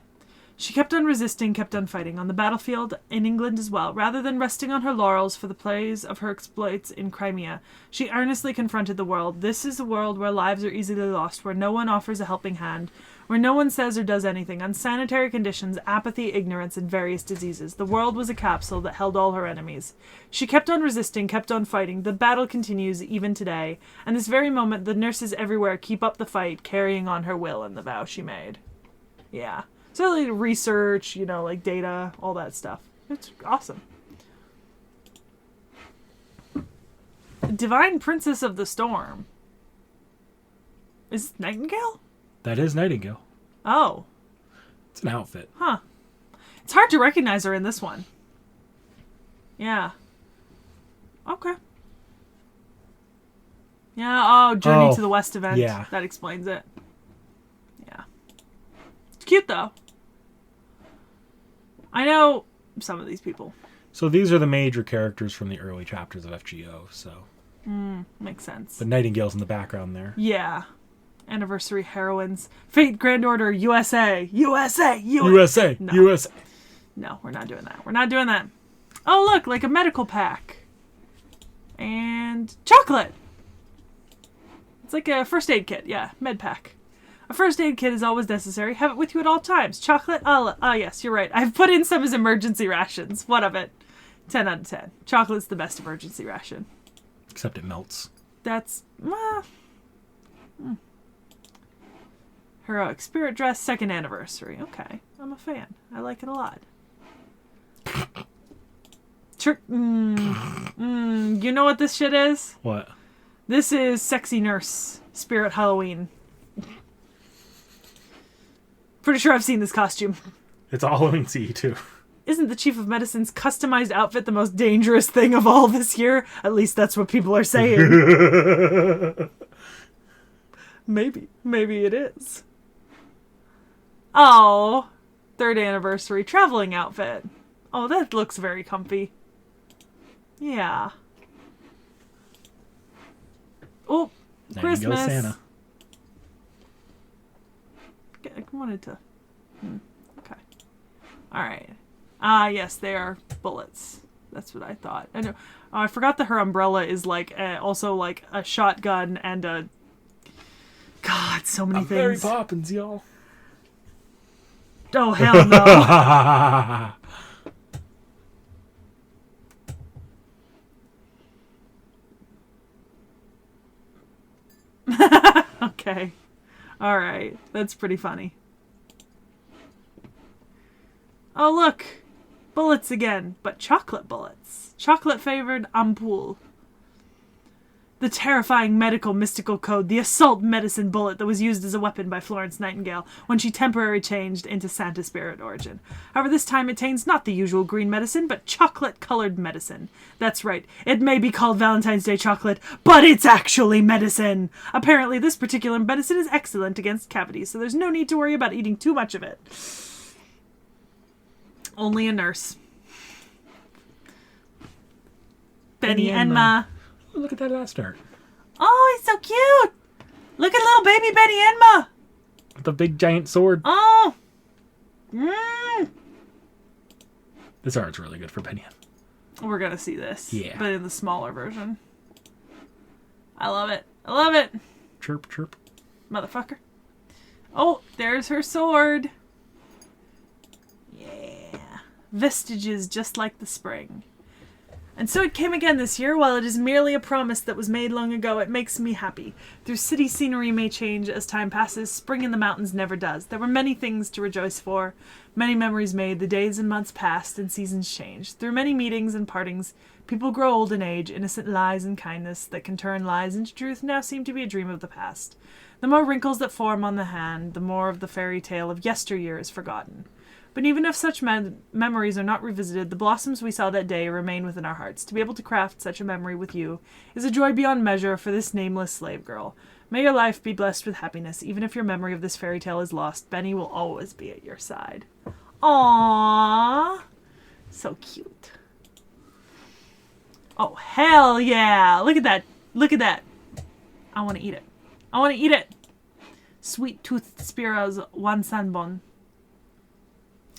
She kept on resisting, kept on fighting, on the battlefield, in England as well. Rather than resting on her laurels for the praise of her exploits in Crimea, she earnestly confronted the world. This is a world where lives are easily lost, where no one offers a helping hand, where no one says or does anything. Unsanitary conditions, apathy, ignorance, and various diseases. The world was a capsule that held all her enemies. She kept on resisting, kept on fighting. The battle continues even today, and this very moment the nurses everywhere keep up the fight, carrying on her will and the vow she made. Yeah. So like research, like data, all that stuff. It's awesome. Divine Princess of the Storm. Is Nightingale? That is Nightingale. Oh. It's an outfit. Huh. It's hard to recognize her in this one. Yeah. Okay. Yeah, Journey to the West event. Yeah. That explains it. Yeah. It's cute, though. I know some of these people. So these are the major characters from the early chapters of FGO, so. Makes sense. But Nightingale's in the background there. Yeah. Anniversary heroines. Fate Grand Order USA. USA! No. USA! No, we're not doing that. We're not doing that. Oh, look, like a medical pack. And chocolate. It's like a first aid kit. Yeah, med pack. A first aid kit is always necessary. Have it with you at all times. Chocolate? Yes, you're right. I've put in some as emergency rations. What of it? 10 out of 10. Chocolate's the best emergency ration. Except it melts. That's... Heroic Spirit Dress, 2nd anniversary. Okay, I'm a fan. I like it a lot. You know what this shit is? What? This is Sexy Nurse, Spirit Halloween. Pretty sure I've seen this costume. It's a Halloween CE too. Isn't the Chief of Medicine's customized outfit the most dangerous thing of all this year? At least that's what people are saying. Maybe it is. Oh, 3rd anniversary traveling outfit. Oh, that looks very comfy. Yeah. Oh, There Christmas. you go, Santa. I wanted to. Okay. All right. Ah, yes, they are bullets. That's what I thought. I know. Oh, I forgot that her umbrella is like also like a shotgun and a. God, so many things. Mary Poppins, y'all. Oh hell no. Okay. All right. That's pretty funny. Oh, look. Bullets again, but chocolate bullets. Chocolate-flavored ampoule. The terrifying medical mystical code, the assault medicine bullet that was used as a weapon by Florence Nightingale when she temporarily changed into Santa Spirit origin. However, this time it tains not the usual green medicine, but chocolate-colored medicine. That's right, it may be called Valentine's Day chocolate, but it's actually medicine! Apparently, this particular medicine is excellent against cavities, so there's no need to worry about eating too much of it. Only a nurse. Beni-enma. Look at that last art. Oh, he's so cute. Look at little baby Beni-enma. With the big giant sword. Oh. This art's really good for Beni-enma. We're going to see this. Yeah. But in the smaller version. I love it. I love it. Chirp, chirp. Motherfucker. Oh, there's her sword. Yeah. Vestiges just like the spring. And so it came again this year. While it is merely a promise that was made long ago, it makes me happy. Through city scenery may change as time passes, spring in the mountains never does. There were many things to rejoice for, many memories made, the days and months passed, and seasons changed. Through many meetings and partings, people grow old in age, innocent lies and kindness that can turn lies into truth now seem to be a dream of the past. The more wrinkles that form on the hand, the more of the fairy tale of yesteryear is forgotten. But even if such memories are not revisited, the blossoms we saw that day remain within our hearts. To be able to craft such a memory with you is a joy beyond measure for this nameless slave girl. May your life be blessed with happiness. Even if your memory of this fairy tale is lost, Benny will always be at your side. Aww. So cute. Oh, hell yeah. Look at that. Look at that. I want to eat it. I want to eat it. Sweet Tooth Spira's wansanbon.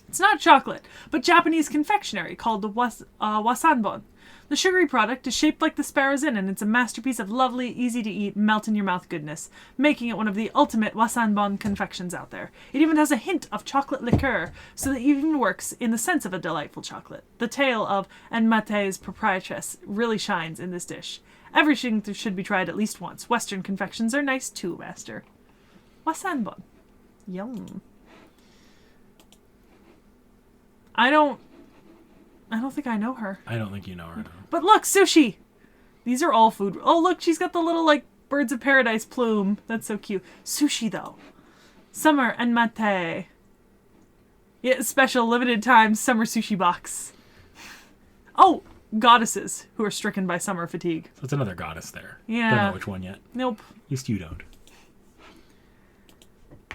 It's not chocolate, but Japanese confectionery called the wasanbon. The sugary product is shaped like the sparrow's inn, and it's a masterpiece of lovely, easy-to-eat, melt-in-your-mouth goodness, making it one of the ultimate wasanbon confections out there. It even has a hint of chocolate liqueur, so that it even works in the sense of a delightful chocolate. The tale of Enmate's proprietress really shines in this dish. Everything should be tried at least once. Western confections are nice too, master. Wasanbon. Yum. I don't think I know her. I don't think you know her, though. But look, sushi! These are all food. Oh, look, she's got the little, like, Birds of Paradise plume. That's so cute. Sushi, though. Summer and mate. Yeah, special limited time summer sushi box. Oh, goddesses who are stricken by summer fatigue. So it's another goddess there. Yeah. Don't know which one yet. Nope. At least you don't.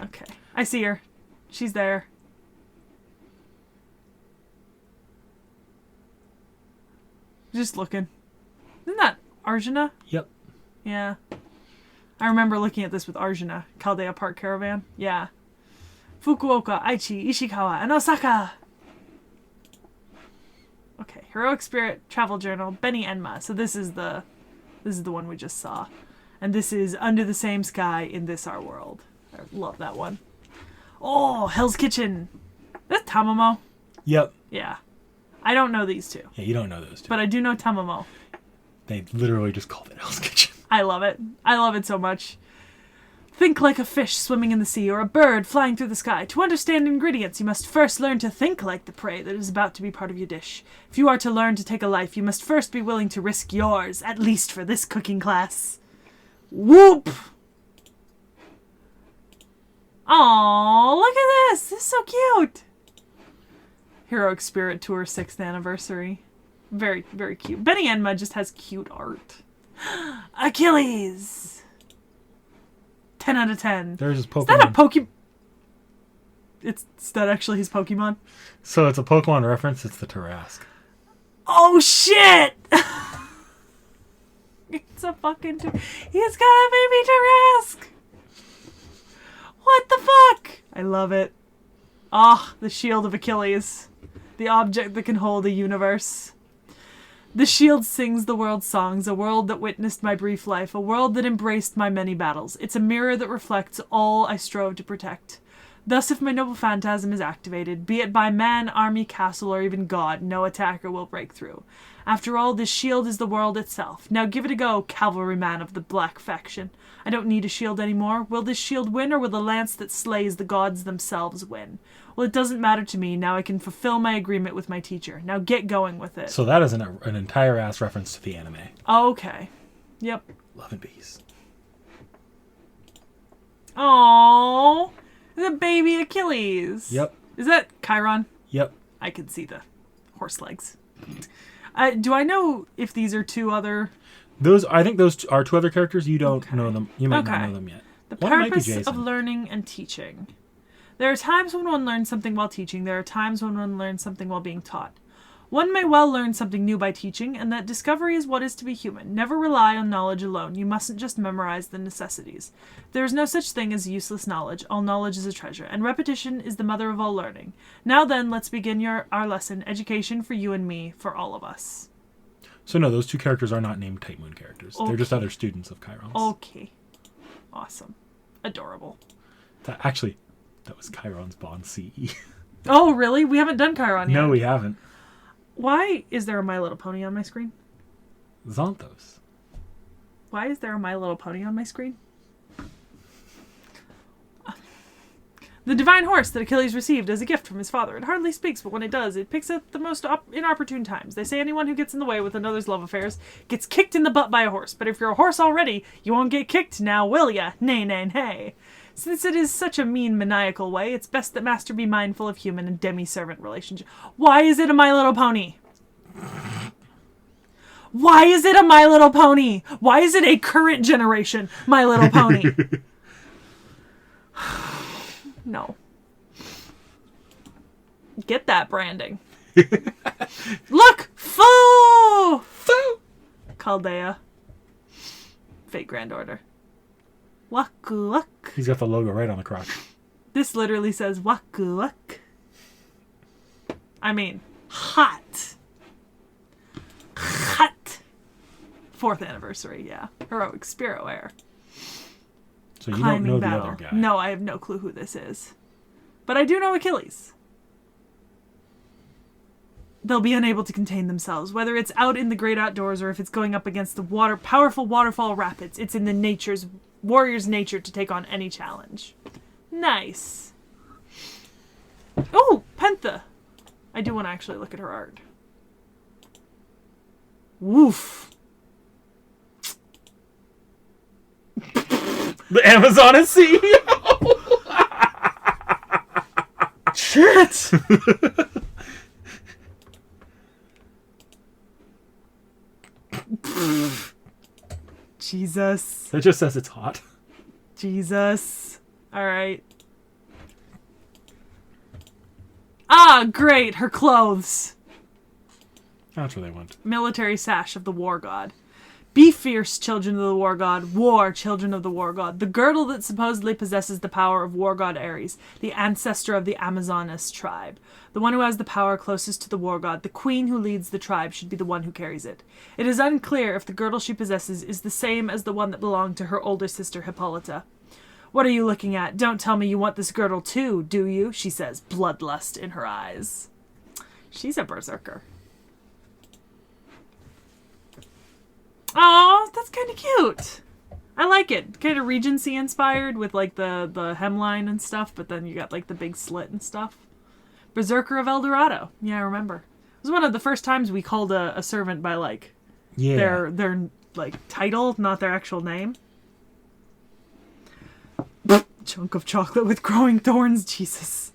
Okay. I see her. She's there. Just looking. Isn't that Arjuna? Yep. Yeah. I remember looking at this with Arjuna. Caldea Park Caravan. Yeah. Fukuoka, Aichi, Ishikawa, and Osaka! Okay. Heroic Spirit Travel Journal, Beni-enma. So this is the one we just saw. And this is Under the Same Sky in This Our World. I love that one. Oh, Hell's Kitchen. That's Tamamo. Yep. Yeah. I don't know these two. Yeah, you don't know those two. But I do know Tamamo. They literally just called it Hell's Kitchen. I love it. I love it so much. Think like a fish swimming in the sea or a bird flying through the sky. To understand ingredients, you must first learn to think like the prey that is about to be part of your dish. If you are to learn to take a life, you must first be willing to risk yours, at least for this cooking class. Whoop! Aww, look at this! This is so cute! Heroic Spirit Tour 6th anniversary. Very, very cute. Beni-enma just has cute art. Achilles! 10 out of 10. There's his Pokemon. Is that a Pokemon? Is that actually his Pokemon? So it's a Pokemon reference. It's the Tarrasque. Oh, shit! It's a fucking... He's got a baby Tarrasque! What the fuck? I love it. Ah, the shield of Achilles. The object that can hold a universe. The shield sings the world's songs, a world that witnessed my brief life, a world that embraced my many battles. It's a mirror that reflects all I strove to protect. Thus, if my noble phantasm is activated, be it by man, army, castle, or even God, no attacker will break through. After all, this shield is the world itself. Now give it a go, cavalryman of the black faction. I don't need a shield anymore. Will this shield win, or will the lance that slays the gods themselves win? Well, it doesn't matter to me. Now I can fulfill my agreement with my teacher. Now get going with it. So that is an entire ass reference to the anime. Okay. Yep. Love and Peace. Aww. The baby Achilles. Yep. Is that Chiron? Yep. I can see the horse legs. Do I know if these are two other... I think those are two other characters. You don't know them. You might not know them yet. The One might be purpose Jason. of learning and teaching. There are times when one learns something while teaching. There are times when one learns something while being taught. One may well learn something new by teaching, and that discovery is what is to be human. Never rely on knowledge alone. You mustn't just memorize the necessities. There is no such thing as useless knowledge. All knowledge is a treasure, and repetition is the mother of all learning. Now then, let's begin our lesson, education for you and me, for all of us. So no, those two characters are not named Type Moon characters. Okay. They're just other students of Chiron's. Okay. Awesome. Adorable. That was Chiron's Bond CE. Oh, really? We haven't done Chiron yet. No, we haven't. Why is there a My Little Pony on my screen? Xanthos. Why is there a My Little Pony on my screen? The divine horse that Achilles received as a gift from his father. It hardly speaks, but when it does, it picks at the most inopportune times. They say anyone who gets in the way with another's love affairs gets kicked in the butt by a horse. But if you're a horse already, you won't get kicked now, will ya? Nay, nay, nay. Since it is such a mean, maniacal way, it's best that master be mindful of human and demi-servant relationship. Why is it a My Little Pony? Why is it a My Little Pony? Why is it a current generation My Little Pony? No. Get that branding. Look! Foo! Foo! Chaldea. Fate Grand Order. Waku wak. He's got the logo right on the crotch. This literally says waku wak. I mean, hot. Hot. 4th anniversary, yeah. Heroic Spirit Wear. So you don't know the other guy. No, I have no clue who this is. But I do know Achilles. They'll be unable to contain themselves, whether it's out in the great outdoors or if it's going up against the powerful waterfall rapids. It's in the warrior's nature to take on any challenge. Nice. Oh, Pentha. I do want to actually look at her art. Woof. The Amazon is CEO! Shit! Jesus. That just says it's hot. Jesus. Alright. Ah, great! Her clothes. That's where they went. Military sash of the war god. Be fierce, children of the war god. War, children of the war god. The girdle that supposedly possesses the power of war god Ares, the ancestor of the Amazonas tribe. The one who has the power closest to the war god, the queen who leads the tribe, should be the one who carries it. It is unclear if the girdle she possesses is the same as the one that belonged to her older sister Hippolyta. What are you looking at? Don't tell me you want this girdle too, do you? She says, bloodlust in her eyes. She's a berserker. Oh, that's kind of cute. I like it. Kind of Regency inspired with like the hemline and stuff, but then you got like the big slit and stuff. Berserker of El Dorado. Yeah, I remember. It was one of the first times we called a servant by like their like title, not their actual name. Chunk of chocolate with growing thorns, Jesus.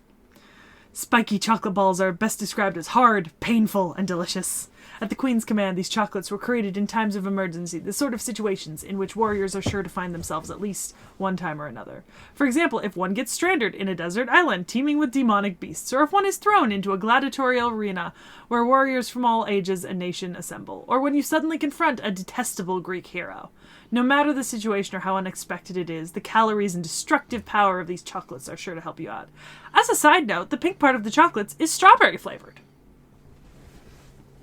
Spiky chocolate balls are best described as hard, painful, and delicious. At the Queen's command, these chocolates were created in times of emergency, the sort of situations in which warriors are sure to find themselves at least one time or another. For example, if one gets stranded in a desert island teeming with demonic beasts, or if one is thrown into a gladiatorial arena where warriors from all ages and nation assemble, or when you suddenly confront a detestable Greek hero. No matter the situation or how unexpected it is, the calories and destructive power of these chocolates are sure to help you out. As a side note, the pink part of the chocolates is strawberry flavored.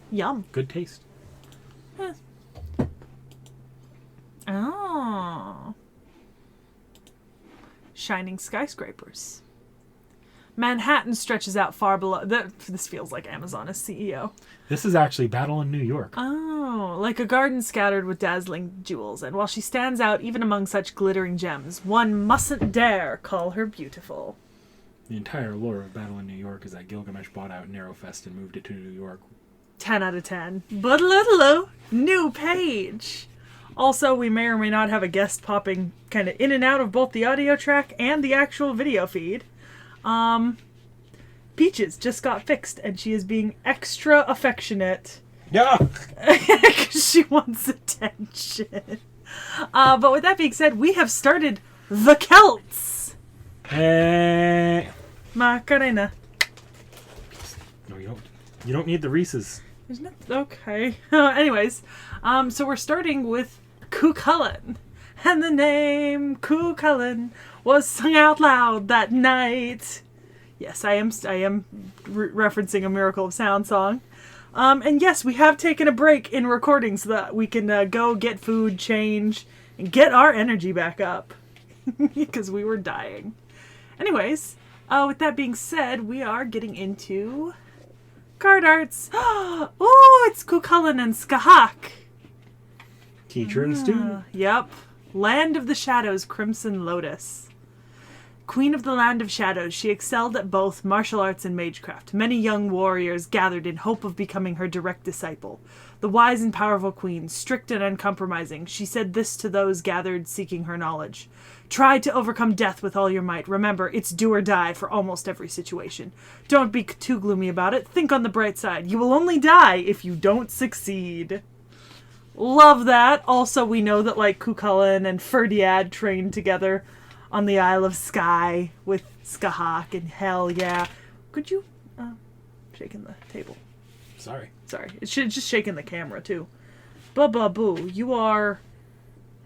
Yum. Good taste. Eh. Oh. Shining skyscrapers. Manhattan stretches out far below. This feels like Amazon as CEO. This is actually Battle in New York. Oh, like a garden scattered with dazzling jewels. And while she stands out even among such glittering gems, one mustn't dare call her beautiful. The entire lore of Battle in New York is that Gilgamesh bought out Narrowfest and moved it to New York. 10 out of 10. But little new page. Also, we may or may not have a guest popping kind of in and out of both the audio track and the actual video feed. Peaches just got fixed and she is being extra affectionate. Yeah. Because she wants attention. But with that being said, we have started the CELTS. Macarena. No, you don't need the Reese's. There's no, okay. Anyways, so we're starting with Cuchulainn. And the name Cuchulainn was sung out loud that night. Yes, I am referencing a Miracle of Sound song. And yes, we have taken a break in recording so that we can go get food, change, and get our energy back up. Because we were dying. Anyways, with that being said, we are getting into card arts. Oh, it's Cuchulainn and Scathach. Teacher and student. Yep. Land of the Shadows, Crimson Lotus. Queen of the Land of Shadows, she excelled at both martial arts and magecraft. Many young warriors gathered in hope of becoming her direct disciple. The wise and powerful queen, strict and uncompromising, she said this to those gathered seeking her knowledge. Try to overcome death with all your might. Remember, it's do or die for almost every situation. Don't be too gloomy about it. Think on the bright side. You will only die if you don't succeed. Love that. Also, we know that like Cuchulainn and Ferdiad trained together on the Isle of Skye with Scathach, and hell yeah. Could you shaking the table? Sorry. It should just shaking the camera too. Boo, you are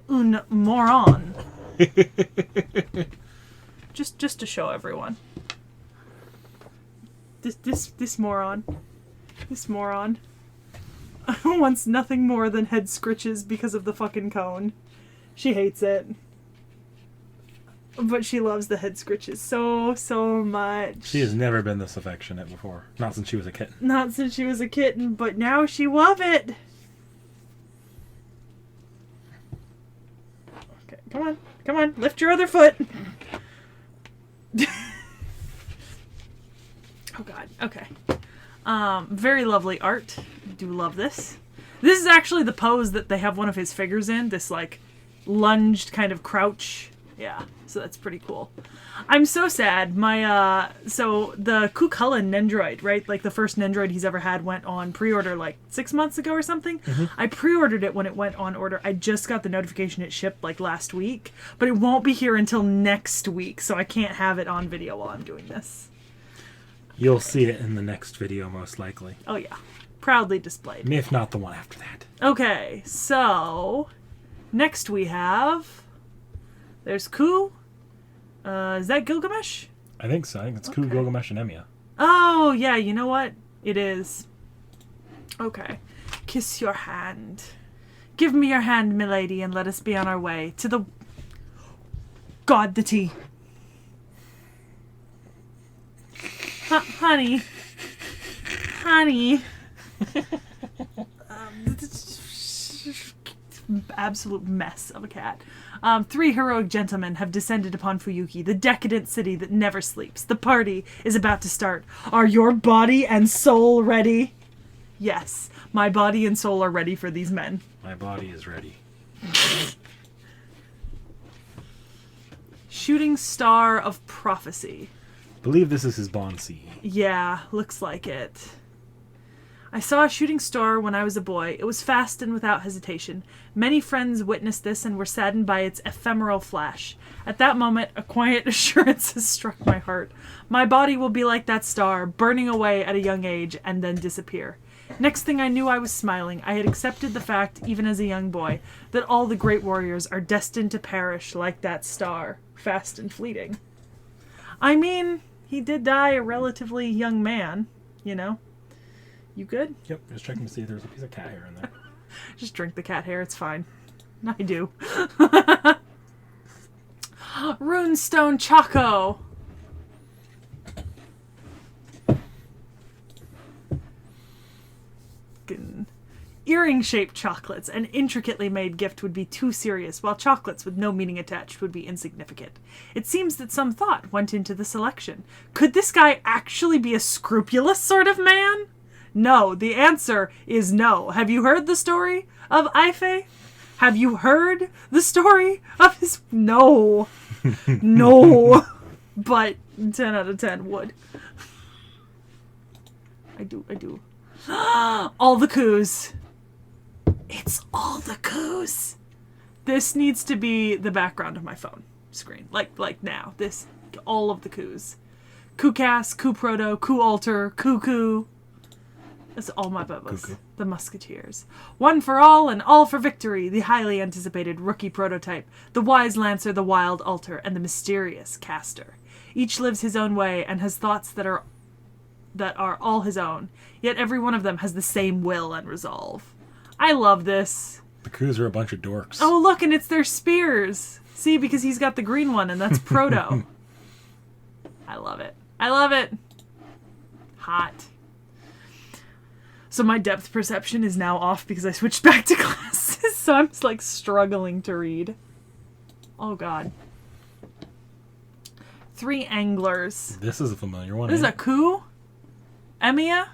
un moron. just to show everyone. This moron. This moron wants nothing more than head scritches because of the fucking cone. She hates it. But she loves the head scritches so much. She has never been this affectionate before. Not since she was a kitten. Not since she was a kitten, but now she love it. Okay, come on, lift your other foot. Oh god, okay. Very lovely art. Do love this. This is actually the pose that they have one of his figures in. This like lunged kind of crouch. Yeah, so that's pretty cool. I'm so sad. So the Cuchulainn Nendroid, right? Like the first Nendroid he's ever had went on pre-order like 6 months ago or something. Mm-hmm. I pre-ordered it when it went on order. I just got the notification it shipped like last week, but it won't be here until next week, so I can't have it on video while I'm doing this. You'll see it in the next video most likely. Oh yeah. Proudly displayed. If not the one after that. Okay, so next we have... There's Ku. Is that Gilgamesh? I think so. I think it's Ku, Gilgamesh, and Emmia. Oh, yeah. You know what? It is. Okay. Kiss your hand. Give me your hand, milady, and let us be on our way to the... God, the tea. Honey. Absolute mess of a cat. 3 heroic gentlemen have descended upon Fuyuki, the decadent city that never sleeps. The party is about to start. Are your body and soul ready? Yes, my body and soul are ready for these men. My body is ready. Shooting Star of Prophecy. Believe this is his Bond CE. Yeah, looks like it. I saw a shooting star when I was a boy. It was fast and without hesitation. Many friends witnessed this and were saddened by its ephemeral flash. At that moment, a quiet assurance has struck my heart. My body will be like that star, burning away at a young age and then disappear. Next thing I knew, I was smiling. I had accepted the fact, even as a young boy, that all the great warriors are destined to perish like that star, fast and fleeting. I mean, he did die a relatively young man, you know? You good? Yep, just checking to see if there's a piece of cat hair in there. Just drink the cat hair, it's fine. I do. Runestone Choco. Earring-shaped chocolates. An intricately made gift would be too serious, while chocolates with no meaning attached would be insignificant. It seems that some thought went into the selection. Could this guy actually be a scrupulous sort of man? No, the answer is no. Have you heard the story of Ife? Have you heard the story of his... No. No. But 10 out of 10 would. I do. All the coups. It's all the coups. This needs to be the background of my phone screen. Like now. This, all of the coups. Coup-Cast, Coup-Proto, Coup-Alter, Cuckoo. That's all my bubbles. Cuckoo. The Musketeers. One for all and all for victory. The highly anticipated rookie prototype. The wise Lancer, the wild Alter, and the mysterious Caster. Each lives his own way and has thoughts that are all his own. Yet every one of them has the same will and resolve. I love this. The coups are a bunch of dorks. Oh, look, and it's their spears. See, because he's got the green one, and that's Proto. I love it. I love it. Hot. So my depth perception is now off because I switched back to glasses, so I'm just, like, struggling to read. Oh, God. 3 anglers. This is a familiar one. This is a coup? Emia?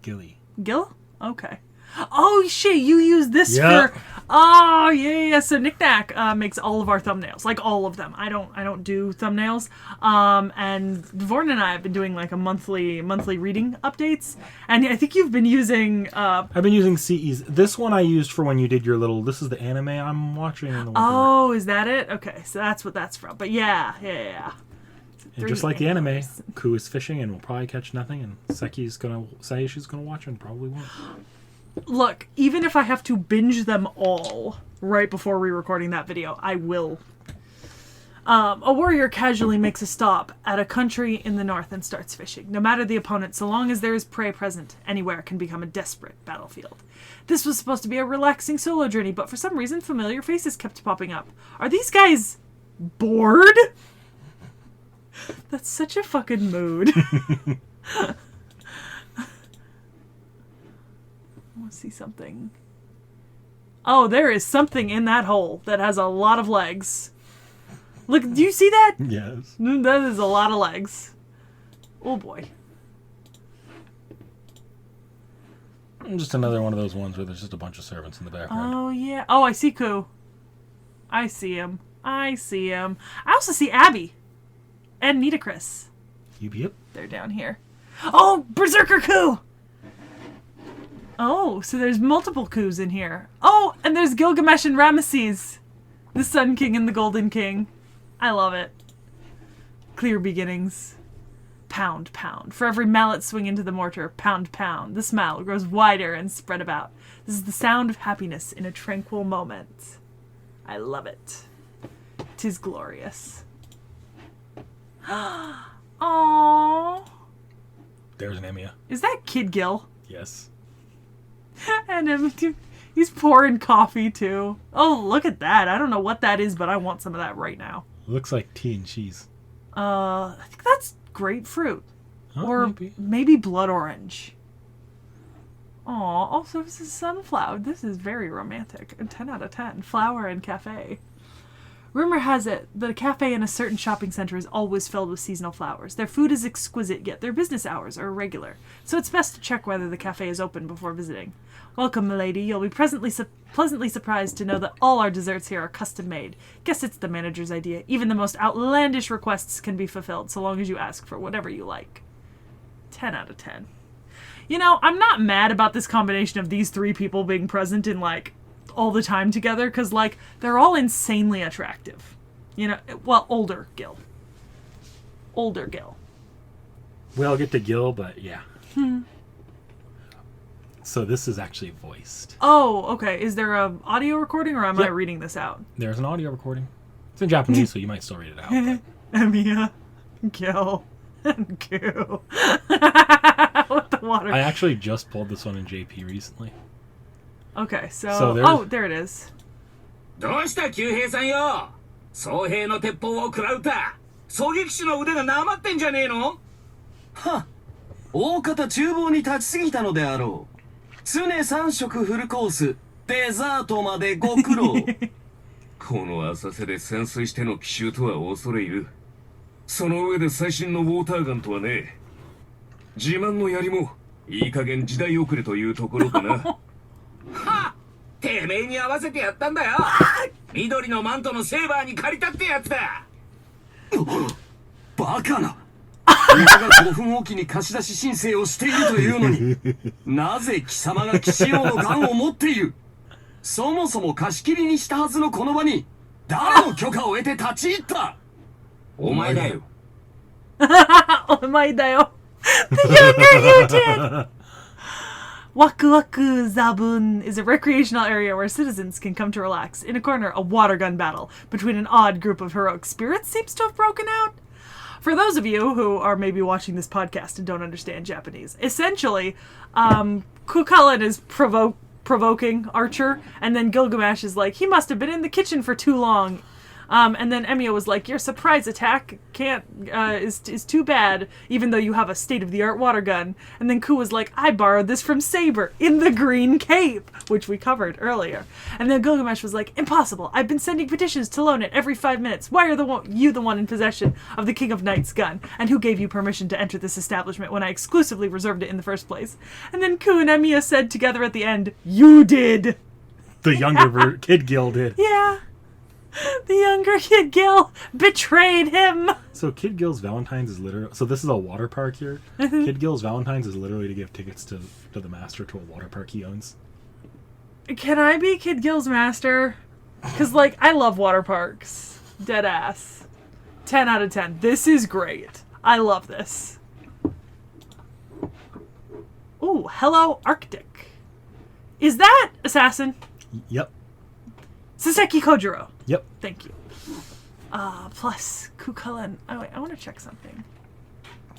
Gilly. Gil? Okay. Oh, shit, you use this Yep. for... Oh, yeah. So Knick-Knack makes all of our thumbnails. Like, all of them. I don't do thumbnails. And Dvorn and I have been doing, like, a monthly reading updates. And I think you've been using... I've been using CEs. This one I used for when you did your little... This is the anime I'm watching. In the Oh, is that it? Okay, so that's what that's from. But yeah. And just like the anime, Ku is fishing and will probably catch nothing, and Seki's gonna say she's gonna watch and probably won't. Look, even if I have to binge them all right before re-recording that video, I will. A warrior casually makes a stop at a country in the north and starts fishing. No matter the opponent, so long as there is prey present, anywhere can become a desperate battlefield. This was supposed to be a relaxing solo journey, but for some reason familiar faces kept popping up. Are these guys bored? That's such a fucking mood. I want to see something. Oh, there is something in that hole that has a lot of legs. Look, do you see that? Yes. That is a lot of legs. Oh boy. Just another one of those ones where there's just a bunch of servants in the background. Oh yeah. Oh, I see Ku. I see him. I also see Abby. And Nitocris. Yep. They're down here. Oh, Berserker Ku! Oh, so there's multiple coups in here. Oh, and there's Gilgamesh and Ramesses. The Sun King and the Golden King. I love it. Clear beginnings. Pound, pound. For every mallet swing into the mortar, pound, pound. The smile grows wider and spread about. This is the sound of happiness in a tranquil moment. I love it. 'Tis glorious. Aww. There's an Emiya. Is that Kid Gil? Yes. And he's pouring coffee too. Oh, look at that. I don't know what that is, but I want some of that right now. Looks like tea and cheese. I think that's grapefruit. Oh, Or maybe blood orange. Aw, also this is sunflower. This is very romantic. A 10 out of 10. Flower and cafe. Rumor has it that a cafe in a certain shopping center is always filled with seasonal flowers. Their food is exquisite, yet their business hours are irregular, so it's best to check whether the cafe is open before visiting. Welcome, milady. You'll be pleasantly surprised to know that all our desserts here are custom-made. Guess it's the manager's idea. Even the most outlandish requests can be fulfilled, so long as you ask for whatever you like. 10 out of 10. You know, I'm not mad about this combination of these three people being present in, like, all the time together, because, like, they're all insanely attractive. You know, well, older Gil. Older Gil. We'll get to Gil, but yeah. So this is actually voiced. Oh, okay. Is there a audio recording, or am I reading this out? There's an audio recording. It's in Japanese, so you might still read it out. Emiya, Gil, and Koo. With the water. I actually just pulled this one in JP recently. Okay, so oh, there it is. どうした九平さんよ。僧兵の鉄砲を食らうた。狙撃手の腕がなまってんじゃねえの。は、大方厨房に立ちすぎたのであろう。常3食フルコース、デザートまでご苦労。この浅瀬で潜水しての奇襲とは恐れ入る。その上で最新のウォーターガンとはね。自慢の槍もいい加減時代遅れというところかな。はっ、てめえに合わせてやったんだよ。緑のマントのセーバーに借りたってやつだ。バカな。俺が5分おきに貸し出し申請をしているというのに、なぜ貴様が騎士用のガンを持っている。そもそも貸し切りにしたはずのこの場に誰の許可を得て立ち入った。お前だよ。お前だよ。The younger you did! Waku Waku Zabun is a recreational area where citizens can come to relax. In a corner, a water gun battle between an odd group of heroic spirits seems to have broken out. For those of you who are maybe watching this podcast and don't understand Japanese, essentially, Cuchulainn is provoking Archer, and then Gilgamesh is like, he must have been in the kitchen for too long. And then Emiya was like, your surprise attack is too bad, even though you have a state-of-the-art water gun. And then Ku was like, I borrowed this from Saber in the green cape, which we covered earlier. And then Gilgamesh was like, impossible. I've been sending petitions to loan it every 5 minutes. Why are you the one in possession of the King of Knight's gun? And who gave you permission to enter this establishment when I exclusively reserved it in the first place? And then Ku and Emiya said together at the end, you did. The younger Kid Gil did. Yeah. The younger Kid Gil betrayed him. So Kid Gil's Valentine's is literally... So this is a water park here. Kid Gil's Valentine's is literally to give tickets to the master to a water park he owns. Can I be Kid Gil's master? Because, like, I love water parks. Dead ass. 10 out of 10. This is great. I love this. Ooh, hello Arctic. Is that Assassin? Yep. Saseki Kojiro. Yep. Thank you. Plus, Cuchulainn. Oh, wait, I want to check something.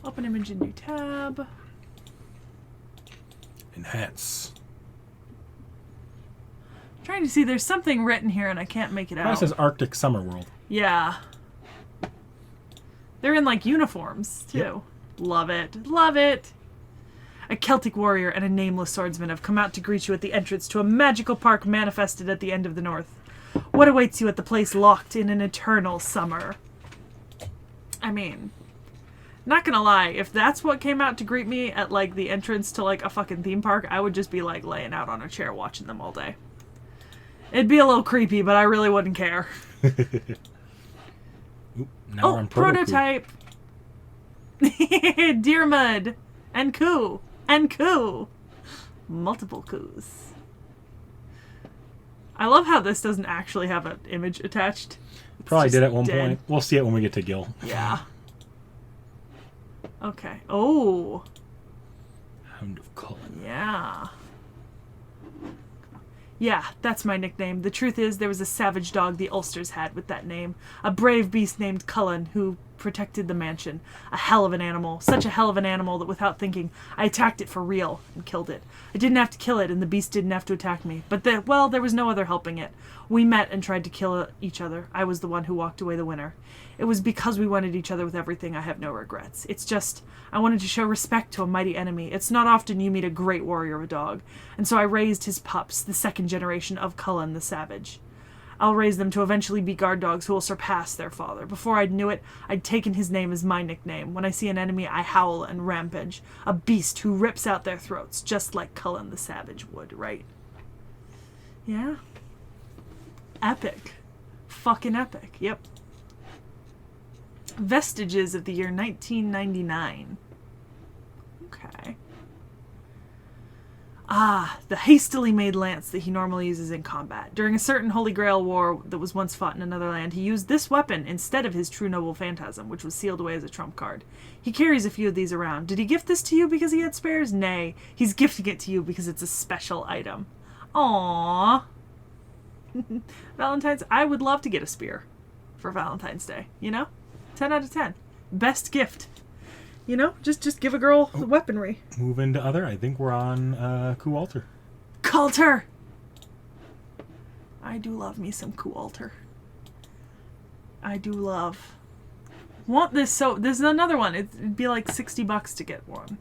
Open image in new tab. Enhance. Trying to see, there's something written here and I can't make it out. This is Arctic Summer World. Yeah. They're in, like, uniforms, too. Yep. Love it. Love it. A Celtic warrior and a nameless swordsman have come out to greet you at the entrance to a magical park manifested at the end of the north. What awaits you at the place locked in an eternal summer? I mean, not gonna lie, if that's what came out to greet me at, like, the entrance to, like, a fucking theme park, I would just be, like, laying out on a chair watching them all day. It'd be a little creepy, but I really wouldn't care. Oop, now we're on prototype! Diarmuid and Ku. And Ku. Multiple Kus. I love how this doesn't actually have an image attached. Probably did at one point. We'll see it when we get to Gil. Yeah. Okay. Oh. Hound of Cullen. Yeah. Yeah, that's my nickname. The truth is, there was a savage dog the Ulsters had with that name. A brave beast named Cullen, who protected the mansion. A hell of an animal. Such a hell of an animal that without thinking, I attacked it for real and killed it. I didn't have to kill it, and the beast didn't have to attack me. But, there was no other helping it. We met and tried to kill each other. I was the one who walked away the winner. It was because we wanted each other with everything. I have no regrets. It's just, I wanted to show respect to a mighty enemy. It's not often you meet a great warrior of a dog. And so I raised his pups, the second generation of Cullen the Savage. I'll raise them to eventually be guard dogs who will surpass their father. Before I knew it, I'd taken his name as my nickname. When I see an enemy, I howl and rampage. A beast who rips out their throats, just like Cullen the Savage would, right? Yeah. Epic. Fucking epic. Yep. Vestiges of the year 1999. Okay. Ah, the hastily made lance that he normally uses in combat. During a certain Holy Grail war that was once fought in another land, he used this weapon instead of his true noble phantasm, which was sealed away as a trump card. He carries a few of these around. Did he gift this to you because he had spares? Nay, he's gifting it to you because it's a special item. Aww. Valentine's, I would love to get a spear for Valentine's Day, you know? 10 out of 10. Best gift. You know, just give a girl the weaponry. Move into other. I think we're on Coalter. Coulter! I do love me some Coalter. I do love. Want this so... This is another one. It'd be like $60 to get one.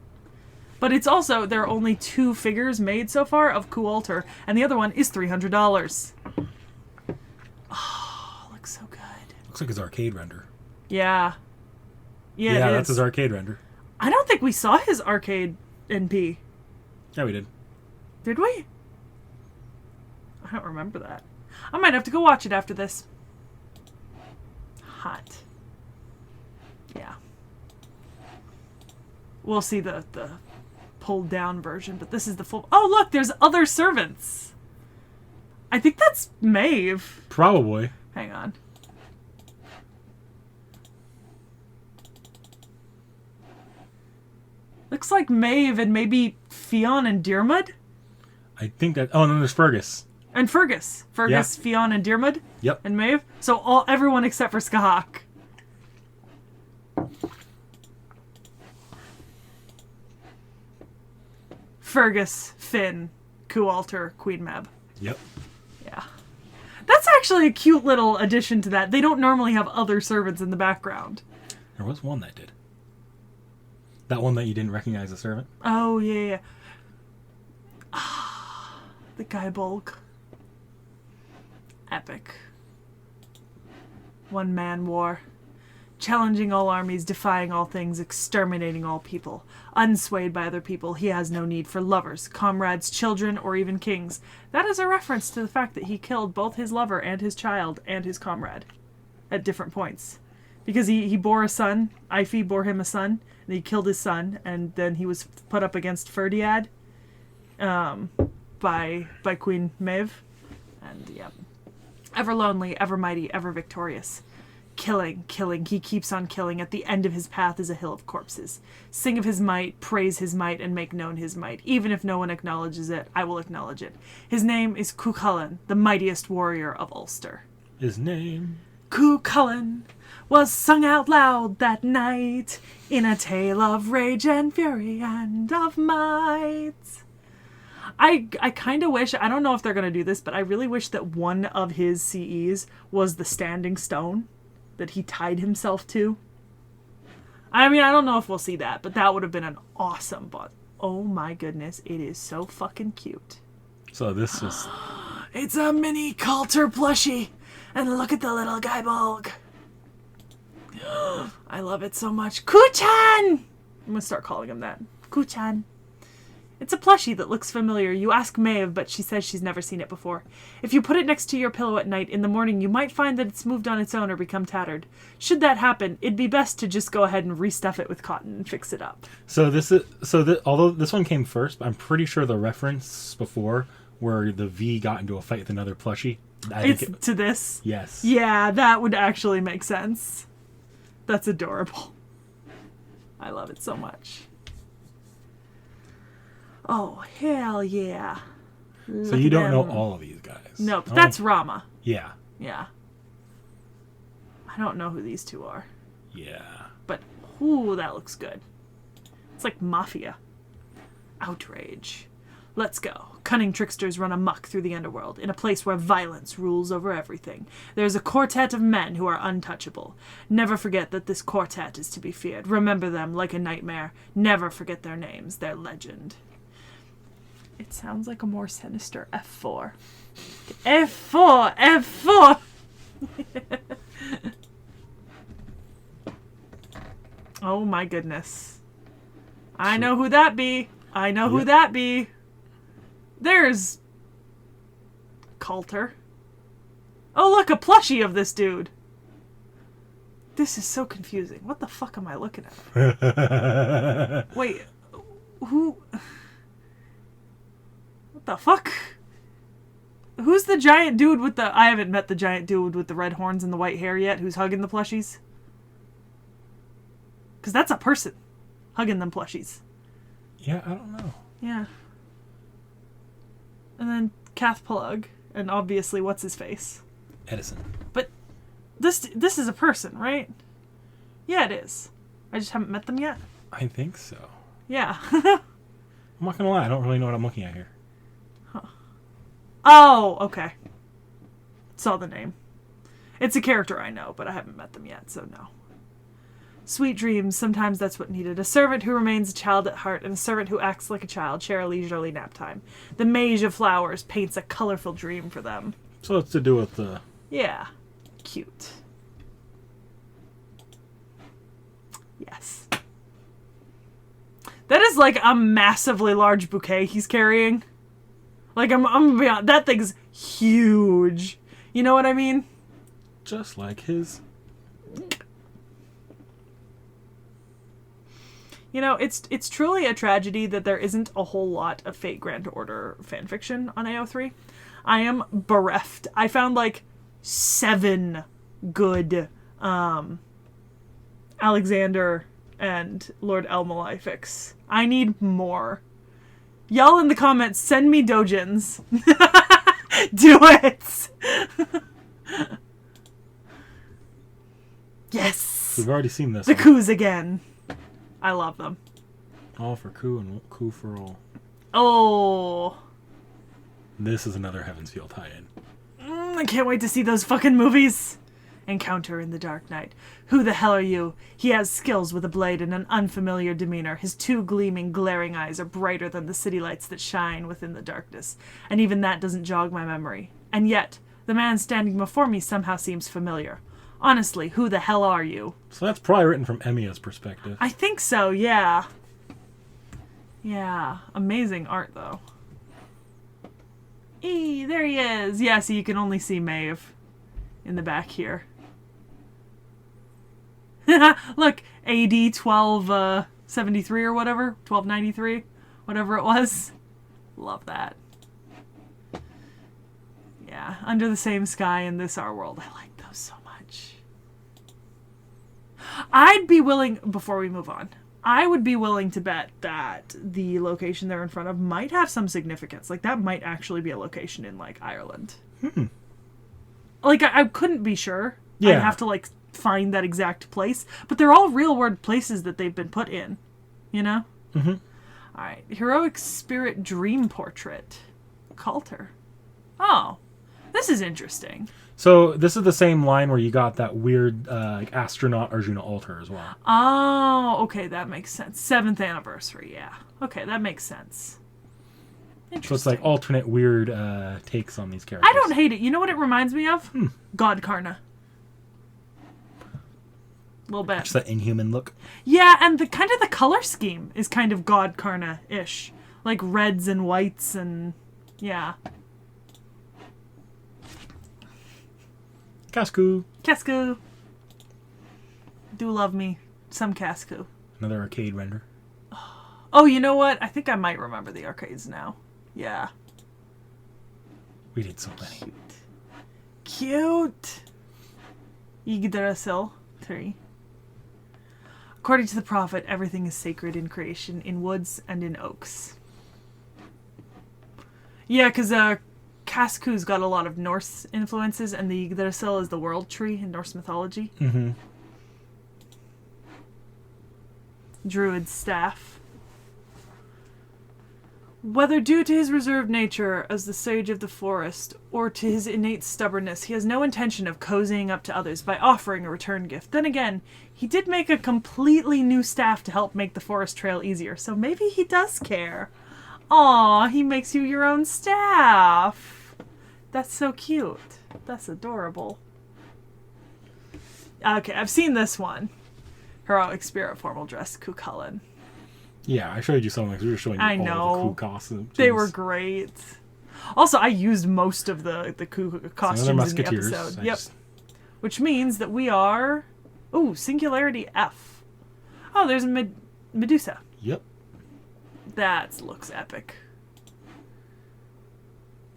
But it's also... There are only 2 figures made so far of Coalter, and the other one is $300. Oh, looks so good. Looks like his arcade render. Yeah. Yeah, that's his arcade render. I don't think we saw his arcade NP. Yeah, we did. Did we? I don't remember that. I might have to go watch it after this. Hot. Yeah. We'll see the pulled down version, but this is the full... Oh, look, there's other servants. I think that's Maeve. Probably. Hang on. Looks like Maeve and maybe Fionn and Diarmuid. I think that... Oh, and then there's Fergus. And Fergus. Fergus, yeah. Fionn, and Diarmuid. Yep. And Maeve. So everyone except for Scathach. Fergus, Finn, Coalter, Queen Mab. Yep. Yeah. That's actually a cute little addition to that. They don't normally have other servants in the background. There was one that did. That one that you didn't recognize a servant? Oh, yeah. The Guy Bulk. Epic. One-man war. Challenging all armies, defying all things, exterminating all people. Unswayed by other people, he has no need for lovers, comrades, children, or even kings. That is a reference to the fact that he killed both his lover and his child and his comrade at different points. Because he bore a son, Ife bore him a son, and he killed his son, and then he was put up against Ferdiad by Queen Maeve. And, yeah. Ever lonely, ever mighty, ever victorious. Killing, he keeps on killing. At the end of his path is a hill of corpses. Sing of his might, praise his might, and make known his might. Even if no one acknowledges it, I will acknowledge it. His name is Cuchulainn, the mightiest warrior of Ulster. His name? Cuchulainn was sung out loud that night in a tale of rage and fury and of might. I kind of wish, I don't know if they're going to do this, but I really wish that one of his CEs was the standing stone that he tied himself to. I mean, I don't know if we'll see that, but that would have been an awesome boss. Oh my goodness, it is so fucking cute. So this is... It's a mini Coulter plushie, and look at the little guy bulk. I love it so much. Kuchan! I'm gonna start calling him that. Kuchan. It's a plushie that looks familiar. You ask Maeve, but she says she's never seen it before. If you put it next to your pillow at night, in the morning you might find that it's moved on its own or become tattered. Should that happen, it'd be best to just go ahead and restuff it with cotton and fix it up. So although this one came first, I'm pretty sure the reference before where the V got into a fight with another plushie. To this? Yes. Yeah, that would actually make sense. That's adorable. I love it so much. Oh, hell yeah. So you don't know all of these guys? No, but that's Rama. Yeah. Yeah. I don't know who these two are. Yeah. But, ooh, that looks good. It's like Mafia. Outrage. Let's go. Cunning tricksters run amok through the underworld, in a place where violence rules over everything. There's a quartet of men who are untouchable. Never forget that this quartet is to be feared. Remember them like a nightmare. Never forget their names, their legend. It sounds like a more sinister F4. F4, F4. Oh my goodness. I know who that be. I know who that be. There's Coulter. Oh look, a plushie of this dude. This is so confusing. What the fuck am I looking at? Wait, who? What the fuck? Who's the giant dude with the... I haven't met the giant dude with the red horns and the white hair yet who's hugging the plushies. Because that's a person hugging them plushies. Yeah, I don't know. Yeah. And then Kath Plug. And obviously, what's his face? Edison. But this is a person, right? Yeah, it is. I just haven't met them yet. I think so. Yeah. I'm not gonna lie, I don't really know what I'm looking at here. Oh, okay. Saw the name. It's a character I know, but I haven't met them yet, so no. Sweet dreams, sometimes that's what needed. A servant who remains a child at heart, and a servant who acts like a child share a leisurely nap time. The mage of flowers paints a colorful dream for them. So it's to do with the... Yeah. Cute. Yes. That is like a massively large bouquet he's carrying. Like, I'm gonna be honest, that thing's huge. You know what I mean? Just like his... You know, it's truly a tragedy that there isn't a whole lot of Fate Grand Order fanfiction on AO3. I am bereft. I found, like, 7 good Alexander and Lord Elmalai fics. I need more. Y'all in the comments, send me dojins. Do it! Yes! We've already seen this The one. coups again. I love them. All for coup and coup for all. Oh. This is another Heaven's Feel tie-in. I can't wait to see those fucking movies. Encounter in the Dark Knight. Who the hell are you? He has skills with a blade and an unfamiliar demeanor. His 2 gleaming, glaring eyes are brighter than the city lights that shine within the darkness. And even that doesn't jog my memory. And yet, the man standing before me somehow seems familiar. Honestly, who the hell are you? So that's probably written from Emiya's perspective. I think so, yeah. Yeah. Amazing art, though. There he is. Yeah, so you can only see Maeve in the back here. Look, AD 1273 or whatever. 1293. Whatever it was. Love that. Yeah, Under the Same Sky in This Our World. I like those so much. I'd be willing, before we move on, I would be willing to bet that the location they're in front of might have some significance. Like, that might actually be a location in, like, Ireland. Like, I couldn't be sure. Yeah. I'd have to, like, find that exact place. But they're all real-world places that they've been put in. You know? Mm-hmm. Alright. Heroic Spirit Dream Portrait. Coulter. Oh. This is interesting. So this is the same line where you got that weird like astronaut Arjuna altar as well. Oh, okay, that makes sense. 7th anniversary, yeah. Okay, that makes sense. Interesting. So it's like alternate weird takes on these characters. I don't hate it. You know what it reminds me of? God Karna. A little bit. Just that inhuman look. Yeah, and the kind of the color scheme is kind of God Karna-ish. Like reds and whites and... yeah. Cascu. Cascu. Do love me some Cascu. Another arcade render. Oh, you know what? I think I might remember the arcades now. Yeah. We did so many. Cute. Yggdrasil 3. According to the prophet, everything is sacred in creation, in woods and in oaks. Yeah, because Cascu's got a lot of Norse influences, and the Yggdrasil is the world tree in Norse mythology. Mm-hmm. Druid's staff. Whether due to his reserved nature as the sage of the forest, or to his innate stubbornness, he has no intention of cozying up to others by offering a return gift. Then again, he did make a completely new staff to help make the forest trail easier, so maybe he does care. Aw, he makes you your own staff. That's so cute. That's adorable. Okay, I've seen this one. Heroic Spirit Formal Dress Cuchulainn. Yeah, I showed you something because we were showing you I all know. the Ku costumes. They were great. Also, I used most of the Ku costumes in the episode. Yep. Which means that we are... Ooh, Singularity F. Oh, there's Medusa. Yep. That looks epic.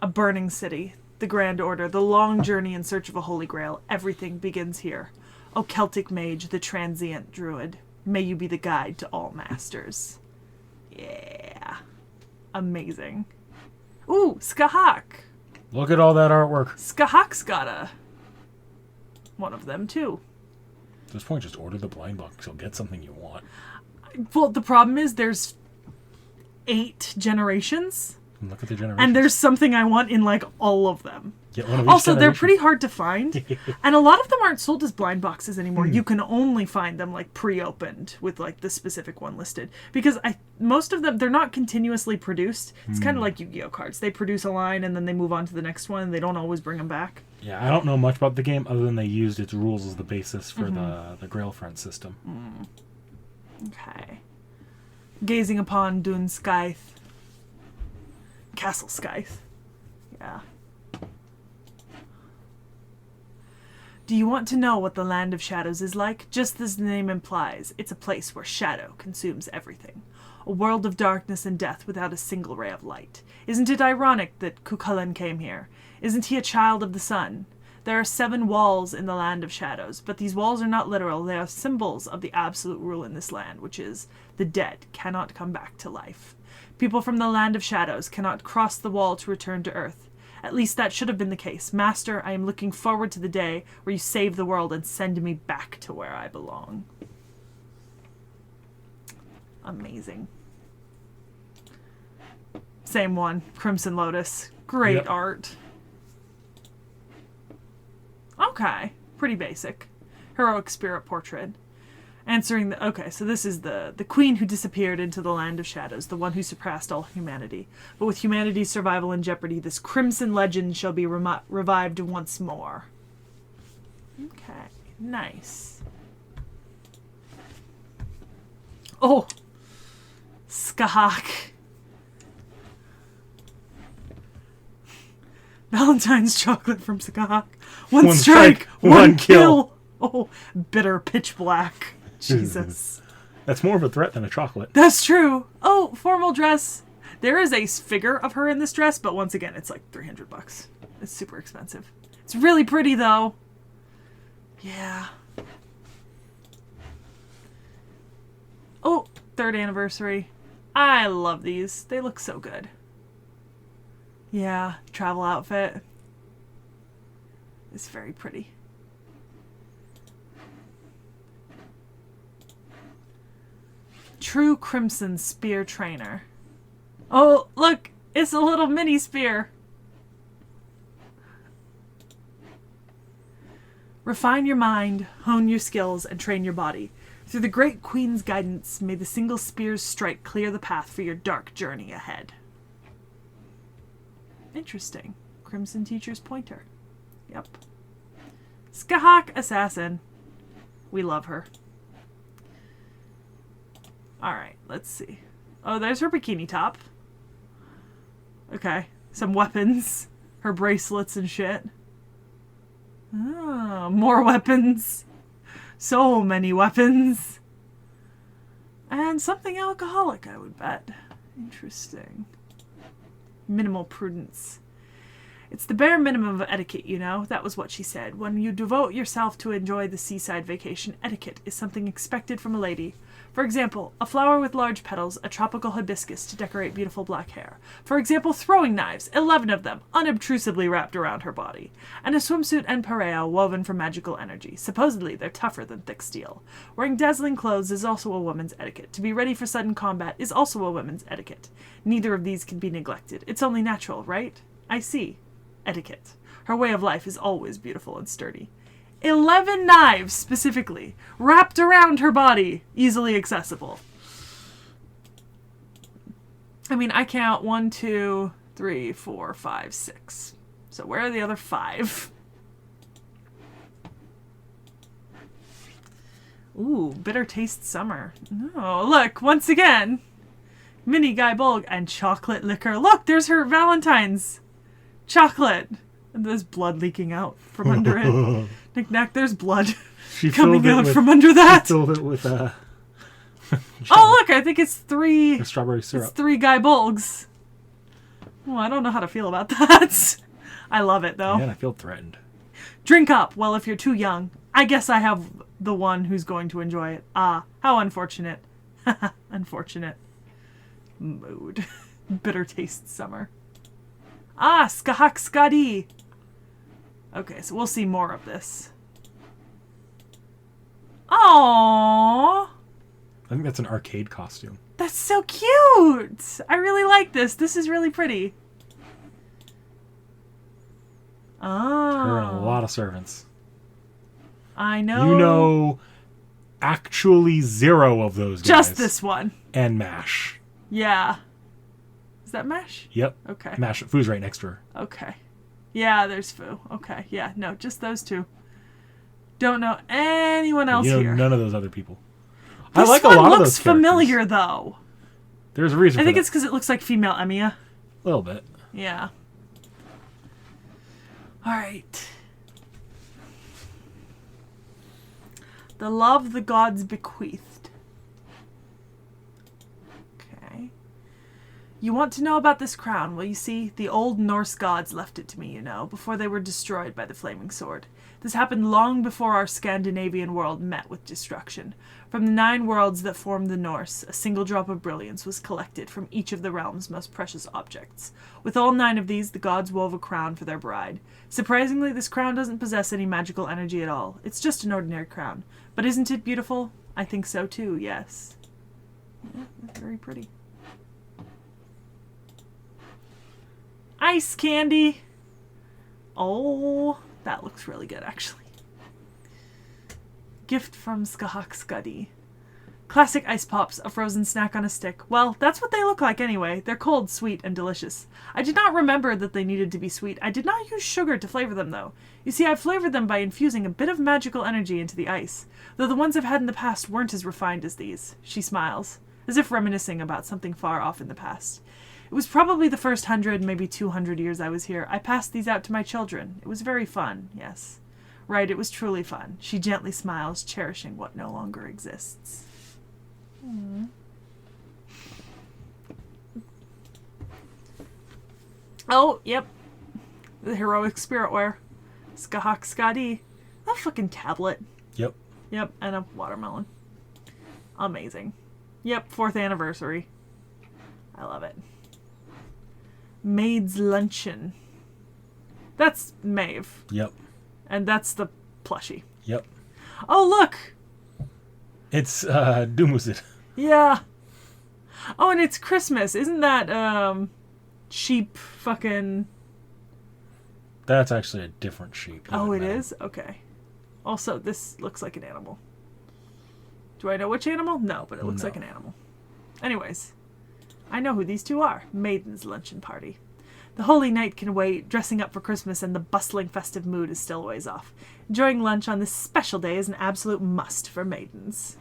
A burning city. The Grand Order. The long journey in search of a Holy Grail. Everything begins here. O Celtic mage, the transient druid. May you be the guide to all masters. Yeah. Amazing. Ooh, Scathach. Look at all that artwork. Scathach's got a... one of them, too. At this point, just order the blind box. You'll get something you want. Well, the problem is there's 8 generations. And look at the generations. And there's something I want in, like, all of them. Get one of each Also, they're generation. pretty hard to find. And a lot of them aren't sold as blind boxes anymore. You can only find them, like, pre-opened with, like, the specific one listed. Because most of them, they're not continuously produced. It's kind of like Yu-Gi-Oh cards. They produce a line and then they move on to the next one and they don't always bring them back. Yeah, I don't know much about the game other than they used its rules as the basis for the Grailfriend system. Okay. Gazing upon Dun Scythe. Castle Scythe. Yeah. Do you want to know what the Land of Shadows is like? Just as the name implies, it's a place where shadow consumes everything. A world of darkness and death without a single ray of light. Isn't it ironic that Cuchulainn came here? Isn't he a child of the sun? There are 7 walls in the Land of Shadows, but these walls are not literal. They are symbols of the absolute rule in this land, which is the dead cannot come back to life. People from the Land of Shadows cannot cross the wall to return to Earth. At least that should have been the case. Master, I am looking forward to the day where you save the world and send me back to where I belong. Amazing. Same one. Crimson Lotus. Great art. Okay. Pretty basic. Heroic Spirit Portrait. Answering the... Okay, so this is the queen who disappeared into the Land of Shadows, the one who surpassed all humanity. But with humanity's survival in jeopardy, this crimson legend shall be revived once more. Okay, nice. Oh! Scathach. Valentine's chocolate from Scathach. One strike, one kill. Oh, bitter pitch black. Jesus. That's more of a threat than a chocolate. That's true. Oh, formal dress. There is a figure of her in this dress, but once again, it's like $300. It's super expensive. It's really pretty, though. Yeah. Oh, 3rd anniversary. I love these. They look so good. Yeah, travel outfit. It's very pretty. True Crimson Spear Trainer. Oh, look! It's a little mini spear! Refine your mind, hone your skills, and train your body. Through the Great Queen's guidance, may the single spear's strike clear the path for your dark journey ahead. Interesting. Crimson Teacher's Pointer. Yep. Scathach Assassin. We love her. Alright, let's see. Oh, there's her bikini top. Okay. Some weapons. Her bracelets and shit. Oh, more weapons. So many weapons. And something alcoholic, I would bet. Interesting. Minimal prudence. It's the bare minimum of etiquette, you know? That was what she said. When you devote yourself to enjoy the seaside vacation, etiquette is something expected from a lady. For example, a flower with large petals, a tropical hibiscus to decorate beautiful black hair. For example, throwing knives, 11 of them, unobtrusively wrapped around her body. And a swimsuit and pareo woven from magical energy. Supposedly, they're tougher than thick steel. Wearing dazzling clothes is also a woman's etiquette. To be ready for sudden combat is also a woman's etiquette. Neither of these can be neglected. It's only natural, right? I see. Etiquette. Her way of life is always beautiful and sturdy. 11 knives, specifically, wrapped around her body, easily accessible. I mean, I count 1, 2, 3, 4, 5, 6. So where are the other 5? Ooh, Bitter Taste Summer. Oh, look, once again. Mini Guy Bulg and Chocolate Liquor. Look, there's her Valentine's chocolate. And there's blood leaking out from under it. Knick-knack, there's blood coming out from under that. She filled it with oh, look, I think it's 3... strawberry syrup. It's 3 Guy Bulgs. Oh, I don't know how to feel about that. I love it, though. Man, I feel threatened. Drink up. Well, if you're too young, I guess I have the one who's going to enjoy it. Ah, how unfortunate. Unfortunate. Mood. Bitter Taste Summer. Ah, Scathach Scathach-Skadi. Okay, so we'll see more of this. Aww. I think that's an arcade costume. That's so cute. I really like this. This is really pretty. Oh. Her and a lot of servants. I know. You know, actually 0 of those guys. Just this one. And MASH. Yeah. Is that MASH? Yep. Okay. MASH. Foo's right next to her. Okay. Yeah, there's Fu. Okay. Yeah, no, just those 2. Don't know anyone else here. None of those other people. This I like one a lot of looks those characters. familiar, though. There's a reason I for think that. it's because it looks like female Emiya. A little bit. Yeah. All right. The love the gods bequeathed. Okay. You want to know about this crown? Well, you see, the old Norse gods left it to me, you know, before they were destroyed by the flaming sword. This happened long before our Scandinavian world met with destruction. From the 9 worlds that formed the Norse, a single drop of brilliance was collected from each of the realm's most precious objects. With all 9 of these, the gods wove a crown for their bride. Surprisingly, this crown doesn't possess any magical energy at all. It's just an ordinary crown. But isn't it beautiful? I think so too, yes. Yeah, that's very pretty. Ice candy! Oh, that looks really good, actually. Gift from Scathach Scathach-Skadi. Classic ice pops, a frozen snack on a stick. Well, that's what they look like anyway. They're cold, sweet, and delicious. I did not remember that they needed to be sweet. I did not use sugar to flavor them, though. You see, I flavored them by infusing a bit of magical energy into the ice, though the ones I've had in the past weren't as refined as these. She smiles, as if reminiscing about something far off in the past. It was probably the first 100, maybe 200 years I was here. I passed these out to my children. It was very fun, yes. Right, it was truly fun. She gently smiles, cherishing what no longer exists. Aww. Oh, yep. The heroic spiritware. Scathach Scathach-Skadi. A fucking tablet. Yep. Yep, and a watermelon. Amazing. Yep, 4th anniversary. I love it. Maid's Luncheon. That's Maeve. Yep. And that's the plushie. Yep. Oh, look! It's Dumuzid. Yeah. Oh, and it's Christmas. Isn't that, sheep fucking... That's actually a different sheep. Oh, it is? Okay. Also, this looks like an animal. Do I know which animal? No, but it looks like an animal. Anyways, I know who these 2 are. Maiden's Luncheon Party. The holy night can wait, dressing up for Christmas, and the bustling festive mood is still ways off. Enjoying lunch on this special day is an absolute must for maidens.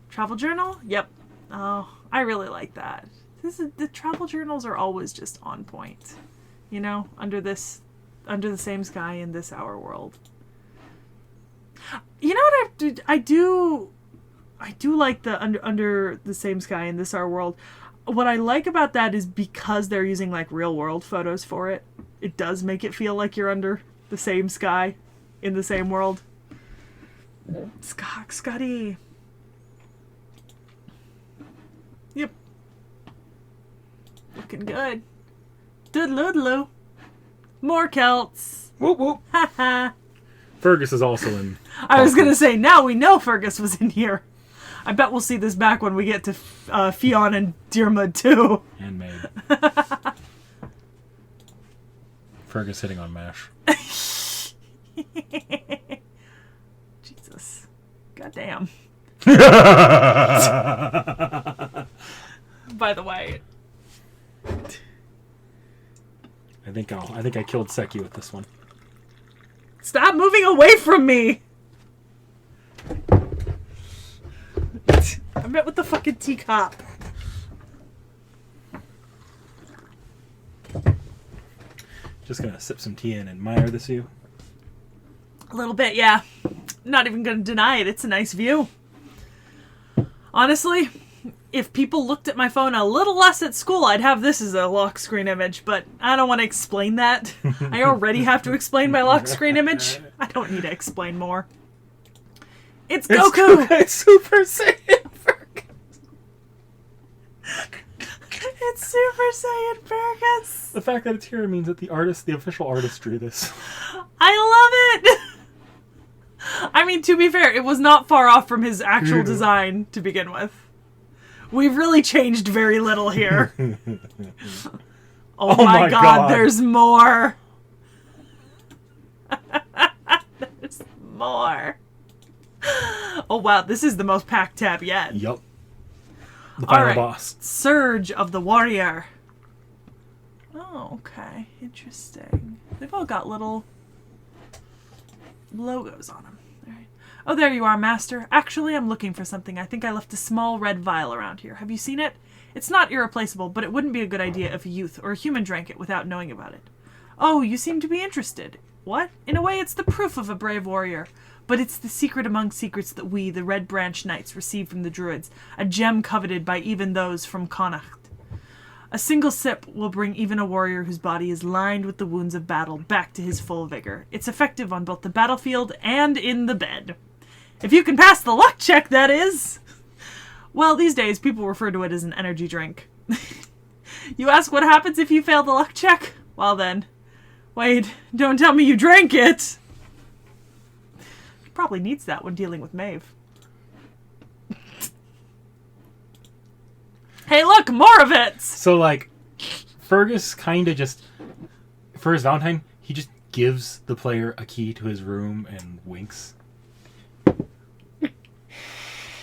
Travel journal? Yep. Oh, I really like that. The travel journals are always just on point. You know, under the same sky in this our world. You know what I do like the under the same sky in this our world. What I like about that is because they're using like real world photos for it. It does make it feel like you're under the same sky in the same world. Scotty. Yep. Looking good. Doodle-doodle. More Celts. Whoop whoop. Haha. Fergus is also in. I was gonna say, now we know Fergus was in here. I bet we'll see this back when we get to Fionn and Diarmuid too. And Maid. Fergus hitting on MASH. Jesus. Goddamn. By the way. think I killed Sekhie with this one. Stop moving away from me! I met with the fucking teacup. Just gonna sip some tea and admire this view. A little bit, yeah. Not even gonna deny it. It's a nice view. Honestly, if people looked at my phone a little less at school, I'd have this as a lock screen image, but I don't want to explain that. I already have to explain my lock screen image. I don't need to explain more. It's Goku! It's Super Saiyan Fergus! It's Super Saiyan Fergus! The fact that it's here means that the official artist drew this. I love it! I mean, to be fair, it was not far off from his actual design to begin with. We've really changed very little here. Oh my god, there's more! There's more. Oh wow, this is the most packed tab yet. Yup. The final boss. Surge of the Warrior. Oh, okay. Interesting. They've all got little logos on them. All right. Oh, there you are, Master. Actually, I'm looking for something. I think I left a small red vial around here. Have you seen it? It's not irreplaceable, but it wouldn't be a good idea if a youth or a human drank it without knowing about it. Oh, you seem to be interested. What? In a way, it's the proof of a brave warrior. But it's the secret among secrets that we, the Red Branch Knights, received from the Druids, a gem coveted by even those from Connacht. A single sip will bring even a warrior whose body is lined with the wounds of battle back to his full vigor. It's effective on both the battlefield and in the bed. If you can pass the luck check, that is! Well, these days, people refer to it as an energy drink. You ask what happens if you fail the luck check? Well then, wait, don't tell me you drank it! Probably needs that when dealing with Maeve. Hey, look, more of it! So, like, Fergus kind of just, for his Valentine, he just gives the player a key to his room and winks.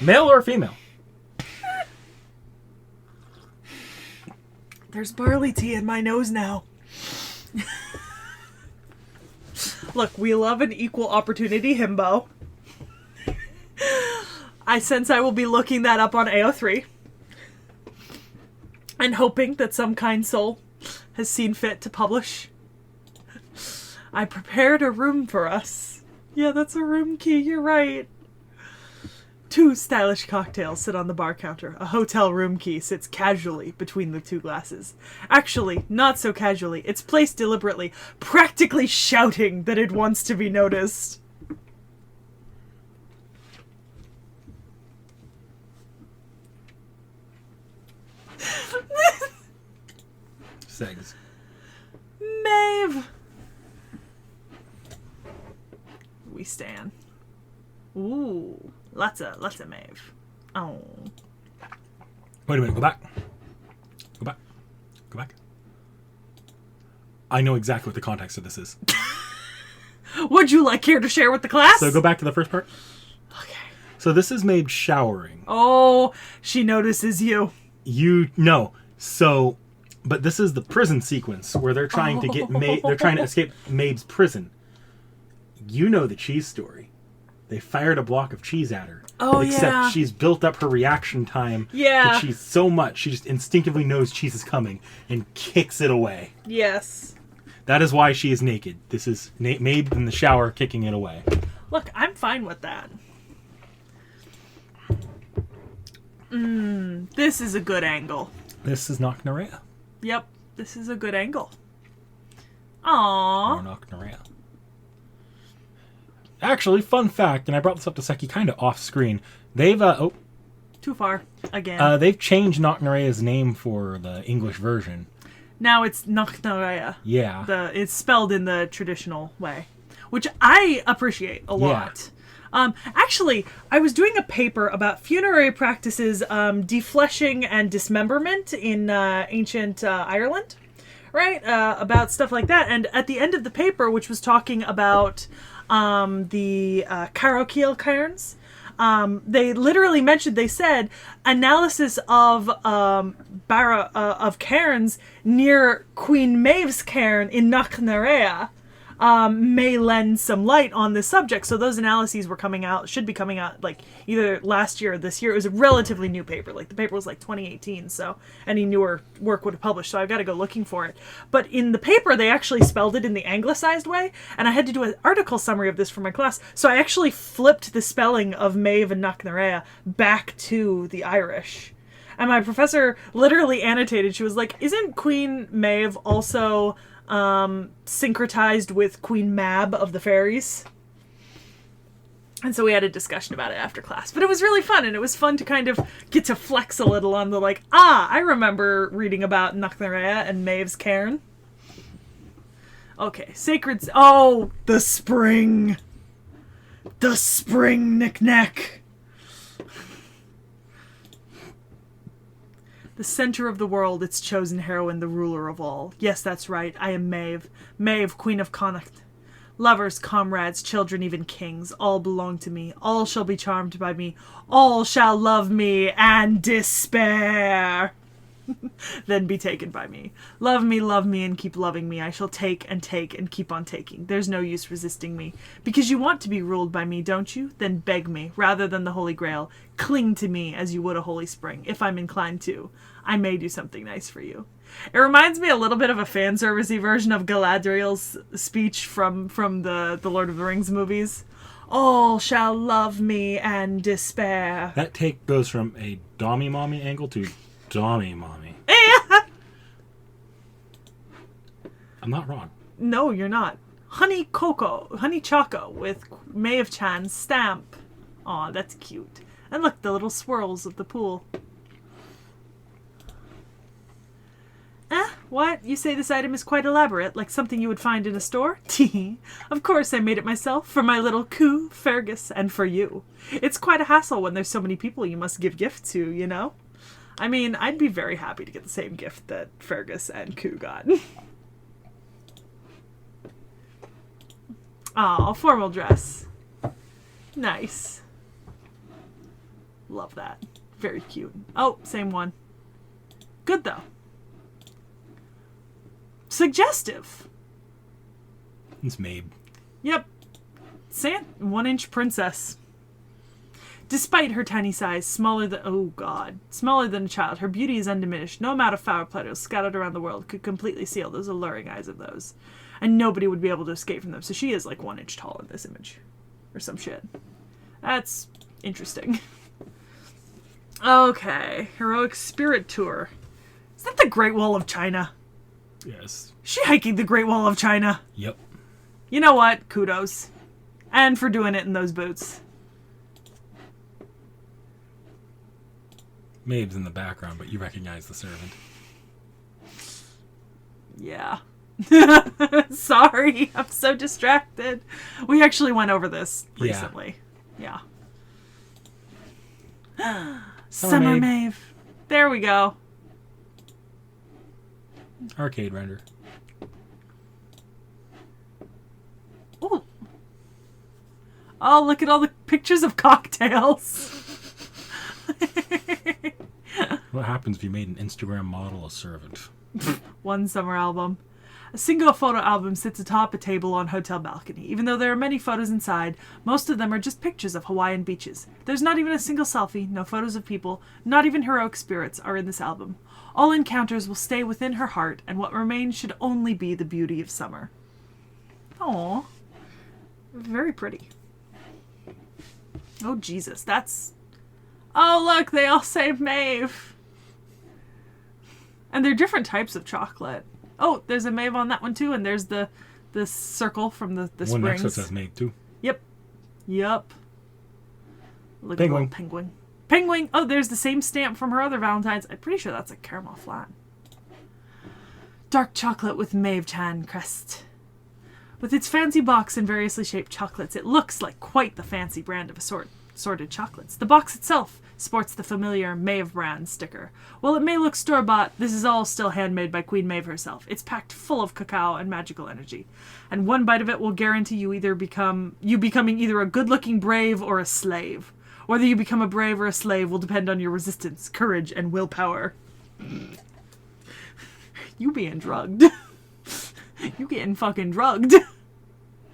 Male or female? There's barley tea in my nose now. Look, we love an equal opportunity himbo. I sense I will be looking that up on AO3. And hoping that some kind soul has seen fit to publish. I prepared a room for us. Yeah, that's a room key, you're right. 2 stylish cocktails sit on the bar counter. A hotel room key sits casually between the 2 glasses. Actually, not so casually. It's placed deliberately, practically shouting that it wants to be noticed. Segs. Maeve! We stan. Ooh. Lots of Maeve. Oh. Wait a minute, go back. Go back. Go back. I know exactly what the context of this is. Would you like care to share with the class? So go back to the first part. Okay. So this is Maeve showering. Oh, she notices you. No. So, but this is the prison sequence where they're trying to get they're trying to escape Maeve's prison. You know the cheese story. They fired a block of cheese at her. Oh, Except she's built up her reaction time to cheese so much, she just instinctively knows cheese is coming and kicks it away. Yes. That is why she is naked. This is Maeve in the shower kicking it away. Look, I'm fine with that. This is a good angle. This is Knocknarea. Yep, this is a good angle. Aww. Or Knocknarea. Actually, fun fact, and I brought this up to Sekhie kind of off screen. They've too far again. They've changed Knocknarea's name for the English version. Now it's Knocknarea. Yeah. It's spelled in the traditional way, which I appreciate a lot. Actually, I was doing a paper about funerary practices, defleshing and dismemberment in ancient Ireland, right? About stuff like that. And at the end of the paper, which was talking about the Carrow Keel cairns, they literally mentioned, they said, analysis of cairns near Queen Maeve's cairn in Knocknarea may lend some light on this subject. So those analyses were coming out, should be coming out like either last year or this year. It was a relatively new paper. Like the paper was like 2018, so any newer work would have published. So I've got to go looking for it. But in the paper, they actually spelled it in the anglicized way, and I had to do an article summary of this for my class. So I actually flipped the spelling of Maeve and Knocknarea back to the Irish. And my professor literally annotated. She was like, "Isn't Queen Maeve also syncretized with Queen Mab of the fairies?" And so we had a discussion about it after class. But it was really fun, and it was fun to kind of get to flex a little on the like, I remember reading about Knocknarea and Maeve's cairn. Okay, sacred... Oh, the spring! The spring knick-knack! The center of the world, its chosen heroine, the ruler of all. Yes, that's right, I am Maeve. Maeve, queen of Connacht. Lovers, comrades, children, even kings, all belong to me. All shall be charmed by me. All shall love me and despair. Then be taken by me. Love me, and keep loving me. I shall take and keep on taking. There's no use resisting me. Because you want to be ruled by me, don't you? Then beg me, rather than the Holy Grail. Cling to me as you would a holy spring, if I'm inclined to. I may do something nice for you. It reminds me a little bit of a fan servicey version of Galadriel's speech from the Lord of the Rings movies. All shall love me and despair. That take goes from a Dommy Mommy angle to Dommy Mommy. I'm not wrong. No, you're not. Honey Choco with Maeve Chan's stamp. Aw, that's cute. And look, the little swirls of the pool. What? You say this item is quite elaborate, like something you would find in a store? Tee. Of course I made it myself, for my little coo, Fergus, and for you. It's quite a hassle when there's so many people you must give gifts to, you know? I mean, I'd be very happy to get the same gift that Fergus and Coo got. Aw, formal dress. Nice. Love that. Very cute. Oh, same one. Good, though. Suggestive. It's Maeve. Yep. 1-inch princess. Despite her tiny size, smaller than a child, her beauty is undiminished. No amount of flower petals scattered around the world could completely seal those alluring eyes of those. And nobody would be able to escape from them. So she is like 1 inch tall in this image. Or some shit. That's interesting. Okay. Heroic Spirit Tour. Is that the Great Wall of China? Yes. Is she hiking the Great Wall of China? Yep. You know what? Kudos. And for doing it in those boots. Maeve's in the background, but you recognize the servant. Yeah. Sorry, I'm so distracted. We actually went over this recently. Yeah. Summer Maeve. There we go. Arcade render. Ooh. Oh, look at all the pictures of cocktails. What happens if you made an Instagram model a servant? One summer album. A single photo album sits atop a table on hotel balcony. Even though there are many photos inside, most of them are just pictures of Hawaiian beaches. There's not even a single selfie, no photos of people, not even heroic spirits are in this album. All encounters will stay within her heart, and what remains should only be the beauty of summer. Aww. Very pretty. Oh, Jesus, that's... Oh, look, they all say Maeve. And they're different types of chocolate. Oh, there's a Maeve on that one, too, and there's the circle from the springs. One next to it says Maeve, too. Yep. Look Penguin. at the little penguin. Penguin! Oh, there's the same stamp from her other Valentine's. I'm pretty sure that's a caramel flat. Dark chocolate with Maeve Chan crest. With its fancy box and variously shaped chocolates, it looks like quite the fancy brand of assorted chocolates. The box itself sports the familiar Maeve brand sticker. While it may look store-bought, this is all still handmade by Queen Maeve herself. It's packed full of cacao and magical energy. And one bite of it will guarantee you becoming either a good-looking brave or a slave. Whether you become a brave or a slave will depend on your resistance, courage, and willpower. You being drugged. You getting fucking drugged.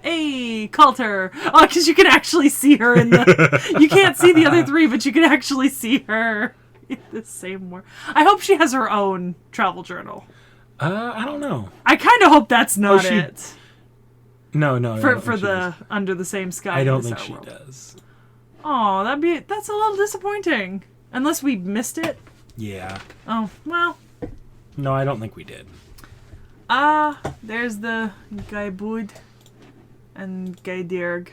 Hey, Coulter. Oh, because you can actually see her in the... You can't see the other three, but you can actually see her in the same word. I hope she has her own travel journal. I don't know. I kind of hope that's not it. No. For the Under the Same Sky. I don't think she does. Oh, that's a little disappointing. Unless we missed it. Yeah. Oh, well. No, I don't think we did. There's the Diarmuid and Diarg.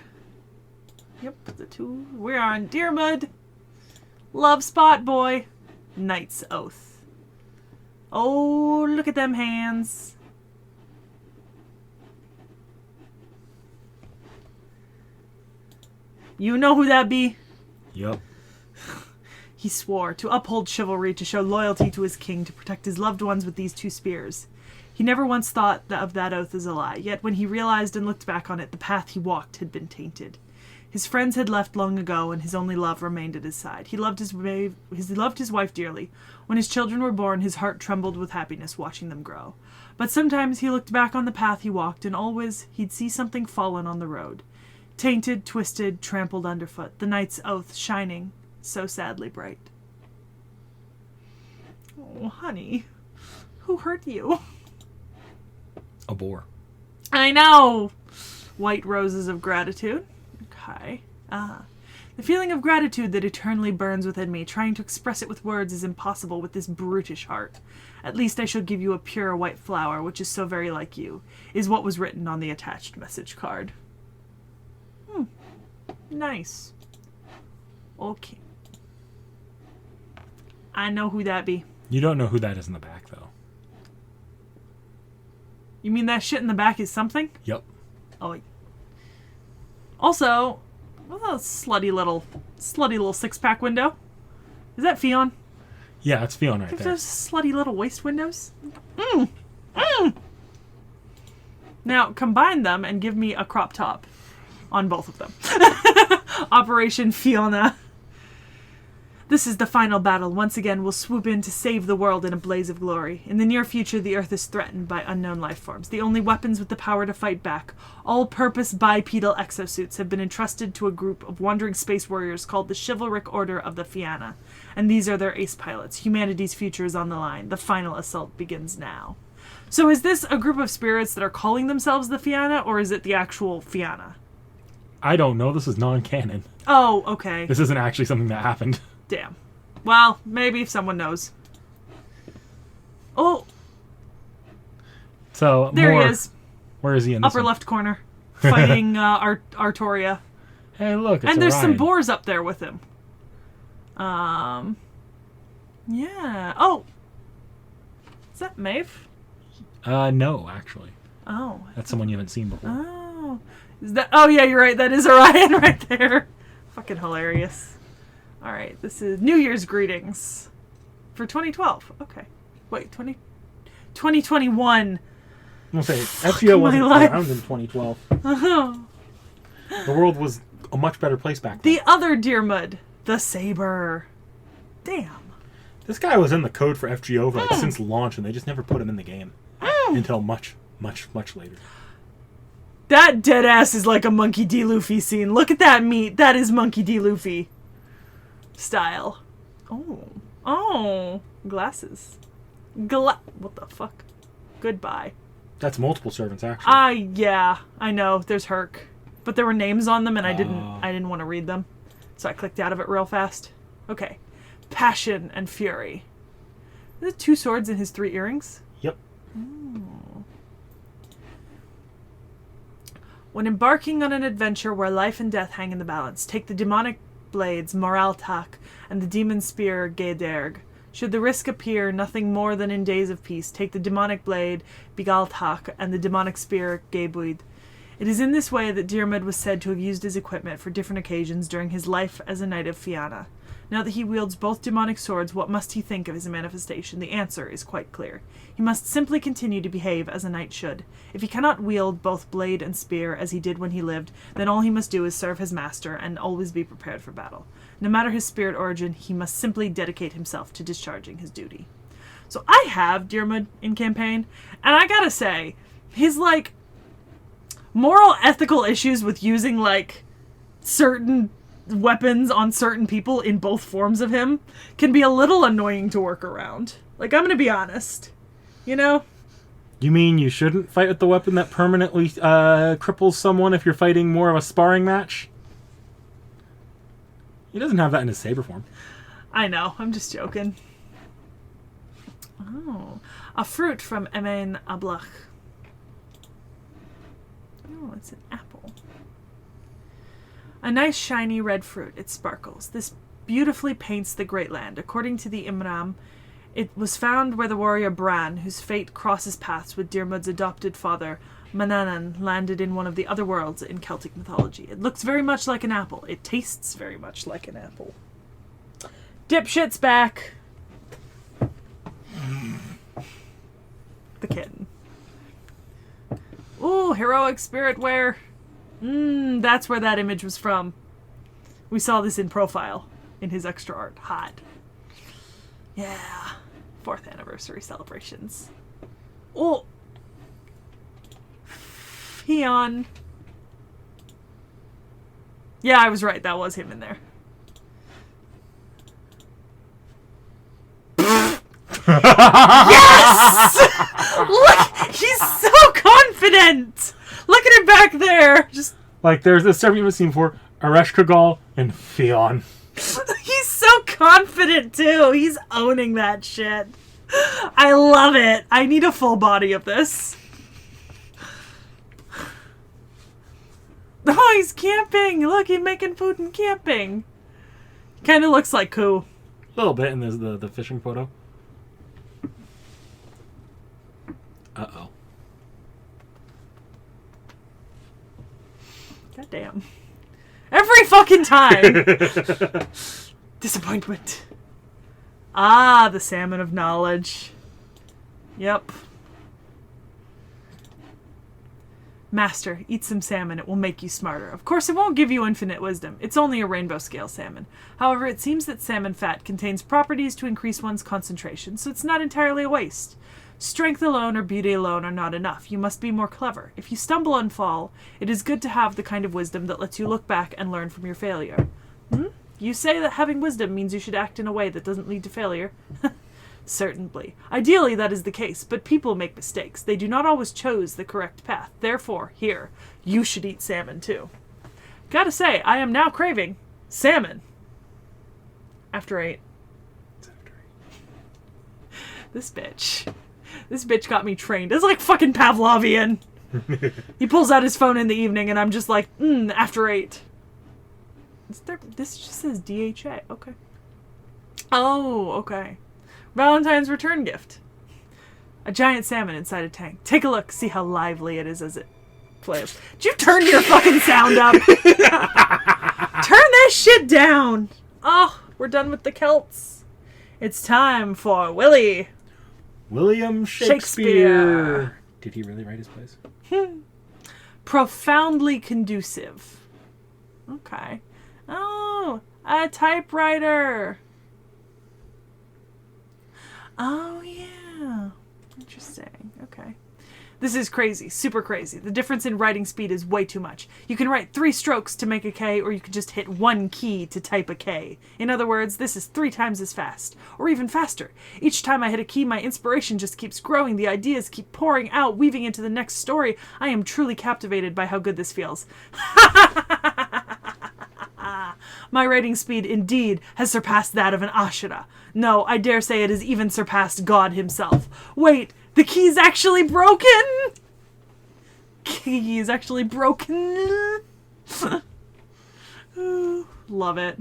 Yep, the two. We're on Diarmuid. Love spot, boy. Knight's Oath. Oh, look at them hands. You know who that be? Yep. He swore to uphold chivalry, to show loyalty to his king, to protect his loved ones with these 2 spears. He never once thought of that oath as a lie, yet when he realized and looked back on it, the path he walked had been tainted. His friends had left long ago, and his only love remained at his side. He loved his wife dearly. When his children were born, his heart trembled with happiness watching them grow. But sometimes he looked back on the path he walked, and always he'd see something fallen on the road. Tainted, twisted, trampled underfoot, the knight's oath shining so sadly bright. Oh, honey. Who hurt you? A boar. I know! White roses of gratitude. Okay. The feeling of gratitude that eternally burns within me, trying to express it with words is impossible with this brutish heart. At least I shall give you a pure white flower, which is so very like you, is what was written on the attached message card. Nice. Okay. I know who that be. You don't know who that is in the back, though. You mean that shit in the back is something? Yep. Oh. Also, what's a slutty little 6-pack window? Is that Fionn? Yeah, that's Fionn right If there. there's slutty little waist windows. Now, combine them and give me a crop top on both of them. Operation Fiona. This is the final battle. Once again, we'll swoop in to save the world in a blaze of glory. In the near future, the Earth is threatened by unknown life forms. The only weapons with the power to fight back, all-purpose bipedal exosuits, have been entrusted to a group of wandering space warriors called the Chivalric Order of the Fianna. And these are their ace pilots. Humanity's future is on the line. The final assault begins now. So is this a group of spirits that are calling themselves the Fianna, or is it the actual Fianna? I don't know. This is non-canon. Oh, okay. This isn't actually something that happened. Damn. Well, maybe if someone knows. Oh. So there he is. Where is he in this upper one? left corner, fighting Artoria. Hey, look, it's and there's some Orion. boars up there with him. Yeah. Oh. Is that Maeve? No, actually. Oh. That's someone you haven't seen before. Oh. Is that? Oh yeah, you're right. That is Orion right there. Fucking hilarious. All right, this is New Year's greetings for 2012. Okay. Wait, 2021. I'll say FGO wasn't life. around in 2012. The world was a much better place back then. The other Diarmuid, the Saber. Damn. This guy was in the code for FGO since launch, and they just never put him in the game until much, much, much later. That dead ass is like a Monkey D. Luffy scene. Look at that meat. That is Monkey D. Luffy style. Oh. Glasses. What the fuck? Goodbye. That's multiple servants, actually. Yeah. I know. There's Herc. But there were names on them, and I didn't want to read them. So I clicked out of it real fast. Okay. Passion and Fury. Is it 2 swords and his 3 earrings? Yep. When embarking on an adventure where life and death hang in the balance, take the demonic blades Moraltak and the demon spear Gederg. Should the risk appear nothing more than in days of peace, take the demonic blade Bigaltak and the demonic spear Gebuid. It is in this way that Diarmuid was said to have used his equipment for different occasions during his life as a knight of Fianna. Now that he wields both demonic swords, what must he think of his manifestation? The answer is quite clear. He must simply continue to behave as a knight should. If he cannot wield both blade and spear as he did when he lived, then all he must do is serve his master and always be prepared for battle. No matter his spirit origin, he must simply dedicate himself to discharging his duty. So I have Diarmuid in campaign, and I gotta say, his, like, moral ethical issues with using, like, certain weapons on certain people in both forms of him can be a little annoying to work around. Like, I'm gonna be honest. You know? You mean you shouldn't fight with the weapon that permanently cripples someone if you're fighting more of a sparring match? He doesn't have that in his saber form. I know, I'm just joking. Oh, a fruit from Emen Ablach. Oh, it's an apple. A nice shiny red fruit. It sparkles. This beautifully paints the great land. According to the Imram, it was found where the warrior Bran, whose fate crosses paths with Diarmuid's adopted father, Manannan, landed in one of the other worlds in Celtic mythology. It looks very much like an apple. It tastes very much like an apple. Dipshit's back. The kitten. Ooh, heroic spirit wear. That's where that image was from. We saw this in profile in his extra art. Hot. Yeah. 4th anniversary celebrations. Oh. Fionn. Yeah, I was right. That was him in there. Yes! Look, he's so confident. Look at him back there. Just like there's a servant you've seen for Aresh Kagal and Fionn. He's so confident too. He's owning that shit. I love it. I need a full body of this. Oh, he's camping. Look, he's making food and camping. Kind of looks like Koo. A little bit, and there's the fishing photo. Uh-oh. Goddamn. Every fucking time! Disappointment. Ah, the salmon of knowledge. Yep. Master, eat some salmon. It will make you smarter. Of course, it won't give you infinite wisdom. It's only a rainbow scale salmon. However, it seems that salmon fat contains properties to increase one's concentration, so it's not entirely a waste. Strength alone or beauty alone are not enough. You must be more clever. If you stumble and fall, it is good to have the kind of wisdom that lets you look back and learn from your failure. You say that having wisdom means you should act in a way that doesn't lead to failure. Certainly. Ideally, that is the case, but people make mistakes. They do not always choose the correct path. Therefore, here, you should eat salmon too. Gotta say, I am now craving salmon. After 8. This bitch got me trained. It's like fucking Pavlovian. He pulls out his phone in the evening and I'm just like, after 8. This just says DHA. Okay. Oh, okay. Valentine's return gift. A giant salmon inside a tank. Take a look. See how lively it is as it plays. Did you turn your fucking sound up? Turn that shit down. Oh, we're done with the Celts. It's time for William Shakespeare. Did he really write his plays? Profoundly conducive. Okay. Oh, a typewriter. Oh, yeah. Interesting. Okay. This is crazy. Super crazy. The difference in writing speed is way too much. You can write 3 strokes to make a K, or you can just hit 1 key to type a K. In other words, this is 3 times as fast. Or even faster. Each time I hit a key, my inspiration just keeps growing. The ideas keep pouring out, weaving into the next story. I am truly captivated by how good this feels. My writing speed, indeed, has surpassed that of an Ashura. No, I dare say it has even surpassed God himself. Wait, the key's actually broken? Key is actually broken. Love it.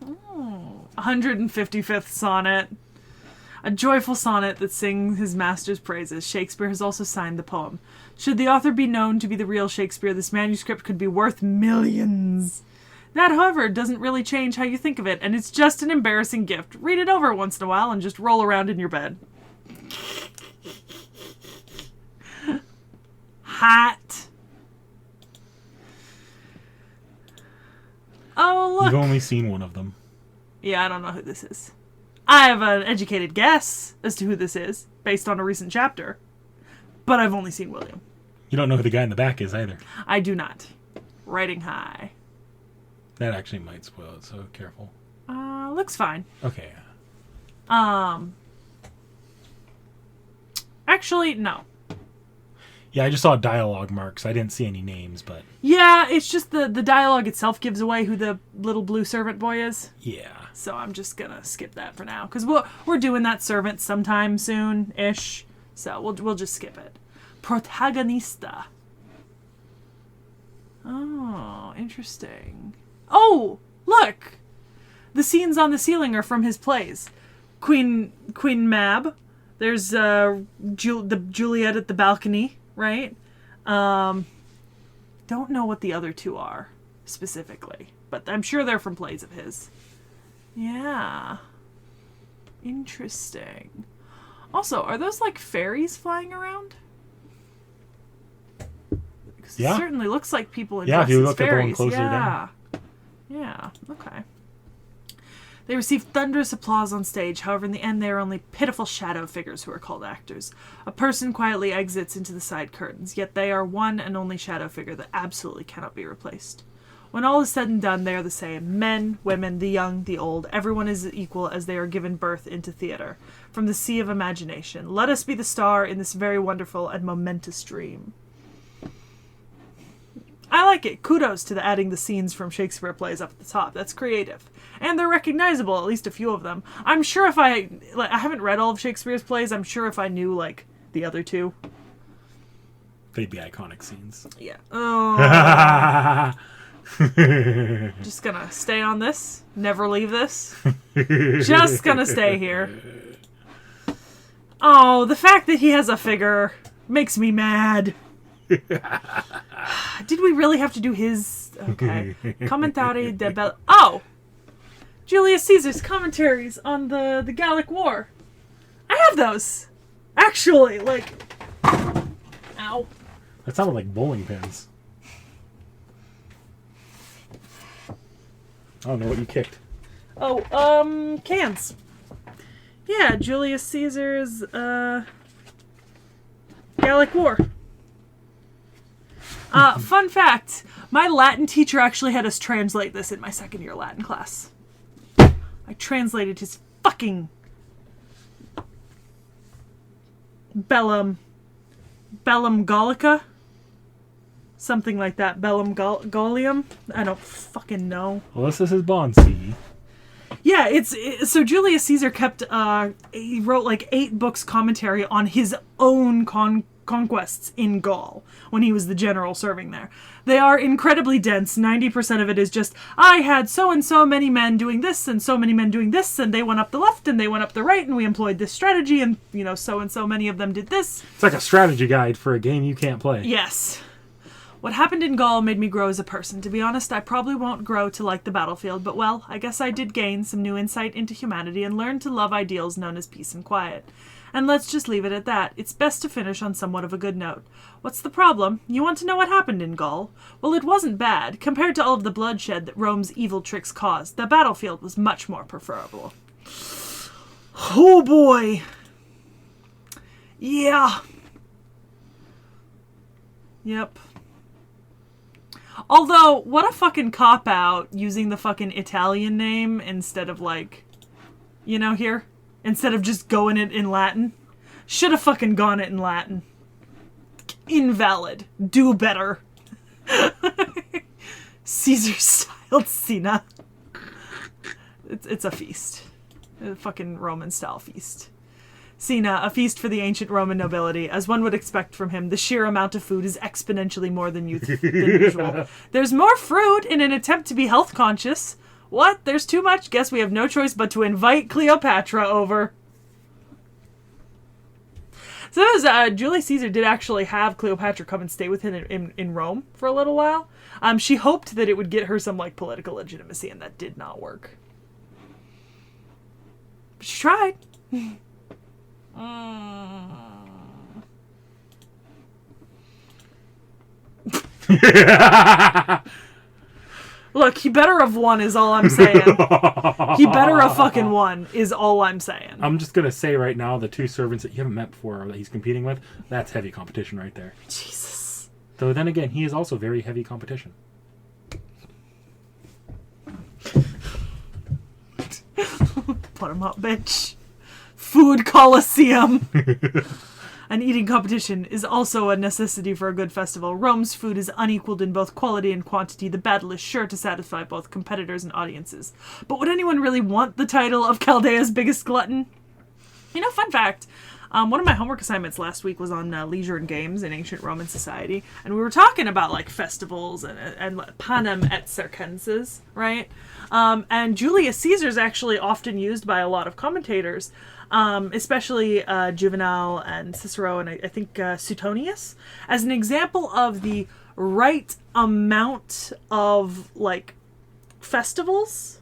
Oh, 155th sonnet. A joyful sonnet that sings his master's praises. Shakespeare has also signed the poem. Should the author be known to be the real Shakespeare, this manuscript could be worth millions. That, however, doesn't really change how you think of it, and it's just an embarrassing gift. Read it over once in a while and just roll around in your bed. Hot. Oh, look. You've only seen one of them. Yeah, I don't know who this is. I have an educated guess as to who this is, based on a recent chapter. But I've only seen William. You don't know who the guy in the back is either. I do not. Riding high. That actually might spoil it, so careful. Looks fine. Okay. Actually, no. Yeah, I just saw dialogue marks. I didn't see any names, but... Yeah, it's just the dialogue itself gives away who the little blue servant boy is. Yeah. So I'm just gonna skip that for now. Because we're doing that servant sometime soon-ish. So we'll just skip it. Protagonista. Oh, interesting. Oh, look! The scenes on the ceiling are from his plays. Queen Mab. There's the Juliet at the balcony, right? Don't know what the other two are specifically, but I'm sure they're from plays of his. Yeah. Interesting. Also, are those like fairies flying around? Because Yeah. it certainly looks like people in Yeah, if dresses you look at the one fairies. closer yeah. down. Yeah, okay. They received thunderous applause on stage. However, in the end, they are only pitiful shadow figures who are called actors. A person quietly exits into the side curtains, yet they are one and only shadow figure that absolutely cannot be replaced. When all is said and done, they are the same. Men, women, the young, the old. Everyone is equal as they are given birth into theater. From the sea of imagination. Let us be the star in this very wonderful and momentous dream. I like it. Kudos to adding the scenes from Shakespeare plays up at the top. That's creative. And they're recognizable, at least a few of them. I'm sure if I haven't read all of Shakespeare's plays, I'm sure if I knew, like, the other two. They'd be iconic scenes. Yeah. Oh. Just gonna stay on this. Never leave this. Just gonna stay here. Oh, the fact that he has a figure makes me mad. Did we really have to do his? Okay. Commentari de Bell. Oh! Julius Caesar's commentaries on the Gallic War. I have those. Actually, like... Ow. That sounded like bowling pins. I don't know what you kicked. Oh, cans. Yeah, Julius Caesar's, Gallic War. Fun fact, my Latin teacher actually had us translate this in my second year Latin class. I translated his fucking Bellum Gallica? Something like that. Bellum Gallium? I don't fucking know. Well, this is his Bond CE. Yeah, so Julius Caesar kept, he wrote like 8 books commentary on his own conquests in Gaul when he was the general serving there. They are incredibly dense. 90% of it is just, I had so and so many men doing this and so many men doing this, and they went up the left and they went up the right, and we employed this strategy, and, you know, so and so many of them did this. It's like a strategy guide for a game you can't play. Yes. What happened in Gaul made me grow as a person. To be honest, I probably won't grow to like the battlefield, but well, I guess I did gain some new insight into humanity and learn to love ideals known as peace and quiet. And let's just leave it at that. It's best to finish on somewhat of a good note. What's the problem? You want to know what happened in Gaul? Well, it wasn't bad. Compared to all of the bloodshed that Rome's evil tricks caused, the battlefield was much more preferable. Oh boy. Yeah. Yep. Although, what a fucking cop-out using the fucking Italian name instead of, like, you know, here? Instead of just going it in Latin. Should have fucking gone it in Latin. Invalid. Do better. Caesar-styled Cena. It's a feast. A fucking Roman-style feast. Cena, a feast for the ancient Roman nobility. As one would expect from him, the sheer amount of food is exponentially more than usual. There's more fruit in an attempt to be health conscious. What? There's too much? Guess we have no choice but to invite Cleopatra over. So that was, Julius Caesar did actually have Cleopatra come and stay with him in Rome for a little while. She hoped that it would get her some like political legitimacy, and that did not work. But she tried. Look, he better have won is all I'm saying. He better have fucking won is all I'm saying. I'm just going to say right now, the two servants that you haven't met before that he's competing with, that's heavy competition right there. Jesus. Though then again, he is also very heavy competition. Put him up, bitch. Food Coliseum. An eating competition is also a necessity for a good festival. Rome's food is unequaled in both quality and quantity. The battle is sure to satisfy both competitors and audiences. But would anyone really want the title of Chaldea's biggest glutton? You know, fun fact. One of my homework assignments last week was on leisure and games in ancient Roman society. And we were talking about, like, festivals and panem et circenses, right? And Julius Caesar is actually often used by a lot of commentators, especially Juvenal and Cicero and I think Suetonius, as an example of the right amount of, like, festivals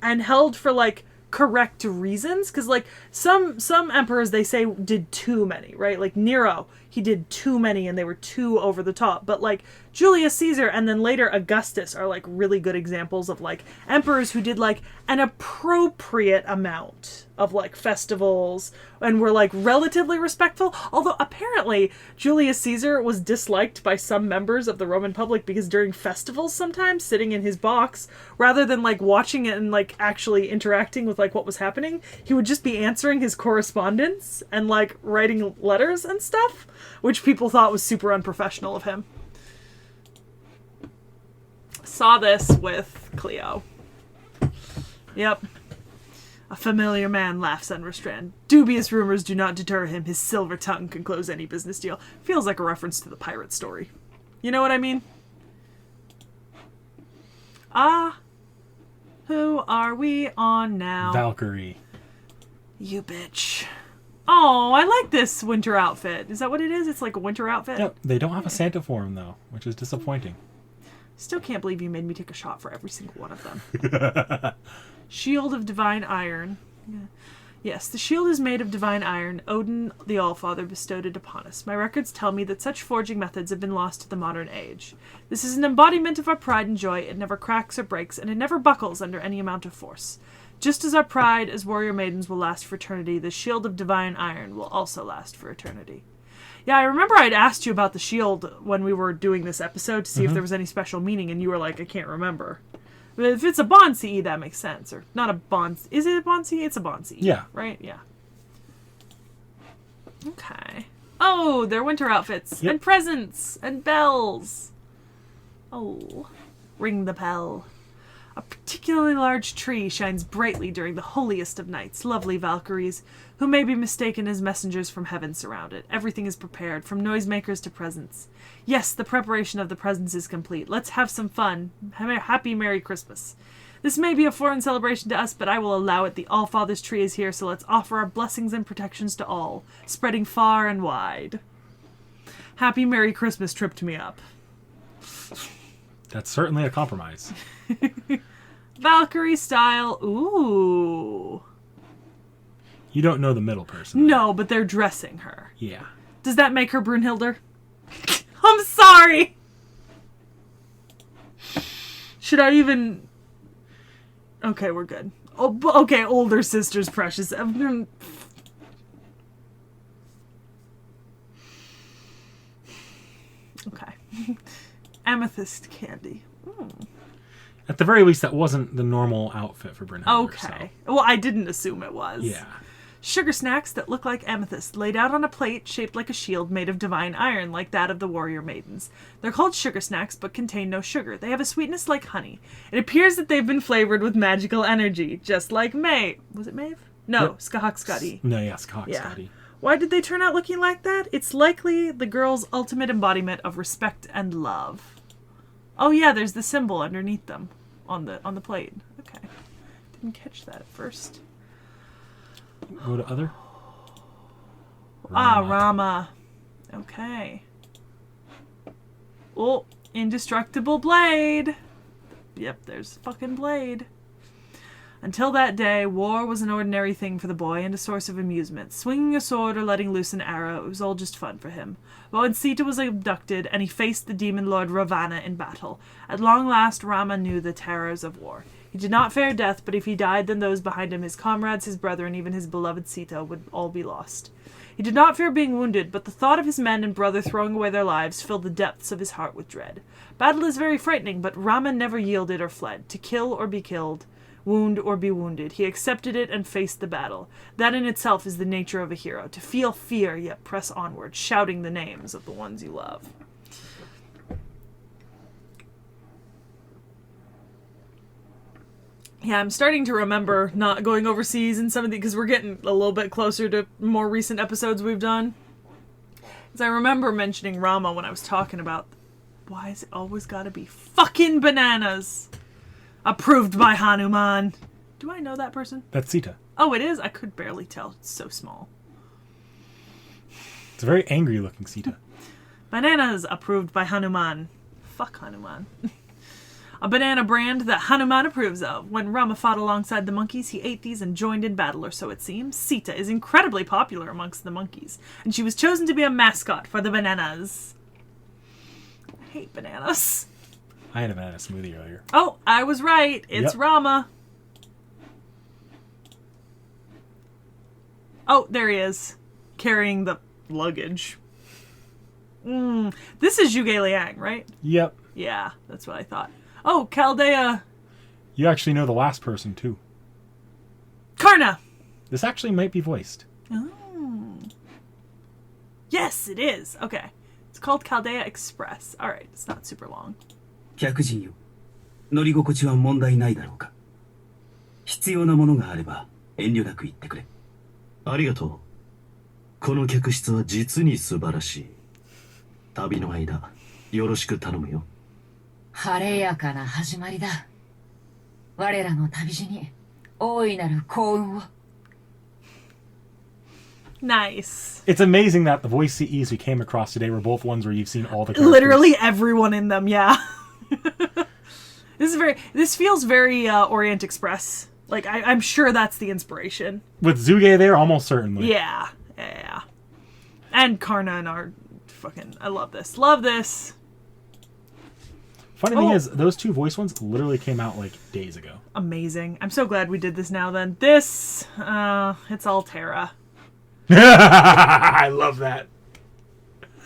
and held for, like, correct reasons, because like some emperors they say did too many, right? Like Nero, he did too many and they were too over the top. But like Julius Caesar and then later Augustus are like really good examples of like emperors who did like an appropriate amount of like festivals and were like relatively respectful. Although apparently Julius Caesar was disliked by some members of the Roman public because during festivals sometimes sitting in his box, rather than like watching it and like actually interacting with like what was happening, he would just be answering his correspondence and like writing letters and stuff, which people thought was super unprofessional of him. Saw this with Cleo. Yep. A familiar man laughs unrestrained. Dubious rumors do not deter him. His silver tongue can close any business deal. Feels like a reference to the pirate story. You know what I mean? Who are we on now? Valkyrie. You bitch. Oh, I like this winter outfit. Is that what it is? It's like a winter outfit? Yep. They don't have a Santa form, though, which is disappointing. Still can't believe you made me take a shot for every single one of them. Shield of divine iron. Yeah. Yes, the shield is made of divine iron. Odin, the Allfather, bestowed it upon us. My records tell me that such forging methods have been lost to the modern age. This is an embodiment of our pride and joy. It never cracks or breaks, and it never buckles under any amount of force. Just as our pride as warrior maidens will last for eternity, the shield of divine iron will also last for eternity. Yeah, I remember I'd asked you about the shield when we were doing this episode to see if there was any special meaning, and you were like, I can't remember. But if it's a Bond CE, that makes sense. Or not a Bond... Is it a Bond CE? It's a Bond CE. Yeah. Right? Yeah. Okay. Oh, their winter outfits. Yep. And presents. And bells. Oh. Ring the bell. A particularly large tree shines brightly during the holiest of nights. Lovely Valkyries, who may be mistaken as messengers from heaven, surround it. Everything is prepared, from noisemakers to presents. Yes, the preparation of the presents is complete. Let's have some fun. Happy Merry Christmas. This may be a foreign celebration to us, but I will allow it. The Allfather's tree is here, so let's offer our blessings and protections to all, spreading far and wide. Happy Merry Christmas tripped me up. That's certainly a compromise. Valkyrie style. Ooh. You don't know the middle person. No, but they're dressing her. Yeah. Does that make her Brunhilde? I'm sorry. Should I even... Okay, we're good. Oh, okay, older sister's precious. Okay. Amethyst candy. At the very least, that wasn't the normal outfit for Brunhilde. Okay. So. Well, I didn't assume it was. Yeah. Sugar snacks that look like amethyst, laid out on a plate shaped like a shield made of divine iron, like that of the warrior maidens. They're called sugar snacks, but contain no sugar. They have a sweetness like honey. It appears that they've been flavored with magical energy, just like Maeve. Was it Maeve? No, Yep. Scathach Scathach-Skadi. No, yeah, Scathach-Skadi. Why did they turn out looking like that? It's likely the girl's ultimate embodiment of respect and love. Oh yeah, there's the symbol underneath them on the plate. Okay. Didn't catch that at first. Go to other. Rama. Okay. Oh, indestructible blade. Yep, there's a fucking blade. Until that day, war was an ordinary thing for the boy and a source of amusement. Swinging a sword or letting loose an arrow, it was all just fun for him. But when Sita was abducted and he faced the demon lord Ravana in battle, at long last Rama knew the terrors of war. He did not fear death, but if he died, then those behind him, his comrades, his brethren, even his beloved Sita, would all be lost. He did not fear being wounded, but the thought of his men and brother throwing away their lives filled the depths of his heart with dread. Battle is very frightening, but Rama never yielded or fled. To kill or be killed, wound or be wounded, he accepted it and faced the battle. That in itself is the nature of a hero, to feel fear yet press onward, shouting the names of the ones you love. Yeah, I'm starting to remember not going overseas in some of the, because we're getting a little bit closer to more recent episodes we've done. Because I remember mentioning Rama when I was talking about, why is it always gotta be fucking bananas? Approved by Hanuman. Do I know that person? That's Sita. Oh, it is? I could barely tell. It's so small. It's a very angry looking Sita. Bananas approved by Hanuman. Fuck Hanuman. A banana brand that Hanuman approves of. When Rama fought alongside the monkeys, he ate these and joined in battle, or so it seems. Sita is incredibly popular amongst the monkeys, and she was chosen to be a mascot for the bananas. I hate bananas. I had a banana smoothie earlier. Oh, I was right. It's Yep. Rama. Oh, there he is. Carrying the luggage. This is Zhuge Liang, right? Yep. Yeah, that's what I thought. Oh, Chaldea. You actually know the last person, too. Karna. This actually might be voiced. Oh. Yes, it is. Okay. It's called Chaldea Express. All right, it's not super long. 客人よ、乗り心地は問題ないだろうか。必要なものがあれば遠慮なく言ってくれ。ありがとう。この客室は実に素晴らしい。旅の間、よろしく頼むよ。晴れやかな始まりだ。我らの旅路に大いなる幸運を。Nice. It's amazing that the voice CEs we came across today were both ones where you've seen all the characters. Literally everyone in them, yeah. This feels very Orient Express. Like, I'm sure that's the inspiration. With Zhuge there, almost certainly. Yeah. And Karna and our fucking... I love this. Love this. Funny thing is, those two voice ones literally came out like days ago. Amazing. I'm so glad we did this now then. This, it's Altera. I love that.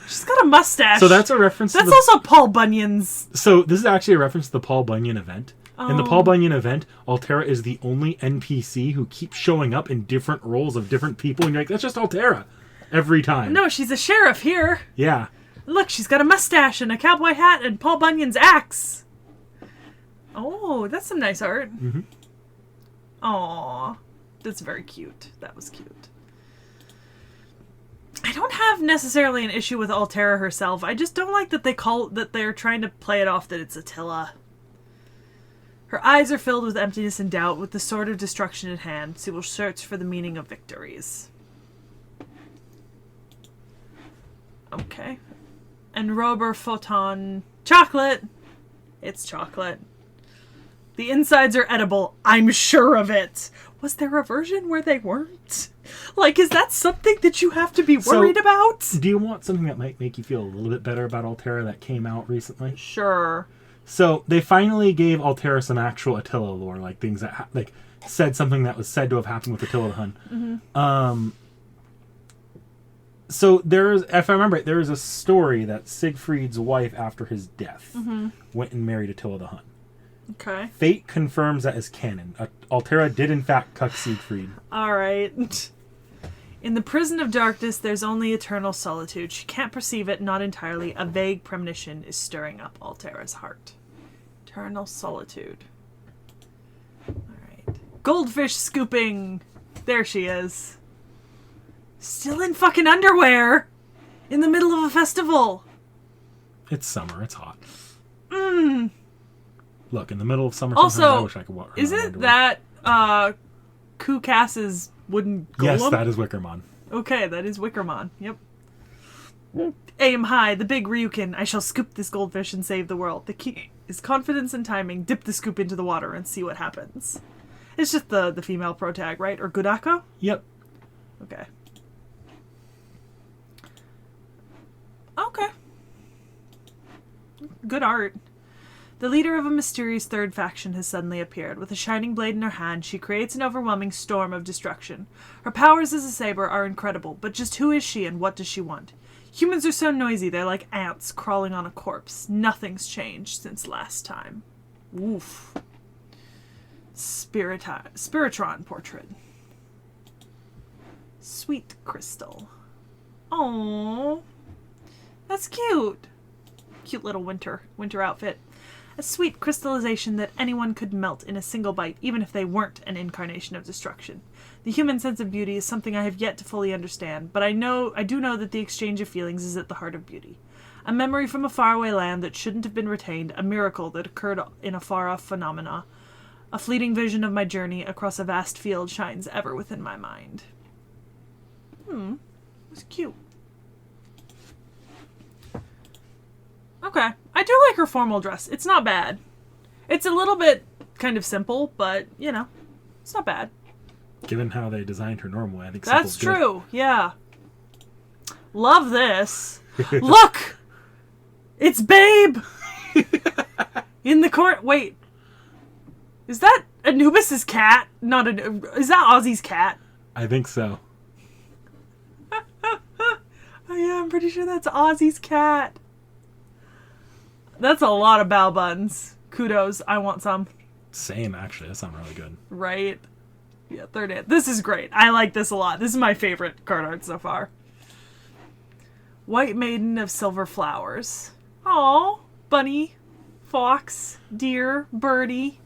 She's got a mustache. So that's a reference That's to the... also Paul Bunyan's... So this is actually a reference to the Paul Bunyan event. In the Paul Bunyan event, Altera is the only NPC who keeps showing up in different roles of different people, and you're like, that's just Altera. Every time. No, she's a sheriff here. Yeah. Look, she's got a mustache and a cowboy hat and Paul Bunyan's axe. Oh, that's some nice art. Mm-hmm. Aw, that's very cute. That was cute. I don't have necessarily an issue with Altera herself. I just don't like that they're trying to play it off that it's Attila. Her eyes are filled with emptiness and doubt. With the sword of destruction in hand, she will search for the meaning of victories. Okay. And Robert Photon... Chocolate! It's chocolate. The insides are edible. I'm sure of it. Was there a version where they weren't? Like, is that something that you have to be worried about? Do you want something that might make you feel a little bit better about Altera that came out recently? Sure. So, they finally gave Altera some actual Attila lore, like things that, said something that was said to have happened with Attila the Hun. Mm-hmm. So if I remember right, there is a story that Siegfried's wife, after his death, went and married Attila the Hun. Okay. Fate confirms that as canon. Altera did in fact cuck Siegfried. Alright. In the prison of darkness, there's only eternal solitude. She can't perceive it, not entirely. A vague premonition is stirring up Altera's heart. Eternal solitude. Alright. Goldfish scooping! There she is. Still in fucking underwear! In the middle of a festival! It's summer, it's hot. Mmm. Look, in the middle of summer, Also, sometimes I wish I could walk around isn't underwear. that Koha-Ace's wooden golem? Yes, that is Wickerman. Okay, that is Wickermon. Yep. Aim high, the big Ryukin. I shall scoop this goldfish and save the world. The key is confidence and timing. Dip the scoop into the water and see what happens. It's just the female protag, right? Or Gudako? Yep. Okay. Okay. Good art. The leader of a mysterious third faction has suddenly appeared. With a shining blade in her hand, she creates an overwhelming storm of destruction. Her powers as a saber are incredible, but just who is she and what does she want? Humans are so noisy, they're like ants crawling on a corpse. Nothing's changed since last time. Oof. Spiritron portrait. Sweet crystal. Aww. That's cute. Cute little winter outfit. A sweet crystallization that anyone could melt in a single bite, even if they weren't an incarnation of destruction. The human sense of beauty is something I have yet to fully understand, but I do know that the exchange of feelings is at the heart of beauty. A memory from a faraway land that shouldn't have been retained, a miracle that occurred in a far-off phenomena. A fleeting vision of my journey across a vast field shines ever within my mind. It's cute. Okay. I do like her formal dress. It's not bad. It's a little bit kind of simple, but, you know, it's not bad. Given how they designed her normally, I think that's simple's true. Good. Yeah. Love this. Look! It's Babe! In the court. Wait. Is that Anubis's cat? Is that Ozzy's cat? I think so. Oh yeah, I'm pretty sure that's Ozzy's cat. That's a lot of bow buns. Kudos. I want some. Same, actually. That sounds really good. Right? Yeah, third ant. This is great. I like this a lot. This is my favorite card art so far. White Maiden of Silver Flowers. Aw. Bunny. Fox. Deer. Birdie.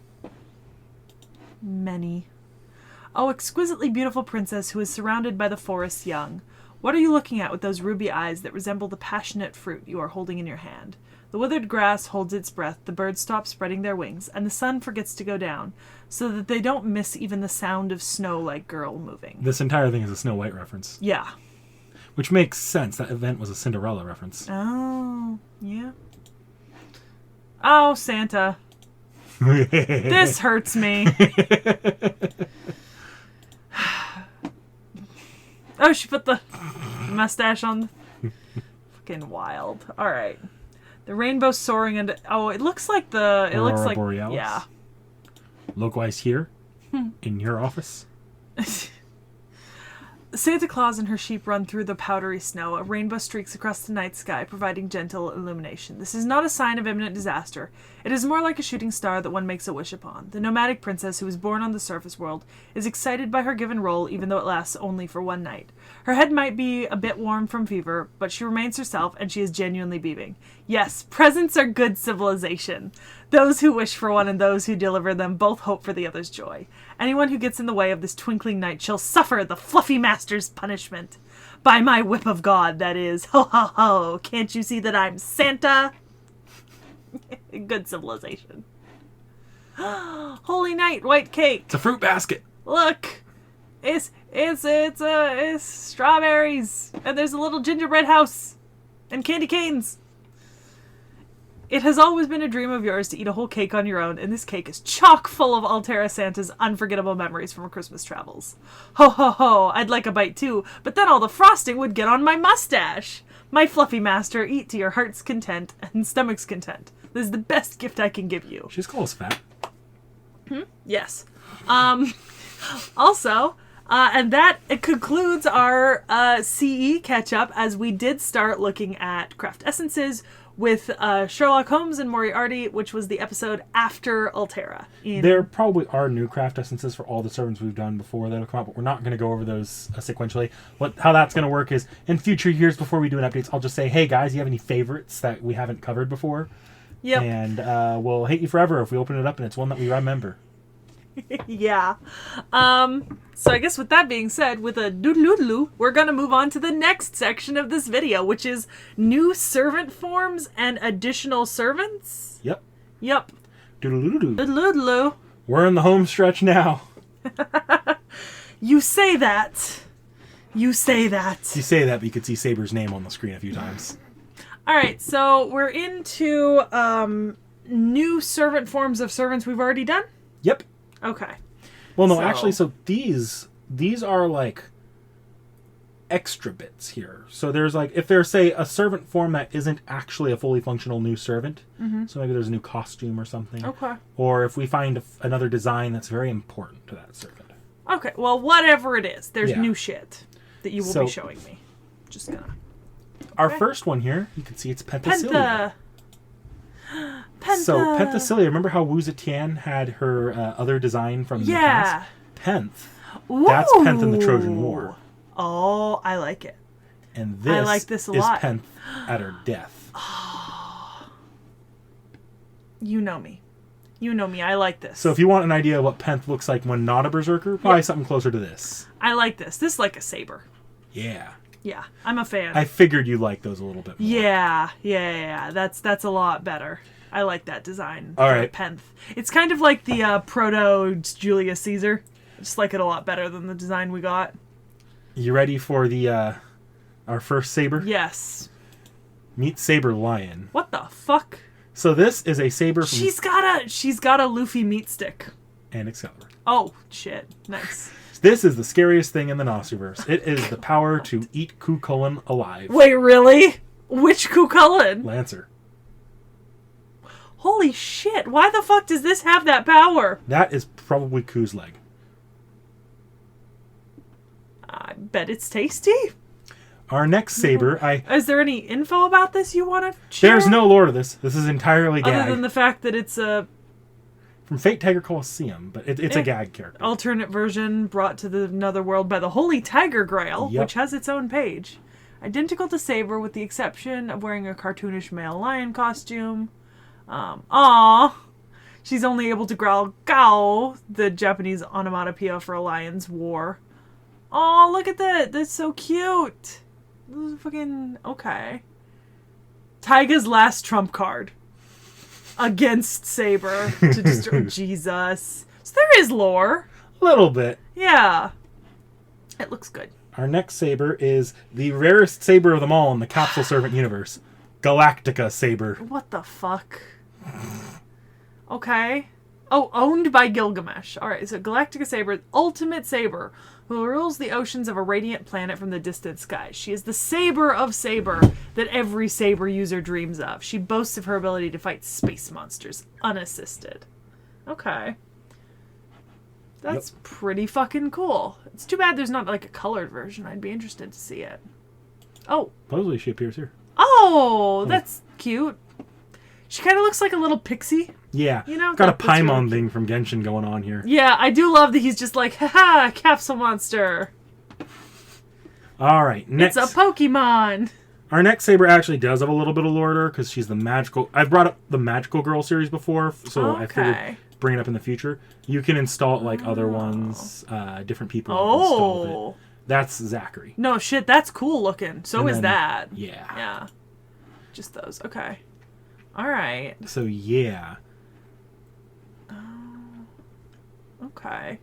Many. Oh, exquisitely beautiful princess who is surrounded by the forest young. What are you looking at with those ruby eyes that resemble the passionate fruit you are holding in your hand? The withered grass holds its breath, the birds stop spreading their wings, and the sun forgets to go down, so that they don't miss even the sound of snow like girl moving. This entire thing is a Snow White reference. Yeah. Which makes sense. That event was a Cinderella reference. Oh, yeah. Oh, Santa. This hurts me. Oh, she put the mustache on. Fucking wild. All right. The rainbow soaring and it looks like the Aurora Borealis. Yeah. Lokewise here in your office. Santa Claus and her sheep run through the powdery snow. A rainbow streaks across the night sky, providing gentle illumination. This is not a sign of imminent disaster. It is more like a shooting star that one makes a wish upon. The nomadic princess, who was born on the surface world, is excited by her given role, even though it lasts only for one night. Her head might be a bit warm from fever, but she remains herself, and she is genuinely beaming. Yes, presents are good civilization. Those who wish for one and those who deliver them both hope for the other's joy. Anyone who gets in the way of this twinkling night shall suffer the fluffy master's punishment. By my whip of God, that is. Ho, ho, ho. Can't you see that I'm Santa? Good civilization. Holy night, white cake. It's a fruit basket. Look. It's strawberries. And there's a little gingerbread house. And candy canes. It has always been a dream of yours to eat a whole cake on your own, and this cake is chock full of Altera Santa's unforgettable memories from Christmas travels. Ho ho ho, I'd like a bite too, but then all the frosting would get on my mustache. My fluffy master, eat to your heart's content and stomach's content. This is the best gift I can give you. She's close, fat. Yes. Also, and that it concludes our CE catch-up, as we did start looking at craft essences with Sherlock Holmes and Moriarty, which was the episode after Altera. There probably are new craft essences for all the servants we've done before that'll come out, but we're not going to go over those sequentially. How that's going to work is, in future years before we do an updates, I'll just say, hey guys, you have any favorites that we haven't covered before? Yep. And we'll hate you forever if we open it up and it's one that we remember. Yeah. So I guess with that being said, with a doodle-doodle, we're going to move on to the next section of this video, which is new servant forms and additional servants. Yep. Yep. Doodle-doodle. Doodle-doodle. We're in the home stretch now. You say that. You say that. You say that, but you could see Saber's name on the screen a few times. All right, so we're into new servant forms of servants we've already done? Yep. Okay. Well, no, actually, so these are like extra bits here. So there's like, if there's, say, a servant form that isn't actually a fully functional new servant, so maybe there's a new costume or something. Okay. Or if we find another design that's very important to that servant. Okay, well, whatever it is, there's Yeah. new shit that you will be showing me. Just gonna... Our first one here, you can see it's Penthesilia. Penta. So Penthesilia, remember how Wu Zetian had her other design from the past? Penth. That's Penth in the Trojan War. Oh, I like it. And this I like this a is lot. Penth at her death. You know me. You know me. I like this. So if you want an idea of what Penth looks like when not a berserker, probably something closer to this. I like this. This is like a saber. Yeah. Yeah, I'm a fan. I figured you like those a little bit more. Yeah. That's a lot better. I like that design. All right. Penth. It's kind of like the proto Julius Caesar. I just like it a lot better than the design we got. You ready for the our first saber? Yes. Meet Saber Lion. What the fuck? So this is a saber from... She's got a Luffy meat stick. And Excalibur. Oh, shit. Nice. This is the scariest thing in the Nosferverse. It is the power to eat Cuchulainn alive. Wait, really? Which Cuchulainn? Lancer. Holy shit. Why the fuck does this have that power? That is probably Ku's leg. I bet it's tasty. Our next saber, Is there any info about this you want to share? There's no lore to this. This is entirely gag. Other than the fact that it's a... From Fate Tiger Colosseum, but it's a gag character. alternate version brought to the another world by the Holy Tiger Grail, Yep. which has its own page. Identical to Saber with the exception of wearing a cartoonish male lion costume. She's only able to growl "gow," the Japanese onomatopoeia for a lion's war. Aw, look at that. That's so cute. This is fucking... Okay. Taiga's last trump card. Against Saber to destroy... Jesus. So there is lore. A little bit. Yeah. It looks good. Our next saber is the rarest saber of them all in the Capsule Servant universe. Galactica Saber. What the fuck? Okay. Oh, owned by Gilgamesh. Alright, so Galactica Saber, ultimate saber, who rules the oceans of a radiant planet from the distant skies. She is the saber of saber that every saber user dreams of. She boasts of her ability to fight space monsters unassisted. Okay. That's pretty fucking cool. It's too bad there's not like a colored version. I'd be interested to see it. Oh. Supposedly she appears here. Oh, that's cute. She kind of looks like a little pixie. Yeah. You know, got a that's Paimon really thing from Genshin going on here. Yeah, I do love that he's just like, haha, capsule monster. Alright, next. It's a Pokemon. Our next saber actually does have a little bit of lore to her because she's the magical... I've brought up the Magical Girl series before, so I figured bring it up in the future. You can install it like other ones. Different people have installed it. That's Zachary. No, shit, that's cool looking. So And is then- that. Yeah. Yeah. Just those. Okay. All right. So, yeah. Okay.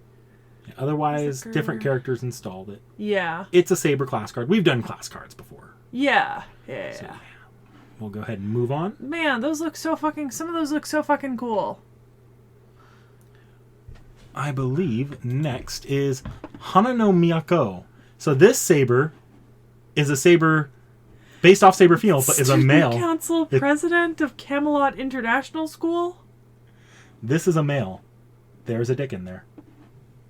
Otherwise, Sucker. different characters installed it. Yeah. It's a saber class card. We've done class cards before. Yeah. Yeah. So, we'll go ahead and move on. Man, those look so fucking... Some of those look so fucking cool. I believe next is Hana no Miyako. So this saber is a saber based off Saber Field, but is a male. Student Council President of Camelot International School? This is a male. There's a dick in there.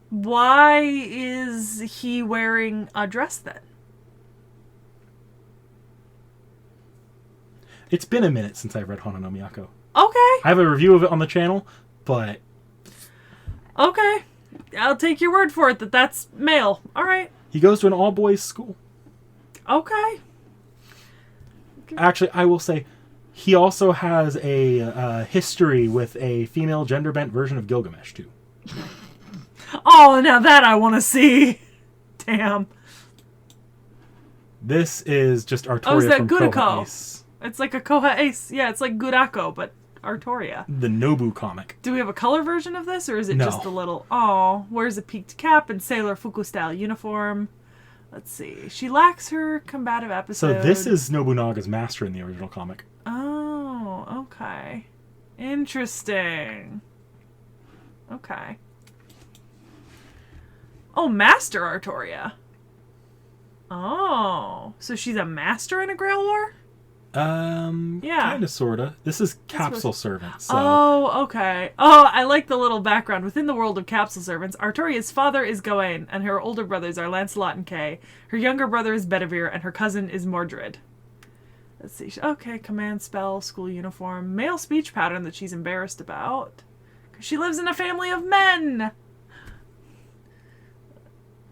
Why is he wearing a dress then? It's been a minute since I've read Hana no Miyako. Okay. I have a review of it on the channel, but... Okay. I'll take your word for it that that's male. All right. He goes to an all-boys school. Okay. Actually, I will say, he also has a history with a female gender-bent version of Gilgamesh, too. Oh, now that I want to see. Damn. This is just Artoria Oh, is that from Gudako? Koha-Ace. It's like a Koha-Ace. Yeah, it's like Gudako, but Artoria. The Nobu comic. Do we have a color version of this, or is it No. just a little... Oh, wears a peaked cap and Sailor Fuku-style uniform. Let's see. She lacks her combative So episode. this is Nobunaga's master in the original comic. Oh, okay. Interesting. Okay. Oh, Master Artoria. Oh, so she's a master in a Grail War? Yeah. Kind of, sort of. This is Capsule Servant. So. Oh, okay. Oh, I like the little background. Within the world of Capsule Servants, Artoria's father is Gawain, and her older brothers are Lancelot and Kay. Her younger brother is Bedivere, and her cousin is Mordred. Let's see. Okay, command spell, school uniform, male speech pattern that she's embarrassed about. 'Cause she lives in a family of men.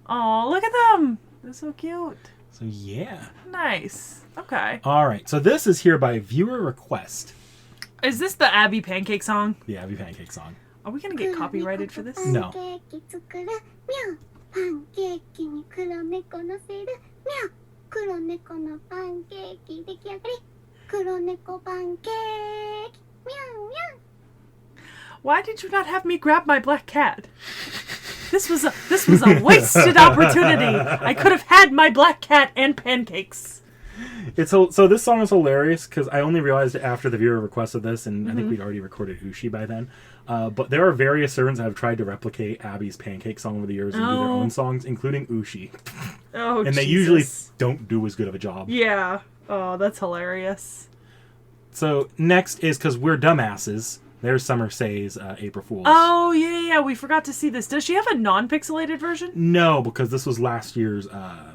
Oh, look at them. They're so cute. So yeah. Nice. Okay. All right. So this is here by viewer request. Is this the Abby Pancake song? The Abby Pancake song. Are we going to get copyrighted for this? No. パンケーキに黒猫のせるミャオ黒猫のパンケーキ出来上がり黒猫パンケーキミャオミャオ Why did you not have me grab my black cat? This was a wasted opportunity. I could have had my black cat and pancakes. So this song is hilarious because I only realized it after the viewer requested this, and I think we'd already recorded Ushi by then. But there are various servants that have tried to replicate Abby's pancake song over the years and do their own songs, including Ushi. Oh, and they usually don't do as good of a job. Yeah. Oh, that's hilarious. So next is because we're dumbasses. There's Summer Say's April Fools. Oh, yeah. We forgot to see this. Does she have a non-pixelated version? No, because this was last year's.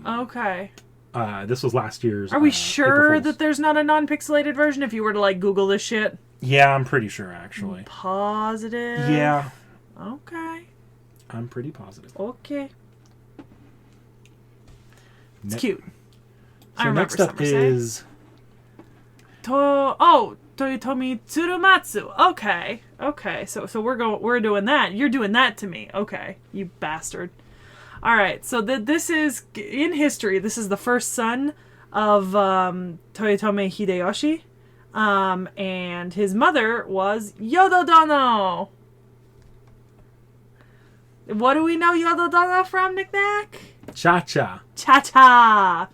Okay. This was last year's. Are we April sure Fools. that there's not a non-pixelated version if you were to, like, Google this shit? Yeah, I'm pretty sure, actually. Positive? Yeah. Okay. I'm pretty positive. Okay. It's cute. I So remember next up Summer Say. is... Toyotomi Tsurumatsu. Okay. So we're doing that. You're doing that to me. Okay, you bastard. All right. So this is in history. This is the first son of Toyotomi Hideyoshi, and his mother was Yododono. What do we know Yododono from, Knick-Knack? Cha-Cha. Cha-Cha.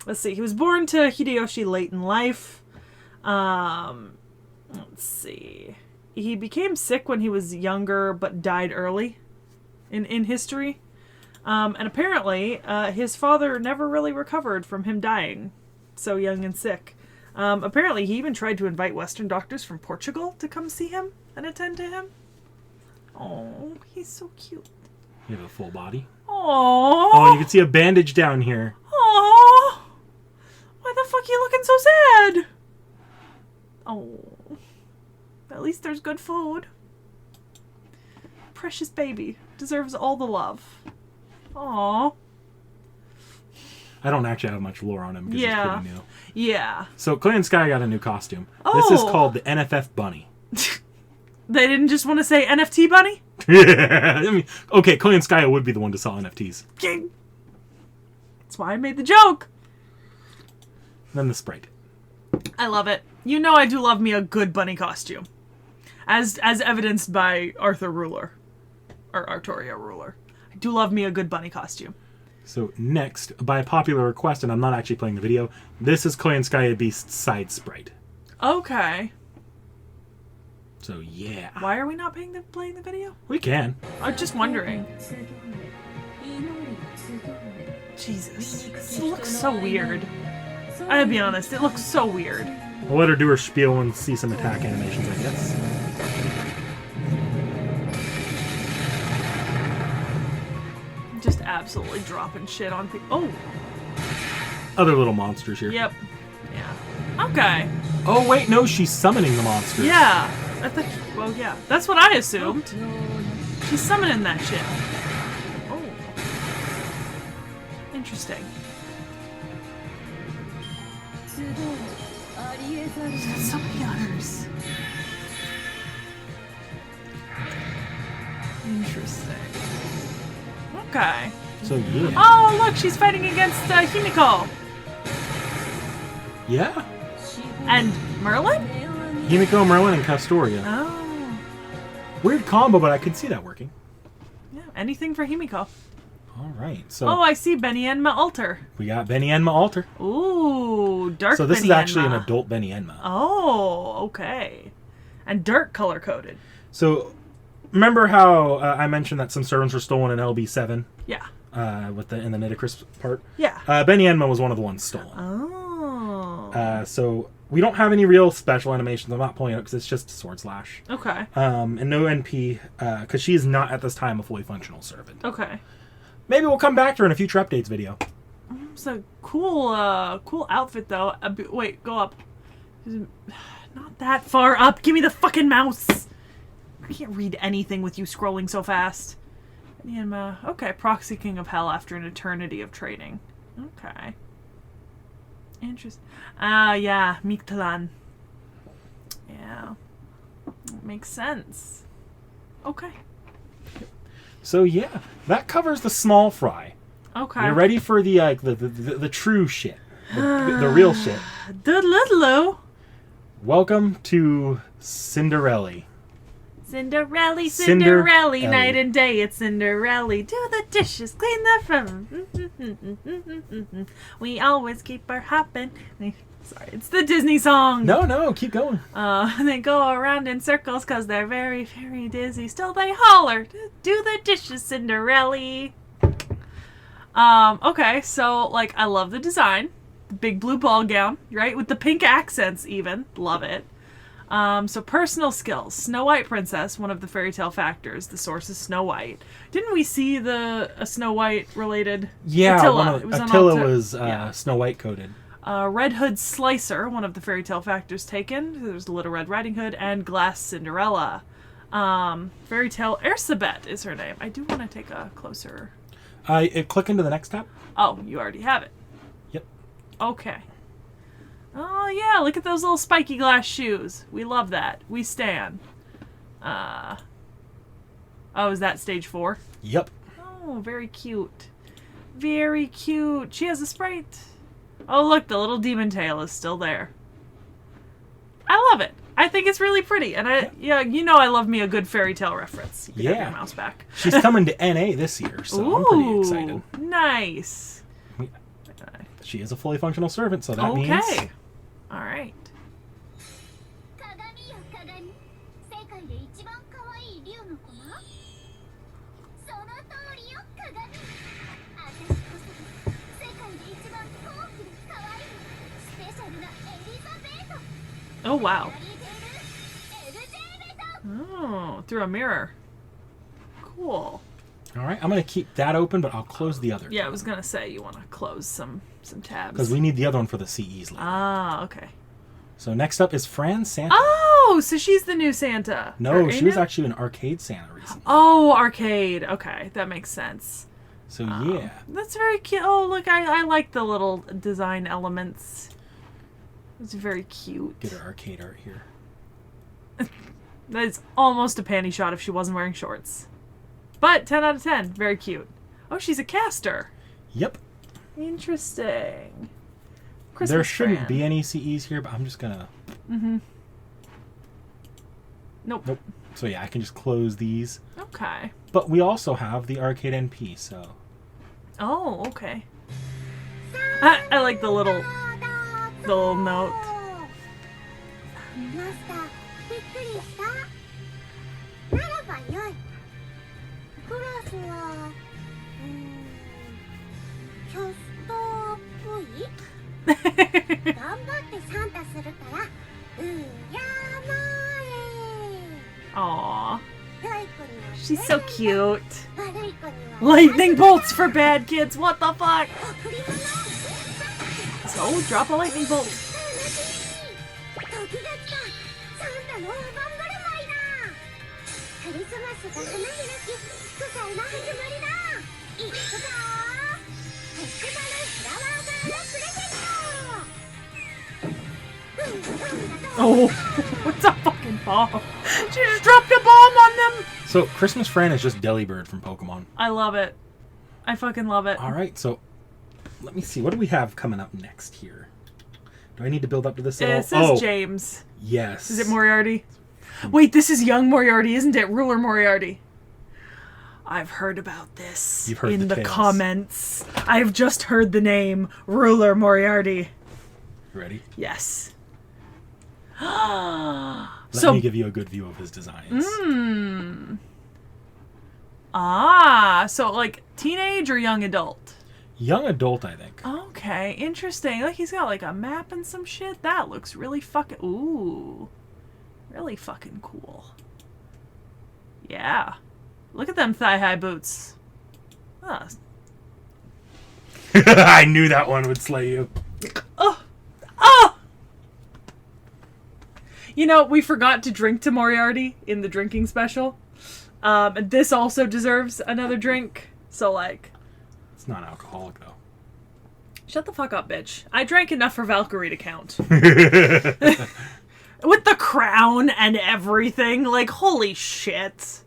Let's see. He was born to Hideyoshi late in life. Let's see. He became sick when he was younger, but died early in history. And apparently, his father never really recovered from him dying so young and sick. Apparently, he even tried to invite Western doctors from Portugal to come see him and attend to him. Oh, he's so cute. You have a full body. Oh, Oh, you can see a bandage down here. oh. Why the fuck are you looking so sad? Oh. At least there's good food. Precious baby. Deserves all the love. Aw. I don't actually have much lore on him because he's pretty new. Yeah. So Koyanskaya got a new costume. This is Oh. called the NFF Bunny. They didn't just want to say NFT bunny? I mean, okay, Koyanskaya would be the one to sell NFTs. That's why I made the joke. Then the Sprite. I love it. You know I do love me a good bunny costume. As evidenced by Arthur Ruler. Or Artoria Ruler. I do love me a good bunny costume. So next, by popular request, and I'm not actually playing the video, this is Koyanskaya Beast's side sprite. Okay. So yeah. Why are we not playing the video? We can. I'm just wondering. Jesus. This looks so weird. I gotta be honest, it looks so weird. We'll let her do her spiel and see some attack animations, I guess. Just absolutely dropping shit on people. Oh, Other little monsters here. yep. Yeah. Okay. Oh, wait, no, she's summoning the monsters. Yeah. Well, yeah. That's what I assumed. She's summoning that shit. Oh. Interesting. There's so many others. Interesting. Okay. So yeah. Oh, look, she's fighting against Himiko. Yeah. And Merlin? Himiko, Merlin, and Castoria. Oh. Weird combo, but I could see that working. Yeah, anything for Himiko. All right. So Oh, I see Beni-enma Alter. we got Beni-enma Alter. Ooh, dark So this is Beni-enma. actually an adult Beni-enma. Oh, okay. And dark color coded. So remember how I mentioned that some servants were stolen in LB7 Yeah. in the Nitocris part? Yeah. Beni-enma was one of the ones stolen. Oh. So we don't have any real special animations. I'm not pulling it up because it's just sword slash. Okay. And no NP because she is not at this time a fully functional servant. Okay. Maybe we'll come back to her in a future updates video. It's a cool outfit though. Wait, go up. Not that far up. Give me the fucking mouse. I can't read anything with you scrolling so fast. Okay, Proxy King of Hell after an eternity of training. Okay. Interesting. Yeah, Mictlan. Yeah. Makes sense. Okay. So yeah, that covers the small fry. Okay. You're ready for the true shit, the real shit. Doodle-doodle. Welcome to Cinderella. Cinderella, Cinderella. Cinderella, night and day, it's Cinderella. Do the dishes, clean the front. We always keep her hopping. Sorry, it's the Disney song. No, keep going. They go around in circles because they're very, very dizzy. Still they holler, do the dishes, Cinderella. Okay, so, like, I love the design. The big blue ball gown, right? With the pink accents even. Love it. So personal skills. Snow White princess, one of the fairy tale factors. The source is Snow White. Didn't we see a Snow White related? Yeah, Attila. Attila was Snow White coded. Red Hood Slicer, one of the fairy tale factors taken. There's Little Red Riding Hood and Glass Cinderella. Fairy tale Ersebet is her name. I do want to take a closer... Click into the next tab. Oh, you already have it. Yep. Okay. Oh, yeah, look at those little spiky glass shoes. We love that. We stan. Oh, is that stage 4? Yep. Oh, very cute. Very cute. She has a sprite. Oh, look, the little demon tail is still there. I love it. I think it's really pretty. And I love me a good fairy tale reference. You can have your mouse back. She's coming to NA this year, so I'm pretty excited. Nice. She is a fully functional servant, so that means... Okay. All right. Oh, wow. Oh, through a mirror. Cool. All right, I'm going to keep that open, but I'll close the other. Yeah, I was going to say, you want to close some tabs. Because we need the other one for the CEs later. Ah, okay. So next up is Fran Santa. Oh, so she's the new Santa. No, she was actually an arcade Santa recently. Oh, arcade. Okay, that makes sense. So yeah. That's very cute. Oh, look, I like the little design elements. It's very cute. Get her arcade art here. That is almost a panty shot if she wasn't wearing shorts. But 10 out of 10. Very cute. Oh, she's a caster. Yep. Interesting. Christmas there shouldn't Fran. be any CEs here, but I'm just going to... Mm-hmm. Nope. So yeah, I can just close these. Okay. But we also have the arcade NP, so... Oh, okay. I like the little note. マスター、びっくりしたならばよい。クラスは、キャスターっぽい頑張ってサンタするから、やまえ Aww. 良い子には She's so cute. 悪い子には Lightning bolts for bad kids. What the fuck? 贈り物 So, drop a lightning bolt. 時が来たサンタの大盤振る舞いだクリスマスが花開き祝祭の始まりだいくぞフェスティバルフラワーガールプレゼント Oh, what's a fucking bomb? She just dropped a bomb on them. So Christmas Fran is just Delibird from Pokemon. I love it. I fucking love it. All right, so let me see. What do we have coming up next here? Do I need to build up to this at all? It says James. Yes. Is it Moriarty? Wait, this is young Moriarty, isn't it? Ruler Moriarty. I've heard about this You've heard in the the tales. comments. I've just heard the name Ruler Moriarty. You ready? Yes. Let So me give you a good view of his designs. so like teenage or young adult? Young adult, I think. Okay, interesting. Like he's got like a map and some shit. That looks really fucking really fucking cool. Yeah. Look at them thigh-high boots. Oh. I knew that one would slay you. You know, we forgot to drink to Moriarty in the drinking special. And this also deserves another drink. So, like... It's not alcoholic, though. Shut the fuck up, bitch. I drank enough for Valkyrie to count. With the crown and everything. Like, holy shit.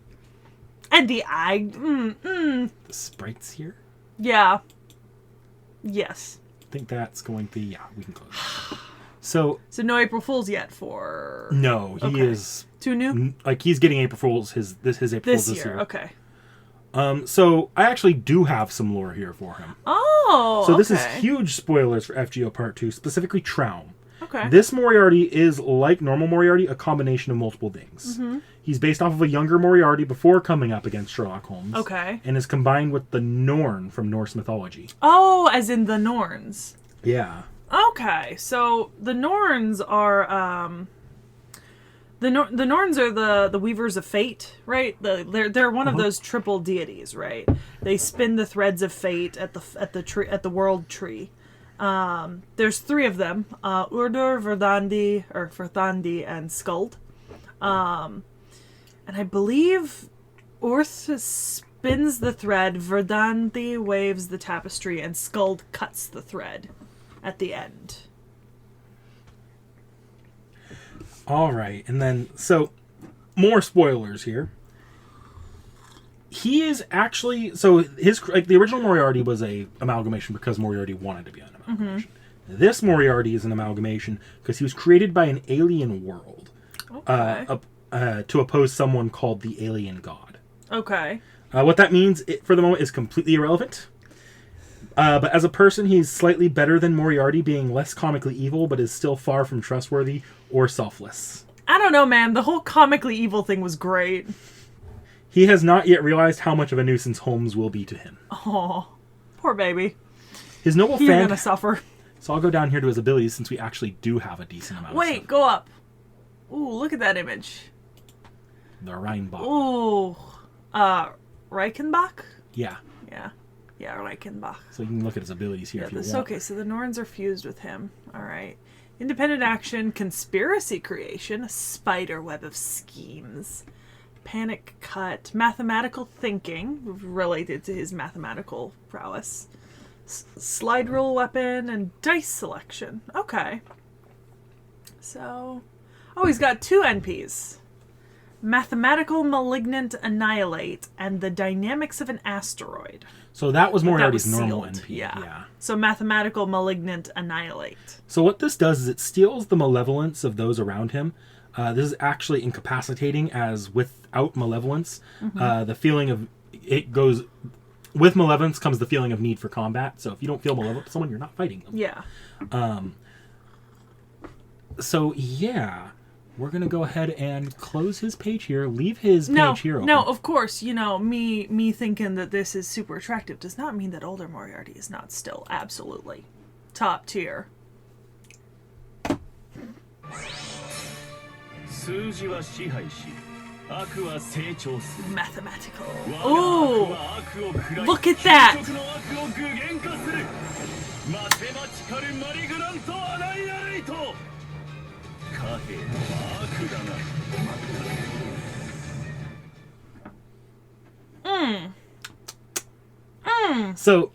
And the eye... The sprites here? Yeah. Yes. I think that's going to... Yeah, we can close it. So no April Fool's yet for... No, he is... Too new? Like, he's getting April Fool's, his April Fool's This year, okay. So I actually do have some lore here for him. Oh, So this is okay. huge spoilers for FGO Part 2, specifically Traum. Okay. This Moriarty is, like normal Moriarty, a combination of multiple things. Mm-hmm. He's based off of a younger Moriarty before coming up against Sherlock Holmes. Okay. And is combined with the Norn from Norse mythology. Oh, as in the Norns. Yeah. Okay, so the Norns are the Norns are the Weavers of Fate, right? They're one of those triple deities, right? They spin the threads of fate at the world tree. There's 3 of them: Urdur, Verdandi, and Skuld. And I believe Urth spins the thread, Verdandi waves the tapestry, and Skuld cuts the thread at the end. All right, and then so more spoilers here. He is actually his the original Moriarty was a amalgamation because Moriarty wanted to be an amalgamation. Mm-hmm. This Moriarty is an amalgamation because he was created by an alien world, to oppose someone called the Alien God. Okay. What that means for the moment is completely irrelevant. But as a person, he's slightly better than Moriarty, being less comically evil, but is still far from trustworthy or selfless. I don't know, man. The whole comically evil thing was great. He has not yet realized how much of a nuisance Holmes will be to him. Oh, poor baby. His noble You're fan... gonna suffer. So I'll go down here to his abilities since we actually do have a decent amount of Wait, stuff. go up. Ooh, look at that image. The Rheinbach. Ooh. Reichenbach? Yeah. Yeah, Reichenbach. So you can look at his abilities here if you want. Okay, so the Norns are fused with him. Alright. Independent action, conspiracy creation, a spider web of schemes. Panic cut, mathematical thinking, related to his mathematical prowess. Slide rule weapon, and dice selection. Okay. So... Oh, he's got 2 NPs. Mathematical Malignant Annihilate, and the Dynamics of an Asteroid. So that was Moriarty's That was normal sealed. NP. Yeah. So Mathematical Malignant Annihilate. So what this does is it steals the malevolence of those around him. This is actually incapacitating, as without malevolence, the feeling of... It goes... With malevolence comes the feeling of need for combat. So if you don't feel malevolent to someone, you're not fighting them. Yeah. So, yeah. We're going to go ahead and close his page here. Leave his page here open. No, of course, you know, me thinking that this is super attractive does not mean that older Moriarty is not still absolutely top tier. Mathematical. Ooh! Look at that! So,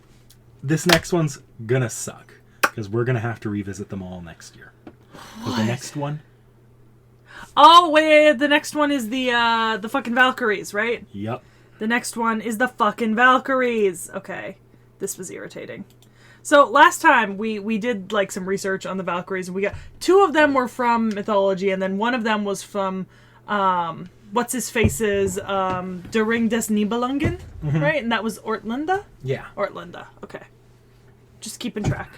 this next one's gonna suck. Because we're gonna have to revisit them all next year. So the next one... Oh, wait, the next one is the fucking Valkyries, right? Yep. The next one is the fucking Valkyries. Okay. This was irritating. So last time we did like some research on the Valkyries, and we got 2 of them were from mythology, and then one of them was from what's his face's Der Ring des Nibelungen, right? And that was Ortlinda? Yeah. Ortlinda. Okay. Just keeping track.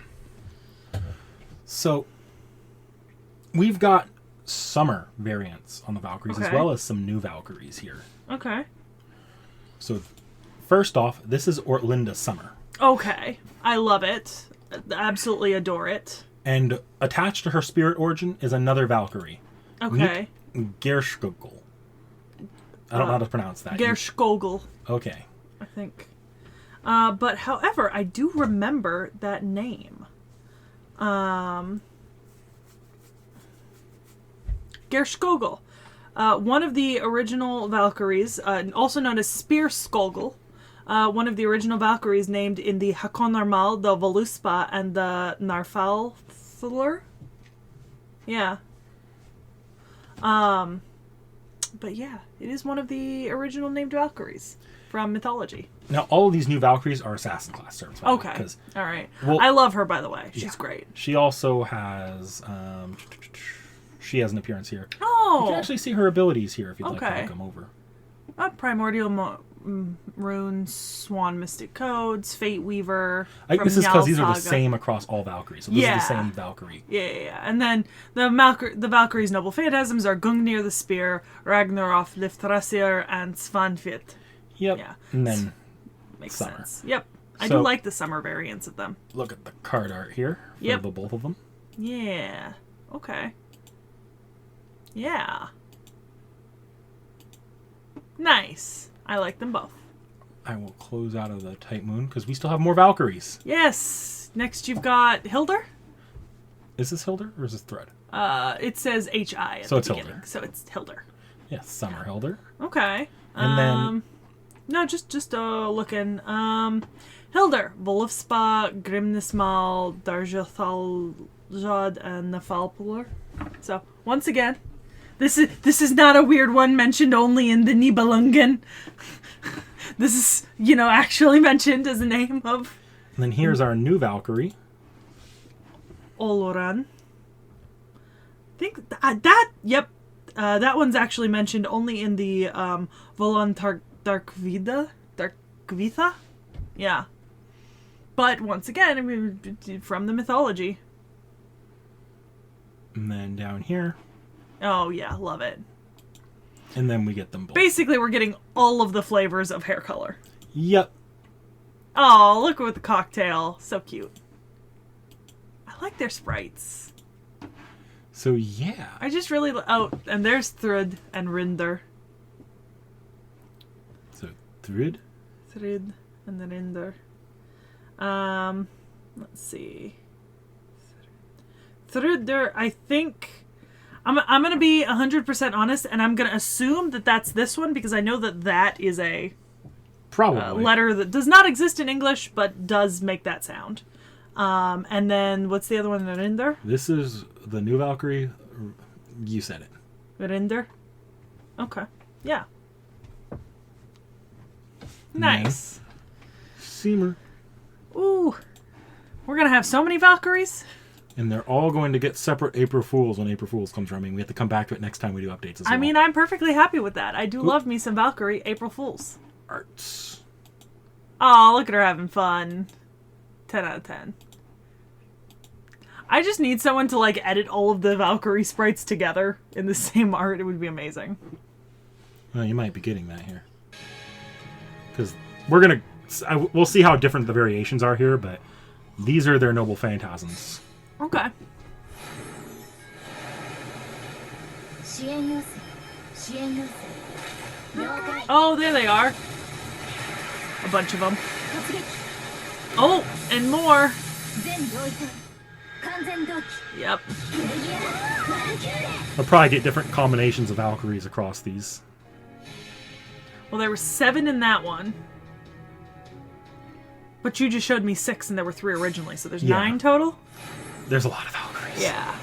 So we've got summer variants on the Valkyries as Okay. well as some new Valkyries here. Okay. So first off, this is Ortlinda Summer. Okay. I love it. Absolutely adore it. And attached to her spirit origin is another Valkyrie. Okay. Gershkogel. I don't know how to pronounce that. Gershkogel, Okay. I think. But however, I do remember that name. Gershkogel. One of the original Valkyries, also known as Spear Skogel, one of the original Valkyries named in the Hakon Normal, the Voluspa, and the Narfalthler. Yeah. But yeah, it is one of the original named Valkyries from mythology. Now, all of these new Valkyries are assassin class servants. by the way, Okay. 'cause All right. well- I love her, by the way. She's Yeah. great. she also has... she has an appearance here. You Oh! can actually see her abilities here if you'd like to Okay. look them over. Primordial Runes, Swan Mystic Codes, Fate Weaver. from This is because Njal these are the Saga. same across all Valkyries. So this Yeah. is the same Valkyrie. Yeah. And then the Valkyries' Noble Phantasms are Gungnir the Spear, Ragnaroth Lifthrasir, and Svanfit. Yep. Yeah. And then Makes Summer. sense. Yep. I So- do like the summer variants of them. look at the card art here for Yep. the both of them. Yeah. Okay. Yeah. Nice. I like them both. I will close out of the Tight Moon because we still have more Valkyries. Yes. Next you've got Hilder. Is this Hilder or is this Thread? It says HI at So the it's beginning. Hilder. So it's Hilder. Yes, Summer Hilder. Okay. And then- no, just looking. Hilder, Volufspa, Grimnismal, Darjathaljad, and Nafalpulur. So once again, this is not a weird one mentioned only in the Nibelungen. This is, actually mentioned as a name of And then here's our new Valkyrie. Oloran. I think that one's actually mentioned only in the Volon Darkvitha. Yeah. But once again, I mean, from the mythology. And then down here. Oh yeah, love it. And then we get them both. Basically, we're getting all of the flavors of hair color. Yep. Oh, look with the cocktail. So cute. I like their sprites. So yeah. I just really... Oh, and there's Thrud and Rinder. So Thrid. Thrud and then Rinder. Let's see. Thrud, I think... I'm going to be 100% honest, and I'm going to assume that that's this one, because I know that is a Probably. letter that does not exist in English, but does make that sound. And then, what's the other one? Rinder? This is the new Valkyrie. You said it. Rinder? Okay. Yeah. Nice. Seamer. Ooh. We're going to have so many Valkyries. And they're all going to get separate April Fools when April Fools comes around. We have to come back to it next time we do updates as well. I mean, I'm perfectly happy with that. I do love me some Valkyrie April Fools. Arts. Oh, look at her having fun. 10 out of 10. I just need someone to, edit all of the Valkyrie sprites together in the same art. It would be amazing. Well, you might be getting that here. Because we're going to... We'll see how different the variations are here, but these are their noble phantasms. Okay. Oh, there they are. A bunch of them. Oh, and more. Yep. I'll probably get different combinations of Valkyries across these. Well, there were 7 in that one. But you just showed me 6 and there were 3 originally, so there's 9 total? There's a lot of Valkyries. Yeah.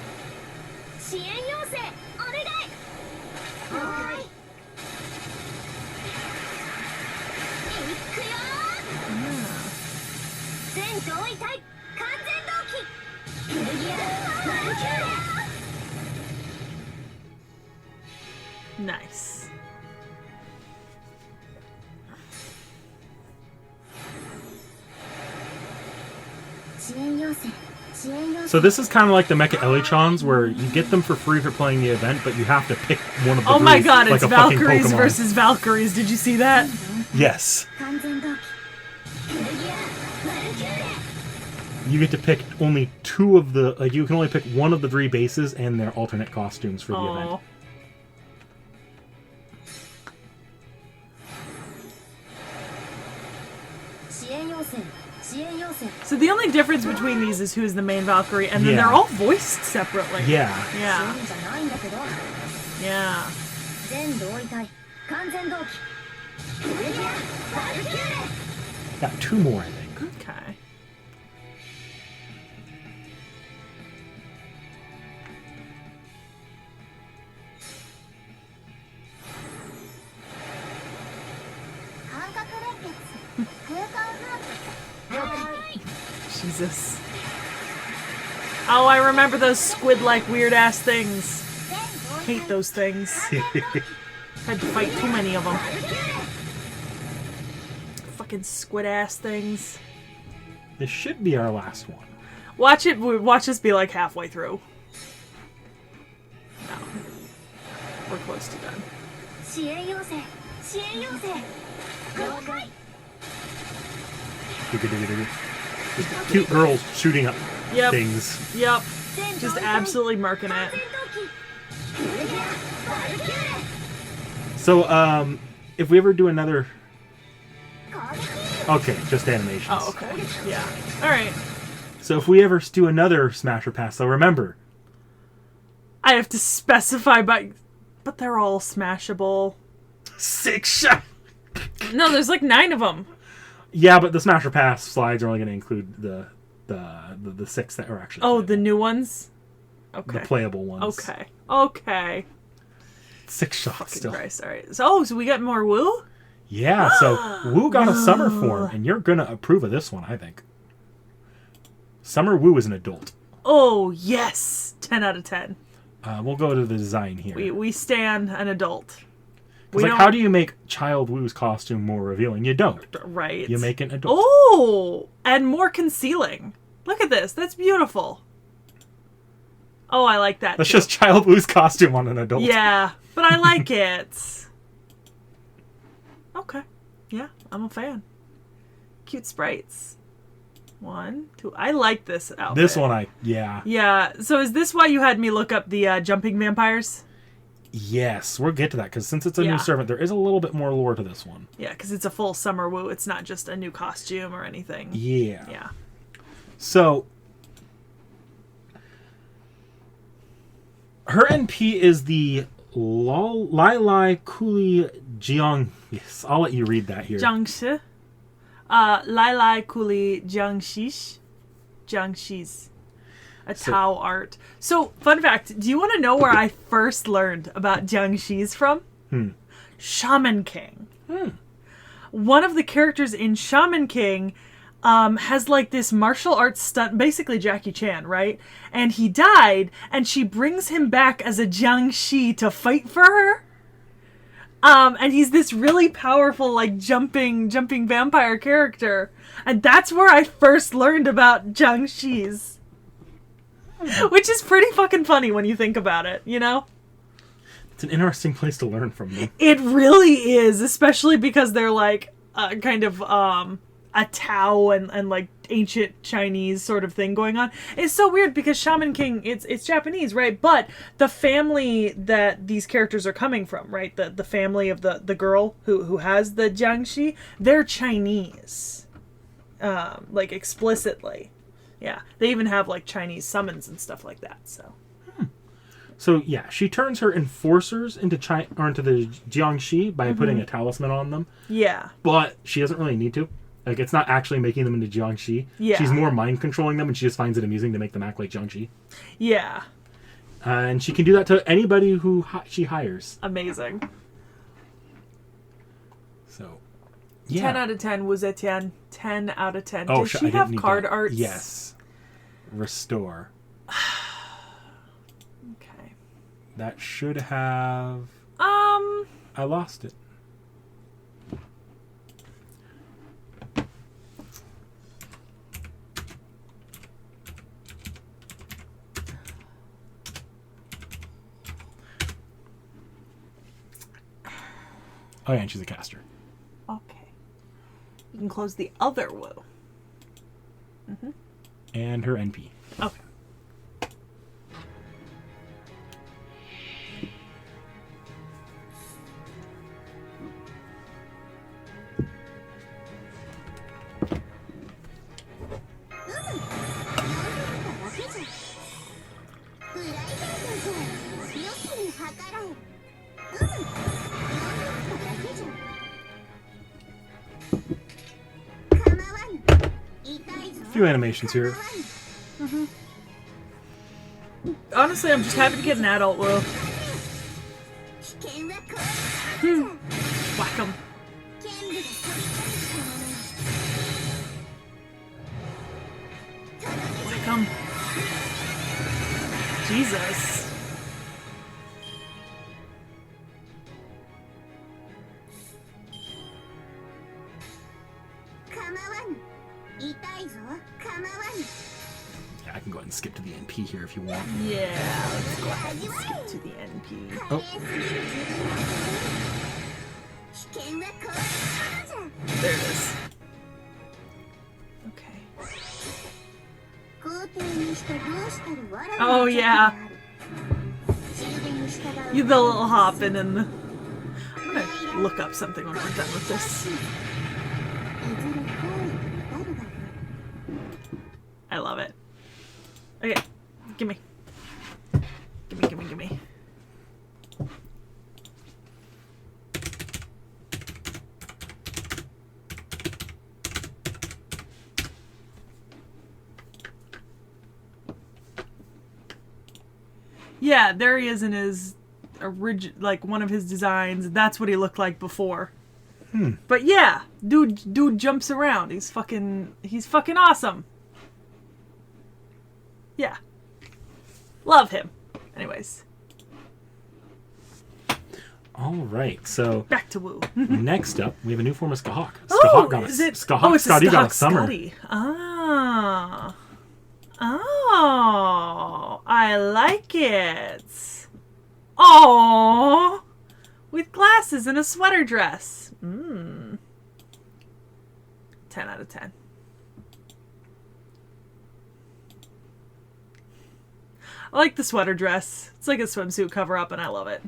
Nice. So this is kind of like the Mecha Elichons, where you get them for free for playing the event, but you have to pick one of the Oh three, my god, like it's a fucking Valkyries Pokemon. versus Valkyries. Did you see that? Yes. You get to pick only two of the... Like, you can only pick one of the three bases and their alternate costumes for the event. So the only difference between these is who is the main Valkyrie, and then Yeah. they're all voiced separately. Yeah. Yeah. Yeah. Got two more, I think. Okay. Jesus. Oh, I remember those squid-like weird-ass things. Hate those things. Had to fight too many of them. Fucking squid-ass things. This should be our last one. Watch it. Watch us be like halfway through. No. We're close to done. Just cute girls shooting up Yep. things. Yep. Just absolutely murking it. So, if we ever do another... Okay, just animations. Oh, okay. Yeah. Alright. So if we ever do another Smash or Pass, though, remember... I have to specify by... But they're all smashable. 6 shots! No, there's like 9 of them. Yeah, but the Smash or Pass slides are only going to include the 6 that are actually... Oh, playable. the new ones? Okay. The playable ones. Okay. Okay. 6 shots Fucking still. Christ. Alright. So we got more Woo? Yeah, so Woo got a summer form, and you're going to approve of this one, I think. Summer Woo is an adult. Oh, yes! 10 out of 10. We'll go to the design here. We stand an adult. It's like, how do you make Child Woo's costume more revealing? You don't. Right. You make an adult. Oh! And more concealing. Look at this. That's beautiful. Oh, I like that. That's too. just Child Woo's costume on an adult. Yeah, but I like it. Okay. Yeah, I'm a fan. Cute sprites. 1, 2. I like this outfit. This one, yeah. Yeah, so is this why you had me look up the jumping vampires? Yes, we'll get to that, because since it's a Yeah. new servant, there is a little bit more lore to this one. Yeah, because it's a full summer Woo. It's not just a new costume or anything. Yeah. Yeah. So, her NP is the Lai Kuli Jiang. Yes, I'll let you read that here. Jiangshi. Lai Kuli Jiangshish. Jiangshis. A Tao art. So, fun fact, do you want to know where I first learned about Jiangshis from? Shaman King. One of the characters in Shaman King has like this martial arts stunt, basically Jackie Chan, right? And he died, and she brings him back as a Jiangshi to fight for her. And he's this really powerful, like, jumping vampire character. And that's where I first learned about Jiangshis. Which is pretty fucking funny when you think about it, you know? It's an interesting place to learn from them. It really is, especially because they're, like, kind of, a Tao and like, ancient Chinese sort of thing going on. It's so weird because Shaman King, it's Japanese, right? But the family that these characters are coming from, right? The family of the girl who has the Jiangshi, they're Chinese. Like, explicitly. Yeah. They even have, like, Chinese summons and stuff like that, so. So, yeah, she turns her enforcers into the Jiangshi by putting a talisman on them. Yeah. But she doesn't really need to. Like, it's not actually making them into Jiangshi. Yeah. She's more mind controlling them, and she just finds it amusing to make them act like Jiangshi. Yeah. And she can do that to anybody who she hires. Amazing. So, yeah. 10 out of 10 was Etienne. 10 out of 10. Oh, Does I she didn't have need card that. arts? Yes. Restore. Okay. That should have... I lost it. Oh yeah, and she's a caster. Okay. You can close the other Wu. And her NP. Okay. A few animations here. Honestly, I'm just happy to get an adult Wu. Whack 'em. Whack 'em. Jesus. Yeah, I can go ahead and skip to the NP here if you want. Yeah, let's go ahead and skip to the NP. Oh, There it is. Okay. Oh, yeah. You the little hopping and the... I'm gonna look up something when we're done with this. I love it. Okay, gimme. Gimme, gimme, gimme. Yeah, there he is in his like one of his designs. That's what he looked like before. But yeah, dude jumps around. He's fucking awesome. Yeah. Love him. Anyways. alright, so... Back to Wu. Next up, we have a new form of Scathach. Oh, Scathach got is it? Scathach Scathach got a summer. Scathach-Skadi. Ah. Oh, I like it. Oh, with glasses and a sweater dress. 10 out of 10. I like the sweater dress. It's like a swimsuit cover-up, and I love it.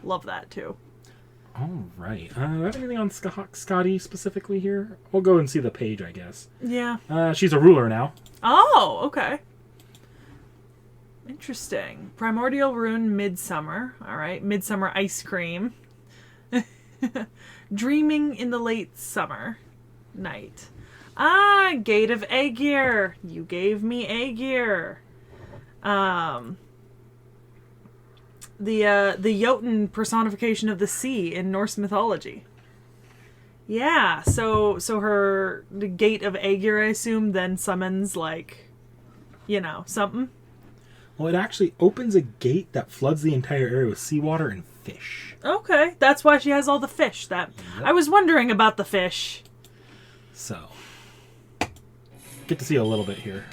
Love that, too. Alright. Do I have anything on Scathach Scathach-Skadi specifically here? We'll go and see the page, I guess. Yeah. She's a ruler now. Oh, okay. Interesting. Primordial Rune Midsummer. Alright. Midsummer Ice Cream. Dreaming in the Late Summer Night. Ah, Gate of Aegir. You gave me Aegir. The Jotun personification of the sea in Norse mythology. Yeah, so the Gate of Aegir, I assume, then summons, like, you know, something. Well, it actually opens a gate that floods the entire area with seawater and fish. Okay, that's why she has all the fish. That I was wondering about the fish. So, get to see a little bit here.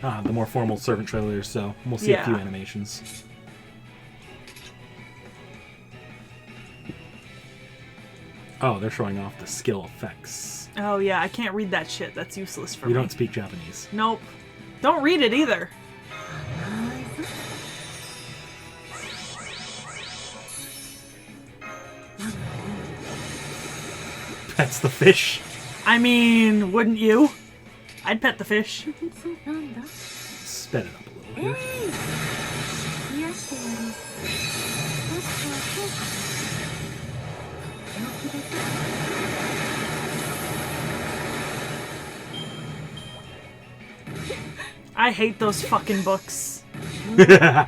The more formal servant trailers, so we'll see a few animations. Oh, they're showing off the skill effects. Oh yeah, I can't read that shit. That's useless for me. We don't speak Japanese. Nope. Don't read it either. Pets the fish. I mean, wouldn't you? I'd pet the fish. Sped it up a little here. I hate those fucking books. I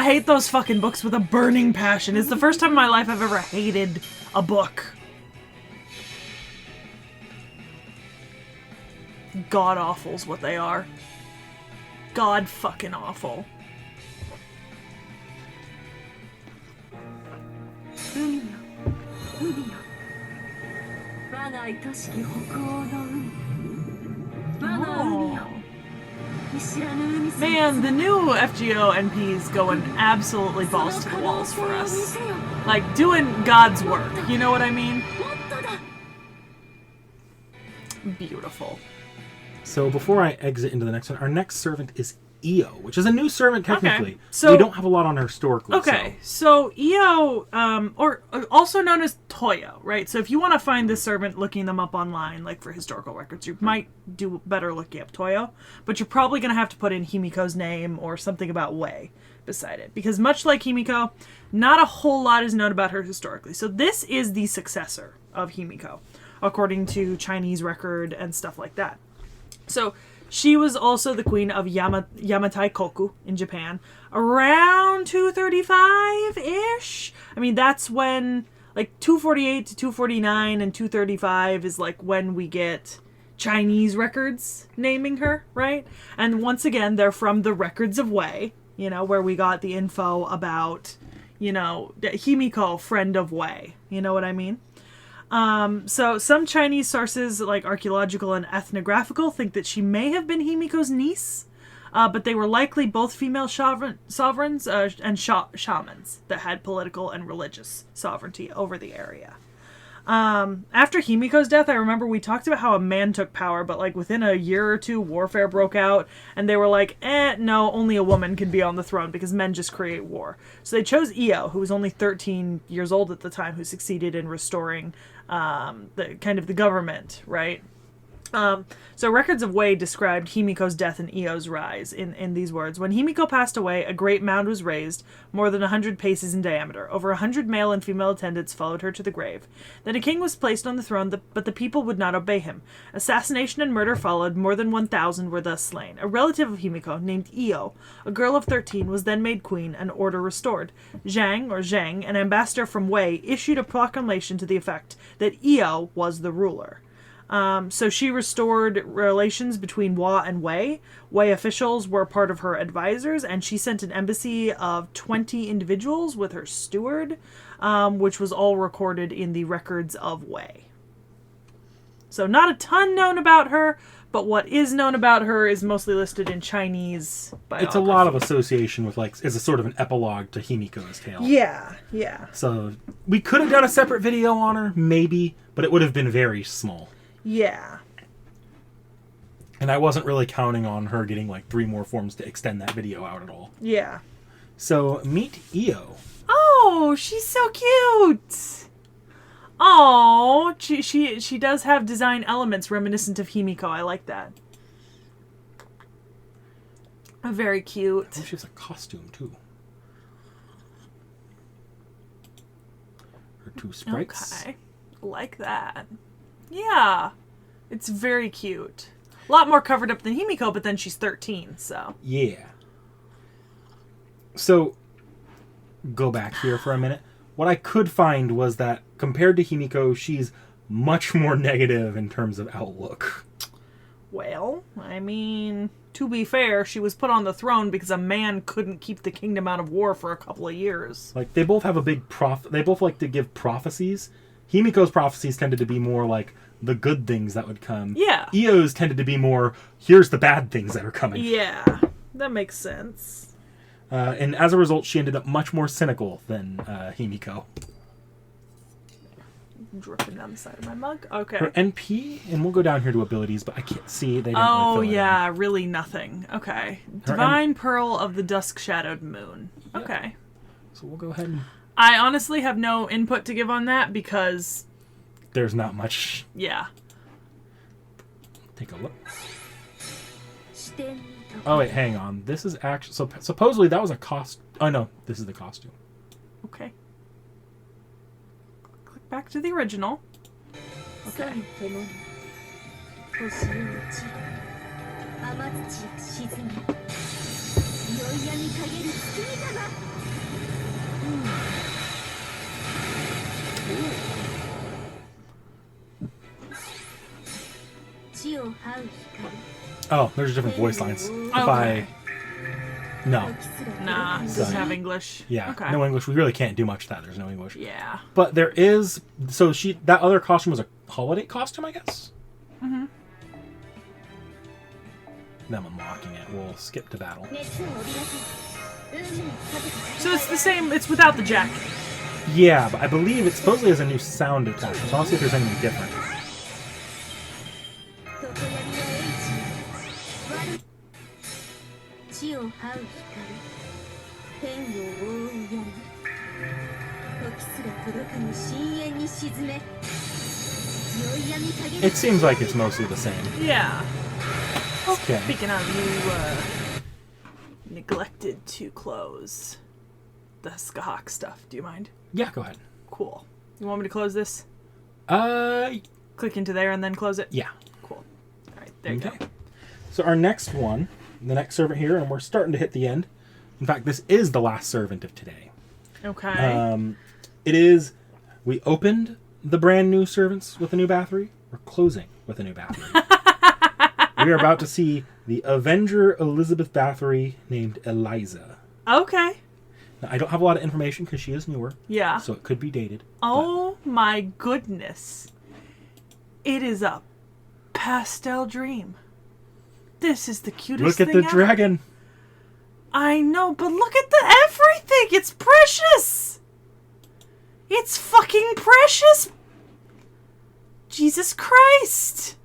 hate those fucking books with a burning passion. It's the first time in my life I've ever hated a book. God awful's what they are. God fucking awful. Man, the new FGO NPs going absolutely balls to the walls for us. Like, doing God's work, you know what I mean? Beautiful. So before I exit into the next one, our next servant is Io, which is a new servant technically. Okay, so we don't have a lot on her historically. Okay, so Io, or also known as Toyo, right? So if you want to find this servant, looking them up online, like for historical records, you might do better looking up Toyo, but you're probably going to have to put in Himiko's name or something about Wei beside it, because much like Himiko, not a whole lot is known about her historically. So this is the successor of Himiko, according to Chinese record and stuff like that. So she was also the queen of Yamatai Koku in Japan around 235-ish. I mean, that's when, like, 248 to 249 and 235 is, like, when we get Chinese records naming her, right? And once again, they're from the records of Wei, you know, where we got the info about, you know, Himiko, friend of Wei. You know what I mean? So some Chinese sources, like archaeological and ethnographical, think that she may have been Himiko's niece, but they were likely both female sovereigns and shamans that had political and religious sovereignty over the area. After Himiko's death, I remember we talked about how a man took power, but like within a year or two, warfare broke out, and they were like, no, only a woman can be on the throne because men just create war. So they chose Io, who was only 13 years old at the time, who succeeded in restoring the government, right? So records of Wei described Himiko's death and Io's rise in these words. When Himiko passed away, a great mound was raised, more than 100 paces in diameter. Over 100 male and female attendants followed her to the grave. Then a king was placed on the throne, but the people would not obey him. Assassination and murder followed. More than 1,000 were thus slain. A relative of Himiko, named Io, a girl of 13, was then made queen and order restored. Zhang, an ambassador from Wei, issued a proclamation to the effect that Io was the ruler. So she restored relations between Wa and Wei. Wei officials were part of her advisors, and she sent an embassy of 20 individuals with her steward, which was all recorded in the records of Wei. So not a ton known about her, but what is known about her is mostly listed in Chinese biography. It's a lot of association with, like, as a sort of an epilogue to Himiko's tale. Yeah. So we could have done a separate video on her, maybe, but it would have been very small. Yeah. And I wasn't really counting on her getting like 3 more forms to extend that video out at all. Yeah. So meet Io. Oh, she's so cute. Oh, she does have design elements reminiscent of Himiko. I like that. Very cute. Oh, she has a costume too. Her 2 sprites. Okay. Like that. Yeah. It's very cute. A lot more covered up than Himiko, but then she's 13, so. Yeah. So, go back here for a minute. What I could find was that, compared to Himiko, she's much more negative in terms of outlook. Well, I mean, to be fair, she was put on the throne because a man couldn't keep the kingdom out of war for a couple of years. Like, they both have a big they both like to give prophecies. Himiko's prophecies tended to be more like the good things that would come. Yeah. Io's tended to be more, here's the bad things that are coming. Yeah, that makes sense. And as a result, she ended up much more cynical than Himiko. Dripping down the side of my mug. Okay. Her NP, and we'll go down here to abilities, but I can't see. They didn't really Oh, fill it yeah, really nothing. Okay. Divine Pearl of the Dusk-Shadowed Moon. Okay. Yeah. So we'll go ahead and... I honestly have no input to give on that because... There's not much. Yeah. Take a look. Oh, wait, hang on. This is actually... So supposedly that was a cost... Oh, no. This is the costume. Okay. Click back to the original. Okay. Oh, there's different voice lines. Okay. No. Nah, doesn't have English. Yeah, Okay. no English. We really can't do much of that. There's no English. Yeah. But there is... So that other costume was a holiday costume, I guess? Mm-hmm. them unlocking it. We'll skip to battle. So it's the same. It's without the jacket. Yeah, but I believe it supposedly has a new sound attachment, so I'll see if there's anything different. It seems like it's mostly the same. Yeah. Okay. Speaking of, you neglected to close the Scathach stuff. Do you mind? Yeah, go ahead. Cool. You want me to close this? Click into there and then close it? Yeah. Cool. All right, there you go. So our next one, the next servant here, and we're starting to hit the end. In fact, this is the last servant of today. Okay. It is, we opened the brand new servants with a new Bathory. We're closing with a new Bathory. We are about to see the Avenger Elizabeth Bathory named Eliza. Okay. Now, I don't have a lot of information because she is newer. Yeah. So it could be dated. Oh my goodness. It is a pastel dream. This is the cutest thing Look at the ever. dragon. I know, but look at the everything. It's precious. It's fucking precious. Jesus Christ.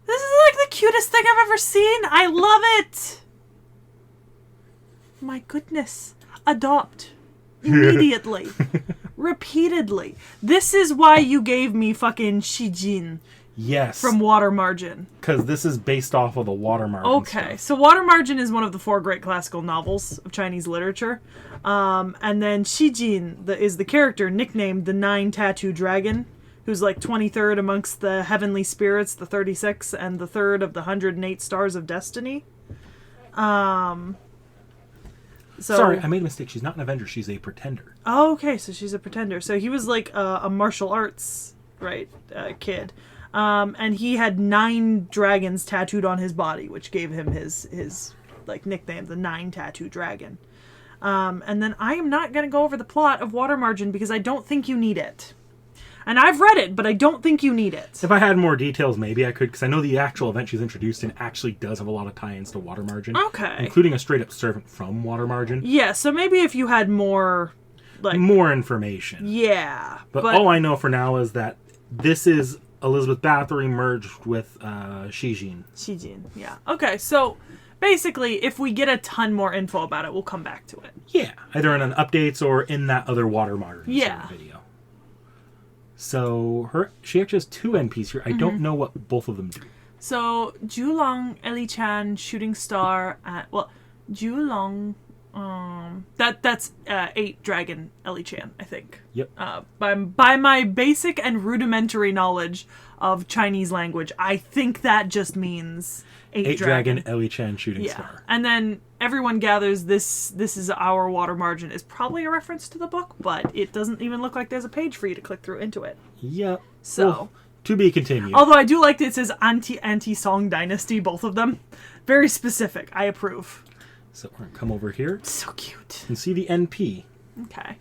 This is like the cutest thing I've ever seen. I love it. My goodness. Adopt. Immediately. Repeatedly. This is why you gave me fucking Shijin. Yes. From Water Margin. Because this is based off of the Water Margin Okay, stuff. so Water Margin is one of the 4 great classical novels of Chinese literature. And then Shijin is the character nicknamed the 9-Tattoo Dragon, who's like 23rd amongst the heavenly spirits, the 36, and the 3rd of the 108 stars of destiny. Sorry, I made a mistake. She's not an Avenger. She's a Pretender. Oh, okay, so she's a Pretender. So he was like a martial arts, kid. And he had 9 dragons tattooed on his body, which gave him his nickname, the 9-Tattoo Dragon. And then I am not going to go over the plot of Water Margin because I don't think you need it. And I've read it, but I don't think you need it. If I had more details, maybe I could, because I know the actual event she's introduced in actually does have a lot of tie-ins to Water Margin. Okay. Including a straight-up servant from Water Margin. Yeah, so maybe if you had more, more information. Yeah. But all I know for now is that this is Elizabeth Bathory merged with Shijin. Shijin, yeah. Okay, so basically, if we get a ton more info about it, we'll come back to it. Yeah, either in an updates or in that other Water Margin video. So she actually has 2 NPs here. I don't know what both of them do. So Julong Eli-chan, Shooting Star, Julong, that's 8 Dragon Eli-chan, I think. Yep. By my basic and rudimentary knowledge of Chinese language, I think that just means 8 Dragon Eli-chan Shooting Star. And then everyone gathers this is our Water Margin is probably a reference to the book, but it doesn't even look like there's a page for you to click through into it. Yep. So, well, to be continued. Although I do like that it says anti-Song Dynasty, both of them. Very specific. I approve. So we're going to come over here. So cute. And see the NP. Okay.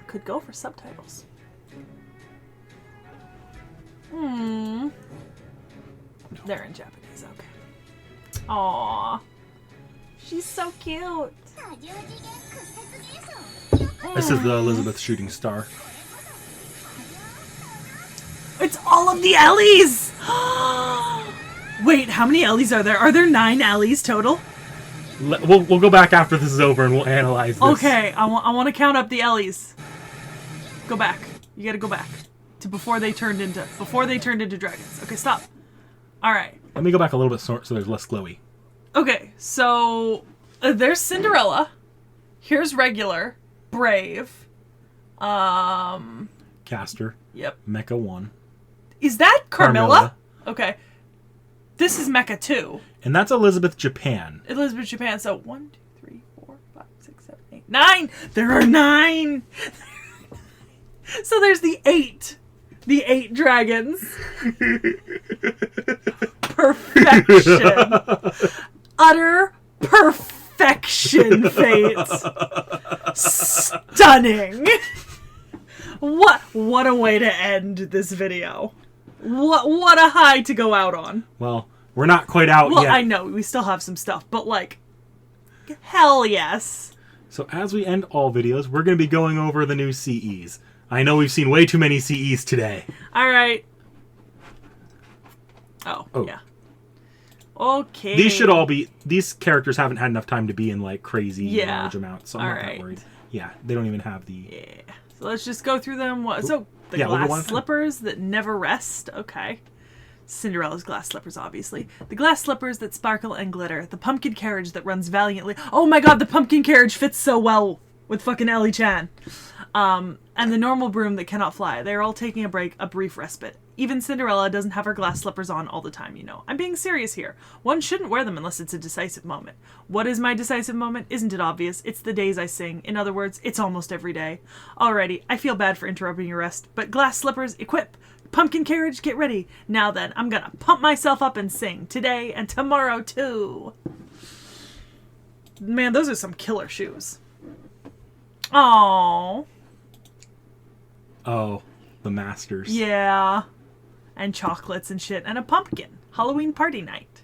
Could go for subtitles. No. They're in Japanese, okay. Aww. She's so cute. This is the Elizabeth Shooting Star. It's all of the Ellies! Wait, how many Ellies are there? Are there 9 Ellies total? We'll go back after this is over and we'll analyze this. Okay, I want to count up the Ellies. Go back. You gotta go back to before they turned into dragons. Okay, stop. All right. Let me go back a little bit so there's less glowy. Okay, so there's Cinderella. Here's regular, brave. Caster. Yep. Mecha 1. Is that Carmilla? Okay. This is Mecha 2. And that's Elizabeth Japan. Elizabeth Japan. So 1, 2, 3, 4, 5, 6, 7, 8, 9. There are 9. So there's the 8. The 8 dragons. Perfection. Utter perfection, Fate. Stunning. What a way to end this video. What a high to go out on. Well, we're not quite out Well, yet. I know, we still have some stuff, but like, hell yes. So as we end all videos, we're going to be going over the new CEs. I know we've seen way too many CEs today. All right. Oh, yeah. Okay. These should all be... These characters haven't had enough time to be in, like, crazy large amounts, so I'm not that worried. Yeah, they don't even have the... Yeah. So let's just go through them. So, the we'll glass slippers that never rest. Okay. Cinderella's glass slippers, obviously. The glass slippers that sparkle and glitter. The pumpkin carriage that runs valiantly. Oh my god, the pumpkin carriage fits so well with fucking Ellie-chan. And the normal broom that cannot fly. They're all taking a brief respite. Even Cinderella doesn't have her glass slippers on all the time, you know. I'm being serious here. One shouldn't wear them unless it's a decisive moment. What is my decisive moment? Isn't it obvious? It's the days I sing. In other words, it's almost every day. Alrighty, I feel bad for interrupting your rest, but glass slippers, equip. Pumpkin carriage, get ready. Now then, I'm gonna pump myself up and sing. Today and tomorrow, too. Man, those are some killer shoes. Aww. Oh, the masters. Yeah. And chocolates and shit. And a pumpkin. Halloween party night.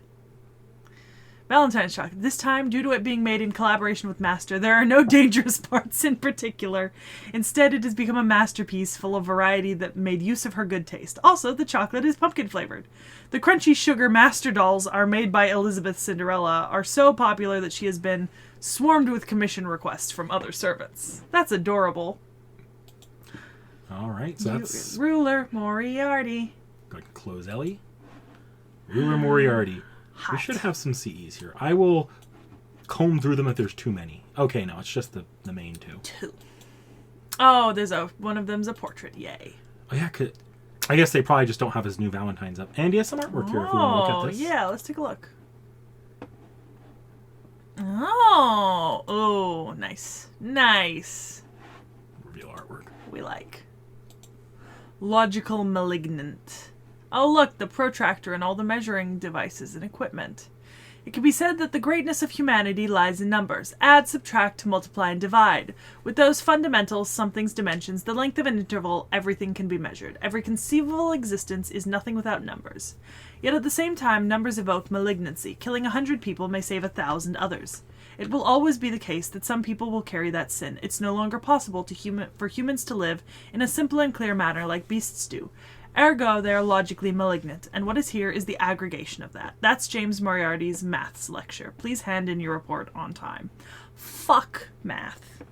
Valentine's chocolate. This time, due to it being made in collaboration with Master, there are no dangerous parts in particular. Instead, it has become a masterpiece full of variety that made use of her good taste. Also, the chocolate is pumpkin flavored. The crunchy sugar Master dolls are made by Elizabeth Cinderella are so popular that she has been swarmed with commission requests from other servants. That's adorable. All right, so that's... Ruler Moriarty. Go ahead and close Ellie. Ruler Moriarty. Hot. We should have some CEs here. I will comb through them if there's too many. Okay, no, it's just the main two. Oh, one of them's a portrait. Yay. Oh, yeah, I guess they probably just don't have his new Valentine's up. And he has some artwork here if we want to look at this. Yeah, let's take a look. Oh, nice. Nice. Reveal artwork. We like. Logical Malignant. Oh, look, the protractor and all the measuring devices and equipment. It can be said that the greatness of humanity lies in numbers. Add, subtract, multiply, and divide. With those fundamentals, something's dimensions, the length of an interval, everything can be measured. Every conceivable existence is nothing without numbers. Yet at the same time, numbers evoke malignancy. Killing 100 people may save 1,000 others. It will always be the case that some people will carry that sin. It's no longer possible for humans to live in a simple and clear manner like beasts do. Ergo, they are logically malignant, and what is here is the aggregation of that. That's James Moriarty's maths lecture. Please hand in your report on time. Fuck math.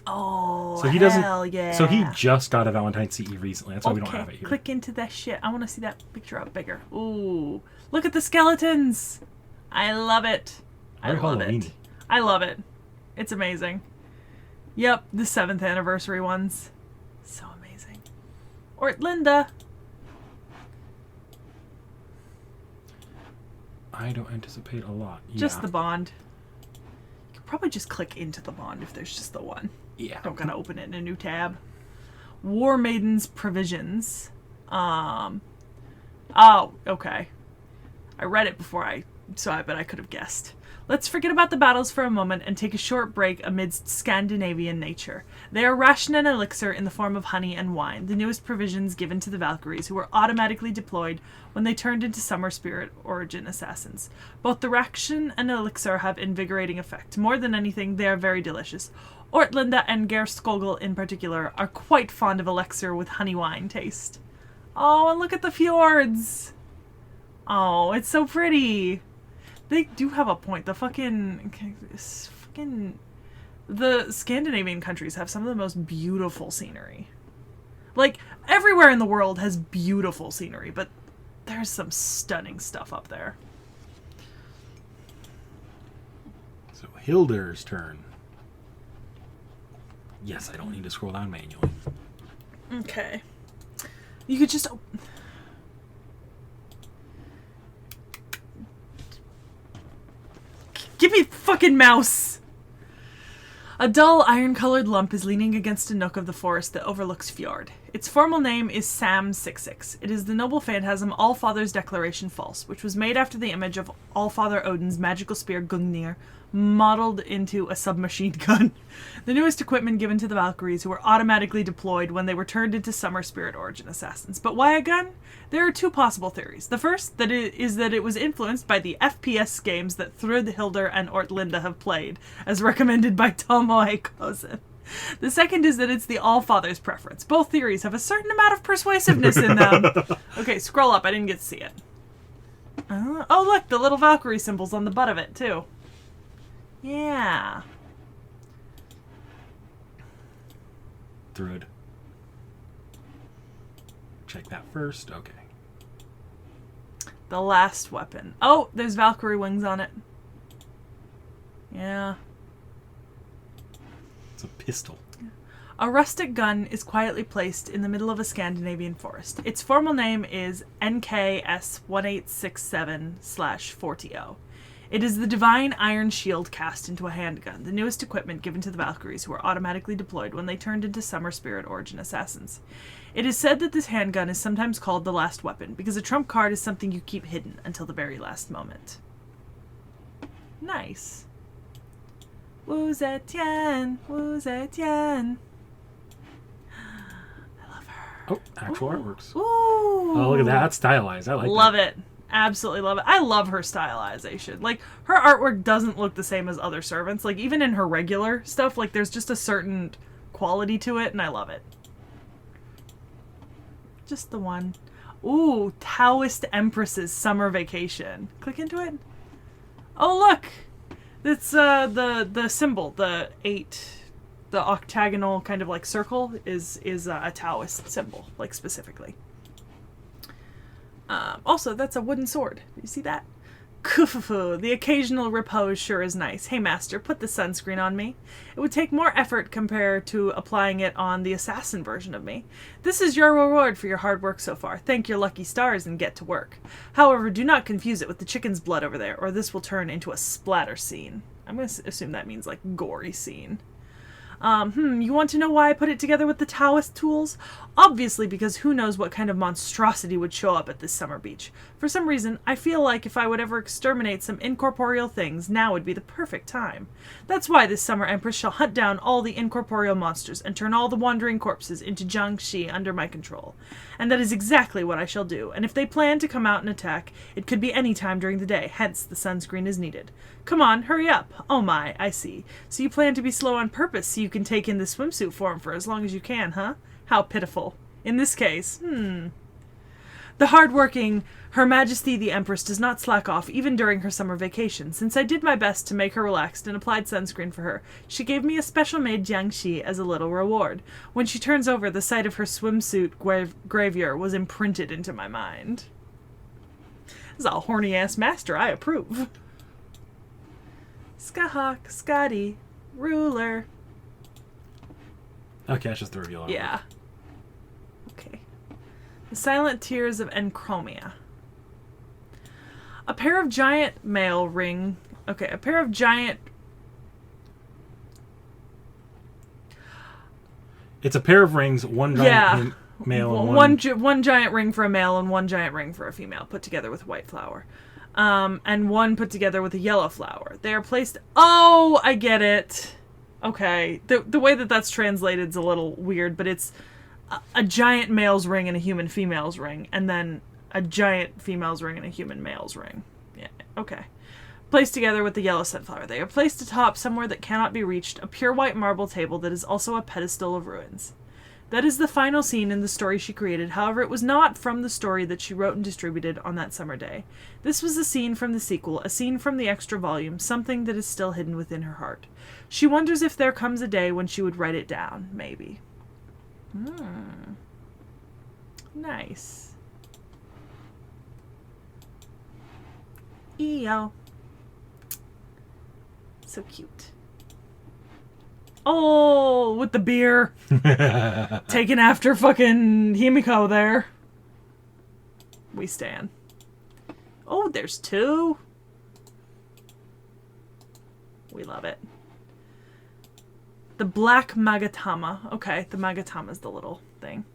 Oh, so he doesn't, hell yeah. So he just got a Valentine's CE recently. That's why we don't have it here. Click into that shit. I want to see that picture up bigger. Ooh. Look at the skeletons. I love it. I love it. I love it. It's amazing. Yep, the 7th anniversary ones. So amazing. Linda. I don't anticipate a lot. Just the bond. You could probably just click into the bond if there's just the one. Yeah. Don't gotta open it in a new tab. War Maiden's Provisions. Oh, okay. I read it before I saw it, but I could have guessed. Let's forget about the battles for a moment and take a short break amidst Scandinavian nature. They are ration and elixir in the form of honey and wine, the newest provisions given to the Valkyries, who were automatically deployed when they turned into summer spirit origin assassins. Both the ration and elixir have invigorating effect. More than anything, they are very delicious. Ortlinda and Gerskogel in particular are quite fond of elixir with honey wine taste. Oh, and look at the fjords! Oh, it's so pretty! They do have a point. The the Scandinavian countries have some of the most beautiful scenery. Like, everywhere in the world has beautiful scenery, but there's some stunning stuff up there. So Hilder's turn. Yes, I don't need to scroll down manually. Okay. You could just... Give me fucking mouse! A dull, iron-colored lump is leaning against a nook of the forest that overlooks fjord. Its formal name is Sam 66. It is the noble phantasm Allfather's declaration false, which was made after the image of Allfather Odin's magical spear Gungnir, modeled into a submachine gun. The newest equipment given to the Valkyries, who were automatically deployed when they were turned into Summer Spirit Origin assassins. But why a gun? There are two possible theories. The first is that it was influenced by the FPS games that Thrudhilder and Ortlinda have played, as recommended by Tomoe Kozen. The second is that it's the Allfather's preference. Both theories have a certain amount of persuasiveness in them. Okay, scroll up. I didn't get to see it. Oh, look, the little Valkyrie symbol's on the butt of it, too. Yeah. Thrud. Check that first. Okay. The last weapon. Oh, there's Valkyrie wings on it. Yeah. It's a pistol. A rustic gun is quietly placed in the middle of a Scandinavian forest. Its formal name is NKS1867/40. It is the divine iron shield cast into a handgun, the newest equipment given to the Valkyries, who were automatically deployed when they turned into Summer Spirit Origin assassins. It is said that this handgun is sometimes called the last weapon, because a trump card is something you keep hidden until the very last moment. Nice. Wu Zetian, Wu Zetian. I love her. Oh, actual artworks. Ooh. Oh, look at that. That's stylized. I like Love that. it. Absolutely love it. I love her stylization. Like, her artwork doesn't look the same as other servants. Like, even in her regular stuff, like, there's just a certain quality to it, and I love it. Just the one. Ooh, Taoist Empress's Summer Vacation. Click into it. Oh, look! It's the symbol, the 8, the octagonal kind of like circle is a Taoist symbol, like specifically. Also, that's a wooden sword. You see that? Kufufu, the occasional repose sure is nice. Hey master, put the sunscreen on me. It would take more effort compared to applying it on the assassin version of me. This is your reward for your hard work so far. Thank your lucky stars and get to work. However, do not confuse it with the chicken's blood over there, or this will turn into a splatter scene. I'm going to assume that means like gory scene. You want to know why I put it together with the Taoist tools? Obviously because who knows what kind of monstrosity would show up at this summer beach. For some reason, I feel like if I would ever exterminate some incorporeal things, now would be the perfect time. That's why this summer Empress shall hunt down all the incorporeal monsters and turn all the wandering corpses into Jiangxi under my control. And that is exactly what I shall do, and if they plan to come out and attack, it could be any time during the day, hence the sunscreen is needed. Come on, hurry up. Oh my, I see. So you plan to be slow on purpose so you can take in the swimsuit form for as long as you can, huh? How pitiful. In this case, The hard-working Her Majesty the Empress does not slack off even during her summer vacation. Since I did my best to make her relaxed and applied sunscreen for her, she gave me a special-made Jiangxi as a little reward. When she turns over, the sight of her swimsuit gravure was imprinted into my mind. This is a horny-ass master. I approve. Scathach Scathach-Skadi ruler. Okay, that's just the reveal. Yeah. Okay. The Silent Tears of Enchromia. A pair of giant male ring... Okay, a pair of giant... It's a pair of rings, one giant male and one giant ring for a male and one giant ring for a female, put together with white flower. And one put together with a yellow flower. They are placed... Oh, I get it. Okay. The way that that's translated is a little weird, but it's a giant male's ring and a human female's ring, and then a giant female's ring and a human male's ring. Yeah, okay. Placed together with the yellow sunflower. They are placed atop somewhere that cannot be reached, a pure white marble table that is also a pedestal of ruins. That is the final scene in the story she created. However, it was not from the story that she wrote and distributed on that summer day. This was a scene from the sequel, a scene from the extra volume, something that is still hidden within her heart. She wonders if there comes a day when she would write it down, maybe. Nice. EO. So cute. Oh, with the beer. Taken after fucking Himiko there. We stand. Oh, there's 2. We love it. The Black Magatama. Okay, the Magatama's the little thing.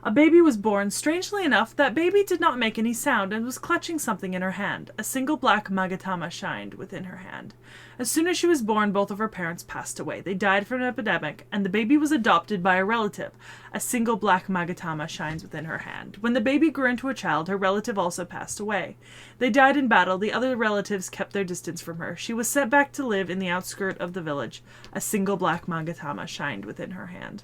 A baby was born. Strangely enough, that baby did not make any sound and was clutching something in her hand. A single black magatama shined within her hand. As soon as she was born, both of her parents passed away. They died from an epidemic, and the baby was adopted by a relative. A single black magatama shines within her hand. When the baby grew into a child, her relative also passed away. They died in battle. The other relatives kept their distance from her. She was sent back to live in the outskirt of the village. A single black magatama shined within her hand.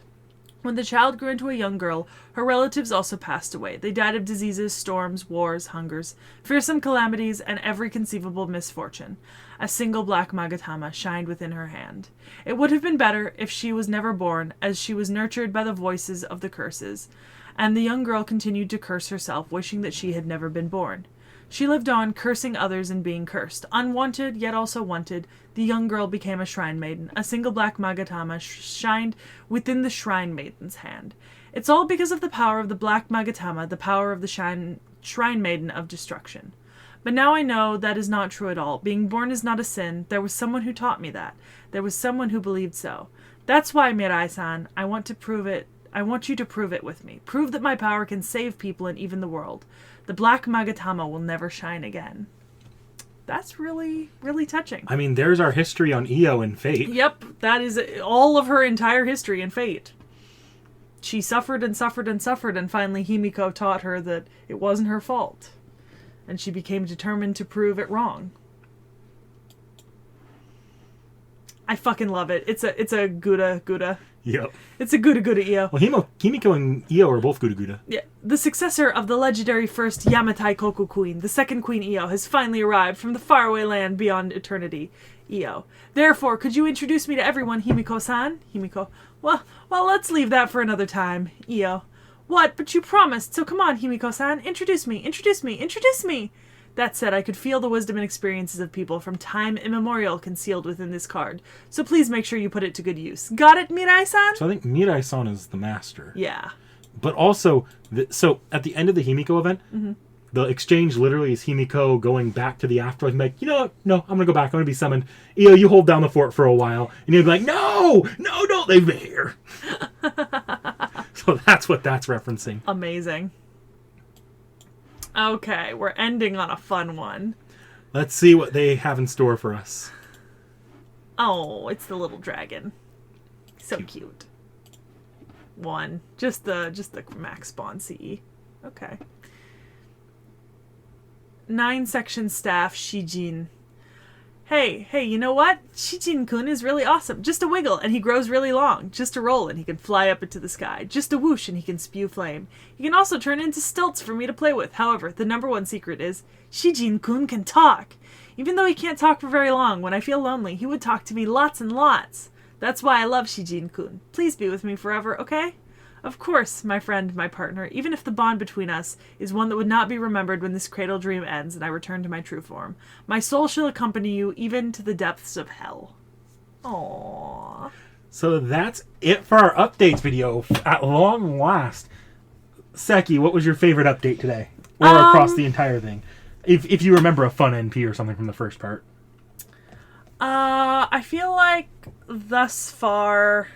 When the child grew into a young girl, her relatives also passed away. They died of diseases, storms, wars, hungers, fearsome calamities, and every conceivable misfortune. A single black magatama shined within her hand. It would have been better if she was never born, as she was nurtured by the voices of the curses. And the young girl continued to curse herself, wishing that she had never been born. She lived on, cursing others and being cursed. Unwanted, yet also wanted, the young girl became a shrine maiden. A single black magatama shined within the shrine maiden's hand. It's all because of the power of the black magatama, the power of the shrine maiden of destruction. But now I know that is not true at all. Being born is not a sin. There was someone who taught me that. There was someone who believed so. That's why, Mirai-san, I want to prove it. I want you to prove it with me. Prove that my power can save people and even the world. The black magatama will never shine again. That's really, really touching. I mean, there's our history on Io and Fate. Yep, that is all of her entire history in Fate. She suffered and suffered and suffered, and finally Himiko taught her that it wasn't her fault. And she became determined to prove it wrong. I fucking love it. It's a Gouda. Yep. It's a Gouda Io. Well, Himiko and Io are both Gouda. Yeah. The successor of the legendary first Yamatai Koku Queen, the second Queen Io, has finally arrived from the faraway land beyond eternity. Io. Therefore, could you introduce me to everyone, Himiko-san? Himiko. Well, let's leave that for another time. Io. What? But you promised, so come on, Himiko-san. Introduce me. That said, I could feel the wisdom and experiences of people from time immemorial concealed within this card. So please make sure you put it to good use. Got it, Mirai-san? So I think Mirai-san is the master. Yeah. But also, so at the end of the Himiko event, the exchange literally is Himiko going back to the afterlife and be like, you know what? No, I'm going to go back. I'm going to be summoned. Io, you hold down the fort for a while. And you'll be like, no, don't leave me here. So that's what that's referencing. Amazing. Okay, we're ending on a fun one. Let's see what they have in store for us. Oh, it's the little dragon. So cute. One. Just the max spawn CE. Okay. 9-section staff Shijin. Hey, you know what? Shijin-kun is really awesome. Just a wiggle, and he grows really long. Just a roll, and he can fly up into the sky. Just a whoosh, and he can spew flame. He can also turn into stilts for me to play with. However, the number one secret is Shijin-kun can talk. Even though he can't talk for very long, when I feel lonely, he would talk to me lots and lots. That's why I love Shijin-kun. Please be with me forever, okay? Of course, my friend, my partner, even if the bond between us is one that would not be remembered when this cradle dream ends and I return to my true form. My soul shall accompany you even to the depths of hell. Aww. So that's it for our updates video at long last. Sekhie, what was your favorite update today? Or across the entire thing? If you remember a fun NP or something from the first part. I feel like thus far,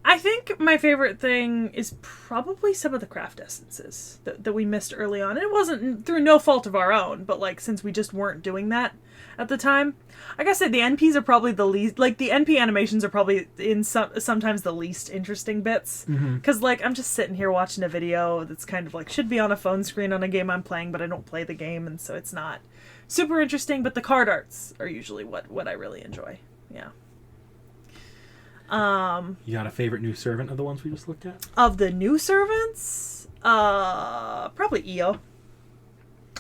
I think my favorite thing is probably some of the craft essences that we missed early on. It wasn't through no fault of our own, but like since we just weren't doing that at the time. Like I said, the NPs are probably the least, like the NP animations are probably sometimes the least interesting bits. Because like I'm just sitting here watching a video that's kind of like should be on a phone screen on a game I'm playing, but I don't play the game, and so it's not super interesting. But the card arts are usually what I really enjoy. Yeah. You got a favorite new servant of the ones we just looked at? Of the new servants? Probably Io.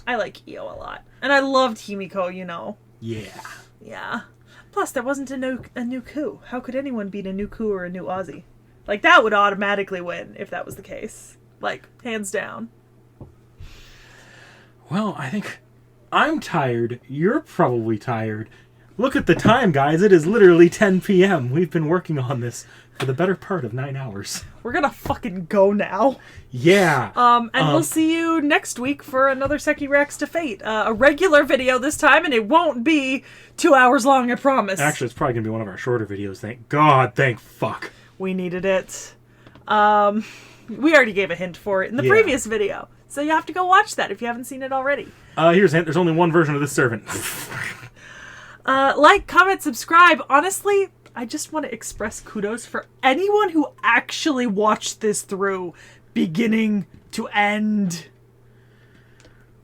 I like Io a lot. And I loved Himiko, you know. Yeah. Yeah. Plus, there wasn't a new coup. How could anyone beat a new coup or a new Aussie? Like, that would automatically win if that was the case. Like, hands down. Well, I think I'm tired. You're probably tired. Look at the time, guys. It is literally 10 p.m. We've been working on this for the better part of 9 hours. We're gonna fucking go now. Yeah. And we'll see you next week for another Sekhie Reacts to Fate. A regular video this time, and it won't be 2 hours long, I promise. Actually, it's probably gonna be one of our shorter videos. Thank God. Thank fuck. We needed it. We already gave a hint for it in the previous video. So you have to go watch that if you haven't seen it already. Here's a hint. There's only one version of this servant. Like, comment, subscribe. Honestly, I just want to express kudos for anyone who actually watched this through beginning to end.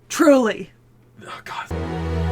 Truly. Oh, God.